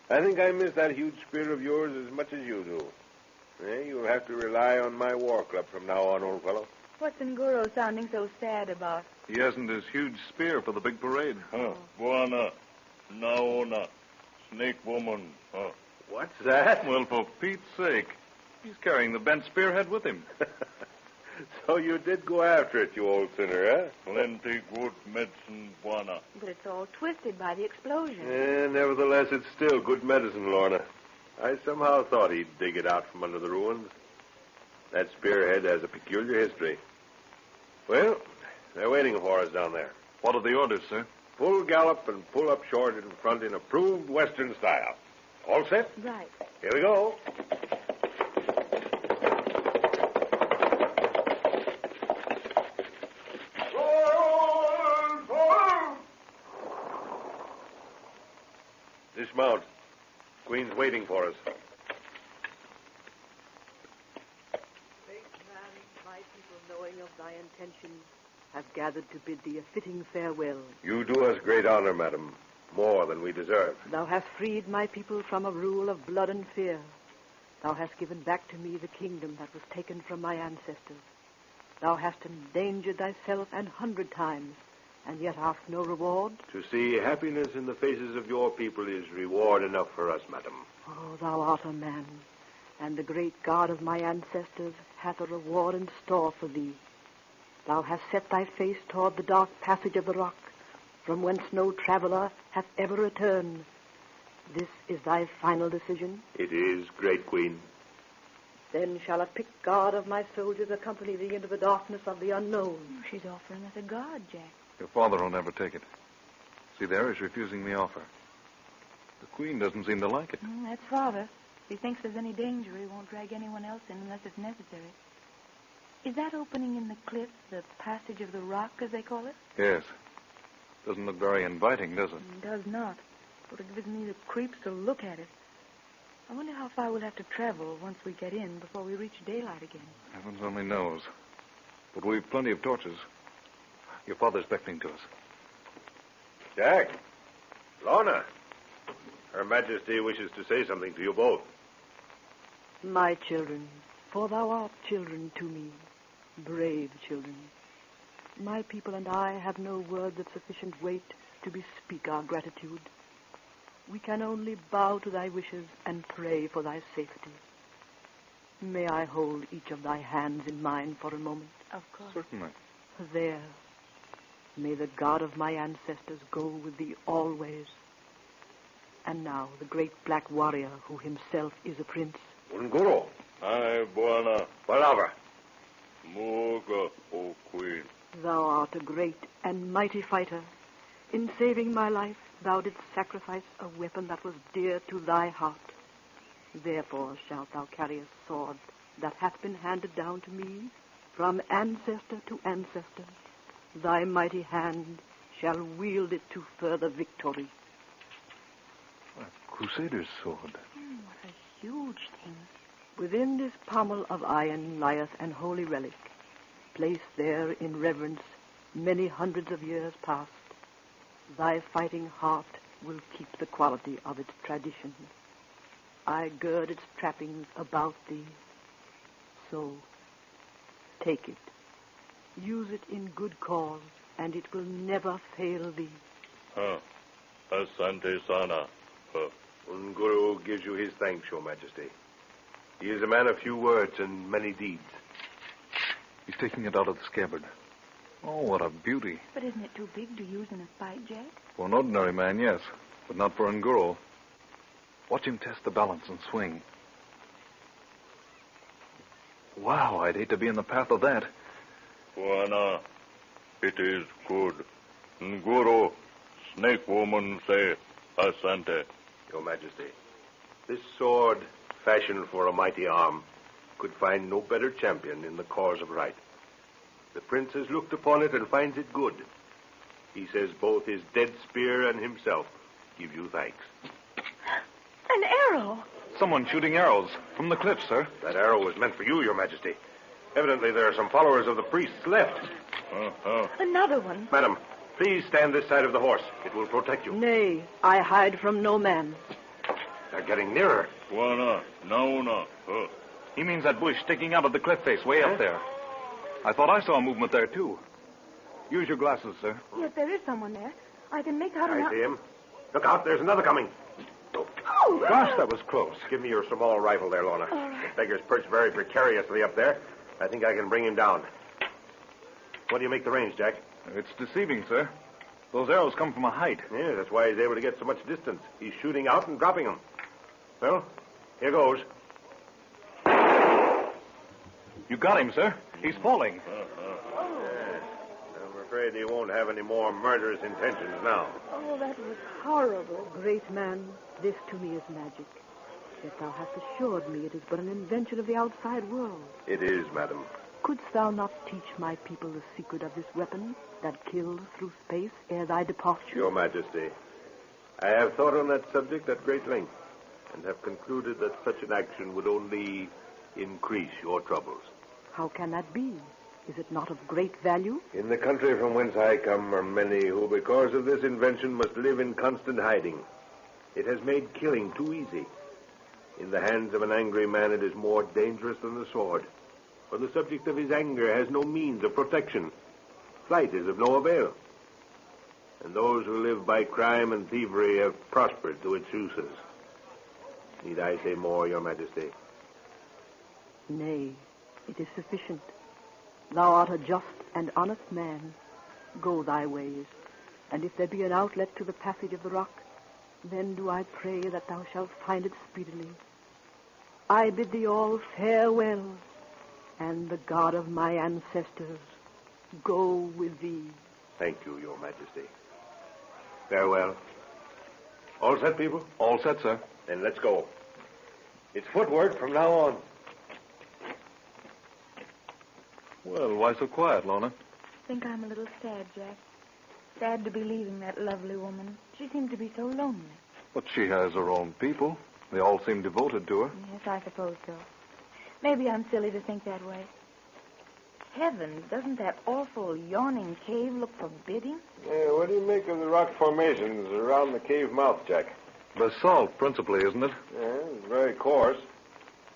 I think I miss that huge spear of yours as much as you do. You'll have to rely on my war club from now on, old fellow. What's Nguru sounding so sad about? He hasn't his huge spear for the big parade. Wana, Naona, snake woman. What's that? Well, for Pete's sake. He's carrying the bent spearhead with him. So you did go after it, you old sinner, huh? Plenty good medicine, Wana. But it's all twisted by the explosion. Nevertheless, it's still good medicine, Lorna. I somehow thought he'd dig it out from under the ruins. That spearhead has a peculiar history. Well, they're waiting for us down there. What are the orders, sir? Full gallop and pull up short in front in approved Western style. All set? Right. Here we go. Dismount. Queen's waiting for us. Great man, my people, knowing of thy intention, have gathered to bid thee a fitting farewell. You do us great honor, madam. More than we deserve. Thou hast freed my people from a rule of blood and fear. Thou hast given back to me the kingdom that was taken from my ancestors. Thou hast endangered thyself 100 times, and yet ask no reward? To see happiness in the faces of your people is reward enough for us, madam. Oh, thou art a man, and the great God of my ancestors hath a reward in store for thee. Thou hast set thy face toward the dark passage of the rock, from whence no traveler hath ever returned. This is thy final decision? It is, great queen. Then shall a picked guard of my soldiers accompany thee into the darkness of the unknown. She's offering us a guard, Jack. Your father will never take it. See there, he's refusing the offer. The queen doesn't seem to like it. That's father. If he thinks there's any danger, he won't drag anyone else in unless it's necessary. Is that opening in the cliff the passage of the rock, as they call it? Yes. Doesn't look very inviting, does it? It does not. But it gives me the creeps to look at it. I wonder how far we'll have to travel once we get in before we reach daylight again. Heavens only knows. But we've plenty of torches. Your father's beckoning to us. Jack. Lorna. Her Majesty wishes to say something to you both. My children, for thou art children to me, brave children. My people and I have no words of sufficient weight to bespeak our gratitude. We can only bow to thy wishes and pray for thy safety. May I hold each of thy hands in mine for a moment? Of course. Certainly. There. May the God of my ancestors go with thee always. And now the great black warrior who himself is a prince. Unguro. Ay, buena. Palabra. Muga, O queen. Thou art a great and mighty fighter. In saving my life, thou didst sacrifice a weapon that was dear to thy heart. Therefore shalt thou carry a sword that hath been handed down to me from ancestor to ancestor. Thy mighty hand shall wield it to further victory. A crusader's sword. What a huge thing. Within this pommel of iron lieth an holy relic, placed there in reverence many hundreds of years past. Thy fighting heart will keep the quality of its tradition. I gird its trappings about thee. So, take it. Use it in good cause, and it will never fail thee. Asante sana. Unguro gives you his thanks, Your Majesty. He is a man of few words and many deeds. He's taking it out of the scabbard. Oh, what a beauty. But isn't it too big to use in a fight, Jack? For an ordinary man, yes, but not for Nguro. Watch him test the balance and swing. Wow, I'd hate to be in the path of that. Buena. It is good. Nguro, snake woman say, Asante. Your Majesty, this sword, fashioned for a mighty arm, could find no better champion in the cause of right. The prince has looked upon it and finds it good. He says both his dead spear and himself give you thanks. An arrow! Someone shooting arrows from the cliff, sir. That arrow was meant for you, Your Majesty. Evidently there are some followers of the priests left. Another one. Madam, please stand this side of the horse. It will protect you. Nay, I hide from no man. They're getting nearer. Buena. Nauna. He means that bush sticking out of the cliff face way up there. I thought I saw a movement there, too. Use your glasses, sir. Yes, there is someone there. I can make out I see him. Look out, there's another coming. Oh! Gosh, that was close. Give me your small rifle there, Lorna. All right. The beggar's perched very precariously up there. I think I can bring him down. What do you make the range, Jack? It's deceiving, sir. Those arrows come from a height. Yeah, that's why he's able to get so much distance. He's shooting out and dropping them. Well, here goes. You got him, sir. He's falling. I'm afraid he won't have any more murderous intentions now. Oh, that was horrible. Great man, this to me is magic. Yet thou hast assured me it is but an invention of the outside world. It is, madam. Couldst thou not teach my people the secret of this weapon that kills through space ere thy departure? Your Majesty, I have thought on that subject at great length and have concluded that such an action would only increase your troubles. How can that be? Is it not of great value? In the country from whence I come are many who, because of this invention, must live in constant hiding. It has made killing too easy. In the hands of an angry man, it is more dangerous than the sword. For the subject of his anger has no means of protection. Flight is of no avail. And those who live by crime and thievery have prospered to its uses. Need I say more, Your Majesty? Nay, it is sufficient. Thou art a just and honest man. Go thy ways. And if there be an outlet to the passage of the rock, then do I pray that thou shalt find it speedily. I bid thee all farewell, and the God of my ancestors go with thee. Thank you, Your Majesty. Farewell. All set, people? All set, sir. Then let's go. It's footwork from now on. Well, why so quiet, Lorna? I think I'm a little sad, Jack. Sad to be leaving that lovely woman. She seemed to be so lonely. But she has her own people. They all seem devoted to her. Yes, I suppose so. Maybe I'm silly to think that way. Heavens, doesn't that awful yawning cave look forbidding? Yeah, what do you make of the rock formations around the cave mouth, Jack? Basalt, principally, isn't it? Yeah, it's very coarse.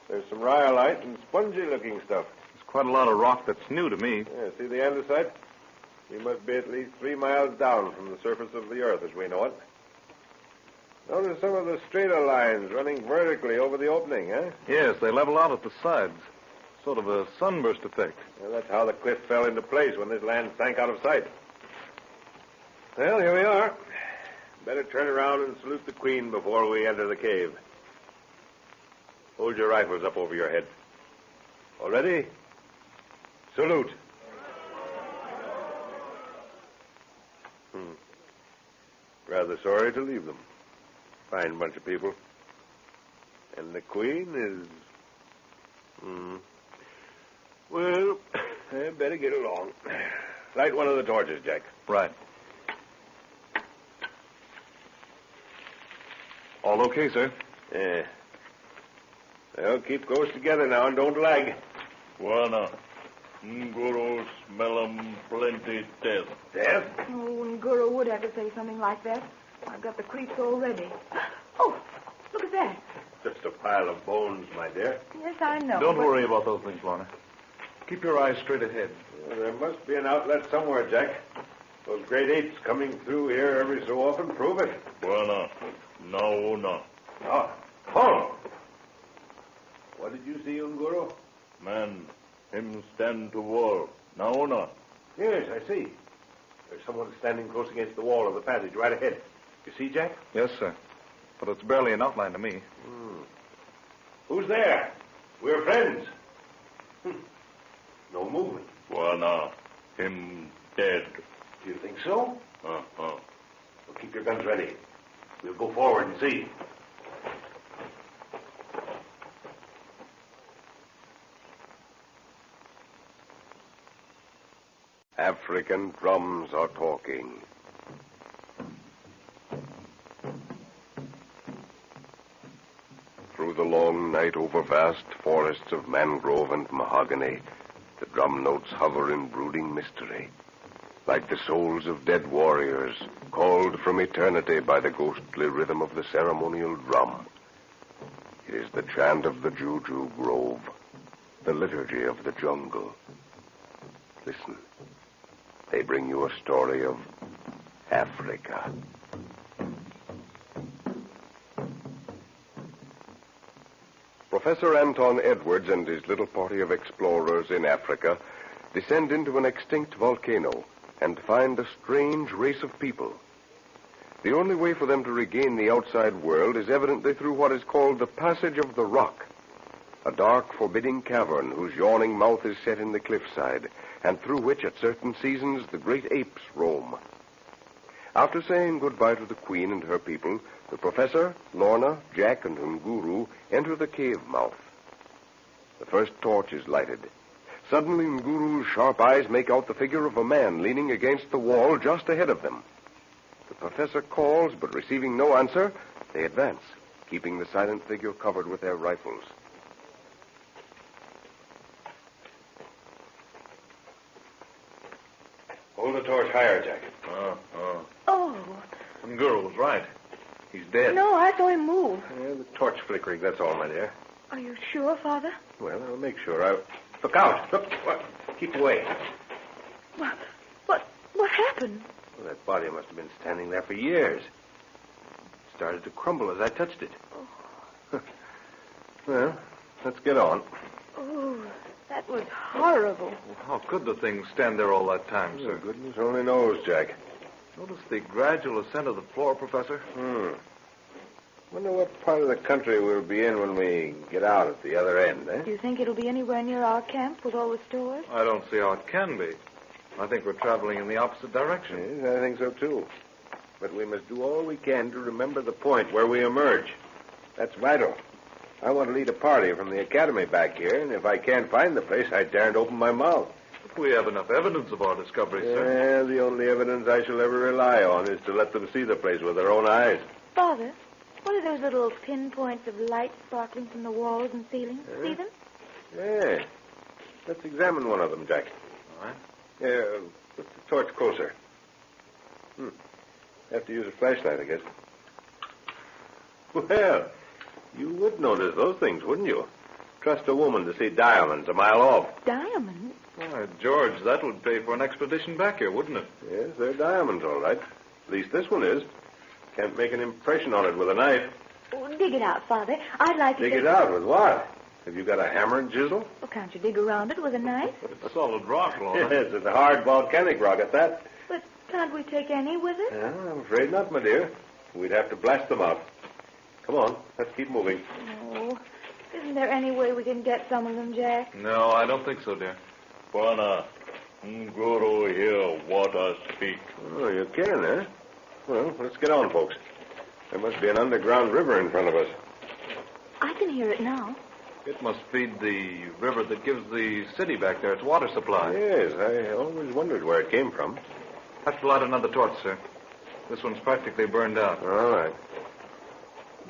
There's some rhyolite and spongy-looking stuff. There's quite a lot of rock that's new to me. Yeah, see the andesite? We must be at least 3 miles down from the surface of the earth as we know it. Notice some of the strata lines running vertically over the opening, huh? Yes, they level out at the sides. Sort of a sunburst effect. Well, that's how the cliff fell into place when this land sank out of sight. Well, here we are. Better turn around and salute the Queen before we enter the cave. Hold your rifles up over your head. All ready? Salute. Rather sorry to leave them. Fine bunch of people. And the Queen is... Well, I better get along. Light one of the torches, Jack. Right. All okay, sir? Yeah. Well, keep close together now and don't lag. Wana. Nguru smell 'em plenty death. Death? Oh, and Guru would have to say something like that. I've got the creeps already. Oh, look at that. Just a pile of bones, my dear. Yes, I know. Don't worry about those things, Lorna. Keep your eyes straight ahead. Well, there must be an outlet somewhere, Jack. Those great apes coming through here every so often prove it. Wana. Nauna. Oh, hold! What did you see, Unguru? Man, him stand to wall. Nauna. Yes, I see. There's someone standing close against the wall of the passage right ahead. You see, Jack? Yes, sir. But it's barely an outline to me. Who's there? We're friends. No movement. Wana. Him dead. Do you think so? Uh-huh. Well, keep your guns ready. We'll go forward and see. African drums are talking. Through the long night over vast forests of mangrove and mahogany, the drum notes hover in brooding mystery, like the souls of dead warriors called from eternity by the ghostly rhythm of the ceremonial drum. It is the chant of the Juju Grove, the liturgy of the jungle. Listen. They bring you a story of Africa. Professor Anton Edwards and his little party of explorers in Africa descend into an extinct volcano and find a strange race of people. The only way for them to regain the outside world is evidently through what is called the Passage of the Rock, a dark, forbidding cavern whose yawning mouth is set in the cliffside, and through which at certain seasons the great apes roam. After saying goodbye to the Queen and her people, the Professor, Lorna, Jack, and Nguru enter the cave mouth. The first torch is lighted. Suddenly, Nguru's sharp eyes make out the figure of a man leaning against the wall just ahead of them. The Professor calls, but receiving no answer, they advance, keeping the silent figure covered with their rifles. Hold the torch higher, Jack. Oh. Nguru was right. He's dead. No, I saw him move. Yeah, the torch flickering, that's all, my dear. Are you sure, Father? Well, I'll make sure. Look out. Look. What? Keep away. What happened? Well, that body must have been standing there for years. It started to crumble as I touched it. Oh. Well, let's get on. Oh, That was horrible. Well, how could the thing stand there all that time, sir? Goodness only knows, Jack. Notice the gradual ascent of the floor, Professor? Wonder what part of the country we'll be in when we get out at the other end, eh? Do you think it'll be anywhere near our camp with all the stores? I don't see how it can be. I think we're traveling in the opposite direction. Yes, I think so, too. But we must do all we can to remember the point where we emerge. That's vital. I want to lead a party from the academy back here, and if I can't find the place, I daren't open my mouth. If we have enough evidence of our discovery, sir. Yeah, the only evidence I shall ever rely on is to let them see the place with their own eyes. Father, what are those little pinpoints of light sparkling from the walls and ceilings? See them? Yeah. Let's examine one of them, Jack. All right. Yeah, put the torch closer. Have to use a flashlight, I guess. Well, you would notice those things, wouldn't you? Trust a woman to see diamonds a mile off. Diamonds? Why, George, that would pay for an expedition back here, wouldn't it? Yes, they're diamonds, all right. At least this one is. Can't make an impression on it with a knife. Oh, dig it out, Father. I'd like to... Dig it out with what? Have you got a hammer and chisel? Well, can't you dig around it with a knife? It's solid rock, Lorna. Yes, it's a hard volcanic rock at that. But can't we take any with us? No, I'm afraid not, my dear. We'd have to blast them out. Come on, let's keep moving. Oh, isn't there any way we can get some of them, Jack? No, I don't think so, dear. Bwana, Guru hear water speak. Oh, you can, eh? Well, let's get on, folks. There must be an underground river in front of us. I can hear it now. It must feed the river that gives the city back there its water supply. Yes, I always wondered where it came from. Have to light another torch, sir. This one's practically burned out. All right.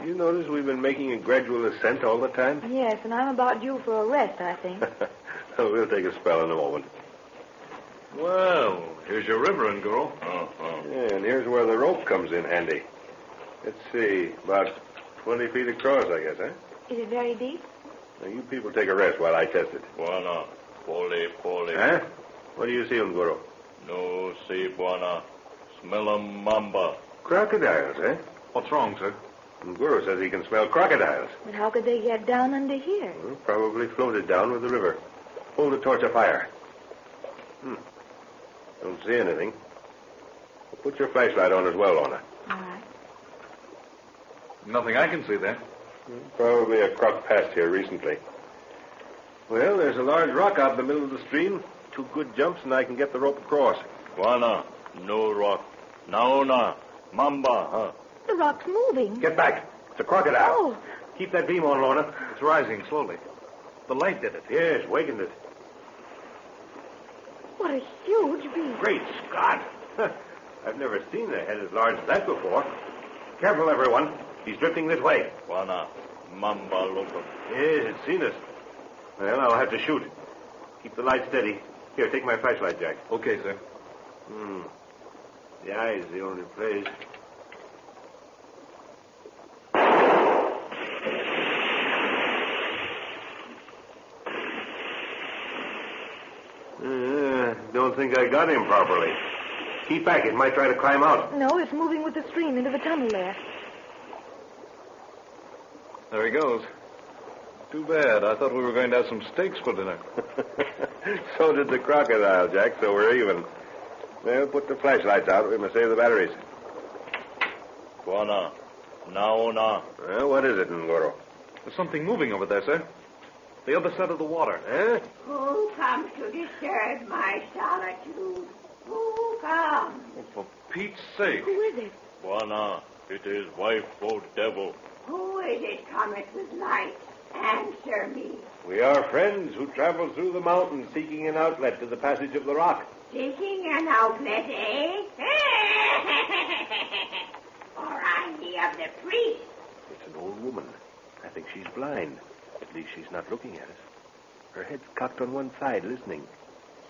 You notice we've been making a gradual ascent all the time? Yes, and I'm about due for a rest, I think. We'll take a spell in a moment. Well, here's your river, Guru. Yeah, and here's where the rope comes in handy. Let's see, about 20 feet across, I guess, huh? Is it very deep? Now, you people take a rest while I test it. Bwana, pole. Huh? What do you see, Guru? No see, Bwana. Smell a mamba. Crocodiles, eh? What's wrong, sir? Guru says he can smell crocodiles. But how could they get down under here? Well, probably floated down with the river. Hold the torch afire. Don't see anything. Well, put your flashlight on as well, Lorna. All right. Nothing I can see there. Probably a croc passed here recently. Well, there's a large rock out in the middle of the stream. 2 good jumps, and I can get the rope across. Bwana, no rock. Naona, mamba, huh? The rock's moving. Get back. It's a crocodile. Oh. Keep that beam on, Lorna. It's rising slowly. The light did it. Yes, wakened it. What a huge beast. Great Scott. I've never seen a head as large as that before. Careful, everyone. He's drifting this way. Bwana, mamba loco. Yes, it's seen us. Well, I'll have to shoot. Keep the light steady. Here, take my flashlight, Jack. Okay, sir. The eye's the only place. Don't think I got him properly. Keep back. It might try to climb out. No, it's moving with the stream into the tunnel there. There he goes. Too bad. I thought we were going to have some steaks for dinner. So did the crocodile, Jack, so we're even. Well, put the flashlights out. We must save the batteries. Bwana, naona. Well, what is it, Ngoro? There's something moving over there, sir. The other side of the water. Eh? Who comes to disturb my solitude? Who comes? Oh, for Pete's sake. Who is it? Bwana, it is wife o devil. Who is it cometh with light? Answer me. We are friends who travel through the mountains seeking an outlet to the passage of the rock. Seeking an outlet, eh? Or I'm the of the priest. It's an old woman. I think she's blind. At least she's not looking at us. Her head's cocked on one side, listening.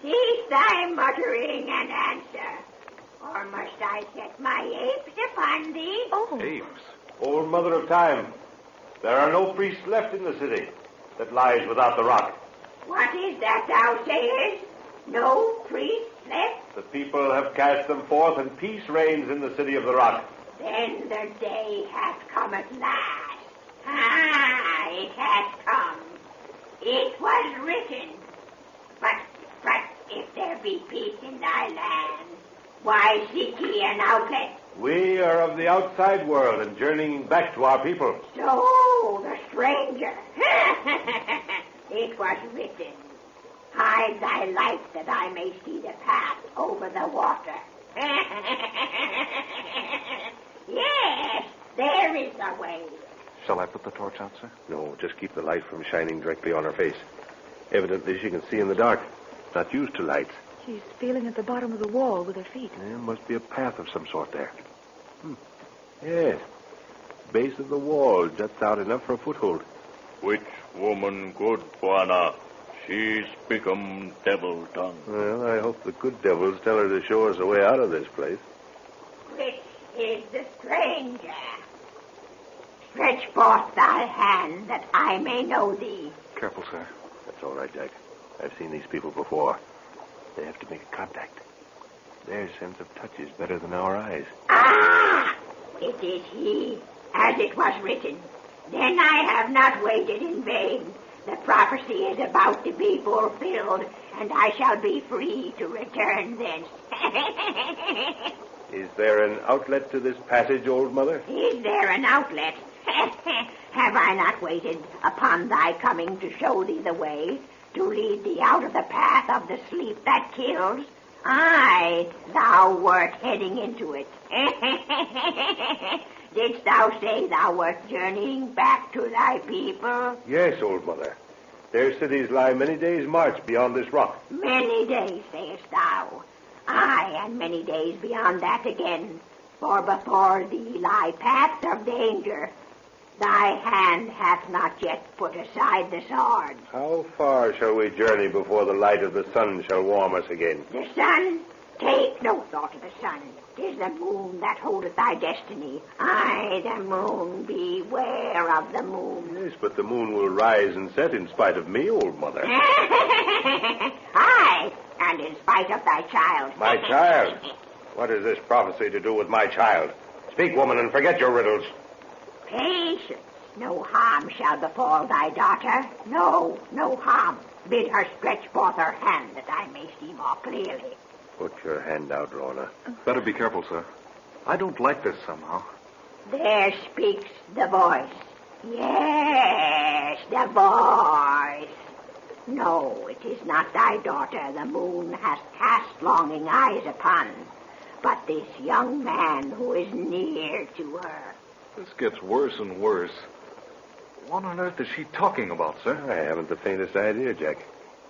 Cease thy muttering and answer. Or must I set my apes upon thee? Oh. Apes? Old mother of time. There are no priests left in the city that lies without the rock. What is that thou sayest? No priests left? The people have cast them forth, and peace reigns in the city of the rock. Then the day hath come at last. Ah, it hath come. It was written, But if there be peace in thy land, why seek ye an outlet? We are of the outside world and journeying back to our people. So, the stranger. It was written, hide thy light that I may see the path over the water. Yes, there is a way. Shall I put the torch out, sir? No, just keep the light from shining directly on her face. Evidently, she can see in the dark. Not used to lights. She's feeling at the bottom of the wall with her feet. There must be a path of some sort there. Yes. Base of the wall juts out enough for a foothold. Which woman good, Bwana? She's become devil tongue. Well, I hope the good devils tell her to show us a way out of this place. Which is the stranger? Stretch forth thy hand that I may know thee. Careful, sir. That's all right, Jack. I've seen these people before. They have to make contact. Their sense of touch is better than our eyes. Ah! It is he, as it was written. Then I have not waited in vain. The prophecy is about to be fulfilled, and I shall be free to return thence. Is there an outlet to this passage, old mother? Is there an outlet? Have I not waited upon thy coming to show thee the way, to lead thee out of the path of the sleep that kills? Aye, thou wert heading into it. Didst thou say thou wert journeying back to thy people? Yes, old mother. Their cities lie many days' march beyond this rock. Many days, sayest thou. Aye, and many days beyond that again. For before thee lie paths of danger. Thy hand hath not yet put aside the sword. How far shall we journey before the light of the sun shall warm us again? The sun? Take no thought of the sun. 'Tis the moon that holdeth thy destiny. Aye, the moon. Beware of the moon. Yes, but the moon will rise and set in spite of me, old mother. Aye, and in spite of thy child. My child? What has this prophecy to do with my child? Speak, woman, and forget your riddles. Patience. No harm shall befall thy daughter. No harm. Bid her stretch forth her hand that I may see more clearly. Put your hand out, Lorna. Better be careful, sir. I don't like this somehow. There speaks the voice. Yes, the voice. No, it is not thy daughter the moon has cast longing eyes upon, but this young man who is near to her. This gets worse and worse. What on earth is she talking about, sir? I haven't the faintest idea, Jack.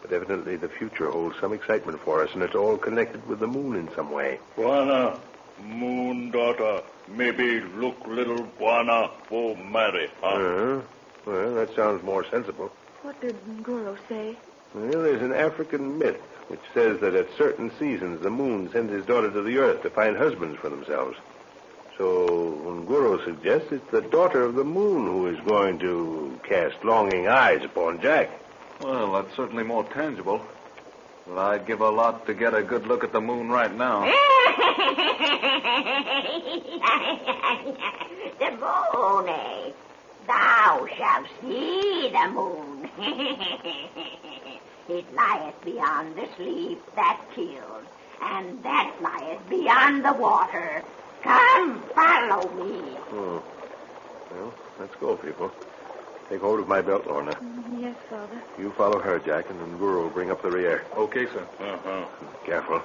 But evidently the future holds some excitement for us, and it's all connected with the moon in some way. Bwana, moon daughter, maybe look little Bwana for marry, huh? Well, that sounds more sensible. What did Nguro say? Well, there's an African myth which says that at certain seasons the moon sends his daughter to the earth to find husbands for themselves. So Nguro suggests it's the daughter of the moon who is going to cast longing eyes upon Jack. Well, that's certainly more tangible. Well, I'd give a lot to get a good look at the moon right now. The moon, eh? Thou shalt see the moon. It lieth beyond the sleep that kills, and that lieth beyond the water. Come, follow me. Well, let's go, people. Take hold of my belt, Lorna. Yes, Father. You follow her, Jack, and then Nguro will bring up the rear. Okay, sir. Careful.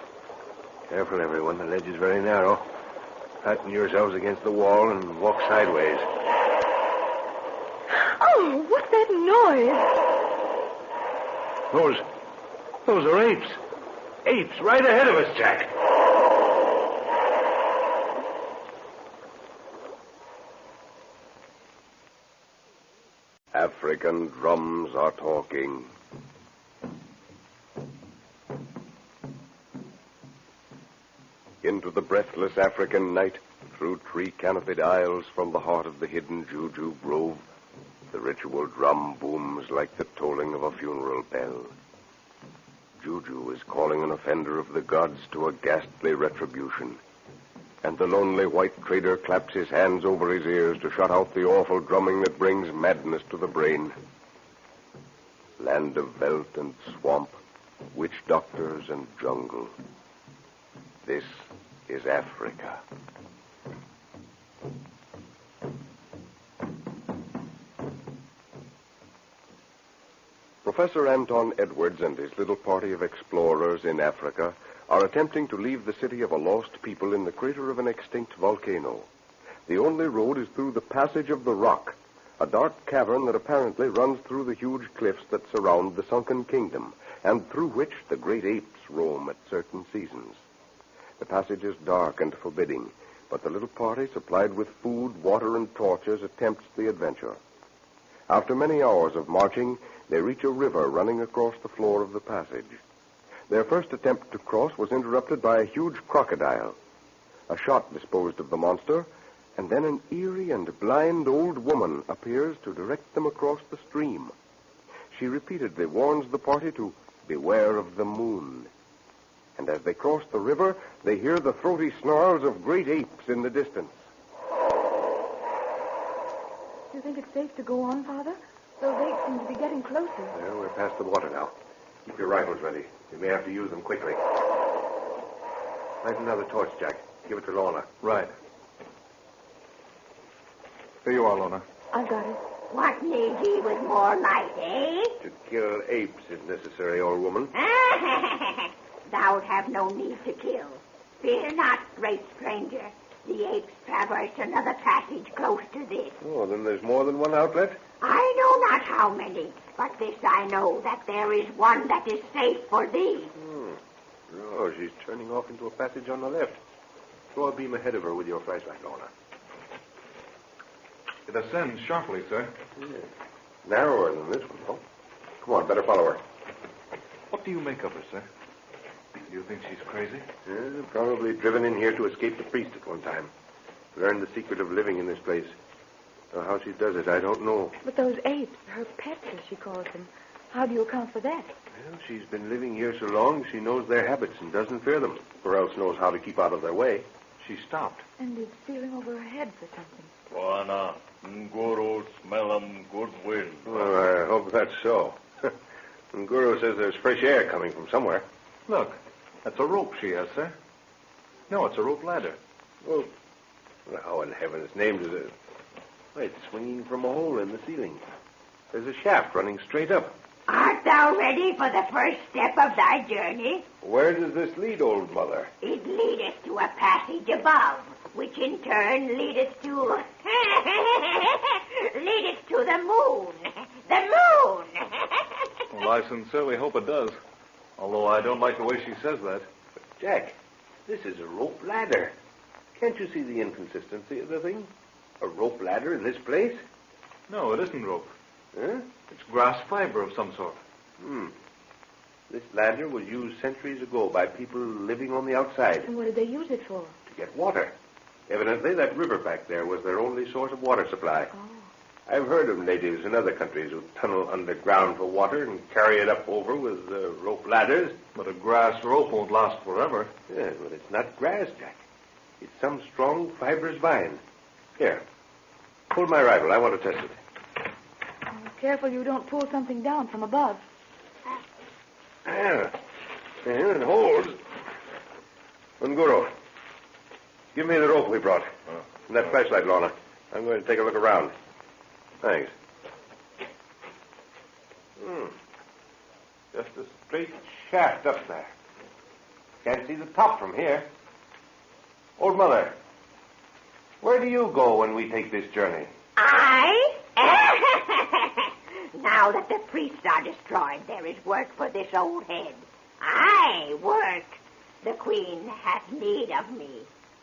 Careful, everyone. The ledge is very narrow. Fasten yourselves against the wall and walk sideways. Oh, what's that noise? Those are apes. Apes right ahead of us, Jack. African drums are talking. Into the breathless African night, through tree-canopied aisles from the heart of the hidden Juju Grove, the ritual drum booms like the tolling of a funeral bell. Juju is calling an offender of the gods to a ghastly retribution. And the lonely white trader claps his hands over his ears to shut out the awful drumming that brings madness to the brain. Land of veldt and swamp, witch doctors and jungle. This is Africa. Professor Anton Edwards and his little party of explorers in Africa are attempting to leave the city of a lost people in the crater of an extinct volcano. The only road is through the Passage of the Rock, a dark cavern that apparently runs through the huge cliffs that surround the sunken kingdom, and through which the great apes roam at certain seasons. The passage is dark and forbidding, but the little party, supplied with food, water, and torches, attempts the adventure. After many hours of marching, they reach a river running across the floor of the passage. Their first attempt to cross was interrupted by a huge crocodile. A shot disposed of the monster, and then an eerie and blind old woman appears to direct them across the stream. She repeatedly warns the party to beware of the moon. And as they cross the river, they hear the throaty snarls of great apes in the distance. Do you think it's safe to go on, Father? Those apes seem to be getting closer. Well, we're past the water now. Keep your rifles ready. You may have to use them quickly. Light another torch, Jack. Give it to Lorna. Right. Here you are, Lorna. I've got it. What need ye with more light, eh? To kill apes, if necessary, old woman. Thou'lt have no need to kill. Fear not, great stranger. The apes traversed another passage close to this. Oh, then there's more than one outlet? I know not how many, but this I know, that there is one that is safe for thee. Oh, she's turning off into a passage on the left. Throw a beam ahead of her with your flashlight, Lorna. It ascends sharply, sir. Yeah. Narrower than this one, though. Come on, better follow her. What do you make of her, sir? Do you think she's crazy? Yeah, probably driven in here to escape the priest at one time. Learned the secret of living in this place. Though how she does it, I don't know. But those apes, her pets, as she calls them, how do you account for that? Well, she's been living here so long, she knows their habits and doesn't fear them, or else knows how to keep out of their way. She stopped. And is feeling over her head for something. Lorna, Nguru smell 'em good wind. Well, I hope that's so. Nguru says there's fresh air coming from somewhere. Look, that's a rope she has, sir. No, it's a rope ladder. Well, how in heaven's name does it... Why, it's swinging from a hole in the ceiling. There's a shaft running straight up. Art thou ready for the first step of thy journey? Where does this lead, old mother? It leadeth to a passage above, which in turn leadeth to... leadeth to the moon. The moon! Well, I sincerely hope it does. Although I don't like the way she says that. But, Jack, this is a rope ladder. Can't you see the inconsistency of the thing? A rope ladder in this place? No, it isn't rope. Huh? It's grass fiber of some sort. This ladder was used centuries ago by people living on the outside. And what did they use it for? To get water. Evidently, that river back there was their only source of water supply. Oh. I've heard of natives in other countries who tunnel underground for water and carry it up over with rope ladders. But a grass rope won't last forever. Yes, but it's not grass, Jack. It's some strong, fibrous vine. Here, pull my rifle. I want to test it. Oh, careful you don't pull something down from above. Yeah, it holds. Nguru, give me the rope we brought. And that flashlight, Lorna. I'm going to take a look around. Thanks. Just a straight shaft up there. Can't see the top from here. Old Mother, where do you go when we take this journey? I? Now that the priests are destroyed, there is work for this old head. I work. The queen hath need of me.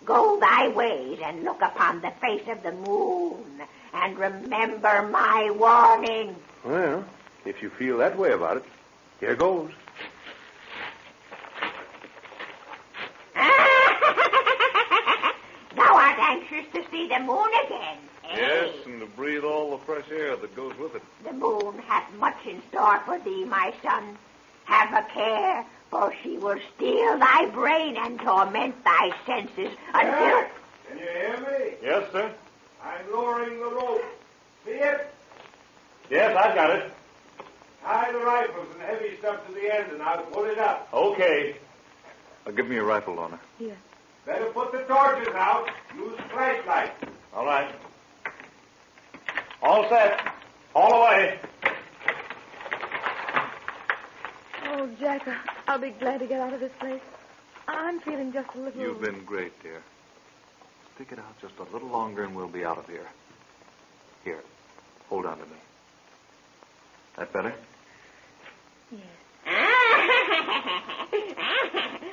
Go thy ways and look upon the face of the moon, and remember my warning. Well, if you feel that way about it, here goes. Thou art anxious to see the moon again, eh? Yes, and to breathe all the fresh air that goes with it. The moon hath much in store for thee, my son. Have a care, for she will steal thy brain and torment thy senses until... Can you hear me? Yes, sir. I'm lowering the rope. See it? Yes, I've got it. Tie the rifles and heavy stuff to the end, and I'll pull it up. Okay. Give me your rifle, Lorna. Here. Better put the torches out. Use flashlight. All right. All set. All away. Oh, Jack, I'll be glad to get out of this place. I'm feeling just a little... You've been great, dear. Stick it out just a little longer and we'll be out of here. Here. Hold on to me. That better? Yes.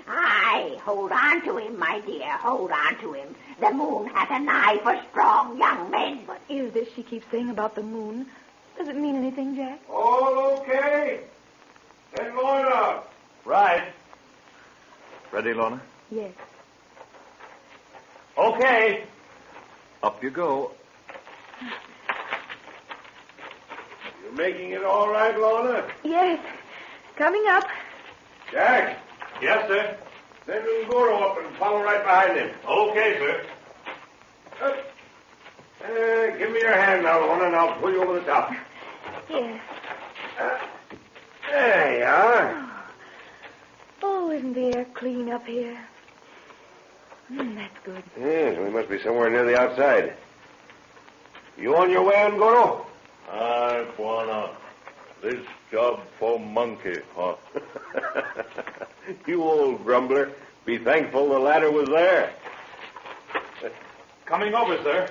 Aye, hold on to him, my dear. Hold on to him. The moon has an eye for strong young men. What is this she keeps saying about the moon? Does it mean anything, Jack? All okay? Then Lorna. Right. Ready, Lorna? Yes. Okay. Up you go. You making it all right, Lorna? Yes. Coming up. Jack. Yes, sir. Send Ngoro up and follow right behind him. Okay, sir. Give me your hand now, Lorna, and I'll pull you over the top. Yes. There you are. Oh, isn't the air clean up here? That's good. Yes, we must be somewhere near the outside. You on your way, Ngoro? Aye, Bwana. This job for monkey, huh? You old grumbler. Be thankful the ladder was there. Coming over, sir.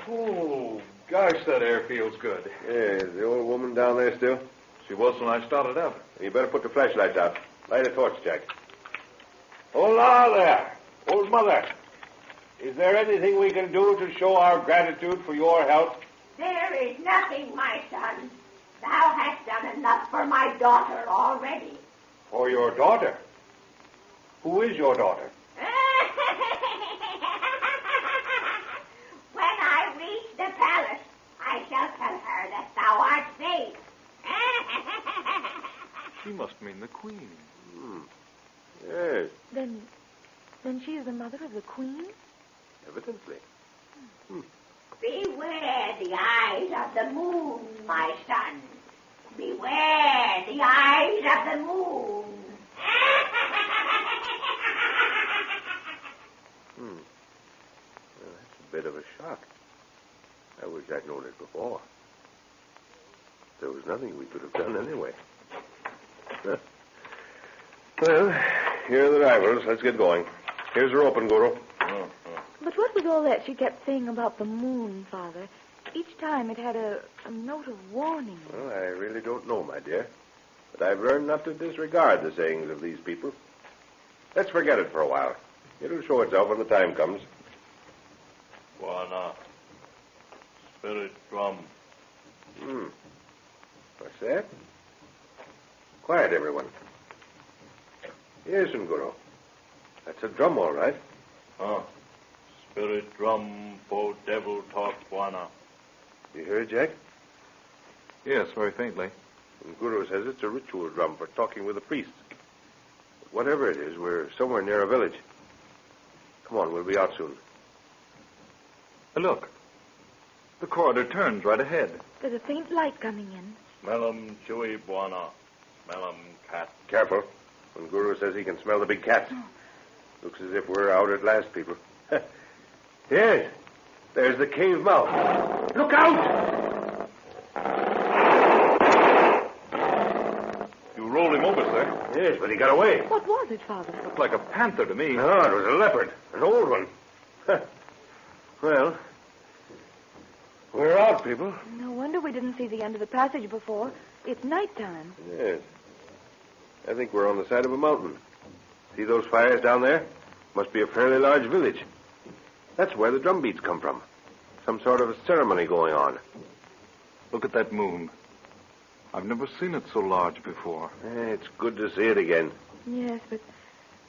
Oh, gosh, that air feels good. Yeah, is the old woman down there still? She was when I started up. You better put the flashlights out. Light a torch, Jack. Hola there, old mother. Is there anything we can do to show our gratitude for your help? There is nothing, my son. Thou hast done enough for my daughter already. For your daughter? Who is your daughter? When I reach the palace, I shall tell her that thou art safe. She must mean the Queen. Yes, Then she is the mother of the Queen? evidently. Beware the eyes of the moon, my son. Beware the eyes of the moon. Well, that's a bit of a shock. I wish I'd known it before. There was nothing we could have done anyway. Well, here are the rifles. Let's get going. Here's the rope, Ngoro. But what was all that she kept saying about the moon, Father? Each time it had a note of warning. Well, I really don't know, my dear. But I've learned not to disregard the sayings of these people. Let's forget it for a while. It'll show itself when the time comes. Bwana. Spirit drum. What's that? Quiet, everyone. Yes, Ngoro. That's a drum, all right. Huh. Spirit drum for devil talk, Bwana. You hear it, Jack? Yes, very faintly. Nguru says it's a ritual drum for talking with the priests. But whatever it is, we're somewhere near a village. Come on, we'll be out soon. Look. The corridor turns right ahead. There's a faint light coming in. Smell 'em chewy, Bwana. Smell 'em cat. Careful. When Guru says he can smell the big cats. Looks as if we're out at last, people. Yes. There's the cave mouth. Look out! You rolled him over, sir. Yes, but he got away. What was it, Father? Looked like a panther to me. No, it was a leopard. An old one. Well, we're out, people. No wonder we didn't see the end of the passage before. It's nighttime. Yes. I think we're on the side of a mountain. See those fires down there? Must be a fairly large village. That's where the drum beats come from. Some sort of a ceremony going on. Look at that moon. I've never seen it so large before. It's good to see it again. Yes, but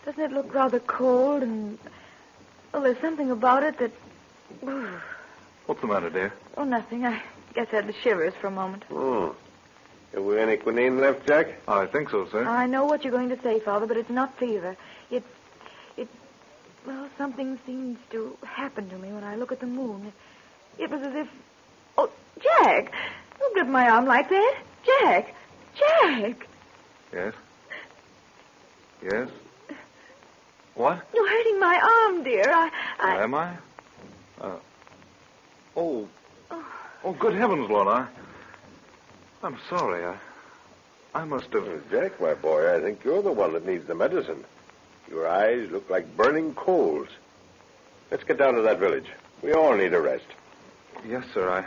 doesn't it look rather cold and... Well, there's something about it that... What's the matter, dear? Oh, nothing. I guess I had the shivers for a moment. Have we any quinine left, Jack? I think so, sir. I know what you're going to say, Father, but it's not fever. Well, something seems to happen to me when I look at the moon. It was as if... Oh, Jack! Oh, grip my arm like that? Jack! Jack! Yes? Yes? What? You're hurting my arm, dear. Am I? Oh, good heavens, Lorna. I'm sorry. I must have... Jack, my boy, I think you're the one that needs the medicine. Your eyes look like burning coals. Let's get down to that village. We all need a rest. Yes, sir.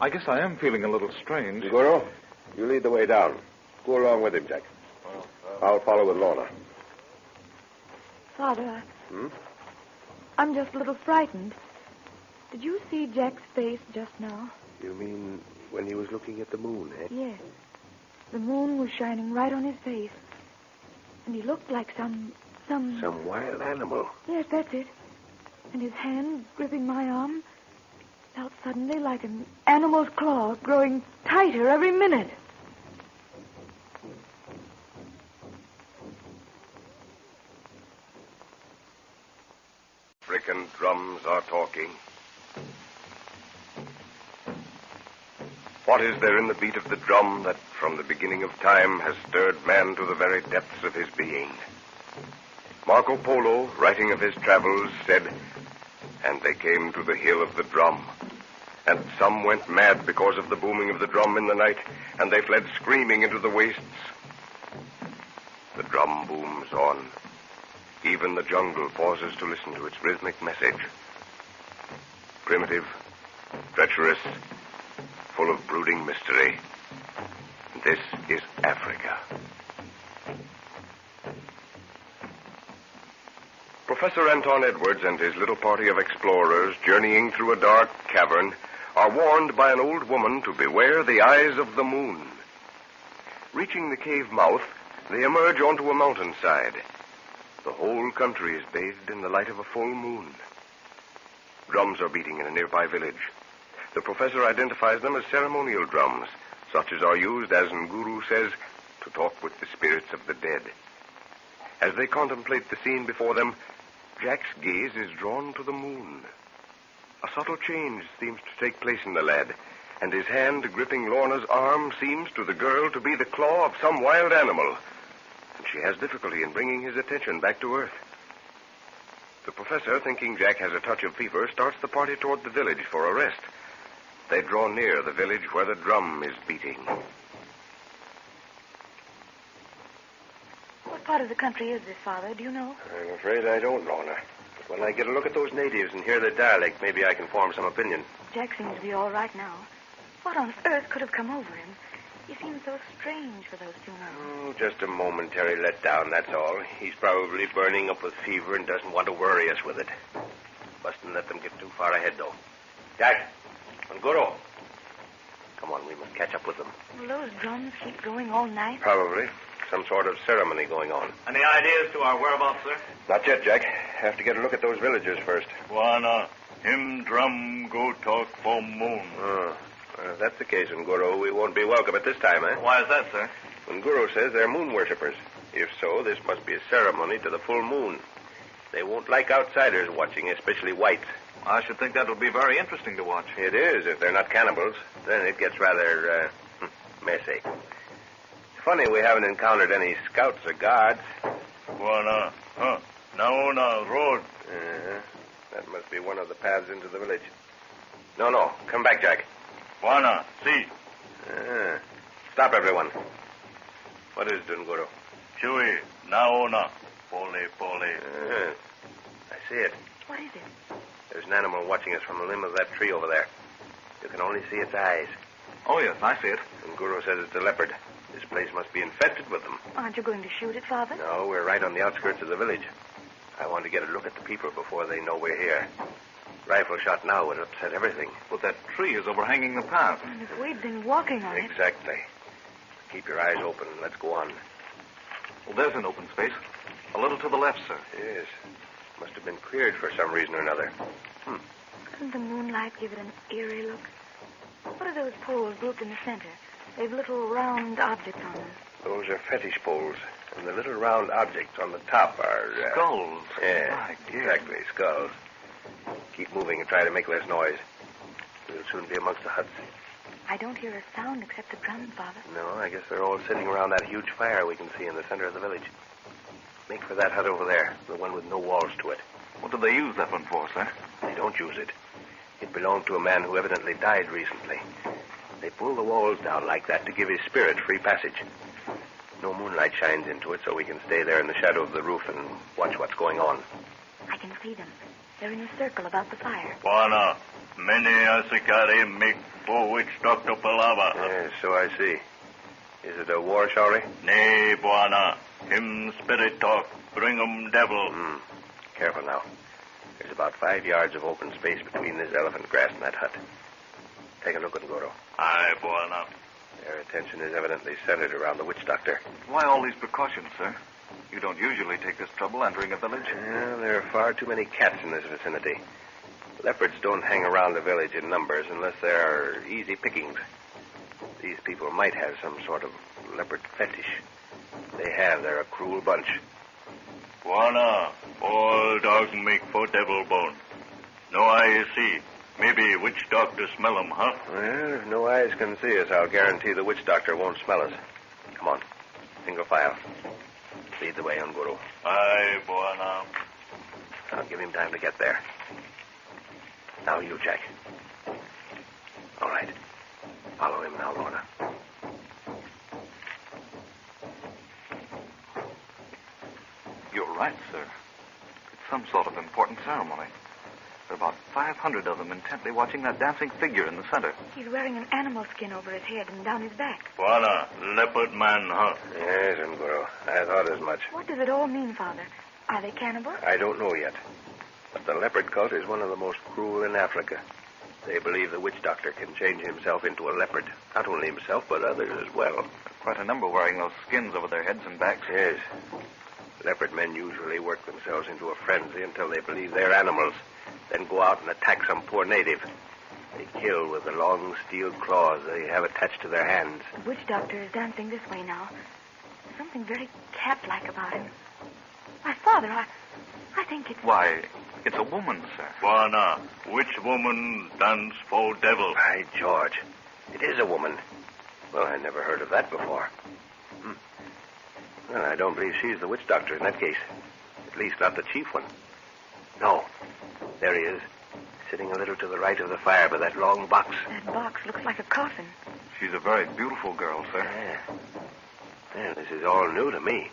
I guess I am feeling a little strange. Guru, you lead the way down. Go along with him, Jack. I'll follow with Lorna. Father, I'm just a little frightened. Did you see Jack's face just now? You mean when he was looking at the moon, eh? Yes. The moon was shining right on his face. And he looked like some wild animal. Yes, that's it. And his hand gripping my arm felt suddenly like an animal's claw growing tighter every minute. Stricken drums are talking. What is there in the beat of the drum that from the beginning of time has stirred man to the very depths of his being? Marco Polo, writing of his travels, said, "And they came to the hill of the drum. And some went mad because of the booming of the drum in the night, and they fled screaming into the wastes." The drum booms on. Even the jungle pauses to listen to its rhythmic message. Primitive, treacherous, full of brooding mystery. This is Africa. Professor Anton Edwards and his little party of explorers journeying through a dark cavern are warned by an old woman to beware the eyes of the moon. Reaching the cave mouth, they emerge onto a mountainside. The whole country is bathed in the light of a full moon. Drums are beating in a nearby village. The professor identifies them as ceremonial drums, such as are used, as Nguru says, to talk with the spirits of the dead. As they contemplate the scene before them, Jack's gaze is drawn to the moon. A subtle change seems to take place in the lad, and his hand gripping Lorna's arm seems to the girl to be the claw of some wild animal, and she has difficulty in bringing his attention back to earth. The professor, thinking Jack has a touch of fever, starts the party toward the village for a rest. They draw near the village where the drum is beating. What part of the country is this, Father? Do you know? I'm afraid I don't, Lorna. But when I get a look at those natives and hear their dialect, maybe I can form some opinion. Jack seems to be all right now. What on earth could have come over him? He seems so strange for those 2 months. Oh, just a momentary letdown, that's all. He's probably burning up with fever and doesn't want to worry us with it. Mustn't let them get too far ahead, though. Jack, Nguru. Come on, we must catch up with them. Will those drums keep going all night? Probably. Some sort of ceremony going on. Any ideas to our whereabouts, sir? Not yet, Jack. Have to get a look at those villagers first. Wana, him drum go talk for moon. Oh. Well, if that's the case, Nguru, we won't be welcome at this time, eh? Why is that, sir? Nguru says they're moon worshippers. If so, this must be a ceremony to the full moon. They won't like outsiders watching, especially whites. I should think that would be very interesting to watch. It is, if they're not cannibals. Then it gets rather, messy. Funny we haven't encountered any scouts or guards. Wana, Naona road. That must be one of the paths into the village. No, come back, Jack. Wana, see. Stop, everyone. What is it, Nguru? Chui, Naona, pole. I see it. What is it? There's an animal watching us from the limb of that tree over there. You can only see its eyes. Oh, yes, I see it. Nguru says it's a leopard. This place must be infested with them. Aren't you going to shoot it, Father? No, we're right on the outskirts of the village. I want to get a look at the people before they know we're here. Rifle shot now would upset everything. But that tree is overhanging the path. And if we'd been walking on it... Exactly. Keep your eyes open and let's go on. Well, there's an open space. A little to the left, sir. Yes. Must have been cleared for some reason or another. Doesn't the moonlight give it an eerie look? What are those poles grouped in the center? They've little round objects on them. Those are fetish poles. And the little round objects on the top are... Skulls. Yeah, exactly, skulls. Keep moving and try to make less noise. We'll soon be amongst the huts. I don't hear a sound except the drums, Father. No, I guess they're all sitting around that huge fire we can see in the center of the village. Make for that hut over there, the one with no walls to it. What do they use that one for, sir? They don't use it. It belonged to a man who evidently died recently. They pull the walls down like that to give his spirit free passage. No moonlight shines into it, so we can stay there in the shadow of the roof and watch what's going on. I can see them. They're in a circle about the fire. Bwana, many asikari make for witch doctor palava. Yes, so I see. Is it a war shawty? Nay, Bwana. Him spirit talk. Bring 'em devil. Careful now. There's about 5 yards of open space between this elephant grass and that hut. Take a look, Ngoro. Aye, Bwana. Their attention is evidently centered around the witch doctor. Why all these precautions, sir? You don't usually take this trouble entering a village. Well, there are far too many cats in this vicinity. Leopards don't hang around the village in numbers unless they're easy pickings. These people might have some sort of leopard fetish. They have. They're a cruel bunch. Bwana, all dogs make for devil bone. No eye see. Maybe witch doctor smell 'em, huh? Well, if no eyes can see us, I'll guarantee the witch doctor won't smell us. Come on. Single file. Lead the way, Nguru. Aye, Bwana. I'll give him time to get there. Now you, Jack. All right. Follow him now, Lorna. You're right, sir. It's some sort of important ceremony. There are about 500 of them intently watching that dancing figure in the center. He's wearing an animal skin over his head and down his back. Bwana, leopard man, huh? Yes, Nguru. I thought as much. What does it all mean, Father? Are they cannibals? I don't know yet. But the leopard cult is one of the most cruel in Africa. They believe the witch doctor can change himself into a leopard. Not only himself, but others as well. Quite a number wearing those skins over their heads and backs. Yes. Leopard men usually work themselves into a frenzy until they believe they're animals, then go out and attack some poor native. They kill with the long steel claws they have attached to their hands. The witch doctor is dancing this way now. There's something very cat-like about him. My Father, I think it's... Why, it's a woman, sir. Bwana, which woman dance for devil? By George, it is a woman. Well, I never heard of that before. Well, I don't believe she's the witch doctor in that case. At least not the chief one. No. There he is, sitting a little to the right of the fire by that long box. That box looks like a coffin. She's a very beautiful girl, sir. Yeah. Well, this is all new to me.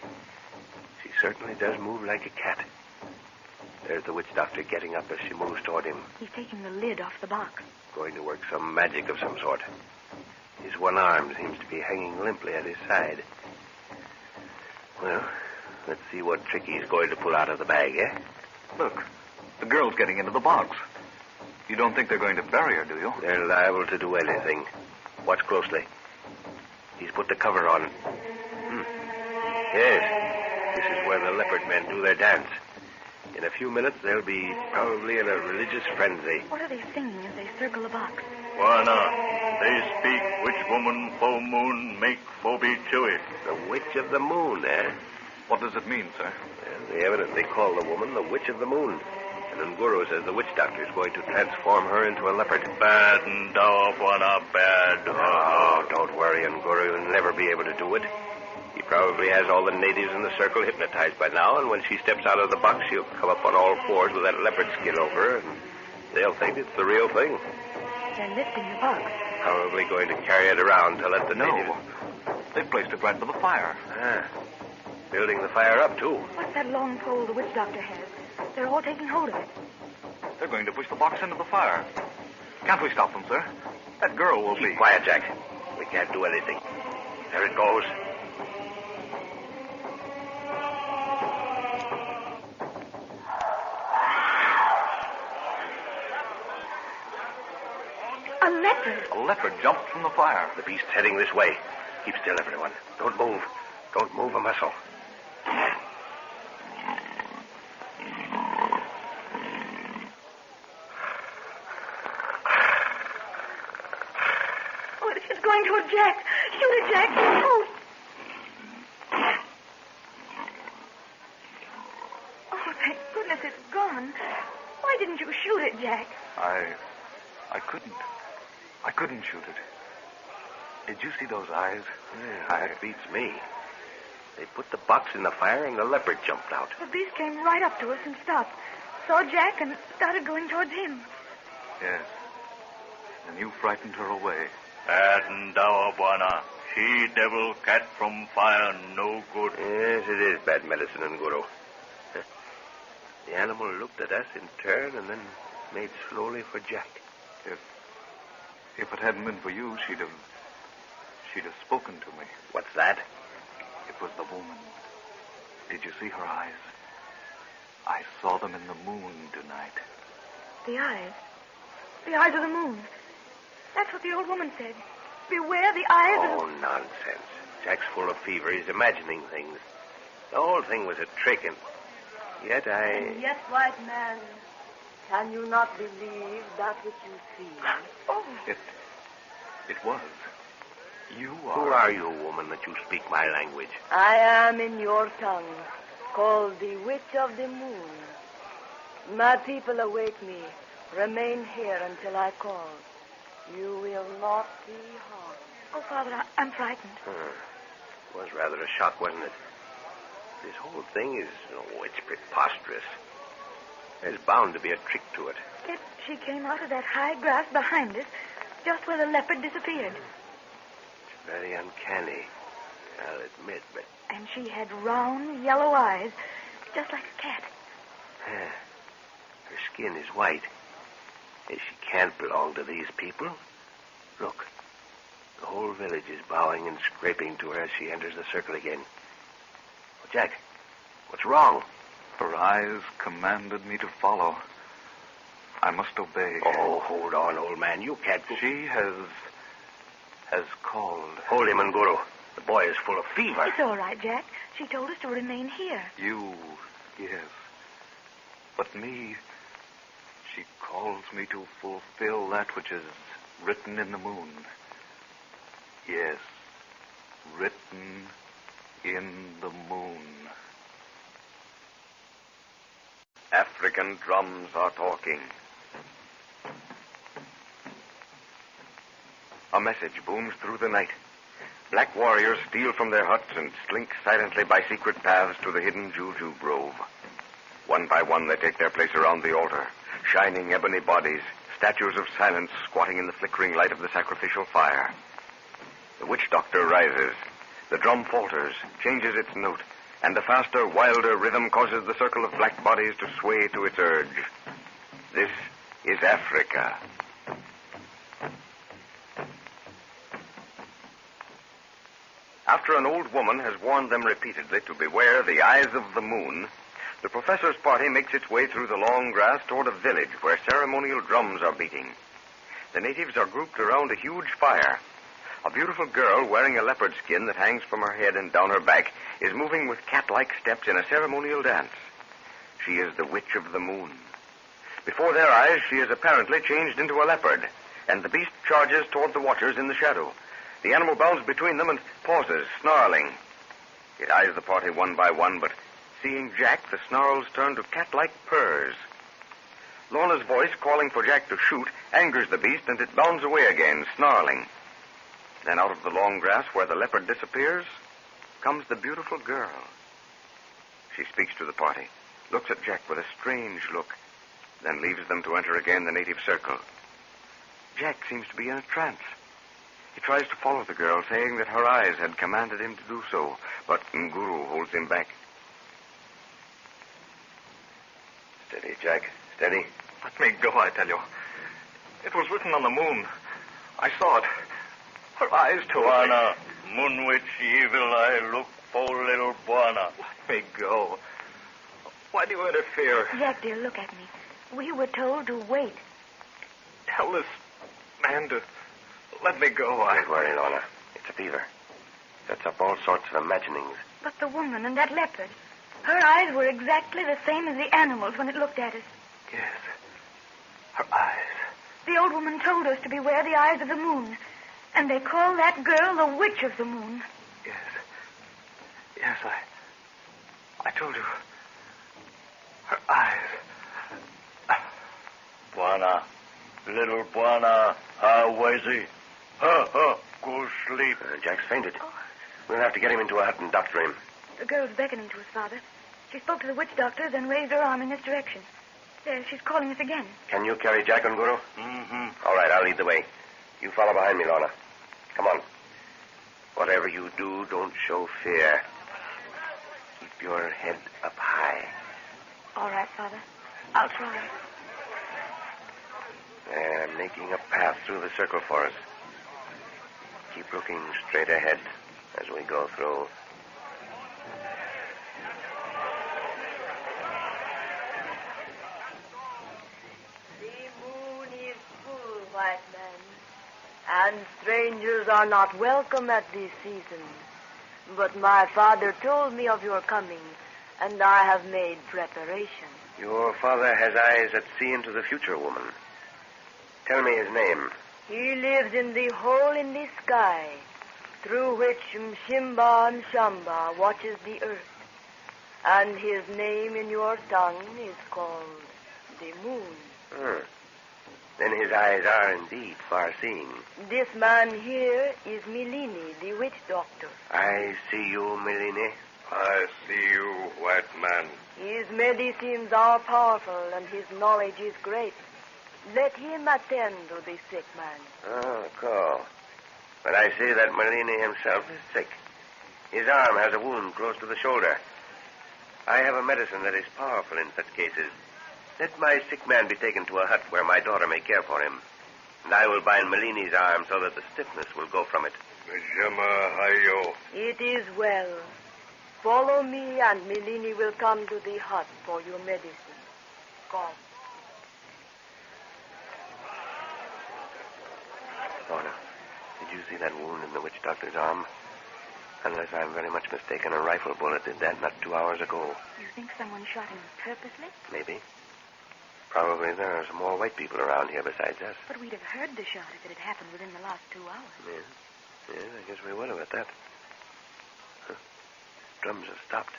She certainly does move like a cat. There's the witch doctor getting up as she moves toward him. He's taking the lid off the box. Going to work some magic of some sort. His one arm seems to be hanging limply at his side. Well, let's see what trick he's going to pull out of the bag, eh? Look, the girl's getting into the box. You don't think they're going to bury her, do you? They're liable to do anything. Watch closely. He's put the cover on. Yes, this is where the leopard men do their dance. In a few minutes, they'll be probably in a religious frenzy. What are they singing as they circle the box? Bwana, they speak which woman full moon make for be chewy. The witch of the moon, eh? What does it mean, sir? Well, they evidently call the woman the witch of the moon. And Nguru says the witch doctor is going to transform her into a leopard. Bad and down, Bwana, bad. Oh, don't worry, Nguru. You'll never be able to do it. He probably has all the natives in the circle hypnotized by now, and when she steps out of the box, she'll come up on all fours with that leopard skin over her, and they'll think it's the real thing. They're lifting the box. Probably going to carry it around to let the natives... They've placed it right by the fire. Building the fire up, too. What's that long pole the witch doctor has? They're all taking hold of it. They're going to push the box into the fire. Can't we stop them, sir? That girl will be... Quiet, Jack. We can't do anything. There it goes. A leopard. A leopard jumped from the fire. The beast's heading this way. Keep still, everyone. Don't move. Don't move a muscle. Oh, it's going toward Jack. Shoot it, Jack. Oh. Oh, thank goodness it's gone. Why didn't you shoot it, Jack? I couldn't. I couldn't shoot it. Did you see those eyes? That beats me. They put the box in the fire and the leopard jumped out. The beast came right up to us and stopped. Saw Jack and started going towards him. Yes. And you frightened her away. And thou, Buana. She devil cat from fire, no good. Yes, it is bad medicine, Nguru. The animal looked at us in turn and then made slowly for Jack. If it hadn't been for you, she'd have spoken to me. What's that? It was the woman. Did you see her eyes? I saw them in the moon tonight. The eyes? The eyes of the moon. That's what the old woman said. Beware the eyes of... Oh, nonsense. Jack's full of fever. He's imagining things. The whole thing was a trick, and yet And yet, white man, can you not believe that which you see? Oh. It was. You are... Who are you, woman, that you speak my language? I am in your tongue, called the Witch of the Moon. My people await me. Remain here until I call. You will not be harmed. Oh, Father, I'm frightened. It was rather a shock, wasn't it? This whole thing is, it's preposterous. There's bound to be a trick to it. Yet she came out of that high grass behind us, just where the leopard disappeared. It's very uncanny, I'll admit, but... And she had round, yellow eyes, just like a cat. Her skin is white. She can't belong to these people. Look, the whole village is bowing and scraping to her as she enters the circle again. Well, Jack, what's wrong? Her eyes commanded me to follow. I must obey. Oh, hold on, old man. You can't go... She has called. Hold him, Nguru. The boy is full of fever. It's all right, Jack. She told us to remain here. You, yes. But me, she calls me to fulfill that which is written in the moon. Yes, written in the moon. African drums are talking. A message booms through the night. Black warriors steal from their huts and slink silently by secret paths to the hidden Juju grove. One by one, they take their place around the altar, shining ebony bodies, statues of silence squatting in the flickering light of the sacrificial fire. The witch doctor rises. The drum falters, changes its note, and the faster, wilder rhythm causes the circle of black bodies to sway to its urge. This is Africa. After an old woman has warned them repeatedly to beware the eyes of the moon, the professor's party makes its way through the long grass toward a village where ceremonial drums are beating. The natives are grouped around a huge fire. A beautiful girl wearing a leopard skin that hangs from her head and down her back is moving with cat-like steps in a ceremonial dance. She is the Witch of the Moon. Before their eyes, she is apparently changed into a leopard, and the beast charges toward the watchers in the shadow. The animal bounds between them and pauses, snarling. It eyes the party one by one, but seeing Jack, the snarls turn to cat-like purrs. Lorna's voice, calling for Jack to shoot, angers the beast, and it bounds away again, snarling. Then out of the long grass where the leopard disappears, comes the beautiful girl. She speaks to the party, looks at Jack with a strange look, then leaves them to enter again the native circle. Jack seems to be in a trance. He tries to follow the girl, saying that her eyes had commanded him to do so, but Nguru holds him back. Steady, Jack, steady. Let me go, I tell you. It was written on the moon. I saw it. Her eyes told Buana, moon witch evil I look for little Buana. Let me go. Why do you interfere? Jack, dear, look at me. We were told to wait. Tell this man to let me go. Don't worry, Lorna. It's a fever. Sets up all sorts of imaginings. But the woman and that leopard, her eyes were exactly the same as the animals when it looked at us. Yes. Her eyes. The old woman told us to beware the eyes of the moon. And they call that girl the Witch of the Moon. Yes. Yes, I told you. Her eyes. Buana, little Buana, how was he? Ha, ha, go asleep. Jack's fainted. We'll have to get him into a hut and doctor him. The girl's beckoning to us, Father. She spoke to the witch doctor, then raised her arm in this direction. There, she's calling us again. Can you carry Jack and Guru? Mm-hmm. All right, I'll lead the way. You follow behind me, Lorna. Come on. Whatever you do, don't show fear. Keep your head up high. All right, Father. I'll try. They're making a path through the circle for us. Keep looking straight ahead as we go through. The moon is full, white man, and strangers are not welcome at this season. But my father told me of your coming, and I have made preparation. Your father has eyes that see into the future, woman. Tell me his name. He lives in the hole in the sky, through which Mshimba Mshamba watches the earth. And his name in your tongue is called the moon. Then his eyes are indeed far-seeing. This man here is Milini, the witch doctor. I see you, Milini. I see you, white man. His medicines are powerful, and his knowledge is great. Let him attend to the sick man. Oh, cool. But I see that Milini himself is sick. His arm has a wound close to the shoulder. I have a medicine that is powerful in such cases. Let my sick man be taken to a hut where my daughter may care for him. And I will bind Milini's arm so that the stiffness will go from it. It is well. Follow me, and Milini will come to the hut for your medicine. Come. Lorna, did you see that wound in the witch doctor's arm? Unless I'm very much mistaken, a rifle bullet did that not 2 hours ago. You think someone shot him purposely? Maybe. Probably there are some more white people around here besides us. But we'd have heard the shot if it had happened within the last 2 hours. Yeah, I guess we would have at that. Huh. Drums have stopped.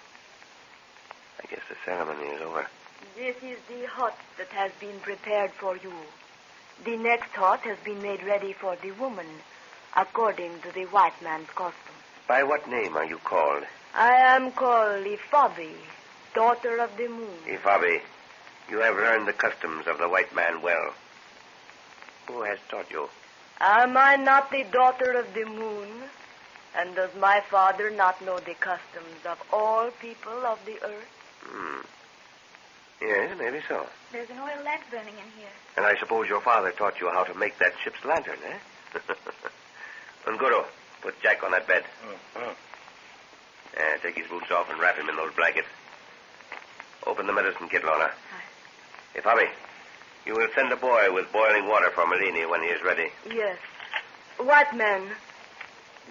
I guess the ceremony is over. This is the hut that has been prepared for you. The next hut has been made ready for the woman, according to the white man's custom. By what name are you called? I am called Ifabi, daughter of the moon. Ifabi, you have learned the customs of the white man well. Who has taught you? Am I not the daughter of the moon? And does my father not know the customs of all people of the earth? Yes, maybe so. There's an oil lamp burning in here. And I suppose your father taught you how to make that ship's lantern, eh? Unguru, put Jack on that bed. Take his boots off and wrap him in those blankets. Open the medicine kit, Lorna. Ifabi, you will send a boy with boiling water for Milini when he is ready. Yes. White man,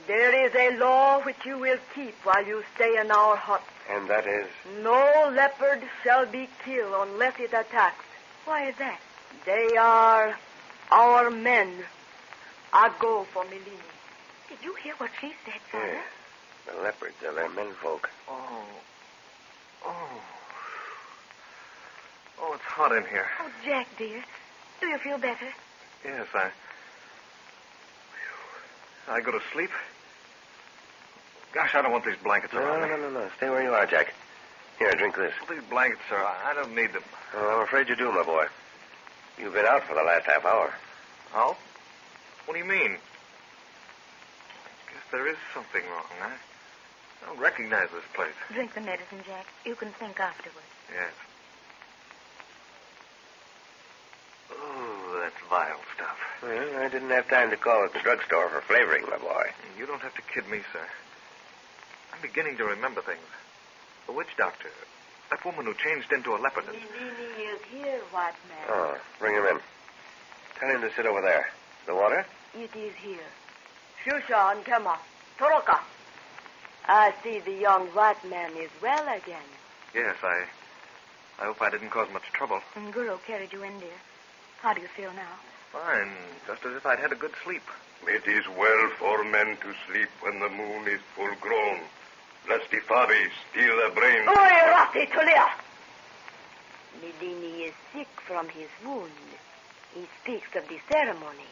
there is a law which you will keep while you stay in our hut. And that is? No leopard shall be killed unless it attacks. Why is that? They are our men. I go for Milini. Did you hear what she said, Father? Yeah. The leopards are their menfolk. Oh, it's hot in here. Oh, Jack, dear. Do you feel better? Yes, I go to sleep. Gosh, I don't want these blankets around me. No. Stay where you are, Jack. Here, drink this. Well, these blankets, sir, I don't need them. Oh, I'm afraid you do, my boy. You've been out for the last half hour. How? What do you mean? I guess there is something wrong. I don't recognize this place. Drink the medicine, Jack. You can think afterwards. Yes. Oh, that's vile stuff. Well, I didn't have time to call at the drugstore for flavoring, my boy. You don't have to kid me, sir. I'm beginning to remember things. The witch doctor. That woman who changed into a leopard. Milini is here, white man. Oh, bring him in. Tell him to sit over there. The water? It is here. Shusha and Kema. Toroka. I see the young white man is well again. Yes, I hope I didn't cause much trouble. And Guru carried you in, dear. How do you feel now? Fine. Just as if I'd had a good sleep. It is well for men to sleep when the moon is full grown, lest Ifabi steal their brains. Oi, Rati Tulia! Milini is sick from his wound. He speaks of the ceremony.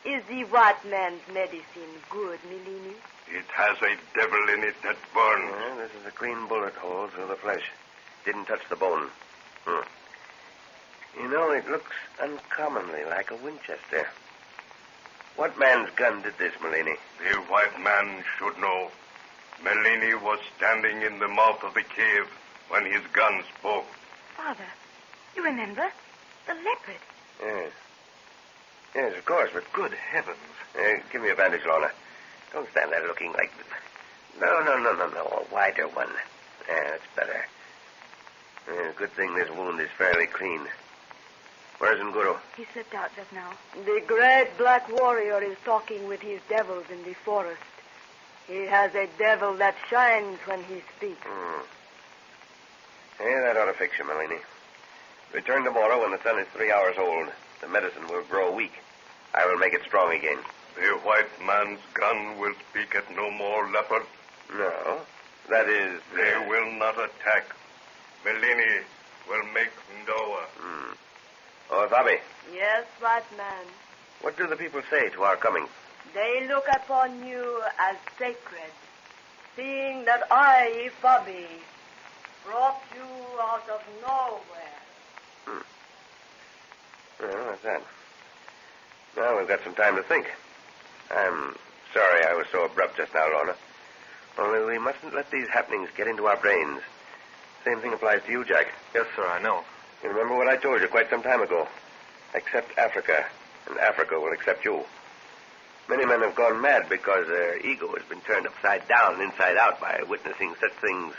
Is Is the white man's medicine good, Milini? It has a devil in it that burns. Yeah, this is a clean bullet hole through the flesh. Didn't touch the bone. You know, it looks uncommonly like a Winchester. What man's gun did this, Milini? The white man should know. Melini was standing in the mouth of the cave when his gun spoke. Father, you remember? The leopard. Yes. Yes, of course, but good heavens. Give me a bandage, Lorna. Don't stand there looking like... No. A wider one. Yeah, that's better. Good thing this wound is fairly clean. Where's Nguru? He slipped out just now. The great black warrior is talking with his devils in the forest. He has a devil that shines when he speaks. Yeah, that ought to fix you, Melini. Return tomorrow when the sun is 3 hours old. The medicine will grow weak. I will make it strong again. The white man's gun will speak at no more, Leopard. No. That is... They will not attack. Melini will make Ndoa. Oh, Bobby. Yes, white man. What do the people say to our coming? They look upon you as sacred, seeing that I, Bobby, brought you out of nowhere. Well, that's that. Now we've got some time to think. I'm sorry I was so abrupt just now, Lorna. Only we mustn't let these happenings get into our brains. Same thing applies to you, Jack. Yes, sir, I know. You remember what I told you quite some time ago? Accept Africa, and Africa will accept you. Many men have gone mad because their ego has been turned upside down and inside out by witnessing such things,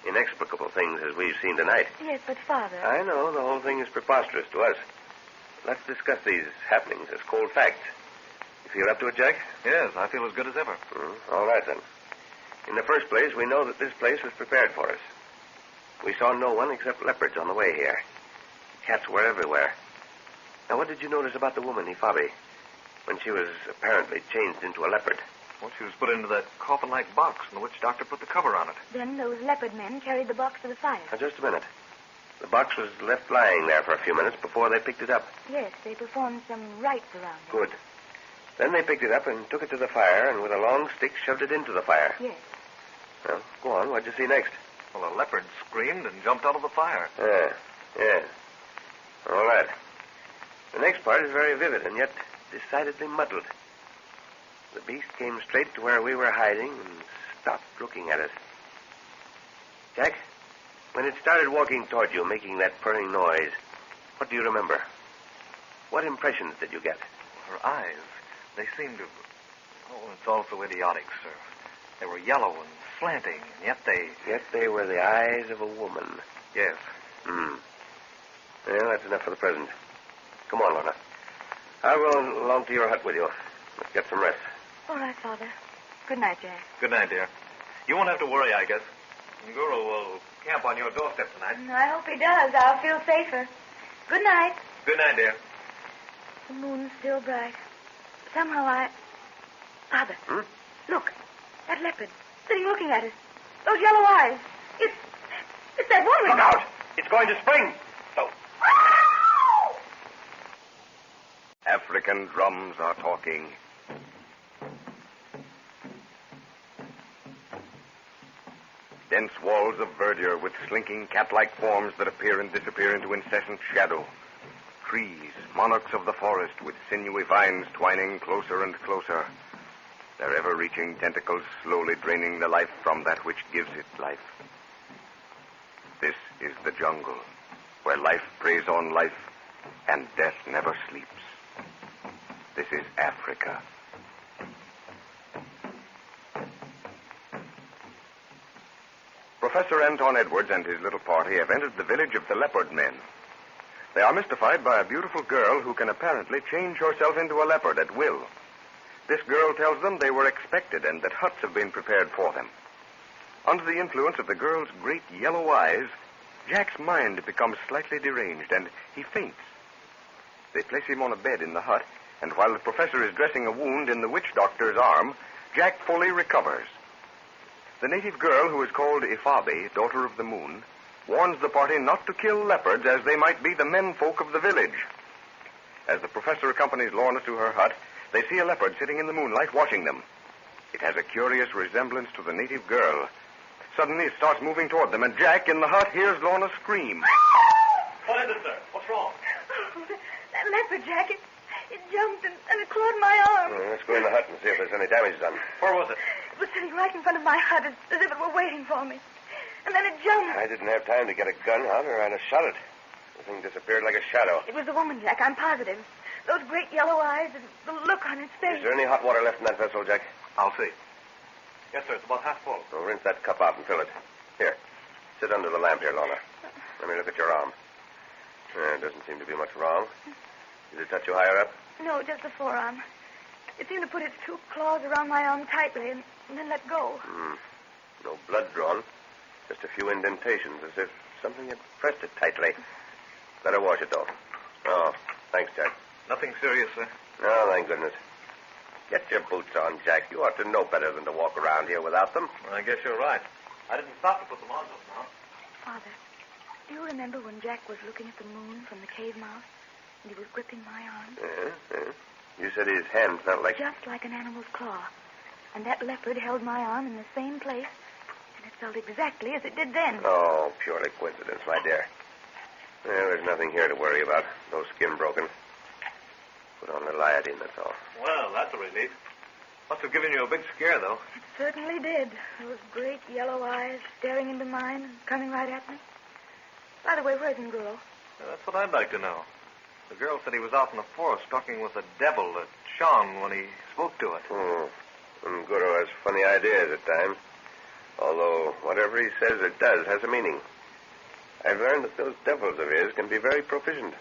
inexplicable things as we've seen tonight. Yes, but Father... I know, the whole thing is preposterous to us. Let's discuss these happenings as cold facts. You feel up to it, Jack? Yes, I feel as good as ever. All right, then. In the first place, we know that this place was prepared for us. We saw no one except leopards on the way here. Cats were everywhere. Now, what did you notice about the woman, Ifabi, when she was apparently changed into a leopard? Well, she was put into that coffin-like box, and the witch doctor put the cover on it. Then those leopard men carried the box to the fire. Now, just a minute. The box was left lying there for a few minutes before they picked it up. Yes, they performed some rites around it. Good. Then they picked it up and took it to the fire, and with a long stick shoved it into the fire. Yes. Well, go on. What'd you see next? Well, a leopard screamed and jumped out of the fire. Yeah. All right. The next part is very vivid and yet decidedly muddled. The beast came straight to where we were hiding and stopped looking at us. Jack, when it started walking toward you, making that purring noise, what do you remember? What impressions did you get? Her eyes, they seemed to... Oh, it's all so idiotic, sir. They were yellow and slanting, and yet they... Yet they were the eyes of a woman. Yes. Well, that's enough for the present. Come on, Lorna. I'll go along to your hut with you. Let's get some rest. All right, Father. Good night, Jack. Good night, dear. You won't have to worry, I guess. Nguru will camp on your doorstep tonight. I hope he does. I'll feel safer. Good night. Good night, dear. The moon's still bright. Somehow Father. Look. That leopard. Sitting looking at us. Those yellow eyes. It's that woman. Look out! It's going to spring. Oh. African drums are talking. Dense walls of verdure with slinking cat-like forms that appear and disappear into incessant shadow. Trees, monarchs of the forest with sinewy vines twining closer and closer. Their ever-reaching tentacles slowly draining the life from that which gives it life. This is the jungle, where life preys on life and death never sleeps. This is Africa. Professor Anton Edwards and his little party have entered the village of the Leopard Men. They are mystified by a beautiful girl who can apparently change herself into a leopard at will. This girl tells them they were expected and that huts have been prepared for them. Under the influence of the girl's great yellow eyes, Jack's mind becomes slightly deranged and he faints. They place him on a bed in the hut, and while the professor is dressing a wound in the witch doctor's arm, Jack fully recovers. The native girl, who is called Ifabi, daughter of the moon, warns the party not to kill leopards as they might be the menfolk of the village. As the professor accompanies Lorna to her hut, they see a leopard sitting in the moonlight watching them. It has a curious resemblance to the native girl. Suddenly, it starts moving toward them, and Jack, in the hut, hears Lorna scream. What is it, sir? What's wrong? Oh, that leopard, Jack, it jumped and it clawed my arm. Let's go in the hut and see if there's any damage done. Where was it? It was sitting right in front of my hut as if it were waiting for me. And then it jumped. I didn't have time to get a gun out or I'd have shot it. The thing disappeared like a shadow. It was the woman, Jack, I'm positive. Those great yellow eyes and the look on its face. Is there any hot water left in that vessel, Jack? I'll see. Yes, sir. It's about half full. Well, rinse that cup out and fill it. Here. Sit under the lamp here, Lorna. Let me look at your arm. There doesn't seem to be much wrong. Did it touch you higher up? No, just the forearm. It seemed to put its two claws around my arm tightly and then let go. No blood drawn. Just a few indentations, as if something had pressed it tightly. Better wash it, though. Oh, thanks, Jack. Nothing serious, sir. No, thank goodness. Get your boots on, Jack. You ought to know better than to walk around here without them. Well, I guess you're right. I didn't stop to put them on just now. Father, do you remember when Jack was looking at the moon from the cave mouth and he was gripping my arm? You said his hand felt like... Just like an animal's claw. And that leopard held my arm in the same place, and it felt exactly as it did then. Oh, purely coincidence, my dear. Well, there's nothing here to worry about. No skin broken. Put on the iodine, that's all. Well, that's a relief. Must have given you a big scare, though. It certainly did. Those great yellow eyes staring into mine and coming right at me. By the way, where's Nguro? That's what I'd like to know. The girl said he was out in the forest talking with the devil that shone when he spoke to it. Nguro has funny ideas at times. Although whatever he says or does has a meaning. I've learned that those devils of his can be very proficient.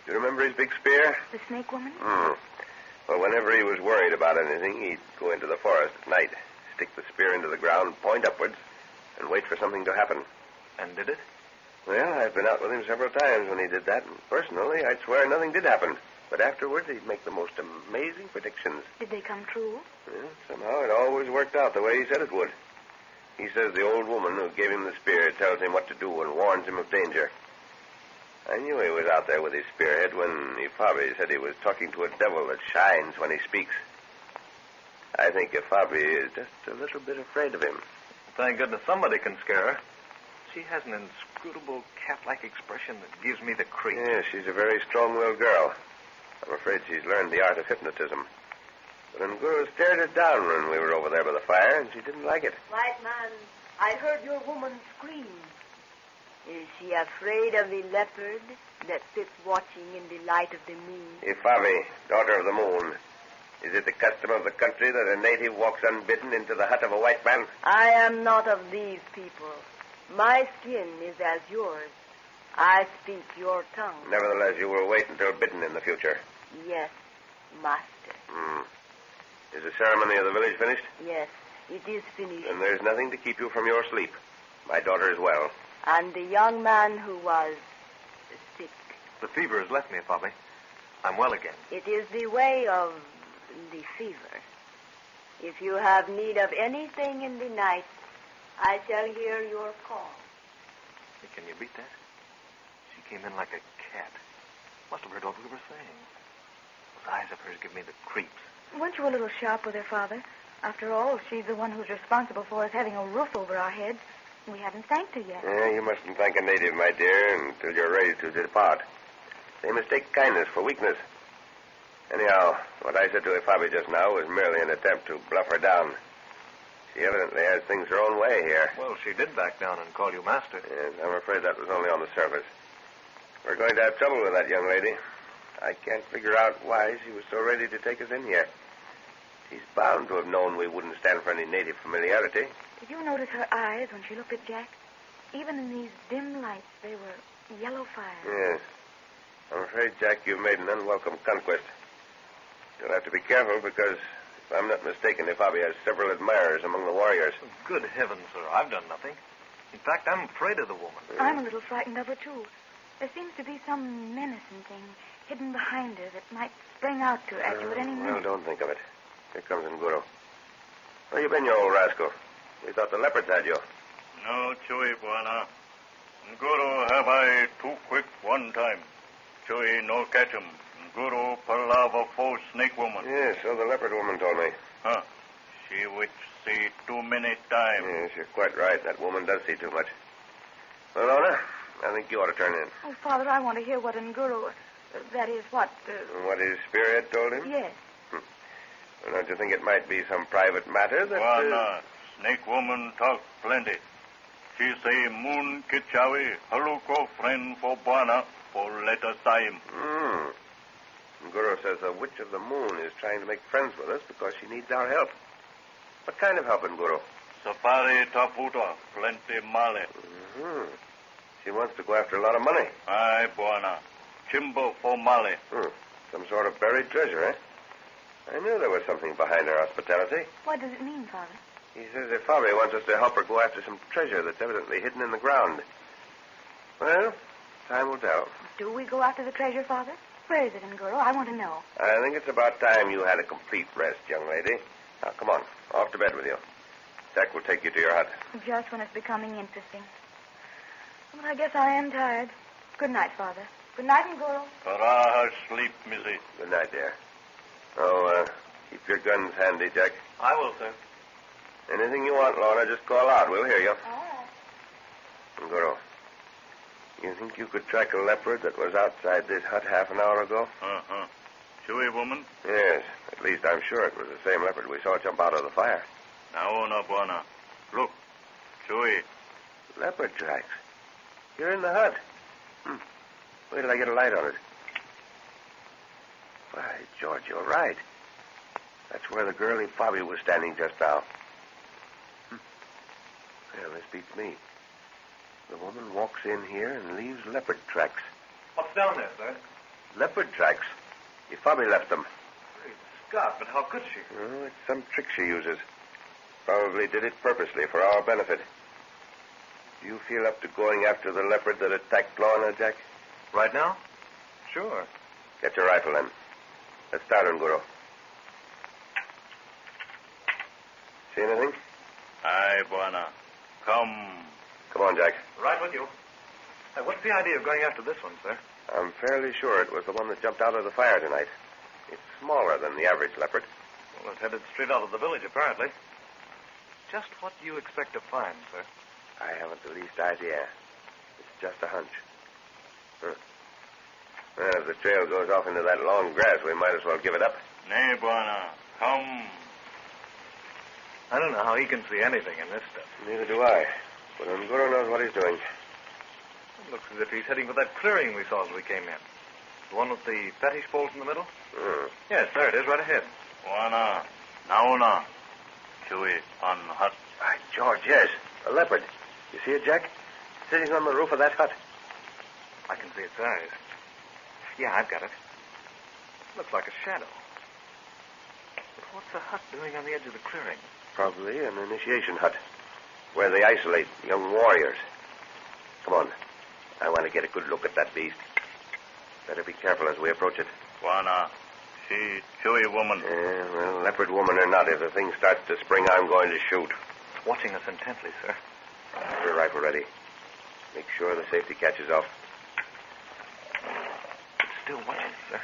Do you remember his big spear? The snake woman? Well, whenever he was worried about anything, he'd go into the forest at night, stick the spear into the ground, point upwards, and wait for something to happen. And did it? Well, I've been out with him several times when he did that, and personally, I'd swear nothing did happen. But afterwards, he'd make the most amazing predictions. Did they come true? Well, somehow it always worked out the way he said it would. He says the old woman who gave him the spear tells him what to do and warns him of danger. I knew he was out there with his spearhead when Ifabi said he was talking to a devil that shines when he speaks. I think Ifabi is just a little bit afraid of him. Thank goodness somebody can scare her. She has an inscrutable cat-like expression that gives me the creeps. Yes, she's a very strong-willed girl. I'm afraid she's learned the art of hypnotism. But Nguru stared her down when we were over there by the fire, and she didn't like it. White man, I heard your woman scream. Is she afraid of the leopard that sits watching in the light of the moon? Ifabi, daughter of the moon. Is it the custom of the country that a native walks unbidden into the hut of a white man? I am not of these people. My skin is as yours. I speak your tongue. Nevertheless, you will wait until bidden in the future. Yes, master. Is the ceremony of the village finished? Yes, it is finished. Then there's nothing to keep you from your sleep. My daughter is well. And the young man who was sick. The fever has left me, Bobby. I'm well again. It is the way of the fever. If you have need of anything in the night, I shall hear your call. Hey, can you beat that? She came in like a cat. Must have heard what we were saying. Those eyes of hers give me the creeps. Weren't you a little sharp with her, Father? After all, she's the one who's responsible for us having a roof over our heads. We haven't thanked her yet. Yeah, you mustn't thank a native, my dear, until you're ready to depart. They mistake kindness for weakness. Anyhow, what I said to Ifabi just now was merely an attempt to bluff her down. She evidently has things her own way here. Well, she did back down and call you master. Yes, I'm afraid that was only on the surface. We're going to have trouble with that young lady. I can't figure out why she was so ready to take us in here. She's bound to have known we wouldn't stand for any native familiarity. Did you notice her eyes when she looked at Jack? Even in these dim lights, they were yellow fire. Yes. I'm afraid, Jack, you've made an unwelcome conquest. You'll have to be careful because, if I'm not mistaken, Ifabi has several admirers among the warriors. Good heavens, sir. I've done nothing. In fact, I'm afraid of the woman. I'm a little frightened of her, too. There seems to be some menacing thing hidden behind her that might spring out to her at you at any minute. Well, don't think of it. Here comes Nguru. Where you been, you old rascal? We thought the leopards had you. No, Chewy, Buana. Nguru have I too quick one time. Chewy no catch him. Guru Palava fo snake woman. Yes, so the leopard woman told me. Huh. She which see too many times. Yes, you're quite right. That woman does see too much. Well, Lorna, I think you ought to turn in. Oh, Father, I want to hear what Nguru... that is, what... What his spirit told him? Yes. Well, don't you think it might be some private matter that... Buana, snake woman talk plenty. She say moon kichawi, haluko friend for Buana for later time. Guru says the Witch of the Moon is trying to make friends with us because she needs our help. What kind of help, Guru? Safari taputa, plenty male. She wants to go after a lot of money. Aye, Buana. Chimbo for male. Some sort of buried treasure, eh? I knew there was something behind her hospitality. What does it mean, Father? He says that Fabi wants us to help her go after some treasure that's evidently hidden in the ground. Well, time will tell. Do we go after the treasure, Father? Where is it, Nguru? I want to know. I think it's about time you had a complete rest, young lady. Now, come on. Off to bed with you. Jack will take you to your hut. Just when it's becoming interesting. Well, I guess I am tired. Good night, Father. Good night, Nguru. Karaha sleep, Missy. Good night, dear. Oh, keep your guns handy, Jack. I will, sir. Anything you want, Lorna, just call out. We'll hear you. All right. Nguru, you think you could track a leopard that was outside this hut half an hour ago? Chewy woman? Yes. At least I'm sure it was the same leopard we saw jump out of the fire. Naona, Buana. Look. Chewy. Leopard tracks. You're in the hut. Wait till I get a light on it. Why, George, you're right. That's where the girlie Fabi was standing just now. Well, this beats me. The woman walks in here and leaves leopard tracks. What's down there, sir? Leopard tracks? Your Fabi left them. Great Scott, but how could she? Oh, it's some trick she uses. Probably did it purposely for our benefit. Do you feel up to going after the leopard that attacked Lorna, Jack? Right now? Sure. Get your rifle, then. Let's start, Nguru. See anything? Aye, Buana. Come. Come on, Jack. Right with you. Hey, what's the idea of going after this one, sir? I'm fairly sure it was the one that jumped out of the fire tonight. It's smaller than the average leopard. Well, it's headed straight out of the village, apparently. Just what do you expect to find, sir? I haven't the least idea. It's just a hunch. Well, if the trail goes off into that long grass, we might as well give it up. Nay, Buana. Come. I don't know how he can see anything in this stuff. Neither do I. But Nguru knows what he's doing. It looks as if he's heading for that clearing we saw as we came in. The one with the fetish poles in the middle? Yes, there it is, right ahead. Buana. Nauna. Chewy on hut. By George, yes. A leopard. You see it, Jack? Sitting on the roof of that hut. I can see its eyes. Yeah, I've got it. Looks like a shadow. But what's the hut doing on the edge of the clearing? Probably an initiation hut, where they isolate young warriors. Come on. I want to get a good look at that beast. Better be careful as we approach it. Buana. She Chewy woman. Yeah, well, leopard woman or not, if the thing starts to spring, I'm going to shoot. It's watching us intently, sir. Have your rifle ready. Make sure the safety catches off. It's still watching, sir.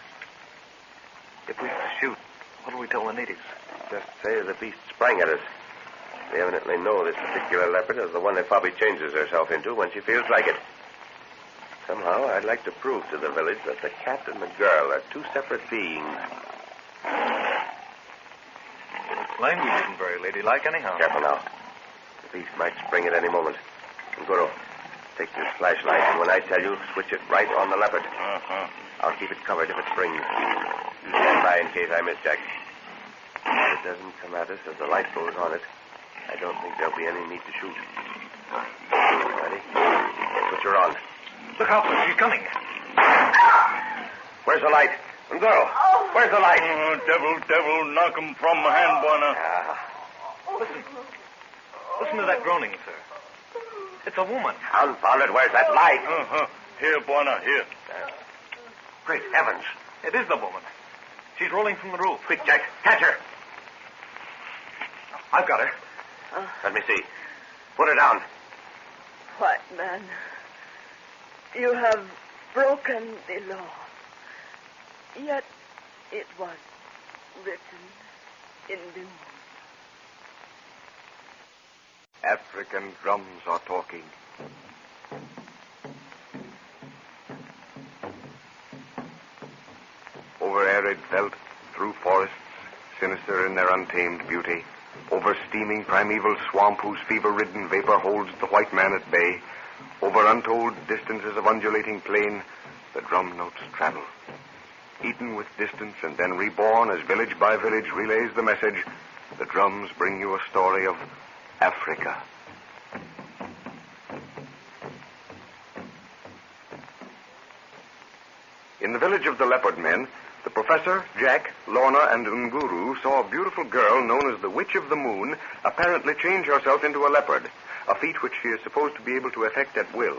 If we have to shoot, what do we tell the natives? Just say the beast sprang at us. They evidently know this particular leopard is the one that Fabi changes herself into when she feels like it. Somehow, I'd like to prove to the village that the cat and the girl are two separate beings. Its language isn't very ladylike anyhow. Careful now. The beast might spring at any moment. Nguru, take this flashlight, and when I tell you, switch it right on the leopard. I'll keep it covered if it springs. You stand by in case I miss, Jack. If it doesn't come at us as the light goes on it, I don't think there'll be any need to shoot. Ready? Switch her on. Look out, sir. She's coming. Where's the light? Nguru, where's the light? Devil, knock him from my hand, Buana. Listen to that groaning, sir. It's a woman. Confound it, where's that light? Here, Buana, here. Great heavens. It is the woman. She's rolling from the roof. Quick, Jack. Catch her. I've got her. Let me see. Put her down. White man, you have broken the law. Yet it was written in the moon. African drums are talking. Over arid veldt, through forests, sinister in their untamed beauty, over steaming primeval swamp whose fever-ridden vapor holds the white man at bay, over untold distances of undulating plain, the drum notes travel. Eaten with distance and then reborn as village by village relays the message, the drums bring you a story of Africa. In the village of the Leopard men, the Professor, Jack, Lorna, and Nguru saw a beautiful girl known as the Witch of the Moon apparently change herself into a leopard, a feat which she is supposed to be able to effect at will.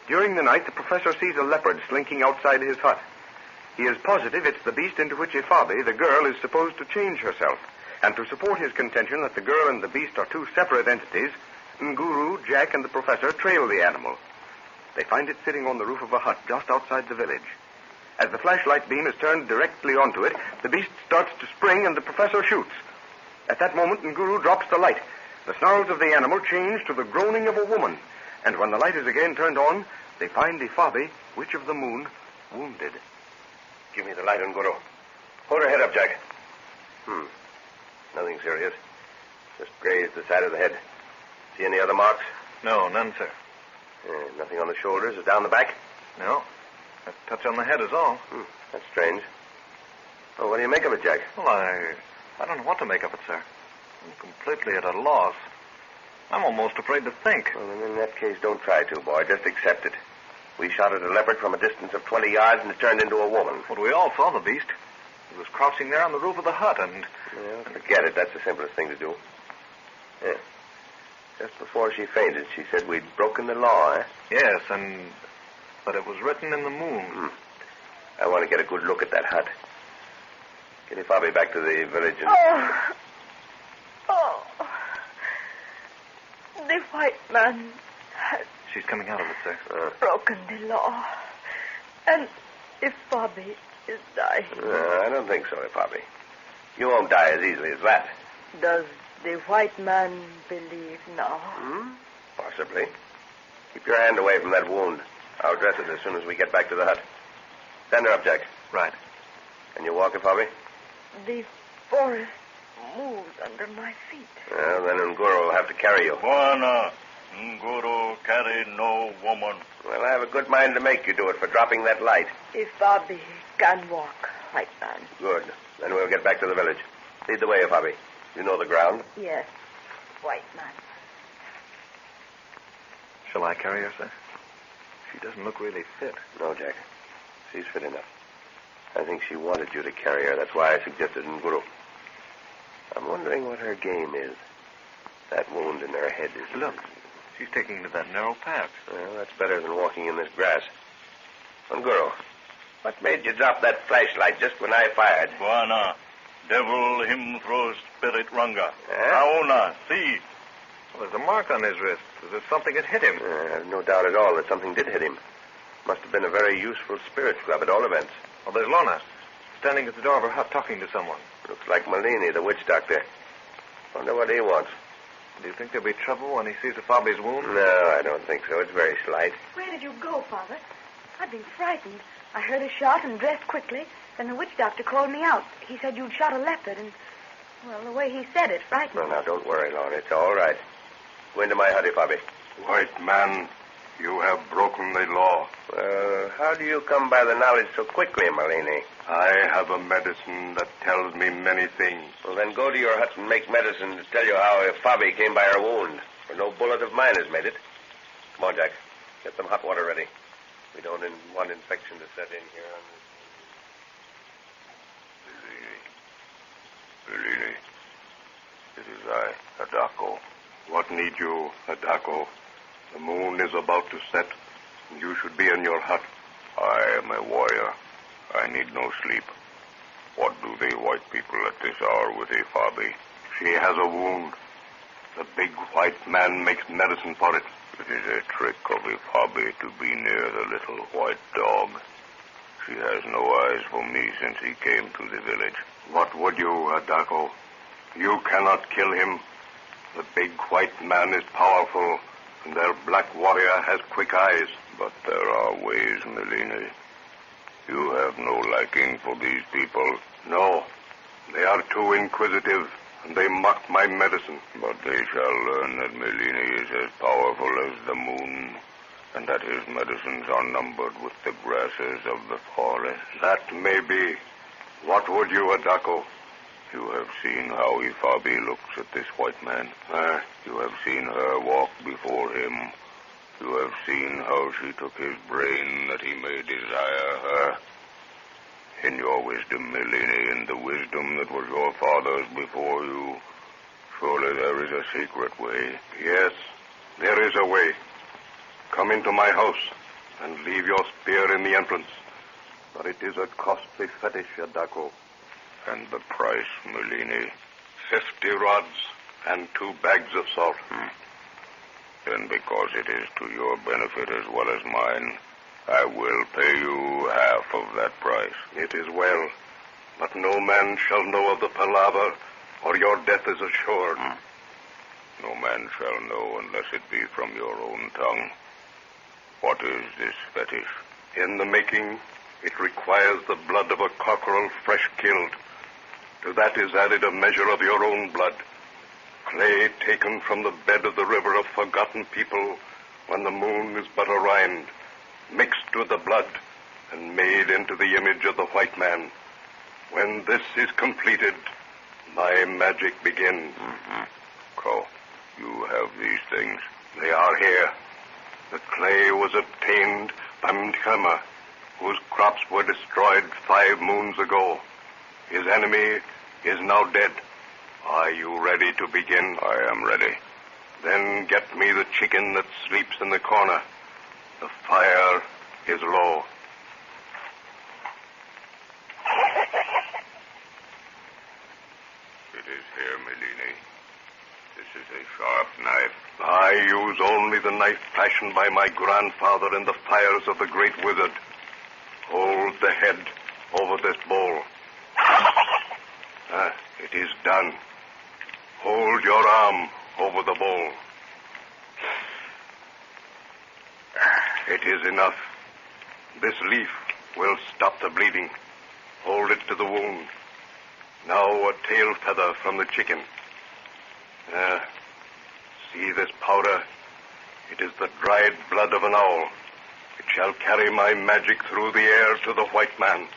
During the night, the Professor sees a leopard slinking outside his hut. He is positive it's the beast into which Ifabi, the girl, is supposed to change herself. And to support his contention that the girl and the beast are two separate entities, Nguru, Jack, and the Professor trail the animal. They find it sitting on the roof of a hut just outside the village. As the flashlight beam is turned directly onto it, the beast starts to spring and the Professor shoots. At that moment, Nguru drops the light. The snarls of the animal change to the groaning of a woman. And when the light is again turned on, they find Ifabi, Witch of the Moon, wounded. Give me the light, Nguru. Hold her head up, Jack. Nothing serious. Just grazed the side of the head. See any other marks? No, none, sir. Nothing on the shoulders or down the back? No. A touch on the head is all. That's strange. Well, what do you make of it, Jack? Well, I don't know what to make of it, sir. I'm completely at a loss. I'm almost afraid to think. Well, then in that case, don't try to, boy. Just accept it. We shot at a leopard from a distance of 20 yards, and it turned into a woman. But we all saw the beast. He was crouching there on the roof of the hut, and... Well, forget it. That's the simplest thing to do. Yeah. Just before she fainted, she said we'd broken the law, eh? Yes, but it was written in the moon. I want to get a good look at that hut. Get Ifabi back to the village and... Oh. The white man has... She's coming out of it, sir. Broken the law. And Ifabi is dying. I don't think so, Ifabi. You won't die as easily as that. Does the white man believe now? Possibly. Keep your hand away from that wound. I'll dress it as soon as we get back to the hut. Stand her up, Jack. Right. Can you walk, Ifabi? The forest moves under my feet. Well, then Nguru will have to carry you. Bwana, Nguru carry no woman. Well, I have a good mind to make you do it for dropping that light. Ifabi can walk, white man. Good. Then we'll get back to the village. Lead the way, Ifabi. You know the ground? Yes, white man. Shall I carry her, sir? She doesn't look really fit. No, Jack. She's fit enough. I think she wanted you to carry her. That's why I suggested Nguru. I'm wondering what her game is. That wound in her head is... Look, she's taking to that narrow path. Well, that's better than walking in this grass. Nguru, what made you drop that flashlight just when I fired? Bwana, devil him throw spirit ranga. Auna, see. Well, there's a mark on his wrist. As if something had hit him. I have no doubt at all that something did hit him. Must have been a very useful spirit club at all events. Oh, there's Lorna, standing at the door of her hut talking to someone. Looks like Malini, the witch doctor. Wonder what he wants. Do you think there'll be trouble when he sees Ifabi's wound? No, I don't think so. It's very slight. Where did you go, Father? I've been frightened. I heard a shot and dressed quickly. Then the witch doctor called me out. He said you'd shot a leopard, and, well, the way he said it frightened me. Well, now, don't worry, Lorna. It's all right. Go into my hut, Ifabi. White man, you have broken the law. Well, how do you come by the knowledge so quickly, Malini? I have a medicine that tells me many things. Well, then go to your hut and make medicine to tell you how Ifabi came by her wound. For no bullet of mine has made it. Come on, Jack. Get some hot water ready. We don't want infection to set in here on this. Malini, it is I, Adako. What need you, Adako? The moon is about to set, and you should be in your hut. I am a warrior. I need no sleep. What do the white people at this hour with Ifabi? She has a wound. The big white man makes medicine for it. It is a trick of Ifabi to be near the little white dog. She has no eyes for me since he came to the village. What would you, Adako? You cannot kill him. The big white man is powerful, and their black warrior has quick eyes. But there are ways, Melini. You have no liking for these people. No. They are too inquisitive, and they mock my medicine. But they shall learn that Melini is as powerful as the moon, and that his medicines are numbered with the grasses of the forest. That may be. What would you, Adako? You have seen how Ifabi looks at this white man. You have seen her walk before him. You have seen how she took his brain that he may desire her. In your wisdom, Melini, in the wisdom that was your father's before you, surely there is a secret way. Yes, there is a way. Come into my house and leave your spear in the entrance. But it is a costly fetish, Adako. And the price, Melini? 50 rods and 2 bags of salt. Then because it is to your benefit as well as mine, I will pay you half of that price. It is well. But no man shall know of the palaver, or your death is assured. No man shall know unless it be from your own tongue. What is this fetish? In the making, it requires the blood of a cockerel fresh killed. To that is added a measure of your own blood. Clay taken from the bed of the river of forgotten people when the moon is but a rind, mixed with the blood and made into the image of the white man. When this is completed, my magic begins. Go. You have these things. They are here. The clay was obtained by Mtkhema, whose crops were destroyed 5 moons ago. His enemy is now dead. Are you ready to begin? I am ready. Then get me the chicken that sleeps in the corner. The fire is low. It is here, Melini. This is a sharp knife. I use only the knife fashioned by my grandfather in the fires of the great wizard. Hold the head over this bowl. It is done. Hold your arm over the bowl. It is enough. This leaf will stop the bleeding. Hold it to the wound. Now a tail feather from the chicken. See this powder? It is the dried blood of an owl. It shall carry my magic through the air to the white man.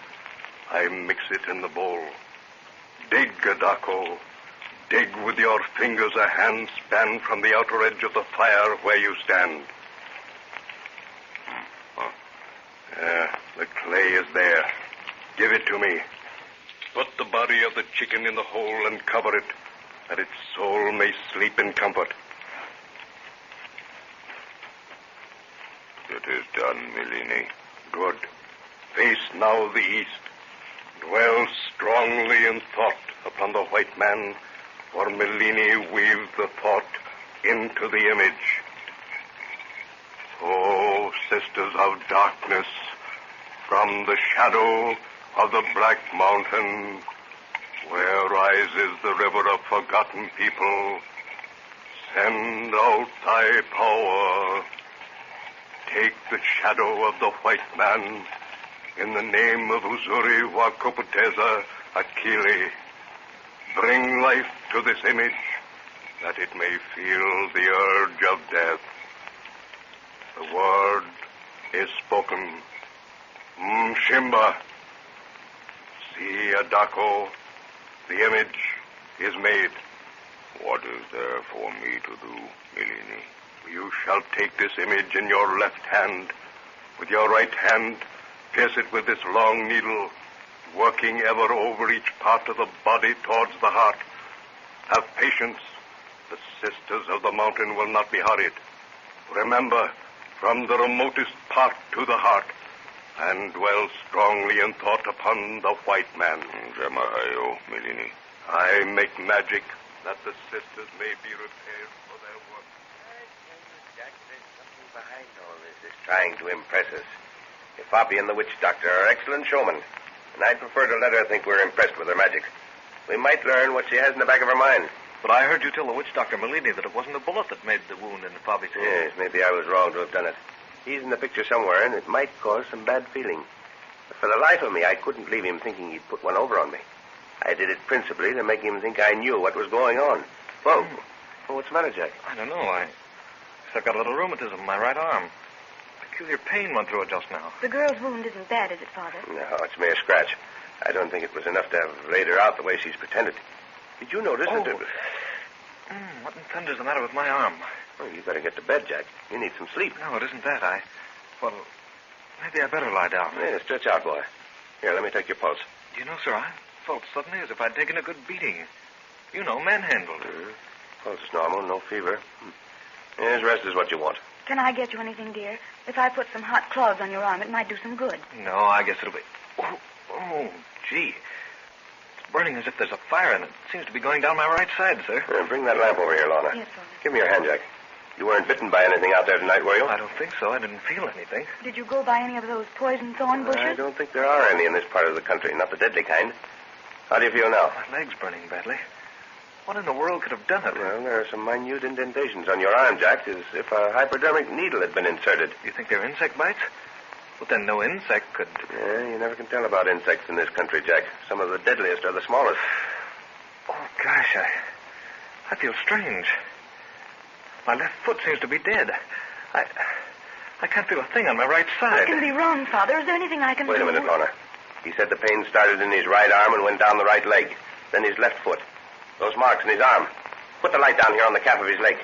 I mix it in the bowl. Dig, Adako. Dig with your fingers a hand span from the outer edge of the fire where you stand. The clay is there. Give it to me. Put the body of the chicken in the hole and cover it, that its soul may sleep in comfort. It is done, Melini. Good. Face now the east. Dwell strongly in thought upon the white man, for Melini weaves the thought into the image. Oh, sisters of darkness, from the shadow of the Black Mountain, where rises the river of forgotten people, send out thy power. Take the shadow of the white man in the name of Uzuri Wakopoteza Akili. Bring life to this image, that it may feel the urge of death. The word is spoken. Mshimba. See, Adako, the image is made. What is there for me to do, Melini? You shall take this image in your left hand. With your right hand, pierce it with this long needle, working ever over each part of the body towards the heart. Have patience. The sisters of the mountain will not be hurried. Remember, from the remotest part to the heart, and dwell strongly in thought upon the white man. Jamahayo, Melini. I make magic that the sisters may be repaired for their work. Jack, there's something behind all this. It's trying to impress us. Ifabi and the witch doctor are excellent showmen, and I'd prefer to let her think we're impressed with her magic. We might learn what she has in the back of her mind. But I heard you tell the witch doctor Melini that it wasn't a bullet that made the wound in Ifabi's head. Yes, maybe I was wrong to have done it. He's in the picture somewhere, and it might cause some bad feeling. But for the life of me, I couldn't leave him thinking he'd put one over on me. I did it principally to make him think I knew what was going on. Whoa. Well, what's the matter, Jack? I don't know. I've got a little rheumatism in my right arm. Peculiar pain went through it just now. The girl's wound isn't bad, is it, Father? No, it's mere scratch. I don't think it was enough to have laid her out the way she's pretended. Did you notice that... What in thunder's the matter with my arm? Oh, you better get to bed, Jack. You need some sleep. No, it isn't that. Well, maybe I better lie down. Yeah, stretch out, boy. Here, let me take your pulse. Do you know, sir, I felt suddenly as if I'd taken a good beating. You know, manhandled. Pulse is normal, no fever. Yes, rest is what you want. Can I get you anything, dear? If I put some hot cloths on your arm, it might do some good. No, I guess it'll be... Oh, gee. It's burning as if there's a fire, and it seems to be going down my right side, sir. Bring that lamp over here, Lorna. Yes, Father. Give me your hand, Jack. You weren't bitten by anything out there tonight, were you? I don't think so. I didn't feel anything. Did you go by any of those poison thorn bushes? I don't think there are any in this part of the country, not the deadly kind. How do you feel now? My leg's burning badly. What in the world could have done it? Well, there are some minute indentations on your arm, Jack, as if a hypodermic needle had been inserted. You think they're insect bites? But then no insect could... Yeah, you never can tell about insects in this country, Jack. Some of the deadliest are the smallest. Oh, gosh, I feel strange. My left foot seems to be dead. I can't feel a thing on my right side. What can be wrong, Father? Is there anything I can do? Wait a minute, Lorna. He said the pain started in his right arm and went down the right leg, then his left foot. Those marks in his arm. Put the light down here on the calf of his leg.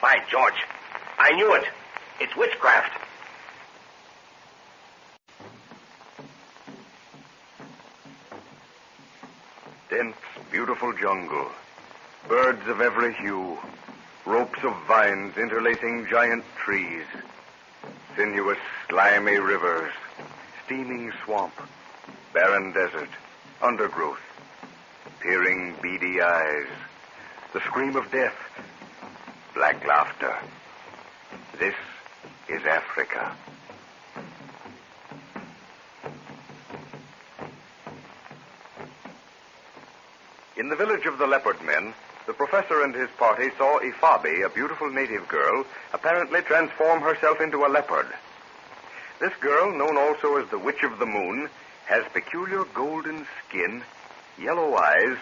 By George, I knew it. It's witchcraft. Dense, beautiful jungle. Birds of every hue. Ropes of vines interlacing giant trees. Sinuous, slimy rivers. Steaming swamp. Barren desert. Undergrowth. Peering, beady eyes. The scream of death. Black laughter. This is Africa. In the village of the Leopard men, the professor and his party saw Ifabi, a beautiful native girl, apparently transform herself into a leopard. This girl, known also as the Witch of the Moon, has peculiar golden skin, yellow eyes,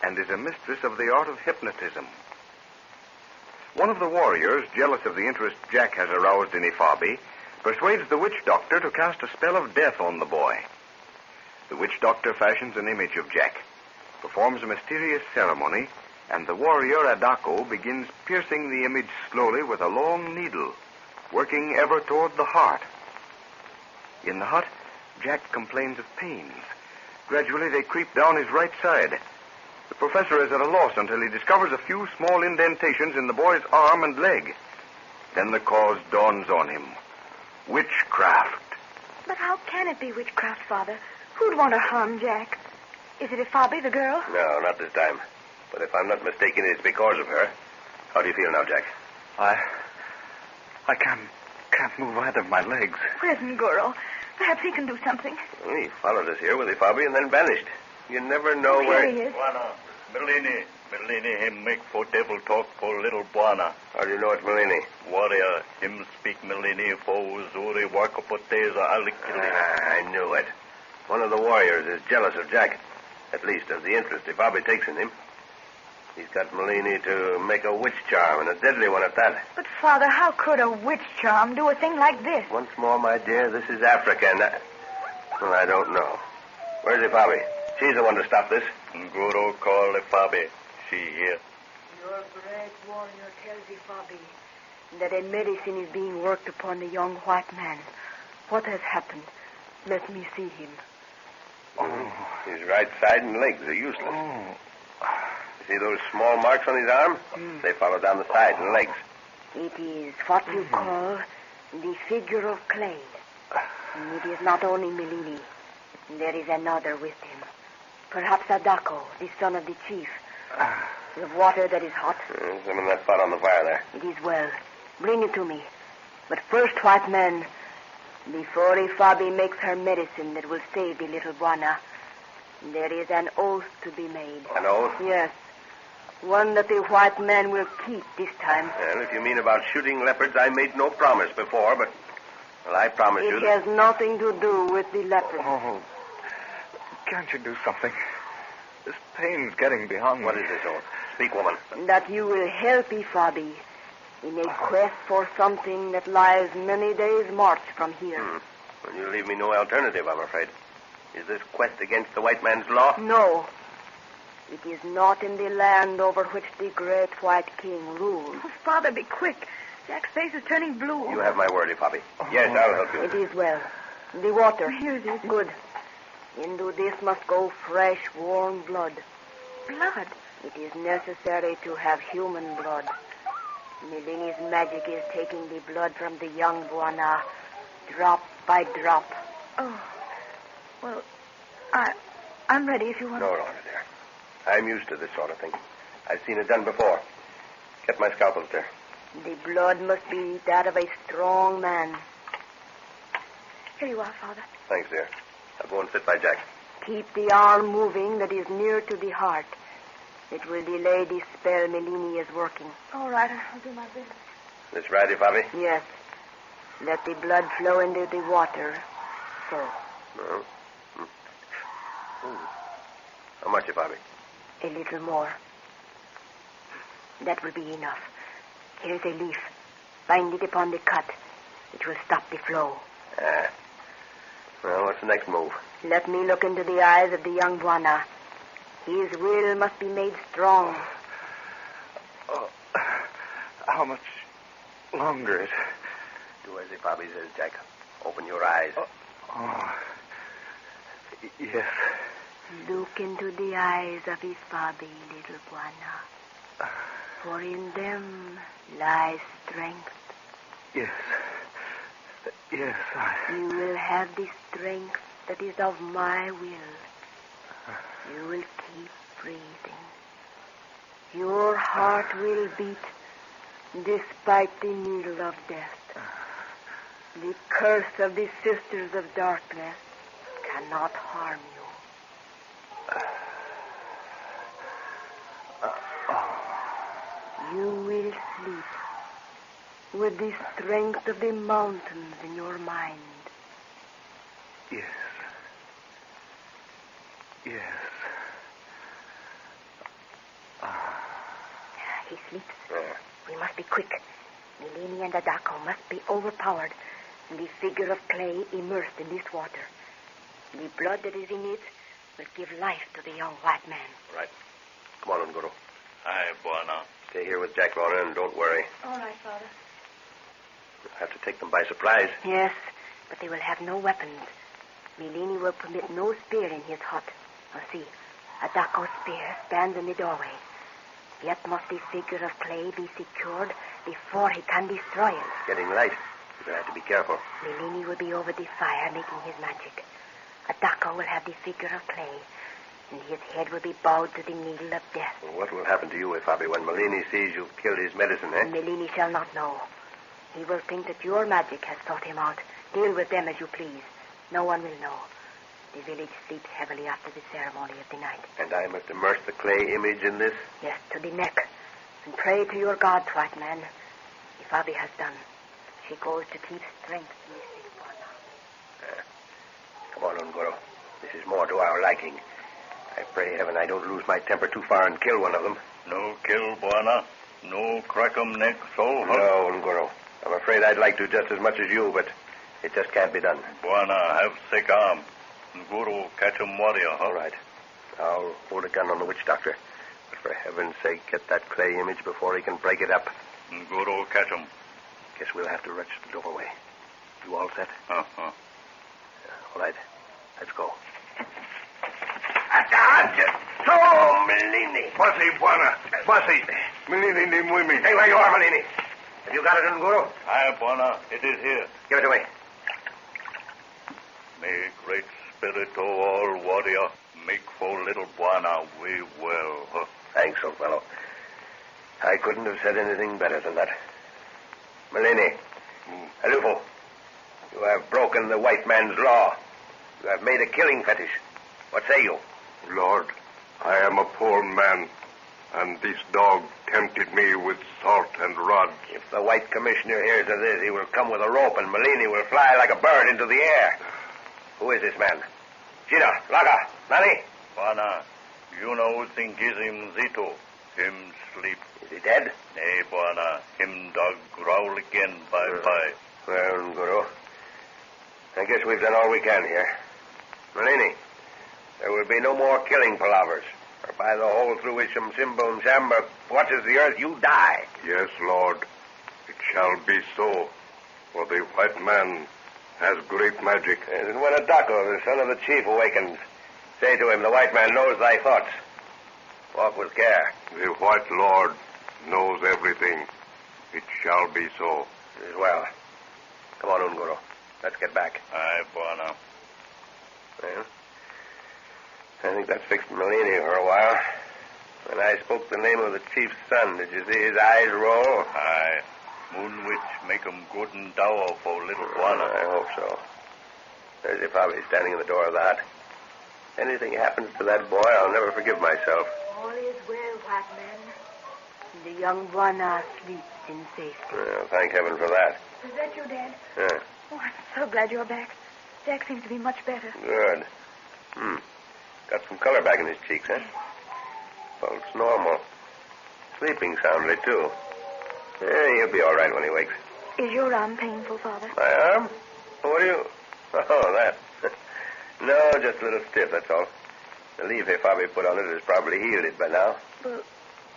and is a mistress of the art of hypnotism. One of the warriors, jealous of the interest Jack has aroused in Ifabi, persuades the witch doctor to cast a spell of death on the boy. The witch doctor fashions an image of Jack, performs a mysterious ceremony, and the warrior Adako begins piercing the image slowly with a long needle, working ever toward the heart. In the hut, Jack complains of pains. Gradually, they creep down his right side. The professor is at a loss until he discovers a few small indentations in the boy's arm and leg. Then the cause dawns on him. Witchcraft. But how can it be witchcraft, Father? Who'd want to harm Jack? Is it Ifabi, the girl? No, not this time. But if I'm not mistaken, it's because of her. How do you feel now, Jack? I can't move either of my legs. Where's Ngoro? Perhaps he can do something. Well, he followed us here with Ifabi and then vanished. You never know where... Here he is. Buana, Melini, him make for devil talk for little Buana. How do you know it's Melini? Warrior, him speak Melini for Uzuri Wakapoteza Alikili. I knew it. One of the warriors is jealous of Jack. At least of the interest Ifabi takes in him. He's got Melini to make a witch charm, and a deadly one at that. But, Father, how could a witch charm do a thing like this? Once more, my dear, this is Africa, and well, I don't know. Where's Ifabi? She's the one to stop this. Guru call Ifabi. She here. Your great warrior tells Ifabi that a medicine is being worked upon the young white man. What has happened? Let me see him. Oh. His right side and legs are useless. Oh. See those small marks on his arm? They follow down the side and legs. It is what you call the figure of clay. And it is not only Melini. There is another with him. Perhaps Adako, the son of the chief. The water that is hot. Some in that pot on the fire there. It is well. Bring it to me. But first, white man, Before Ifabi makes her medicine that will save the little Buana, there is an oath to be made. An oath? Yes. One that the white man will keep this time. Well, if you mean about shooting leopards, I made no promise before, but... Well, I promise you... It has nothing to do with the leopard. Oh, can't you do something? This pain's getting beyond me. What is this oath? Speak, woman. That you will help Ifabi in a quest for something that lies many days' march from here. Well, you leave me no alternative, I'm afraid. Is this quest against the white man's law? No. It is not in the land over which the great white king rules. Oh, Father, be quick. Jack's face is turning blue. You have my word, Ifabi. Yes, I'll help you. It is well. The water. Here it is. Good. Into this must go fresh, warm blood. Blood? It is necessary to have human blood. Milini's magic is taking the blood from the young Buana, drop by drop. Oh. Well, I'm ready if you want. No, Lorna, dear. I'm used to this sort of thing. I've seen it done before. Get my scalpels there. The blood must be that of a strong man. Here you are, Father. Thanks, dear. I'll go and sit by Jack. Keep the arm moving that is near to the heart. It will delay the spell Melini is working. All right, I'll do my best. This right, Ifabi? Yes. Let the blood flow into the water. So. No. How much, Ifabi? A little more. That will be enough. Here's a leaf. Bind it upon the cut. It will stop the flow. Well, what's the next move? Let me look into the eyes of the young Buana. His will must be made strong. How much longer is it? Do as Ifabi says, Jack. Open your eyes. Yes. Look into the eyes of Ifabi, little Buana. For in them lies strength. Yes. Yes, You will have the strength that is of my will. You will keep breathing. Your heart will beat despite the needle of death. The curse of the sisters of darkness cannot harm you. You will sleep with the strength of the mountains in your mind. Yes. Yes. He sleeps. We must be quick. Milini and Adako must be overpowered, and the figure of clay immersed in this water. The blood that is in it will give life to the young white man. Right. Come on, Unguru. Aye, Buana. Stay here with Jack, Lorna, and don't worry. All right, Father. You'll have to take them by surprise. Yes, but they will have no weapons. Milini will permit no spear in his hut. Now see, Adako's spear stands in the doorway. Yet must the figure of clay be secured before he can destroy it. It's getting light. You'll have to be careful. Milini will be over the fire making his magic. Adako will have the figure of clay, and his head will be bowed to the needle of death. Well, what will happen to you, Ifabi, when Milini sees you've killed his medicine, eh? Milini shall not know. He will think that your magic has sought him out. Deal with them as you please. No one will know. The village sleeps heavily after the ceremony of the night. And I must immerse the clay image in this? Yes, to the neck. And pray to your gods, white man. Ifabi has done. She goes to keep strength in this sick one. Come on, Unguru. This is more to our liking. I pray heaven I don't lose my temper too far and kill one of them. No kill, Buana. No crack 'em neck, so hurt. No, Unguru. I'm afraid I'd like to just as much as you, but it just can't be done. Buana, have sick arm. Guru, catch 'em warrior, huh? All right. I'll hold a gun on the witch doctor. But for heaven's sake, get that clay image before he can break it up. Guru, catch 'em. Guess we'll have to rush the doorway. You all set? Uh-huh. All right. Let's go. So, Melini. Bossy, Buana. Bossy. Melini, ni muy mi. Stay where you are, Melini. Have you got it, Unguru? Aye, Buana. It is here. Give it to me. May great spirit, O all warrior, make for little Buana we well. Huh? Thanks, old fellow. I couldn't have said anything better than that. Melini. Alufo. You have broken the white man's law. You have made a killing fetish. What say you? Lord, I am a poor man, and this dog tempted me with salt and rod. If the white commissioner hears of this, he will come with a rope, and Malini will fly like a bird into the air. Who is this man? Gina, Laga, Nani? Bwana, you know think is him Zito. Him sleep. Is he dead? Nay, Bwana. Him dog growl again by. Well, Guru, I guess we've done all we can here. Malini, there will be no more killing palavers. Or by the hole through which Simba Shamba watches the earth, you die. Yes, Lord. It shall be so. For the white man has great magic. And when Adako, the son of the chief, awakens, say to him, the white man knows thy thoughts. Walk with care. The white lord knows everything. It shall be so. It is well. Come on, Unguru. Let's get back. Aye, Bwana. Well, I think that fixed Malini for a while. When I spoke the name of the chief's son, did you see his eyes roll? Aye. Moon Witch make him good and dour for little Bwana. I hope so. There's Ifabi standing in the door of the hut. Anything happens to that boy, I'll never forgive myself. All is well, white man. The young Bwana sleeps in safety. Well, thank heaven for that. Is that you, Dad? Yeah. Oh, I'm so glad you're back. Jack seems to be much better. Good. Got some color back in his cheeks, huh? Pulse normal. Sleeping soundly, too. Yeah, he'll be all right when he wakes. Is your arm painful, Father? My arm? What are you... Oh, that. No, just a little stiff, that's all. The leaf Fabi put on it has probably healed it by now. Well,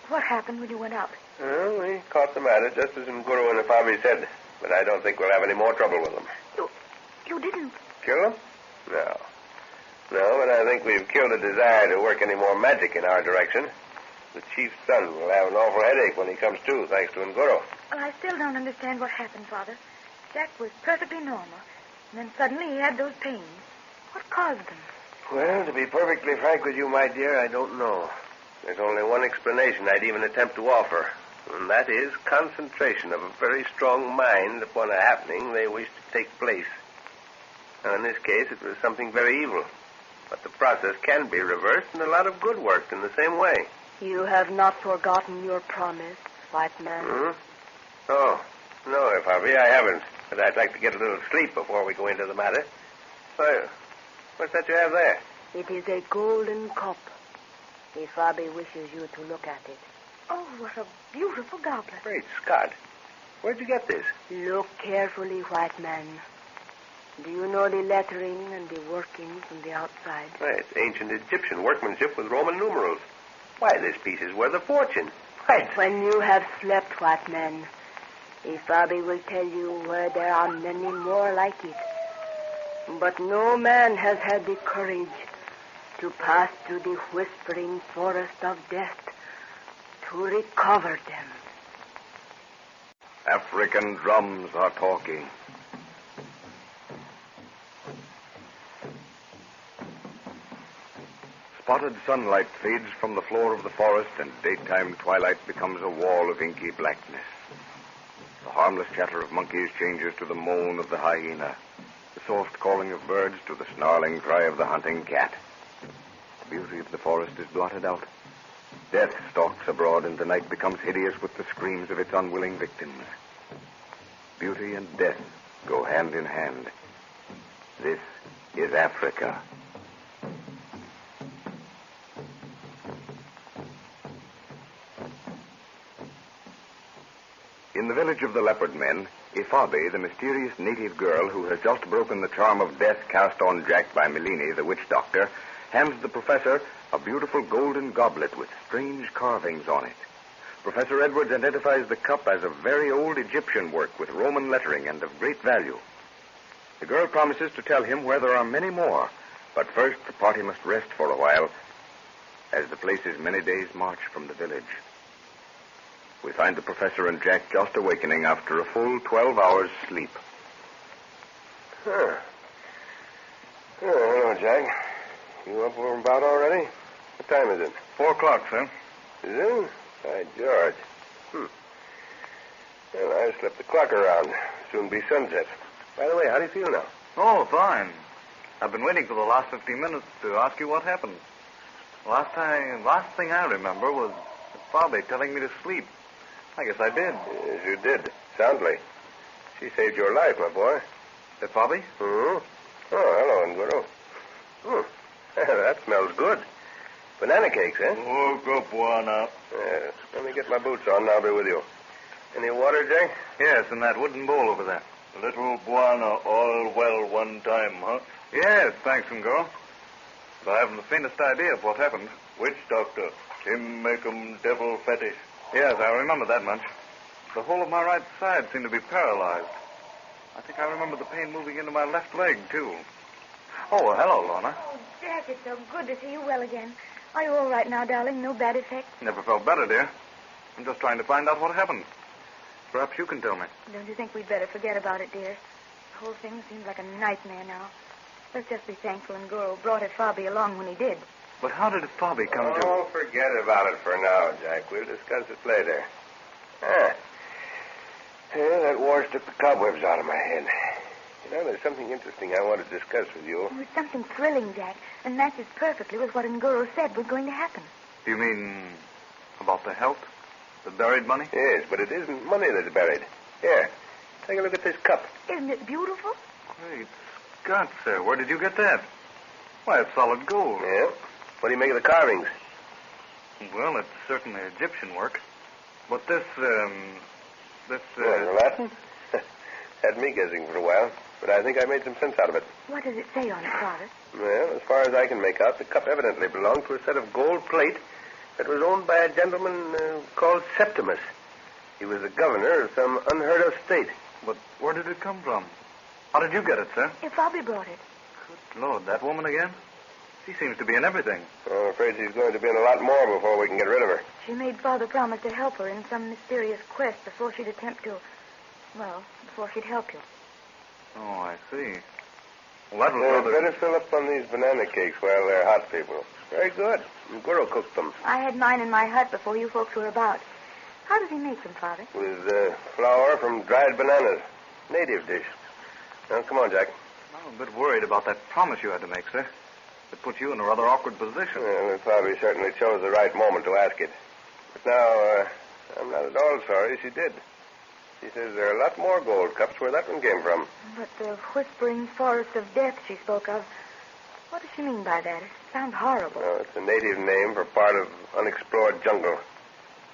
what happened when you went out? Well, we caught them at it, just as Nguru and Fabi said. But I don't think we'll have any more trouble with them. You didn't... Kill them? No. No, but I think we've killed the desire to work any more magic in our direction. The chief's son will have an awful headache when he comes to, thanks to Nguru. Well, I still don't understand what happened, Father. Jack was perfectly normal, and then suddenly he had those pains. What caused them? Well, to be perfectly frank with you, my dear, I don't know. There's only one explanation I'd even attempt to offer, and that is concentration of a very strong mind upon a happening they wish to take place. Now, in this case, it was something very evil. But the process can be reversed, and a lot of good worked in the same way. You have not forgotten your promise, white man. Oh, no, Harvey, I haven't. But I'd like to get a little sleep before we go into the matter. Well, what's that you have there? It is a golden cup. Ifabi wishes you to look at it. Oh, what a beautiful goblet. Great Scott. Where'd you get this? Look carefully, white man. Do you know the lettering and the workings on the outside? Why, it's ancient Egyptian workmanship with Roman numerals. Why, this piece is worth a fortune. Right. When you have slept, white man, Ifabi will tell you where there are many more like it. But no man has had the courage to pass through the whispering forest of death to recover them. African drums are talking. Spotted sunlight fades from the floor of the forest, and daytime twilight becomes a wall of inky blackness. The harmless chatter of monkeys changes to the moan of the hyena, the soft calling of birds to the snarling cry of the hunting cat. The beauty of the forest is blotted out. Death stalks abroad, and the night becomes hideous with the screams of its unwilling victims. Beauty and death go hand in hand. This is Africa. In the village of the Leopard men, Ifabi, the mysterious native girl who has just broken the charm of death cast on Jack by Melini, the witch doctor, hands the professor a beautiful golden goblet with strange carvings on it. Professor Edwards identifies the cup as of very old Egyptian work with Roman lettering and of great value. The girl promises to tell him where there are many more, but first the party must rest for a while, as the place is many days' march from the village. We find the professor and Jack just awakening after a full 12 hours' sleep. Huh. Oh, hello, Jack. You up and about already? What time is it? 4 o'clock, sir. Is it? By George. Well, I slept the clock around. Soon be sunset. By the way, how do you feel now? Oh, fine. I've been waiting for the last 15 minutes to ask you what happened. Last thing I remember was Bobby telling me to sleep. I guess I did. Yes, you did. Soundly. She saved your life, my boy. Did Bobby? Mm-hmm. Oh, hello, Nguru. That smells good. Banana cakes, eh? Woke up, Bwana. Yes. Let me get my boots on and I'll be with you. Any water, Jack? Yes, in that wooden bowl over there. Little Bwana, all well one time, huh? Yes, thanks, Nguru. But I haven't the faintest idea of what happened. Witch doctor. Him make 'em devil fetish. Yes, I remember that much. The whole of my right side seemed to be paralyzed. I think I remember the pain moving into my left leg, too. Oh, hello, Lorna. Oh, Jack, it's so good to see you well again. Are you all right now, darling? No bad effects? Never felt better, dear. I'm just trying to find out what happened. Perhaps you can tell me. Don't you think we'd better forget about it, dear? The whole thing seems like a nightmare now. Let's just be thankful Nguru brought Ifabi along when he did. But how did Ifabi come to... Oh, forget about it for now, Jack. We'll discuss it later. Yeah, that wash took the cobwebs out of my head. You know, there's something interesting I want to discuss with you. It was something thrilling, Jack, and matches perfectly with what Nguru said was going to happen. Do you mean about the health? The buried money? Yes, but it isn't money that's buried. Here, take a look at this cup. Isn't it beautiful? Great Scott, sir. Where did you get that? Why, it's solid gold. Yeah? What do you make of the carvings? Well, it's certainly Egyptian work. But this... Latin? Had me guessing for a while, but I think I made some sense out of it. What does it say on it, Father? Well, as far as I can make out, the cup evidently belonged to a set of gold plate that was owned by a gentleman called Septimus. He was the governor of some unheard-of state. But where did it come from? How did you get it, sir? Ifabi brought it. Good Lord, that woman again? She seems to be in everything. I'm afraid she's going to be in a lot more before we can get rid of her. She made Father promise to help her in some mysterious quest before she'd attempt to... Well, before she'd help you. Oh, I see. Well, that was rather... Better fill up on these banana cakes while they're hot, people. Very good. Nguru cooked them. I had mine in my hut before you folks were about. How does he make them, Father? With flour from dried bananas. Native dish. Now, come on, Jack. I'm a bit worried about that promise you had to make, sir. It put you in a rather awkward position. Well, we probably certainly chose the right moment to ask it. But now, I'm not at all sorry she did. She says there are a lot more gold cups where that one came from. But the whispering forest of death she spoke of, what does she mean by that? It sounds horrible. No, it's a native name for part of unexplored jungle.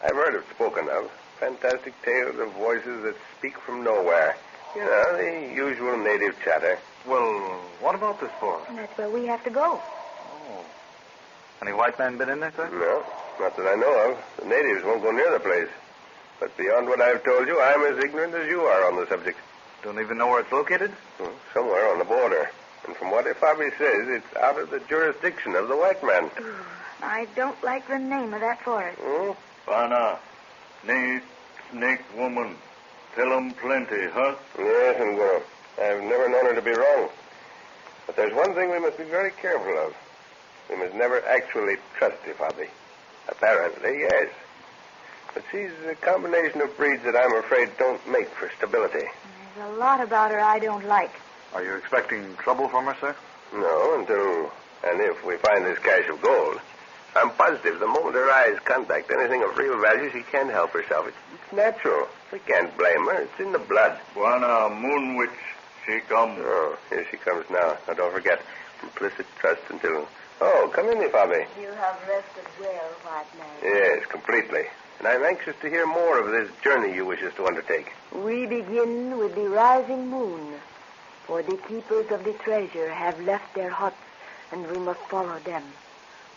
I've heard it spoken of. Fantastic tales of voices that speak from nowhere. You know, the usual native chatter. Well, what about this forest? And that's where we have to go. Oh. Any white man been in there, sir? No, not that I know of. The natives won't go near the place. But beyond what I've told you, I'm as ignorant as you are on the subject. Don't even know where it's located? Somewhere on the border. And from what Ifabi says, it's out of the jurisdiction of the white man. I don't like the name of that forest. Bana, snake woman. Tell 'em plenty, huh? Yes, Nguru. I've never known her to be wrong. But there's one thing we must be very careful of. We must never actually trust Ifabi. Apparently, yes. But she's a combination of breeds that I'm afraid don't make for stability. There's a lot about her I don't like. Are you expecting trouble from her, sir? No, until and if we find this cache of gold. I'm positive the moment her eyes contact anything of real value, she can't help herself. It's natural. We can't blame her. It's in the blood. Bwana, moon witch, she comes. Oh, here she comes now. Now, don't forget, implicit trust until... Oh, come in, Ifabi. You have rested well, white man. Yes, completely. And I'm anxious to hear more of this journey you wish us to undertake. We begin with the rising moon, for the keepers of the treasure have left their huts, and we must follow them.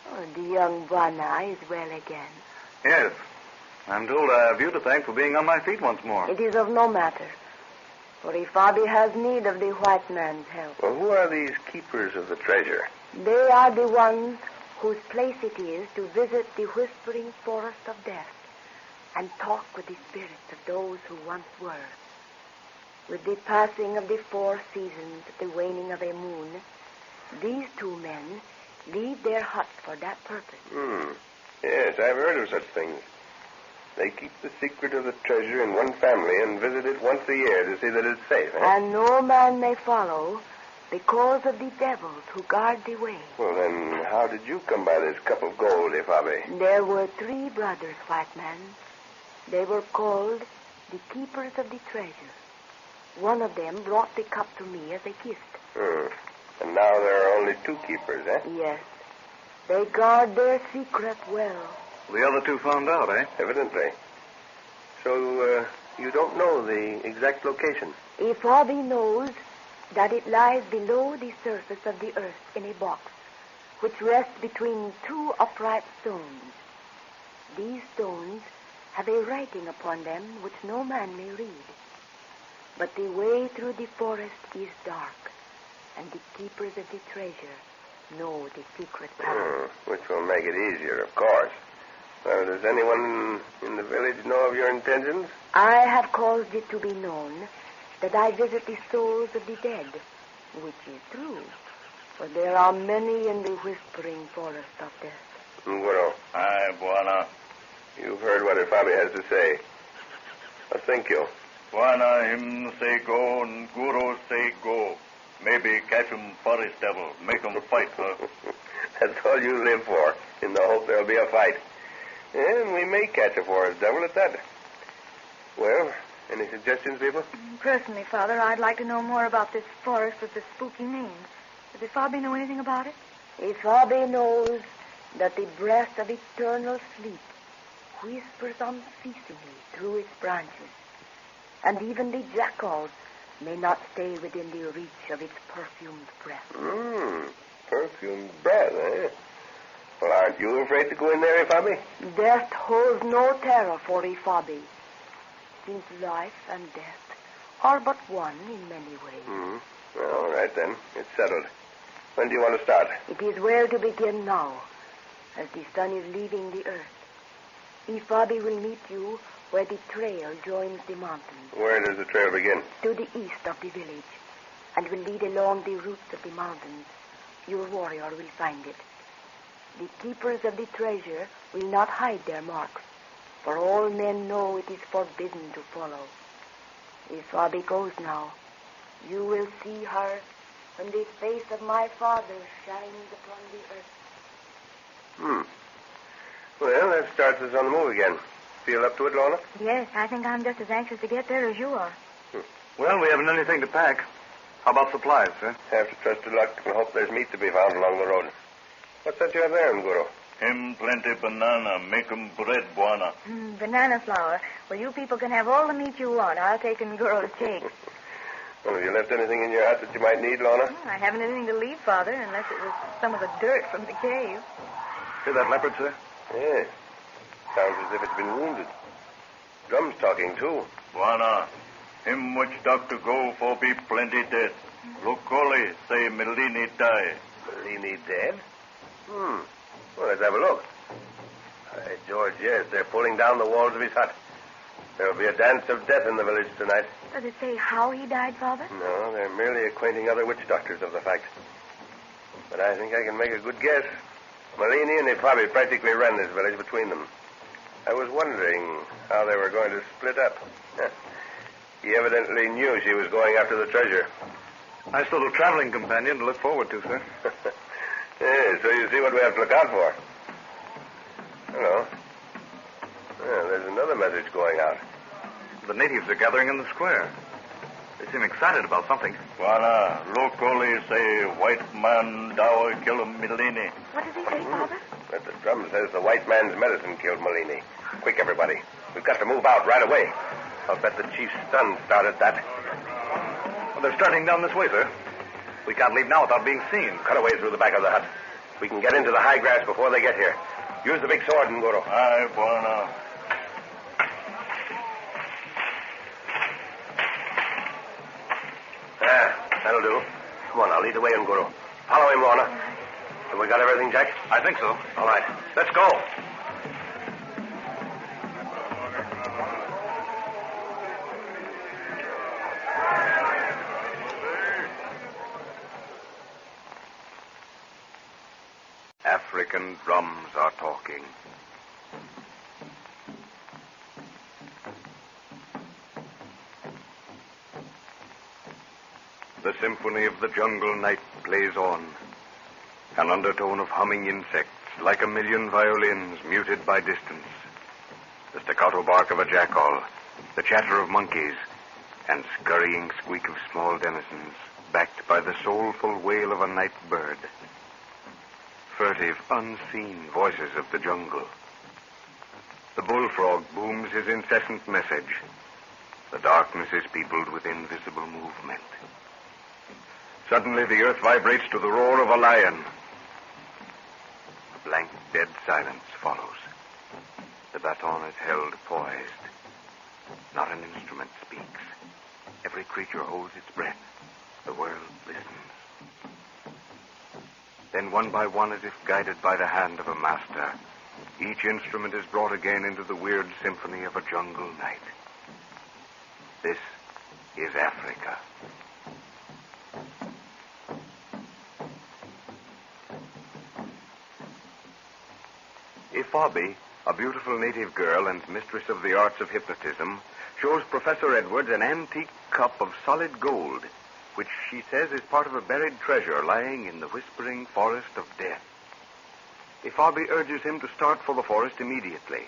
Oh, the young Bwana is well again. Yes. I'm told I have you to thank for being on my feet once more. It is of no matter, for Ifabi has need of the white man's help. Well, who are these keepers of the treasure? They are the ones whose place it is to visit the whispering forest of death and talk with the spirits of those who once were. With the passing of the 4 seasons at the waning of a moon, these 2 men leave their huts for that purpose. Yes, I've heard of such things. They keep the secret of the treasure in one family and visit it once a year to see that it's safe, eh? And no man may follow because of the devils who guard the way. Well, then, how did you come by this cup of gold, Ifabe? There were 3 brothers, white man. They were called the keepers of the treasure. One of them brought the cup to me as a gift. And now there are only 2 keepers, eh? Yes. They guard their secret well. The other 2 found out, eh? Evidently. So, you don't know the exact location? Ifabe knows that it lies below the surface of the earth in a box, which rests between 2 upright stones. These stones have a writing upon them which no man may read. But the way through the forest is dark, and the keepers of the treasure know the secret path. Which will make it easier, of course. Well, does anyone in the village know of your intentions? I have caused it to be known that I visit the souls of the dead, which is true, for there are many in the whispering forest of death. Nguro. Aye, Buana. You've heard what Ifabe has to say. What think you? Buana, him say go, and Guru say go. Maybe catch 'em forest devil, make 'em fight, huh? That's all you live for, in the hope there'll be a fight. And we may catch a forest devil at that. Well, any suggestions, people? Personally, Father, I'd like to know more about this forest with the spooky name. Does Ifabe know anything about it? Ifabe knows that the breath of eternal sleep whispers unceasingly through its branches, and even the jackals may not stay within the reach of its perfumed breath. Perfumed breath, eh? Well, aren't you afraid to go in there, Ifabe? Death holds no terror for Ifabe, since life and death are but one in many ways. Well, all right, then. It's settled. When do you want to start? It is well to begin now, as the sun is leaving the earth. Ifabe will meet you where the trail joins the mountains. Where does the trail begin? To the east of the village, and will lead along the roots of the mountains. Your warrior will find it. The keepers of the treasure will not hide their marks, for all men know it is forbidden to follow. Ifabe goes now. You will see her when the face of my father shines upon the earth. Well, that starts us on the move again. Feel up to it, Lorna? Yes, I think I'm just as anxious to get there as you are. Well, we haven't anything to pack. How about supplies, sir? Have to trust to luck and hope there's meat to be found along the road. What's that you have there, Nguro? Him plenty banana, make 'em bread, Buana. Banana flour. Well, you people can have all the meat you want. I'll take Nguro's cake. Well, have you left anything in your hut that you might need, Lorna? I haven't anything to leave, Father, unless it was some of the dirt from the cave. See that leopard, sir? Yes. Sounds as if it's been wounded. Drum's talking, too. Buana, him which doctor go for be plenty dead. Locally say Melini die. Melini dead? Well, let's have a look. By George, yes, they're pulling down the walls of his hut. There'll be a dance of death in the village tonight. Does it say how he died, Father? No, they're merely acquainting other witch doctors of the fact. But I think I can make a good guess. Melini and Ifabe practically ran this village between them. I was wondering how they were going to split up. He evidently knew she was going after the treasure. Nice little traveling companion to look forward to, sir. Yeah, so you see what we have to look out for. Hello. Well, there's another message going out. The natives are gathering in the square. They seem excited about something. Buana, locally say white man dower kill Melini. What does he say, Father? But the drum says the white man's medicine killed Melini. Quick, everybody. We've got to move out right away. I'll bet the chief's son started that. Well, they're starting down this way, sir. We can't leave now without being seen. Cut away through the back of the hut. We can get into the high grass before they get here. Use the big sword, Nguro. Aye, Buana. That'll do. Come on, I'll lead the way, Nguro. Follow him, Lorna. Have we got everything, Jack? I think so. All right. Let's go. African drums are talking. The symphony of the jungle night plays on. An undertone of humming insects, like a million violins muted by distance. The staccato bark of a jackal, the chatter of monkeys, and scurrying squeak of small denizens, backed by the soulful wail of a night bird. Furtive, unseen voices of the jungle. The bullfrog booms his incessant message. The darkness is peopled with invisible movement. Suddenly the earth vibrates to the roar of a lion. A blank, dead silence follows. The baton is held poised. Not an instrument speaks. Every creature holds its breath. The world listens. Then one by one, as if guided by the hand of a master, each instrument is brought again into the weird symphony of a jungle night. This is Africa. Ifabi, a beautiful native girl and mistress of the arts of hypnotism, shows Professor Edwards an antique cup of solid gold, which she says is part of a buried treasure lying in the whispering forest of death. Ifabi urges him to start for the forest immediately,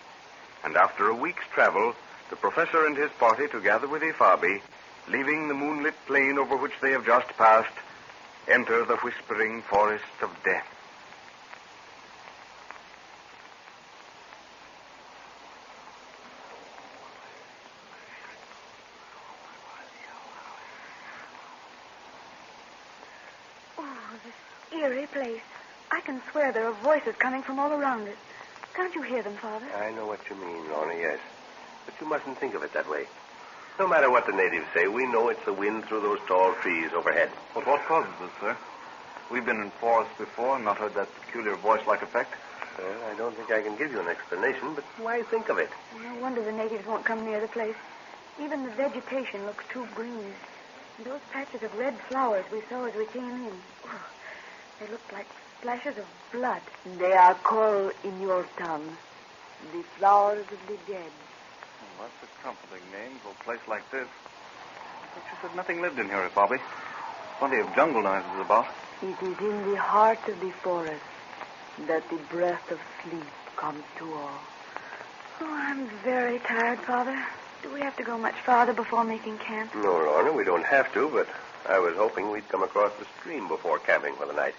and after a week's travel, the professor and his party, together with Ifabi, leaving the moonlit plain over which they have just passed, enter the whispering forest of death. Eerie place. I can swear there are voices coming from all around us. Can't you hear them, Father? I know what you mean, Lorna, yes. But you mustn't think of it that way. No matter what the natives say, we know it's the wind through those tall trees overhead. But what causes this, sir? We've been in forests before and not heard that peculiar voice-like effect. Well, I don't think I can give you an explanation, but why think of it? No wonder the natives won't come near the place. Even the vegetation looks too green. And those patches of red flowers we saw as we came in. Oh, they looked like splashes of blood. They are called in your tongue the flowers of the dead. Well, that's a comforting name for a place like this. But you said nothing lived in here, Bobby. Plenty of jungle noises about. It is in the heart of the forest that the breath of sleep comes to all. Oh, I'm very tired, Father. Do we have to go much farther before making camp? No, Lorna, we don't have to, but I was hoping we'd come across the stream before camping for the night.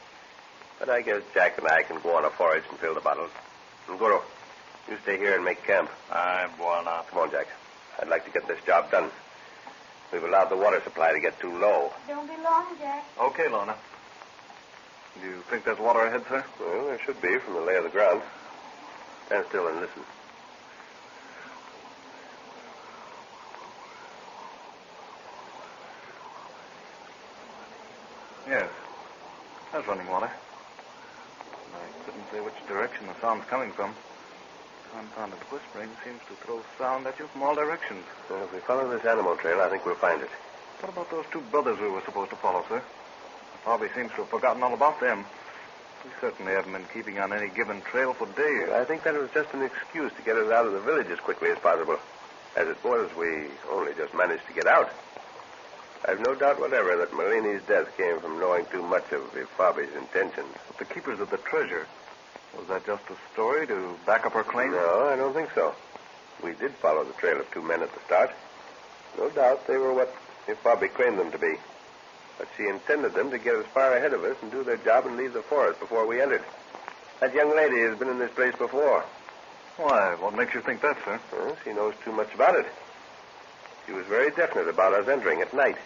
But I guess Jack and I can go on a forage and fill the bottles. And Guru, you stay here and make camp. Aye, Buana. Come on, Jack. I'd like to get this job done. We've allowed the water supply to get too low. Don't be long, Jack. Okay, Lorna. Do you think there's water ahead, sir? Well, there should be from the lay of the ground. Stand still and listen. Yes. There's running water. I couldn't say which direction the sound's coming from. Confounded whispering seems to throw sound at you from all directions. Well, if we follow this animal trail, I think we'll find it. What about those two brothers we were supposed to follow, sir? Bobby seems to have forgotten all about them. We certainly haven't been keeping on any given trail for days. I think that was just an excuse to get us out of the village as quickly as possible. As it was, we only just managed to get out. I've no doubt whatever that Malini's death came from knowing too much of Ifabi's intentions. But the keepers of the treasure, was that just a story to back up her claim? No, I don't think so. We did follow the trail of two men at the start. No doubt they were what Ifabi claimed them to be. But she intended them to get as far ahead of us and do their job and leave the forest before we entered. That young lady has been in this place before. Why, what makes you think that, sir? Well, she knows too much about it. She was very definite about us entering at night.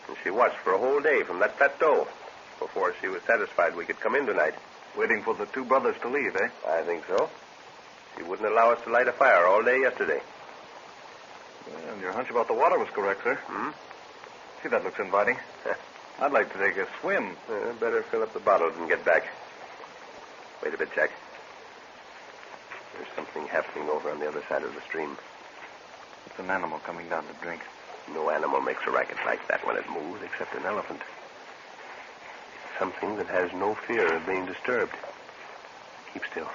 And she watched for a whole day from that plateau before she was satisfied we could come in tonight. Waiting for the two brothers to leave, eh? I think so. She wouldn't allow us to light a fire all day yesterday. And your hunch about the water was correct, sir. See, that looks inviting. I'd like to take a swim. Better fill up the bottles and get back. Wait a bit, Jack. There's something happening over on the other side of the stream. It's an animal coming down to drink. No animal makes a racket like that when it moves, except an elephant. Something that has no fear of being disturbed. Keep still.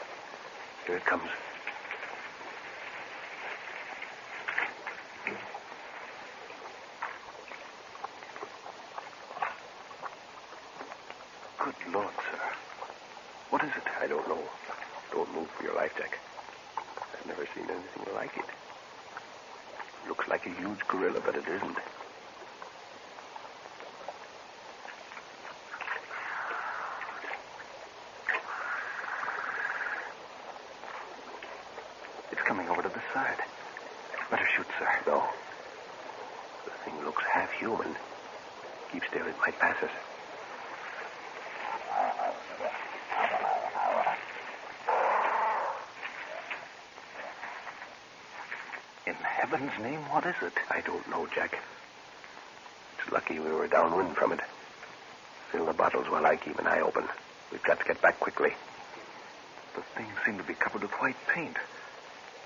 Here it comes. Look, sir. What is it? I don't know. Don't move for your life, Jack. I've never seen anything like it. Looks like a huge gorilla, but it isn't. It's coming over to the side. Better shoot, sir. No. The thing looks half human. Keep still, it might pass us. In heaven's name, what is it? I don't know, Jack. It's lucky we were downwind from it. Fill the bottles while I keep an eye open. We've got to get back quickly. The thing seemed to be covered with white paint.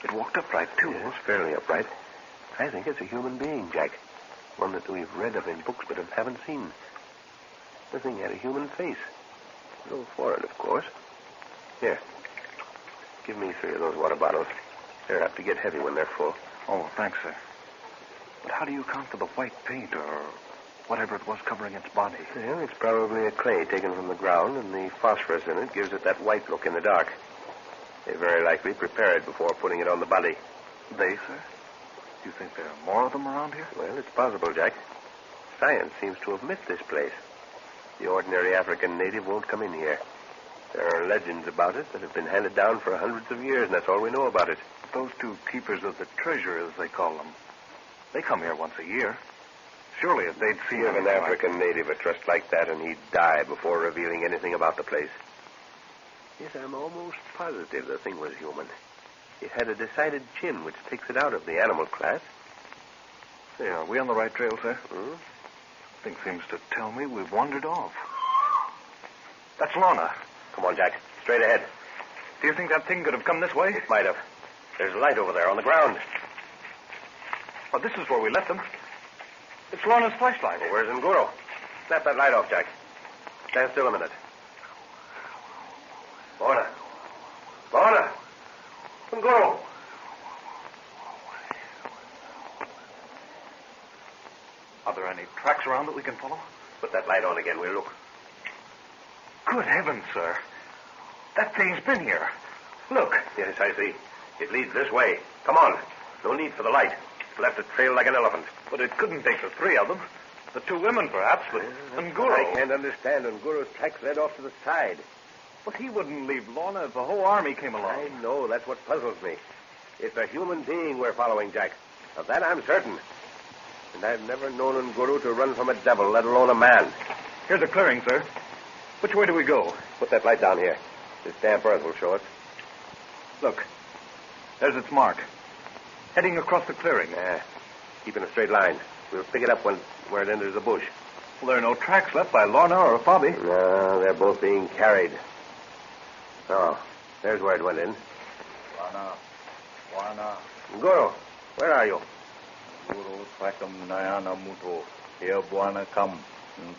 It walked upright, too. Yes, fairly upright. I think it's a human being, Jack. One that we've read of in books but haven't seen. The thing had a human face. No forehead, of course. Here. Give me 3 of those water bottles. They're apt to get heavy when they're full. Oh, thanks, sir. But how do you account for the white paint or whatever it was covering its body? Well, it's probably a clay taken from the ground, and the phosphorus in it gives it that white look in the dark. They very likely prepare it before putting it on the body. They, sir? Do you think there are more of them around here? Well, it's possible, Jack. Science seems to have missed this place. The ordinary African native won't come in here. There are legends about it that have been handed down for hundreds of years, and that's all we know about it. Those 2 keepers of the treasure, as they call them, they come here once a year. Surely if they'd see Give an African native a trust like that, and he'd die before revealing anything about the place. Yes, I'm almost positive the thing was human. It had a decided chin, which takes it out of the animal class. Say, are we on the right trail, sir? Thing seems to tell me we've wandered off. That's Lorna. Come on, Jack. Straight ahead. Do you think that thing could have come this way? It might have. There's light over there on the ground. Well, this is where we left them. It's Lorna's flashlight. Well, where's Nguru? Snap that light off, Jack. Stand still a minute. Lorna. Lorna. Nguru. Are there any tracks around that we can follow? Put that light on again. We'll look. Good heavens, sir. That thing's been here. Look. Yes, I see. It leads this way. Come on. No need for the light. It's left a trail like an elephant. But it couldn't take the 3 of them. The 2 women, perhaps, but Nguru. I can't understand. Nguru's tracks led off to the side. But he wouldn't leave Lorna if the whole army came along. I know. That's what puzzles me. It's a human being we're following, Jack. Of that I'm certain. And I've never known Nguru to run from a devil, let alone a man. Here's a clearing, sir. Which way do we go? Put that light down here. This damp earth will show us. Look. There's its mark. Heading across the clearing. Yeah. Keep in a straight line. We'll pick it up where it enters the bush. Well, there are no tracks left by Lorna or Bobby. No, they're both being carried. Oh, there's where it went in. Lorna. Nguru, where are you? Nguru Sakam Nayana Muto. Here, Buana, come.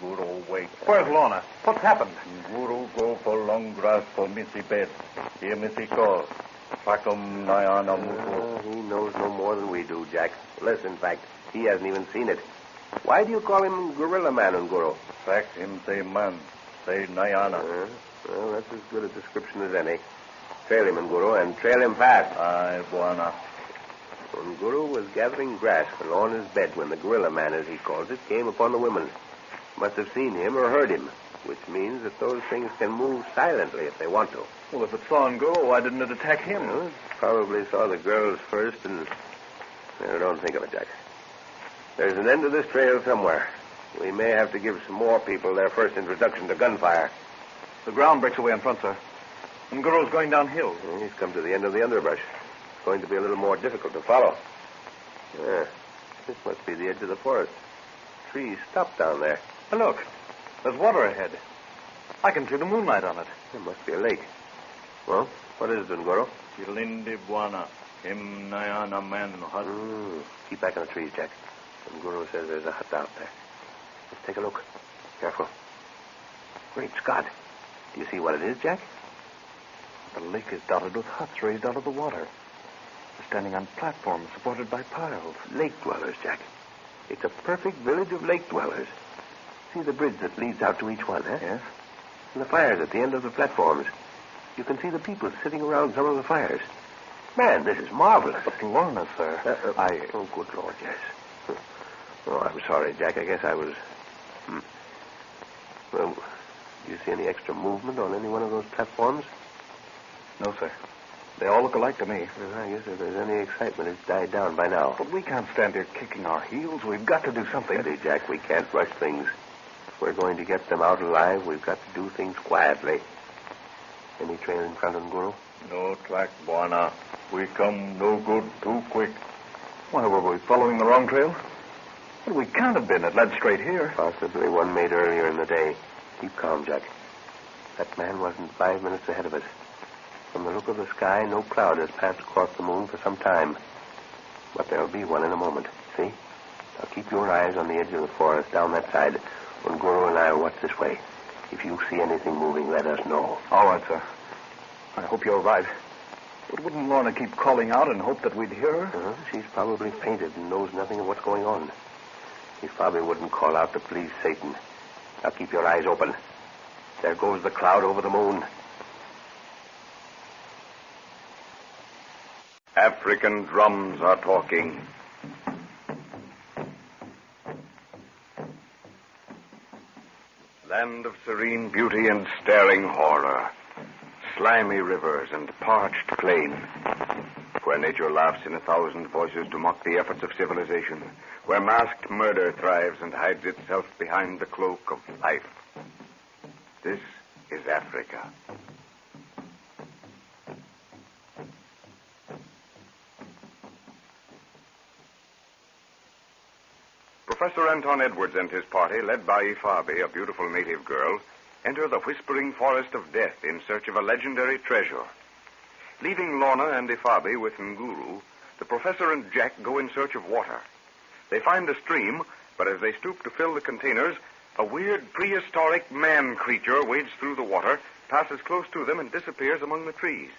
Nguru, wait. Where's Lorna? What's happened? Nguru go for long grass for Missy bed. Here, Missy call. Sakam Nayana Muto. He knows no more than we do, Jack. Less, in fact. He hasn't even seen it. Why do you call him Gorilla Man, Nguru? Fact him say man. Say Nayana. Well, that's as good a description as any. Trail him, Nguru, and trail him fast. Aye, Buana. Nguru was gathering grass for Lorna's bed when the Gorilla Man, as he calls it, came upon the women. Must have seen him or heard him, which means that those things can move silently if they want to. Well, if it saw Nguru, why didn't it attack him? Well, it probably saw the girls first, and... Well, don't think of it, Jack. There's an end to this trail somewhere. We may have to give some more people their first introduction to gunfire. The ground breaks away in front, sir. Nguru's going downhill. Well, he's come to the end of the underbrush. It's going to be a little more difficult to follow. Yeah, this must be the edge of the forest. Trees stop down there. Hey, look. There's water ahead. I can see the moonlight on it. There must be a lake. Well, what is it, Nguru? Kilindi Buana. Him Nayana man hut. Keep back in the trees, Jack. Nguru says there's a hut out there. Let's take a look. Careful. Great Scott. Do you see what it is, Jack? The lake is dotted with huts raised out of the water. They're standing on platforms supported by piles. Lake dwellers, Jack. It's a perfect village of lake dwellers. See the bridge that leads out to each one, huh? Yes. And the fires at the end of the platforms. You can see the people sitting around some of the fires. Man, this is marvelous. But Lorna, sir. Oh, good Lord, yes. Oh, I'm sorry, Jack. I guess I was... Well, do you see any extra movement on any one of those platforms? No, sir. They all look alike to me. Well, I guess if there's any excitement, it's died down by now. But we can't stand here kicking our heels. We've got to do something. Steady, Jack. We can't rush things. If we're going to get them out alive, we've got to do things quietly. Any trail in front of them, Guru? No track, Bwana. We come no good too quick. Why, were we following the wrong trail? Well, we can't have been. It led straight here. Possibly one made earlier in the day. Keep calm, Jack. That man wasn't 5 minutes ahead of us. From the look of the sky, no cloud has passed across the moon for some time. But there'll be one in a moment. See? Now keep your eyes on the edge of the forest down that side when Guru and I will watch this way. If you see anything moving, let us know. All right, sir. I hope you're right. But wouldn't Lorna keep calling out and hope that we'd hear her? She's probably fainted and knows nothing of what's going on. She probably wouldn't call out to please Satan. Now keep your eyes open. There goes the cloud over the moon. African drums are talking. Land of serene beauty and staring horror. Slimy rivers and parched plain. Where nature laughs in 1,000 voices to mock the efforts of civilization. Where masked murder thrives and hides itself behind the cloak of life. This is Africa. Professor Anton Edwards and his party, led by Ifabi, a beautiful native girl, enter the whispering forest of death in search of a legendary treasure. Leaving Lorna and Ifabi with Nguru, the professor and Jack go in search of water. They find a stream, but as they stoop to fill the containers, a weird prehistoric man creature wades through the water, passes close to them, and disappears among the trees.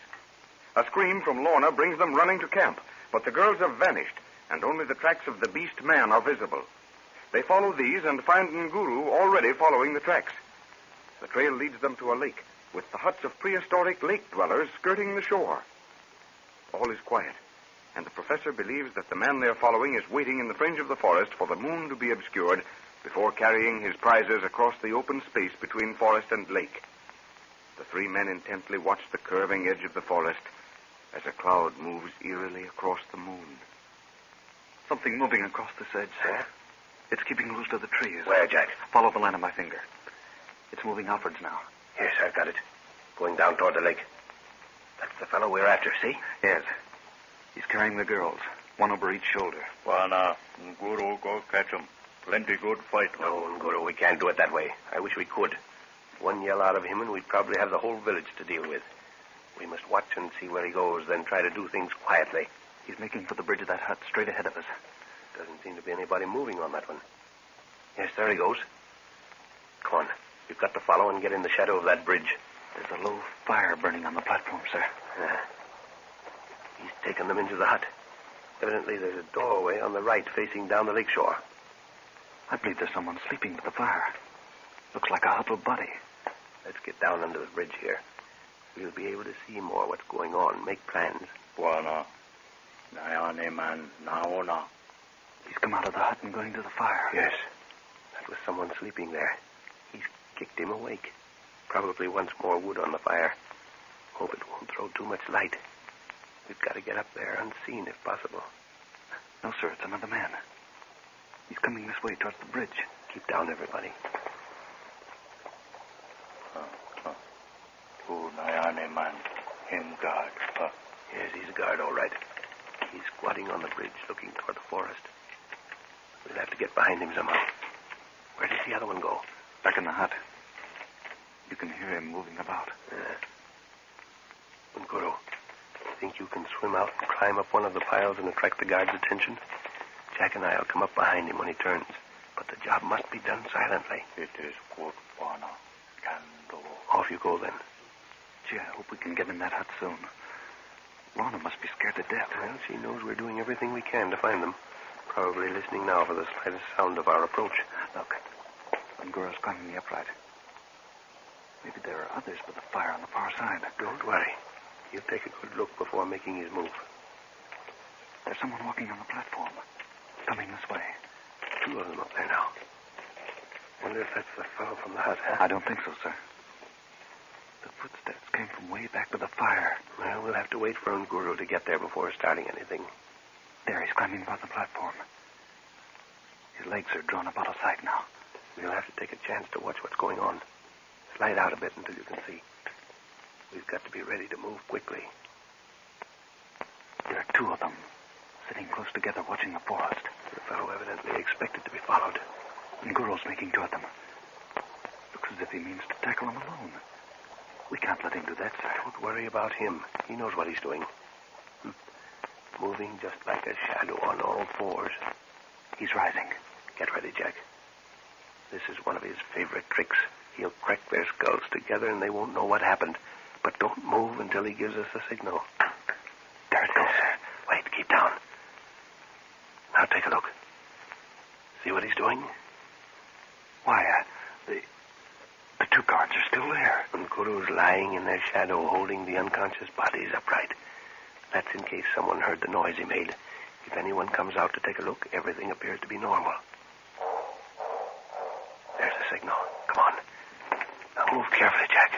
A scream from Lorna brings them running to camp, but the girls have vanished, and only the tracks of the beast man are visible. They follow these and find Nguru already following the tracks. The trail leads them to a lake, with the huts of prehistoric lake dwellers skirting the shore. All is quiet, and the professor believes that the man they're following is waiting in the fringe of the forest for the moon to be obscured before carrying his prizes across the open space between forest and lake. The three men intently watch the curving edge of the forest as a cloud moves eerily across the moon. Something moving across this edge, sir. It's keeping close to the trees. Where, Jack? Follow the line of my finger. It's moving outwards now. Yes, I've got it. Going down toward the lake. That's the fellow we're after, see? Yes. He's carrying the girls, one over each shoulder. Bwana, Nguru, go catch him. Plenty good fight. No, Nguru, we can't do it that way. I wish we could. One yell out of him and we'd probably have the whole village to deal with. We must watch and see where he goes, then try to do things quietly. He's making for the bridge of that hut straight ahead of us. Doesn't seem to be anybody moving on that one. Yes, there he goes. Come on. You've got to follow and get in the shadow of that bridge. There's a low fire burning on the platform, sir. He's taken them into the hut. Evidently, there's a doorway on the right facing down the lake shore. I believe there's someone sleeping by the fire. Looks like a huddled body. Let's get down under the bridge here. We'll be able to see more what's going on, make plans. Bwana, Nayane man, Naona. He's come out of the hut and going to the fire. Yes. That was someone sleeping there. He's kicked him awake. Probably wants more wood on the fire. Hope it won't throw too much light. We've got to get up there unseen if possible. No, sir, it's another man. He's coming this way towards the bridge. Keep down, everybody. Nayane man, him guard. Yes, he's a guard, all right. He's squatting on the bridge looking toward the forest. We'll have to get behind him somehow. Where did the other one go? Back in the hut. You can hear him moving about. Nguru, think you can swim out and climb up one of the piles and attract the guard's attention? Jack and I will come up behind him when he turns. But the job must be done silently. It is good, Bwana. Can do. Off you go, then. Gee, I hope we can get in that hut soon. Lorna must be scared to death. Well, she knows we're doing everything we can to find them. Probably listening now for the slightest sound of our approach. Look. Nguru's climbing the upright. Maybe there are others by the fire on the far side. Don't worry. He'll take a good look before making his move. There's someone walking on the platform. Coming this way. 2 of them up there now. Wonder if that's the fellow from the hut. I don't think so, sir. The footsteps came from way back by the fire. Well, we'll have to wait for Nguru to get there before starting anything. There, he's climbing about the platform. His legs are drawn up out of sight now. We'll have to take a chance to watch what's going on. Slide out a bit until you can see. We've got to be ready to move quickly. There are 2 of them, sitting close together watching the forest. The fellow evidently expected to be followed. Nguru's making toward them. Looks as if he means to tackle them alone. We can't let him do that, sir. Don't worry about him. He knows what he's doing. Moving just like a shadow on all 4s. He's rising. Get ready, Jack. This is one of his favorite tricks. He'll crack their skulls together and they won't know what happened. But don't move until he gives us the signal. There it goes. Wait, keep down. Now take a look. See what he's doing? Why, the 2 guards are still there. And Nguru's lying in their shadow, holding the unconscious bodies upright. That's in case someone heard the noise he made. If anyone comes out to take a look, everything appears to be normal. There's the signal. Come on. Now move carefully, Jack.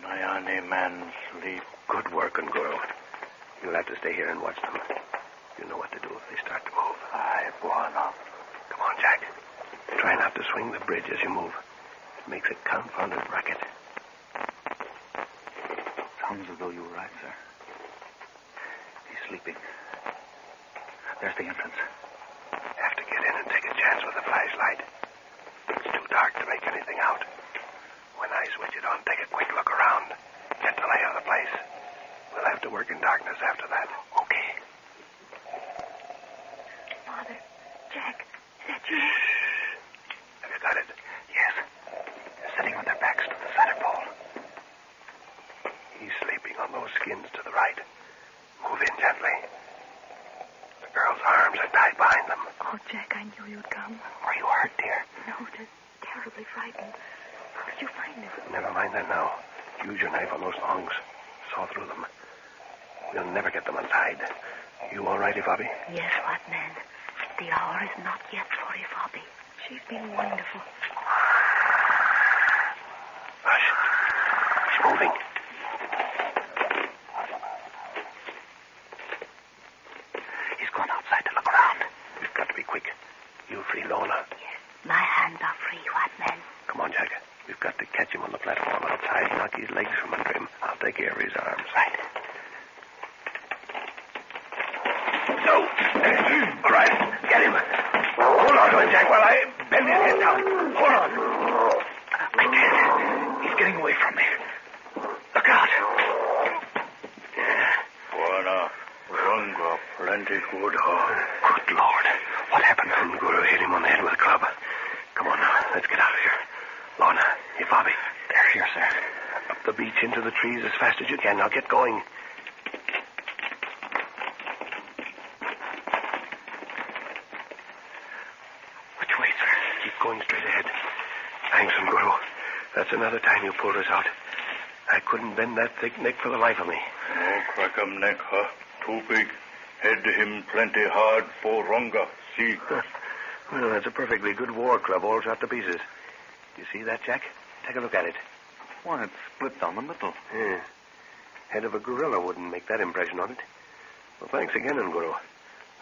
Nayane man sleep. Good work, Nguru. You'll have to stay here and watch them. You know what to do if they start to move. Aye, Buana. Come on, Jack. Try not to swing the bridge as you move. It makes a confounded racket. Sounds as though you were right, sir. He's sleeping. There's the entrance. Have to get in and take a chance with the flashlight. It's too dark to make anything out. When I switch it on, take a quick look around. Get the lay of the place. We'll have to work in darkness after that. Okay. Father, Jack, is that you? Have you got it? Yes. They're sitting with their backs to the center pole. He's sleeping on those skins to the right. Move in gently. The girl's arms are tied behind them. Oh, Jack, I knew you'd come. Are you hurt, dear? No, just terribly frightened. How did you find him? Never mind that now. Use your knife on those thongs. Saw through them. We'll never get them untied. You all right, Ifabi? Yes, white man. The hour is not yet for Ifabi. She's been wonderful. Hush. He's moving. He's gone outside to look around. We've got to be quick. You free Lorna? Yes. My hands are free, white man. Come on, Jack. We've got to catch him on the platform outside, knock his legs from under him. I'll take care of his arms. Right. No. All right. Get him. Hold on to him, Jack, while I bend his head down. Hold on. I can't. He's getting away from me. Look out. Buana. Runga. Plenty good. Good Lord. What happened? Nguru hit him on the head with a club. Come on now. Let's get out of here. Lorna, Ifabi. They're here, sir. Up the beach into the trees as fast as you can. Now get going. Which way, sir? Keep going straight ahead. Thanks, Nguru. That's another time you pulled us out. I couldn't bend that thick neck for the life of me. No crack him neck, huh? Too big. Head him plenty hard for Runga. See? Well, that's a perfectly good war club all shot to pieces. You see that, Jack? Take a look at it. Why, it's split down the middle. Yeah. Head of a gorilla wouldn't make that impression on it. Well, thanks again, Nguru.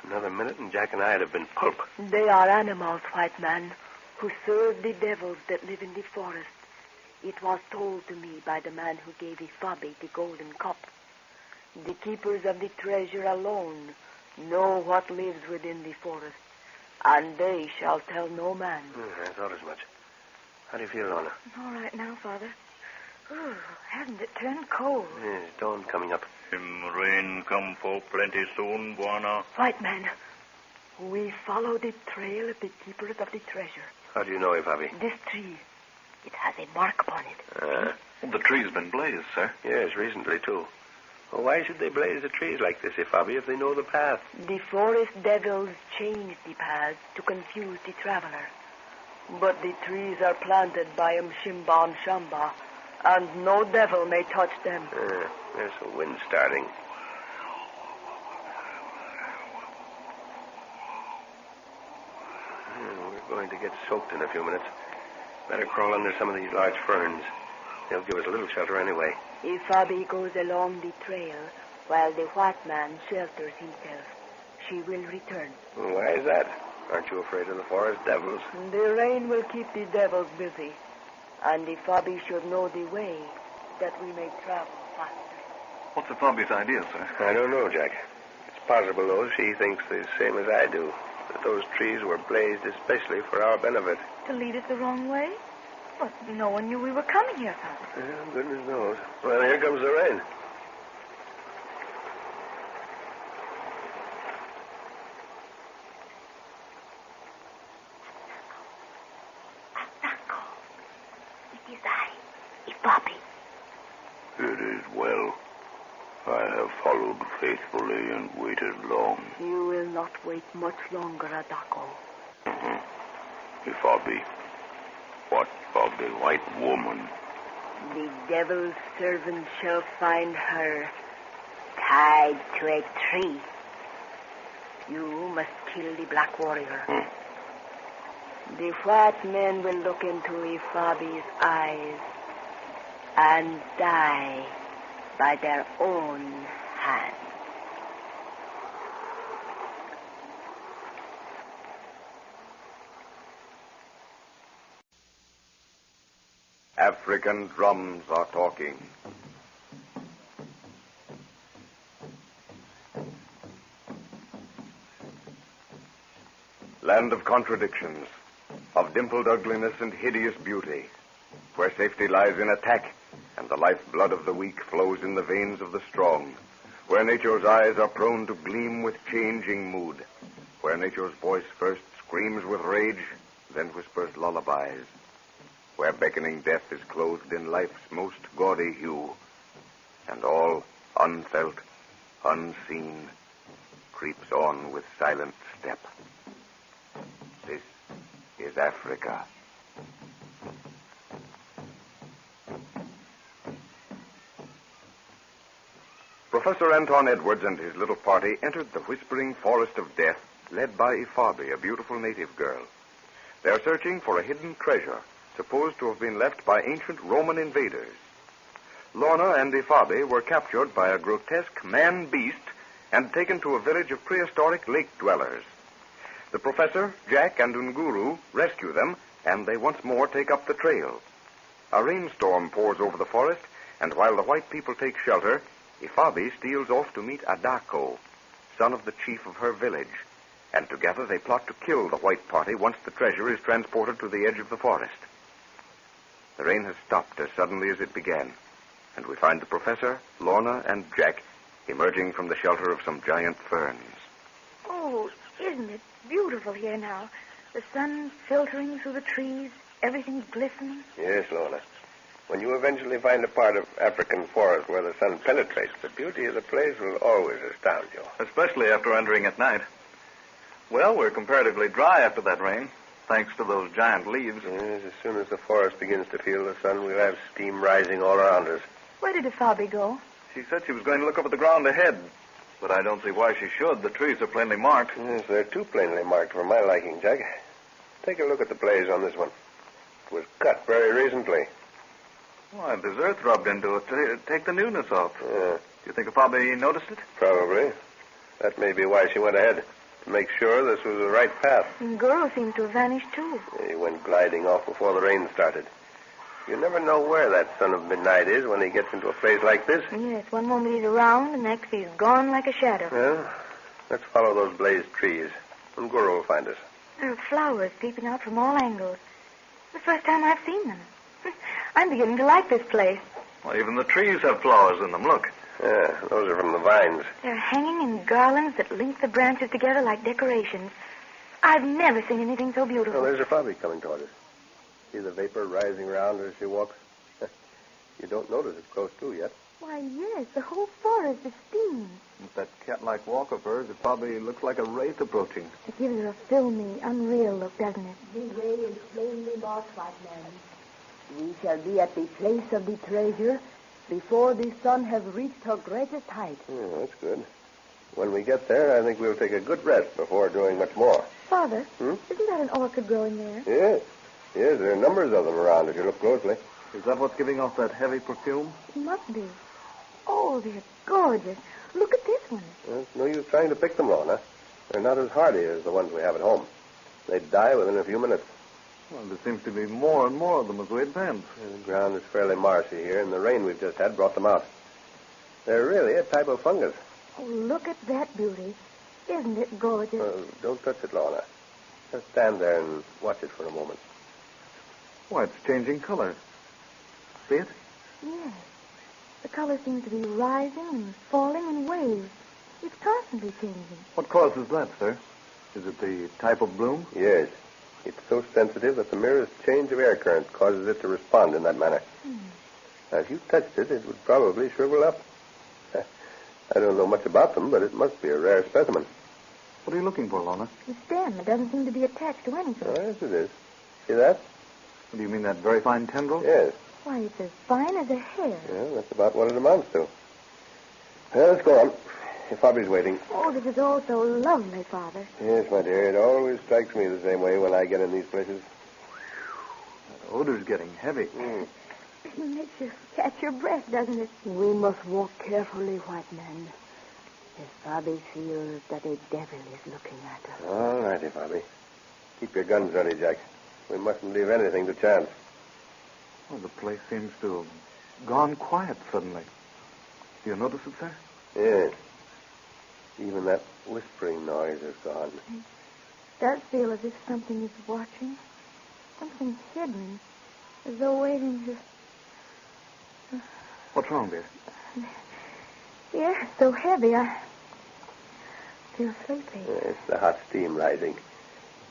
Another minute and Jack and I'd have been pulp. They are animals, white man, who serve the devils that live in the forest. It was told to me by the man who gave Ifabi the golden cup. The keepers of the treasure alone know what lives within the forest, and they shall tell no man. I thought as much. How do you feel, Lorna? All right now, Father. Ooh, hasn't it turned cold? Yes, dawn coming up. Him rain come for plenty soon, Buana. White man, we follow the trail of the keepers of the treasure. How do you know, Ifabi? This tree, it has a mark upon it. The tree's been blazed, sir. Yes, recently, too. Well, why should they blaze the trees like this, Ifabi, if they know the path? The forest devils change the paths to confuse the traveler. But the trees are planted by Mshimba and Shamba, and no devil may touch them. There's a wind starting. We're going to get soaked in a few minutes. Better crawl under some of these large ferns. They'll give us a little shelter anyway. If Fabi goes along the trail while the white man shelters himself, she will return. Well, why is that? Aren't you afraid of the forest devils? The rain will keep the devils busy. And if Fabi should know the way, that we may travel faster. What's the Fabi's idea, sir? I don't know, Jack. It's possible, though, she thinks the same as I do. That those trees were blazed especially for our benefit. To lead us the wrong way? But no one knew we were coming here, Father. Yeah, goodness knows. Well, here comes the rain. It is I, Bobby. It is well. I have followed faithfully and waited long. You will not wait much longer, Adako. Ifabi, what of the white woman? The devil's servant shall find her tied to a tree. You must kill the black warrior. The white men will look into Ifabi's eyes and die by their own hand. African drums are talking. Land of contradictions, of dimpled ugliness and hideous beauty, where safety lies in attack and the lifeblood of the weak flows in the veins of the strong, where nature's eyes are prone to gleam with changing mood, where nature's voice first screams with rage, then whispers lullabies, where beckoning death is clothed in life's most gaudy hue, and all, unfelt, unseen, creeps on with silent step. This is Africa. Professor Anton Edwards and his little party entered the whispering forest of death, led by Ifabi, a beautiful native girl. They are searching for a hidden treasure, supposed to have been left by ancient Roman invaders. Lorna and Ifabi were captured by a grotesque man-beast and taken to a village of prehistoric lake dwellers. The professor, Jack, and Nguru rescue them, and they once more take up the trail. A rainstorm pours over the forest, and while the white people take shelter, Ifabi steals off to meet Adako, son of the chief of her village, and together they plot to kill the white party once the treasure is transported to the edge of the forest. The rain has stopped as suddenly as it began, and we find the professor, Lorna, and Jack emerging from the shelter of some giant ferns. Oh, isn't it beautiful here now? The sun filtering through the trees, everything glistening. Yes, Lorna. When you eventually find a part of African forest where the sun penetrates, the beauty of the place will always astound you. Especially after entering at night. Well, we're comparatively dry after that rain, thanks to those giant leaves. Yes, as soon as the forest begins to feel the sun, we'll have steam rising all around us. Where did Ifabi go? She said she was going to look up at the ground ahead, but I don't see why she should. The trees are plainly marked. Yes, they're too plainly marked for my liking, Jack. Take a look at the blaze on this one. It was cut very recently. Why, there's earth rubbed into it to take the newness off. Yeah. Do you think Ifabi noticed it? Probably. That may be why she went ahead, to make sure this was the right path. Nguru seemed to have vanished, too. He went gliding off before the rain started. You never know where that son of midnight is when he gets into a place like this. Yes, one moment he's around, the next he's gone like a shadow. Well, let's follow those blazed trees. Nguru will find us. There are flowers peeping out from all angles. It's the first time I've seen them. I'm beginning to like this place. Well, even the trees have flowers in them. Look. Yeah, those are from the vines. They're hanging in garlands that link the branches together like decorations. I've never seen anything so beautiful. Oh, there's Ifabi coming toward us. See the vapor rising around her as she walks? You don't notice it close to yet. Why, yes, the whole forest is steaming. With that cat-like walk of hers, it probably looks like a wraith approaching. It gives her a filmy, unreal look, doesn't it? The way is plainly marked, white man. We shall be at the place of the treasure before the sun has reached her greatest height. Oh, that's good. When we get there, I think we'll take a good rest before doing much more. Father, isn't that an orchid growing there? Yes. Yes, there are numbers of them around if you look closely. Is that what's giving off that heavy perfume? It must be. Oh, they're gorgeous. Look at this one. Well, it's no use trying to pick them, Lorna. They're not as hardy as the ones we have at home. They'd die within a few minutes. Well, there seems to be more and more of them as we advance. The ground is fairly marshy here, and the rain we've just had brought them out. They're really a type of fungus. Oh, look at that beauty. Isn't it gorgeous? Don't touch it, Lorna. Just stand there and watch it for a moment. Why, it's changing color. See it? Yes. The color seems to be rising and falling in waves. It's constantly changing. What causes that, sir? Is it the type of bloom? Yes. It's so sensitive that the merest change of air current causes it to respond in that manner. Now, if you touched it, it would probably shrivel up. I don't know much about them, but it must be a rare specimen. What are you looking for, Lorna? The stem. It doesn't seem to be attached to anything. Oh, yes, it is. See that? Do you mean that very fine tendril? Yes. Why, it's as fine as a hair. Yeah, that's about what it amounts to. Well, let's go on. Your Bobby's waiting. Oh, this is all so lovely, Father. Yes, my dear. It always strikes me the same way when I get in these places. That odor's getting heavy. It makes you catch your breath, doesn't it? We must walk carefully, white man. As Bobby feels that a devil is looking at her. All righty, Bobby. Keep your guns ready, Jack. We mustn't leave anything to chance. Well, the place seems to have gone quiet suddenly. Do you notice it, sir? Yes. Even that whispering noise is gone. It does feel as if something is watching. Something hidden. As though waiting to... What's wrong, dear? Yeah, it's so heavy. I feel sleepy. It's the hot steam rising.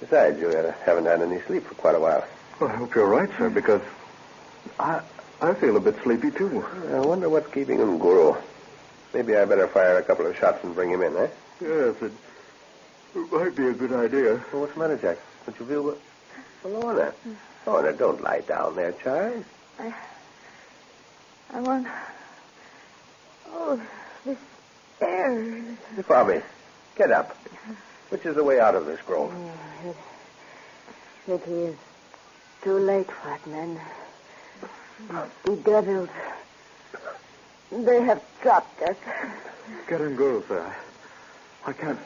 Besides, you haven't had any sleep for quite a while. Well, I hope you're right, sir, because I feel a bit sleepy, too. I wonder what's keeping him, Guru. Maybe I better fire a couple of shots and bring him in, eh? Yes, it might be a good idea. Well, what's the matter, Jack? Don't you feel well? Lorna. Lorna, don't lie down there, child. I want... Oh, this air... Bobby, get up. Which is the way out of this grove? It is too late, white man. The devils... They have trapped us. Get him, Guru, sir. I can't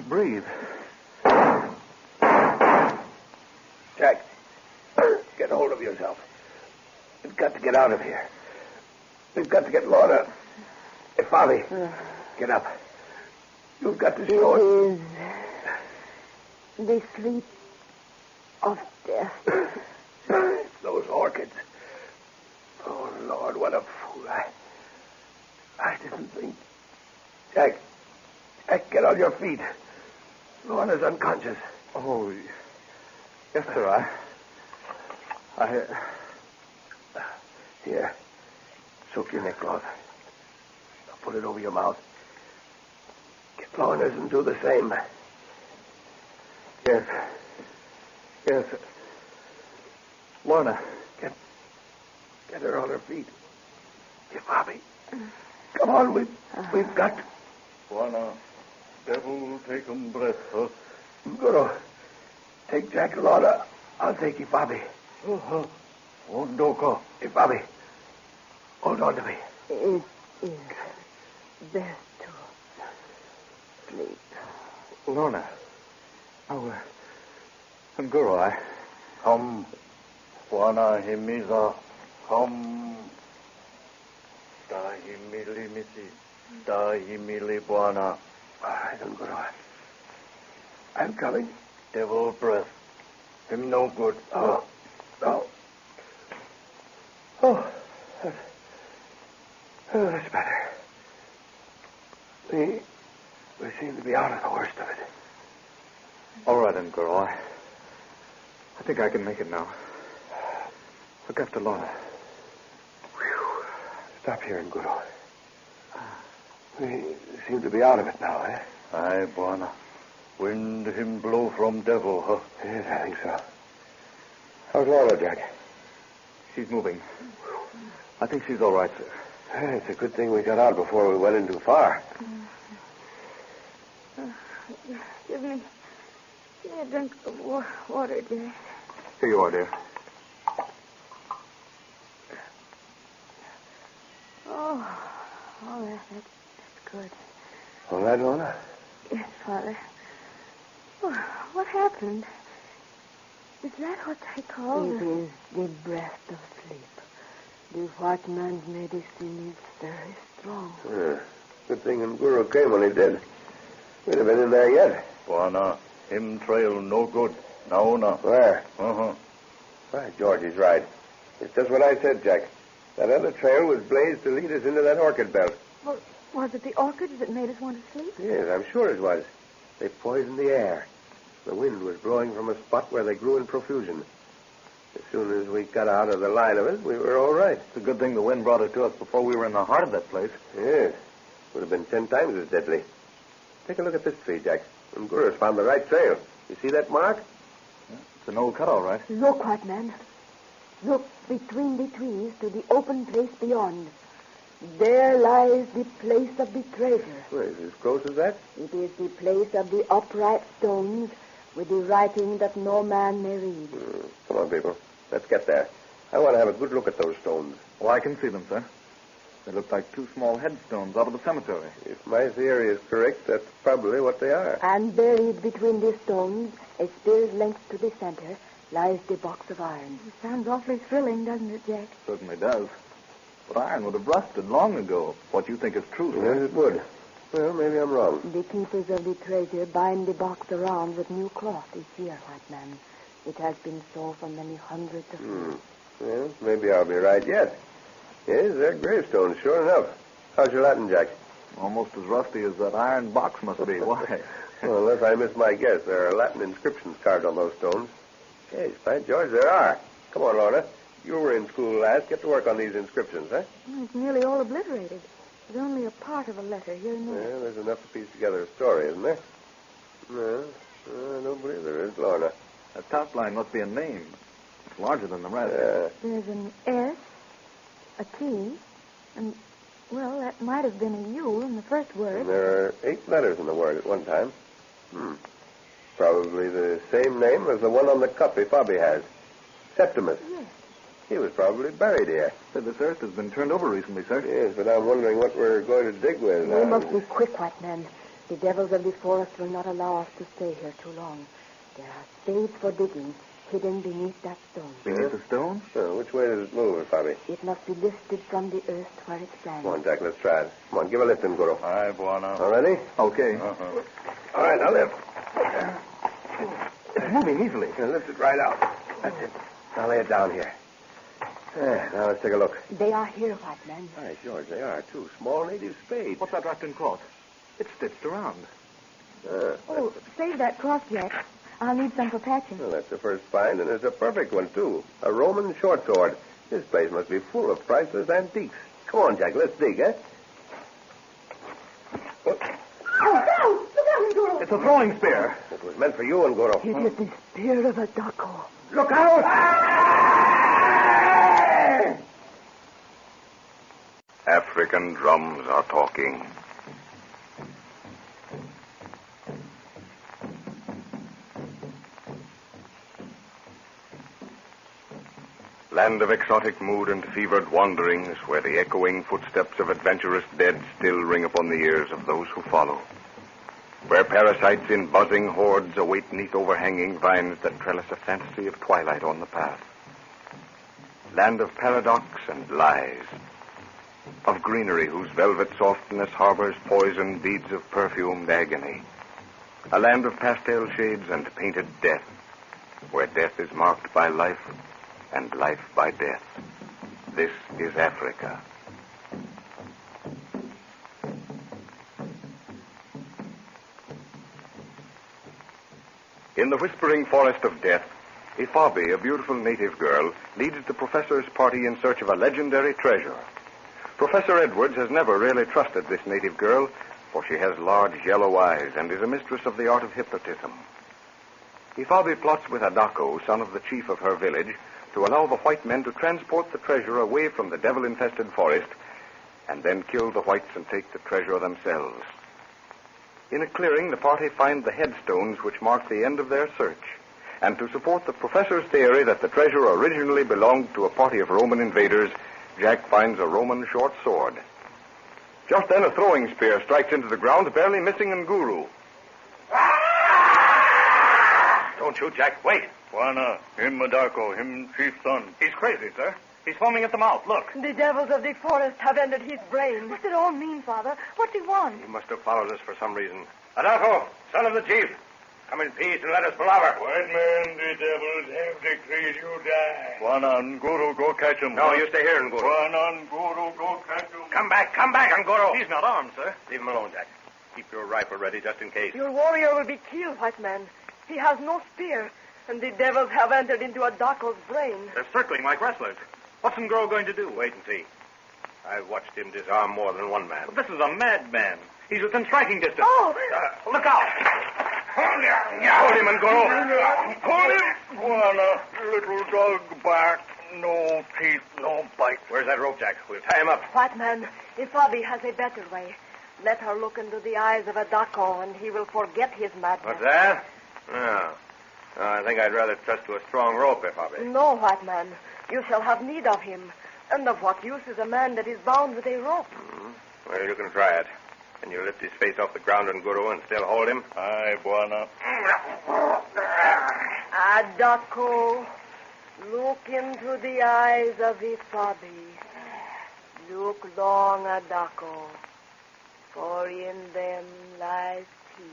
breathe. Jack, get hold of yourself. We've got to get out of here. We've got to get Lorna. Hey, Bobby, get up. You've got to show it. Is the sleep of death. It's those orchids. Oh, Lord, what a fool. I didn't think. Jack, get on your feet. Lorna's unconscious. Oh, yes, sir. I... Here. Soak your neckcloth. Now put it over your mouth. Get Lorna's and do the same. Yes. Yes. Lorna. Get her on her feet. Here, Bobby. Come on, we've got... Lorna, devil will take 'em breath, huh? Guru, take Jack and Lorna. I'll take you, Bobby. Ondoka. Hey, Bobby. Hold on to me. It is best to sleep. Lorna. Oh, Guru, Come. Wana himiza. Come. Dahimili misi. Dahimili Bwana. I don't go. I'm coming. Devil breath. Him no good. Oh, no. Oh, that's better. We seem to be out of the worst of it. All right, then, Guru. I think I can make it now. Look after Lorna. Whew. stop here, Guru. We seem to be out of it now, eh? Aye, Bwana. Wind him blow from devil, huh? Yes, I think so. How's Lorna, Jack? She's moving. I think she's all right, sir. It's a good thing we got out before we went in too far. Give me a drink of water, dear. Here you are, dear. That's good. All right, Lorna? Yes, Father. What happened? Is that what they call It is the breath of sleep. The white man's medicine is very strong. Good thing Guru came when he did. We'd have been in there yet. Bwana, him trail no good. No. Where? Uh-huh. Why, George is right. It's just what I said, Jack. That other trail was blazed to lead us into that orchid belt. Well, was it the orchids that made us want to sleep? Yes, I'm sure it was. They poisoned the air. The wind was blowing from a spot where they grew in profusion. As soon as we got out of the line of it, we were all right. It's a good thing the wind brought it to us before we were in the heart of that place. Yes. Would have been 10 times as deadly. Take a look at this tree, Jack. Guru's found the right trail. You see that mark? Yeah, it's an old cut, all right. Look, white man. Look between the trees to the open place beyond. There lies the place of the treasure. Well, is it as close as that? It is the place of the upright stones with the writing that no man may read. Come on, people. Let's get there. I want to have a good look at those stones. Oh, I can see them, sir. They look like 2 small headstones out of the cemetery. If my theory is correct, that's probably what they are. And buried between the stones, a spear's length to the center, lies the box of iron. It sounds awfully thrilling, doesn't it, Jack? Certainly does. But iron would have rusted long ago. What you think is true, sir? Yes, it would. Well, maybe I'm wrong. The keepers of the treasure bind the box around with new cloth each year, white man. It has been so for many hundreds of years. Well, maybe I'll be right yet. Yes, they're gravestones, sure enough. How's your Latin, Jack? Almost as rusty as that iron box must be. Why? Well, unless I miss my guess, there are Latin inscriptions carved on those stones. Yes, by George, there are. Come on, Lorna. You were in school last. Get to work on these inscriptions, huh? It's nearly all obliterated. There's only a part of a letter here and there. Well, there's enough to piece together a story, isn't there? No, I don't believe there is, Lorna. That top line must be a name. It's larger than the rest. There's an S, a T, and, well, that might have been a U in the first word. And there are 8 letters in the word at one time. Probably the same name as the one on the cup Bobby has. Septimus. Yes. He was probably buried here. Said this earth has been turned over recently, sir. Yes, but I'm wondering what we're going to dig with. We must be quick, white man. The devils of the forest will not allow us to stay here too long. There are spades for digging hidden beneath that stone. Beneath the stone? Which way does it move, Bobby? It must be lifted from the earth where it stands. Come on, Jack, let's try it. Come on, give a lift and Guru. Aye, Bwana. All ready? Okay. All right, now lift. It's moving easily. Lift it right out. That's it. Now lay it down here. Now let's take a look. They are here, white man. Aye, George, they are, too. Small native spades. What's that wrapped in cloth? It's stitched around. Save that cloth, Jack. I'll need some for patching. Well, that's the first find, and it's a perfect one, too. A Roman short sword. This place must be full of priceless antiques. Come on, Jack, let's dig, eh? Look out, Guru. It's a throwing spear. It was meant for you, Ngoro. It is the spear of a Daco. Look out! African drums are talking. Land of exotic mood and fevered wanderings, where the echoing footsteps of adventurous dead still ring upon the ears of those who follow. Where parasites in buzzing hordes await 'neath overhanging vines that trellis a fantasy of twilight on the path. Land of paradox and lies. Of greenery whose velvet softness harbors poison beads of perfumed agony. A land of pastel shades and painted death, where death is marked by life and life by death. This is Africa. In the whispering forest of death, Ifabi, a beautiful native girl, leads the professor's party in search of a legendary treasure. Professor Edwards has never really trusted this native girl, for she has large yellow eyes and is a mistress of the art of hypnotism. Ifabi plots with Adako, son of the chief of her village, to allow the white men to transport the treasure away from the devil-infested forest and then kill the whites and take the treasure themselves. In a clearing, the party find the headstones which mark the end of their search. And to support the professor's theory that the treasure originally belonged to a party of Roman invaders, Jack finds a Roman short sword. Just then, a throwing spear strikes into the ground, barely missing Nguru. Don't shoot, Jack. Wait. Juana, him Madako, him chief's son. He's crazy, sir. He's foaming at the mouth. Look. The devils of the forest have entered his brain. What's it all mean, Father? What do you want? He must have followed us for some reason. Adako, son of the chief, come in peace and let us palaver. White man, the devils have decreed you die. Juana, Nguru, go catch him. No, you stay here, Nguru. Juana, Nguru, go catch him. Come back, Nguru. He's not armed, sir. Leave him alone, Jack. Keep your rifle ready just in case. Your warrior will be killed, white man. He has no spear, and the devils have entered into Adako's brain. They're circling like wrestlers. What's Nguru going to do? Wait and see. I've watched him disarm more than one man. This is a madman. He's within striking distance. Oh! Look out! Hold him, Nguru. Hold him! Juana, little dog bark. No teeth, no bite. Where's that rope, Jack? We'll tie him up. White man, Ifabi has a better way. Let her look into the eyes of Adako, and he will forget his madness. What's that? No. I think I'd rather trust to a strong rope, Ifabi. No, white man. You shall have need of him. And of what use is a man that is bound with a rope? Mm-hmm. Well, you can try it. Can you lift his face off the ground, Nguru, and still hold him? Aye, Buana. Adako, look into the eyes of Ifabi. Look long, Adako, for in them lies peace.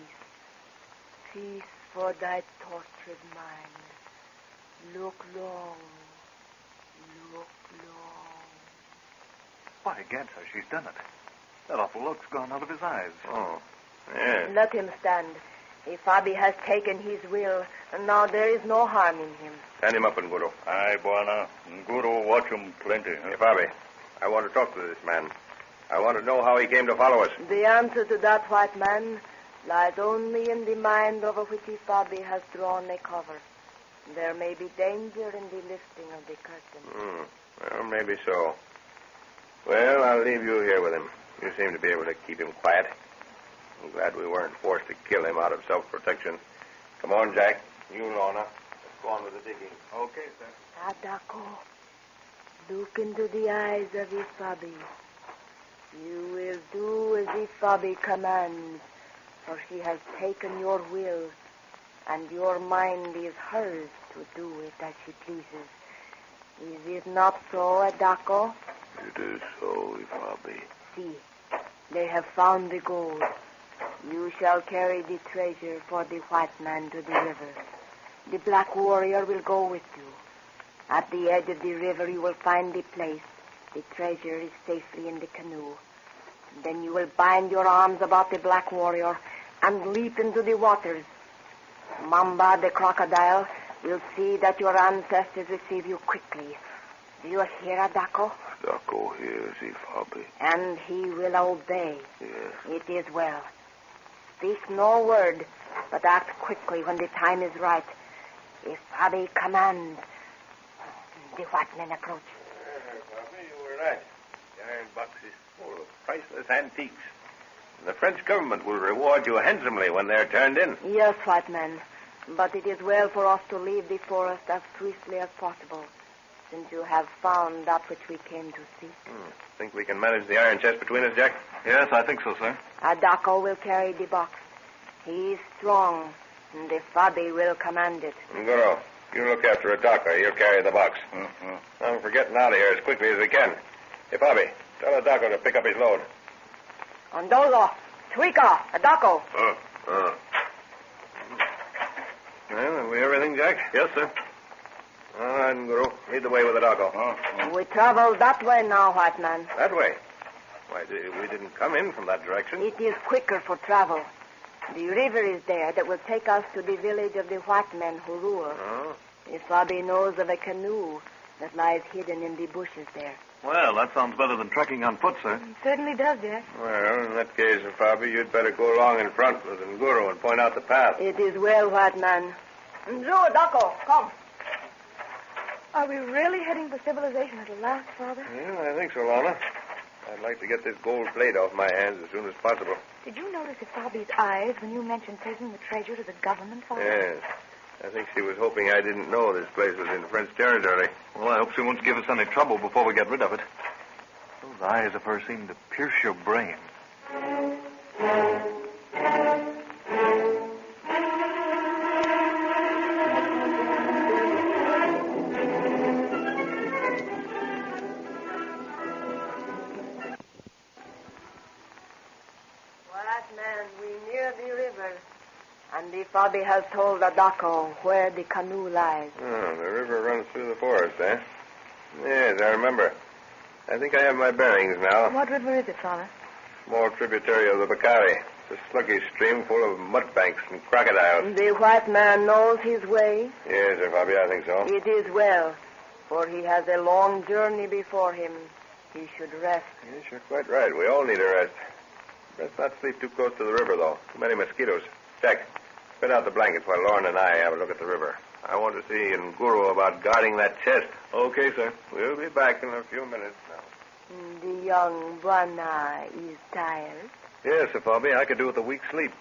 Peace for thy tortured mind. Look long. Look long. By gad, sir, she's done it. That awful look's gone out of his eyes. Oh, yes. Let him stand. Ifabi has taken his will, and now there is no harm in him. Stand him up, Nguru. Aye, Buana. Nguru watch him plenty. Ifabi, I want to talk to this man. I want to know how he came to follow us. The answer to that, white man, lies only in the mind over which Ifabi has drawn a cover. There may be danger in the lifting of the curtain. Well, maybe so. Well, I'll leave you here with him. You seem to be able to keep him quiet. I'm glad we weren't forced to kill him out of self-protection. Come on, Jack. You, Lorna. Let's go on with the digging. Okay, sir. Adako, look into the eyes of Ifabi. You will do as Ifabi commands, for she has taken your will, and your mind is hers to do it as she pleases. Is it not so, Adako? It is so, Ifabi. See, they have found the gold. You shall carry the treasure for the white man to the river. The black warrior will go with you. At the edge of the river you will find the place. The treasure is safely in the canoe. Then you will bind your arms about the black warrior and leap into the waters. Mamba, the crocodile, will see that your ancestors receive you quickly. Do you hear, Adako? Adako hears, Ifabi. And he will obey. Yes. It is well. Speak no word, but act quickly when the time is right. Ifabi commands. The white men approach. Ifabi, you were right. The iron box is full of priceless antiques. The French government will reward you handsomely when they're turned in. Yes, white men. But it is well for us to leave the forest as swiftly as possible, since you have found that which we came to seek. Think we can manage the iron chest between us, Jack? Yes, I think so, sir. Adako will carry the box. He is strong, and Ifabi will command it. Nguru, you look after Adako. You'll carry the box. I'm for getting out of here as quickly as we can. Ifabi, tell Adako to pick up his load. Ondolo, Twika, Adako. Well, have we everything, Jack? Yes, sir. All right, Nguru. Lead the way with Adako. We travel that way now, white man. That way? Why, we didn't come in from that direction. It is quicker for travel. The river is there that will take us to the village of the white men who rule. Oh? Ifabi knows of a canoe that lies hidden in the bushes there. Well, that sounds better than trekking on foot, sir. It certainly does, Jack. Well, in that case, Fabi, you'd better go along in front with Nguru and point out the path. It is well, white man. Njo, Dako, come. Are we really heading for civilization at last, Father? Yeah, I think so, Lorna. I'd like to get this gold plate off my hands as soon as possible. Did you notice Fabi's eyes when you mentioned taking the treasure to the government, Father? Yes. I think she was hoping I didn't know this place was in French territory. Well, I hope she won't give us any trouble before we get rid of it. Those eyes of hers seem to pierce your brain. White man, we near the river. And the Fabi has told Adako where the canoe lies. Oh, the river runs through the forest, eh? Yes, I remember. I think I have my bearings now. What river is it, Father? Small tributary of the Bakari. It's a sluggish stream full of mud banks and crocodiles. The white man knows his way. Yes, sir, Fabi, I think so. It is well, for he has a long journey before him. He should rest. Yes, you're quite right. We all need a rest. Best not sleep too close to the river, though. Too many mosquitoes. Jack, spread out the blankets while Lorna and I have a look at the river. I want to see Nguru about guarding that chest. Okay, sir. We'll be back in a few minutes now. The young Buana is tired. Yes, Sir Fabi, I could do with a week's sleep.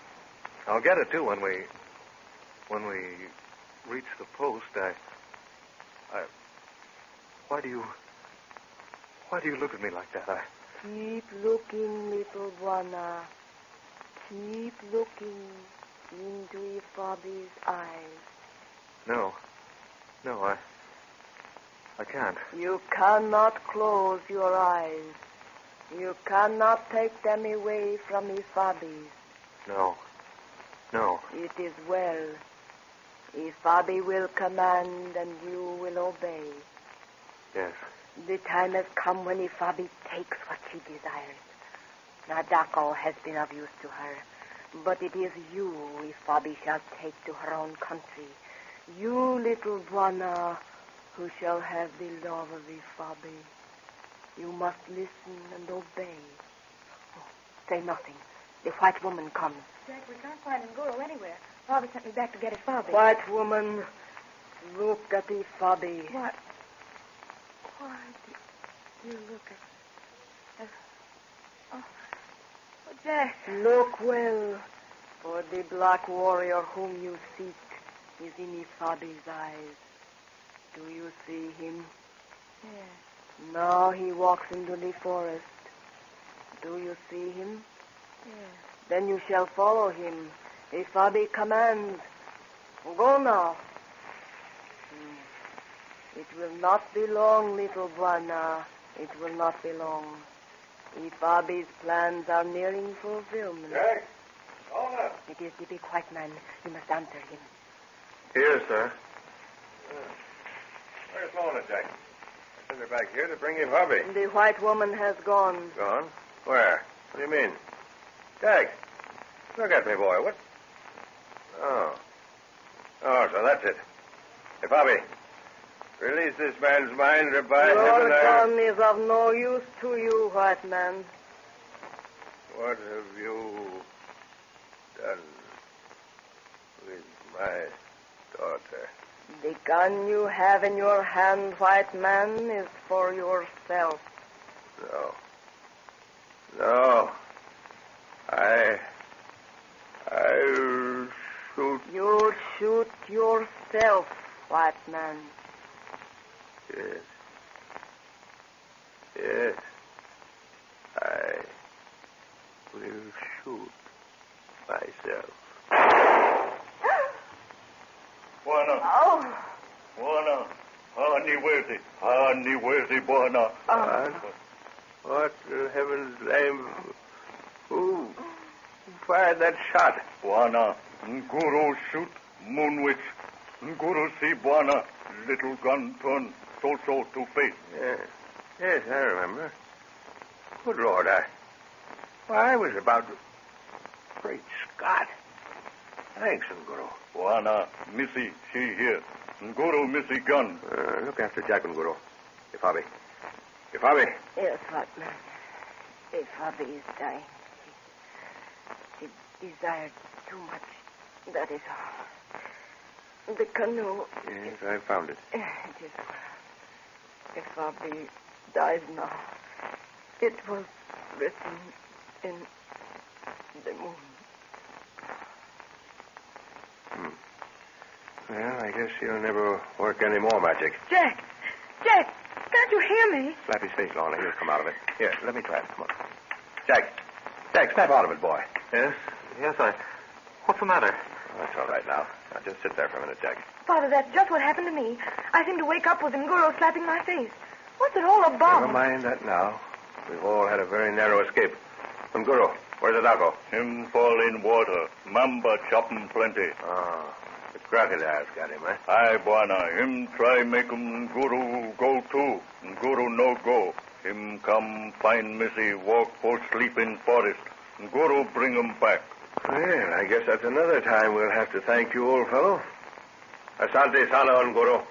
I'll get it, too, when we reach the post. Why do you look at me like that? Keep looking, little Buana. Keep looking into Fabi's eyes. No, I can't. You cannot close your eyes. You cannot take them away from Fabi's. No. It is well. Fabi will command and you will obey. Yes. The time has come when Fabi takes what she desires. Nadako has been of use to her, but it is you Fabi shall take to her own country. You, little Buana, who shall have the love of Fabi. You must listen and obey. Oh, say nothing. The white woman comes. Jack, we can't find Nguru anywhere. Father sent me back to get Fabi. White woman, look at Fabi. What? Why do you look at... Oh, Jack. Look well, for the black warrior whom you seek is in Fabi's eyes. Do you see him? Yes. Now he walks into the forest. Do you see him? Yes. Then you shall follow him. Fabi commands. Go now. It will not be long, little Buana. It will not be long. Fabi's plans are nearing fulfillment. Jack, Lorna. It is the big white man. You must answer him. Here, sir. Where's Lorna, Jack? I sent her back here to bring you Fabi. The white woman has gone. Gone? Where? What do you mean? Jack, look at me, boy. What? Oh, so that's it. Hey, Fabi, release this man's mind, or by heaven Your gun is of no use to you, white man. What have you done with my daughter? The gun you have in your hand, white man, is for yourself. No. I'll shoot. You'll shoot yourself, white man. Yes. I will shoot myself. Buana. Oh. Buana. Ani worthy, Buana. What in heaven's name? Who fired that shot? Buana. Nguru shoot. Moon witch. Nguru see Buana. Little gun turn. So to face. Yes, I remember. Good Lord, I was about to... Great Scott. Thanks, Nguru. Buana, Missy, she here. Nguru, Missy gun. Look after Jack, Nguru. Hey, Fabi. Fabi. Yes, what man? If Fabi is dying. He desired too much. That is all. The canoe. Yes, I found it. It is well. If Fabi dies now, it was written in the moon. Well, I guess he'll never work any more magic. Jack! Jack! Can't you hear me? Slap his face, Lorna. He'll come out of it. Here, let me try it. Come on. Jack, snap out of it, boy. Yes? Yes, What's the matter? That's all right now. Now, just sit there for a minute, Jack. Father, that's just what happened to me. I seem to wake up with Nguro slapping my face. What's it all about? Never mind that now. We've all had a very narrow escape. Nguru, where's the doggo? Him fall in water. Mamba chop him plenty. Ah, the crocodiles got him, eh? Aye, Buana. Him try make him Nguru go too. Nguru no go. Him come find Missy, walk for sleep in forest. Nguru bring him back. Well, I guess that's another time we'll have to thank you, old fellow. Asante sana, Nguru.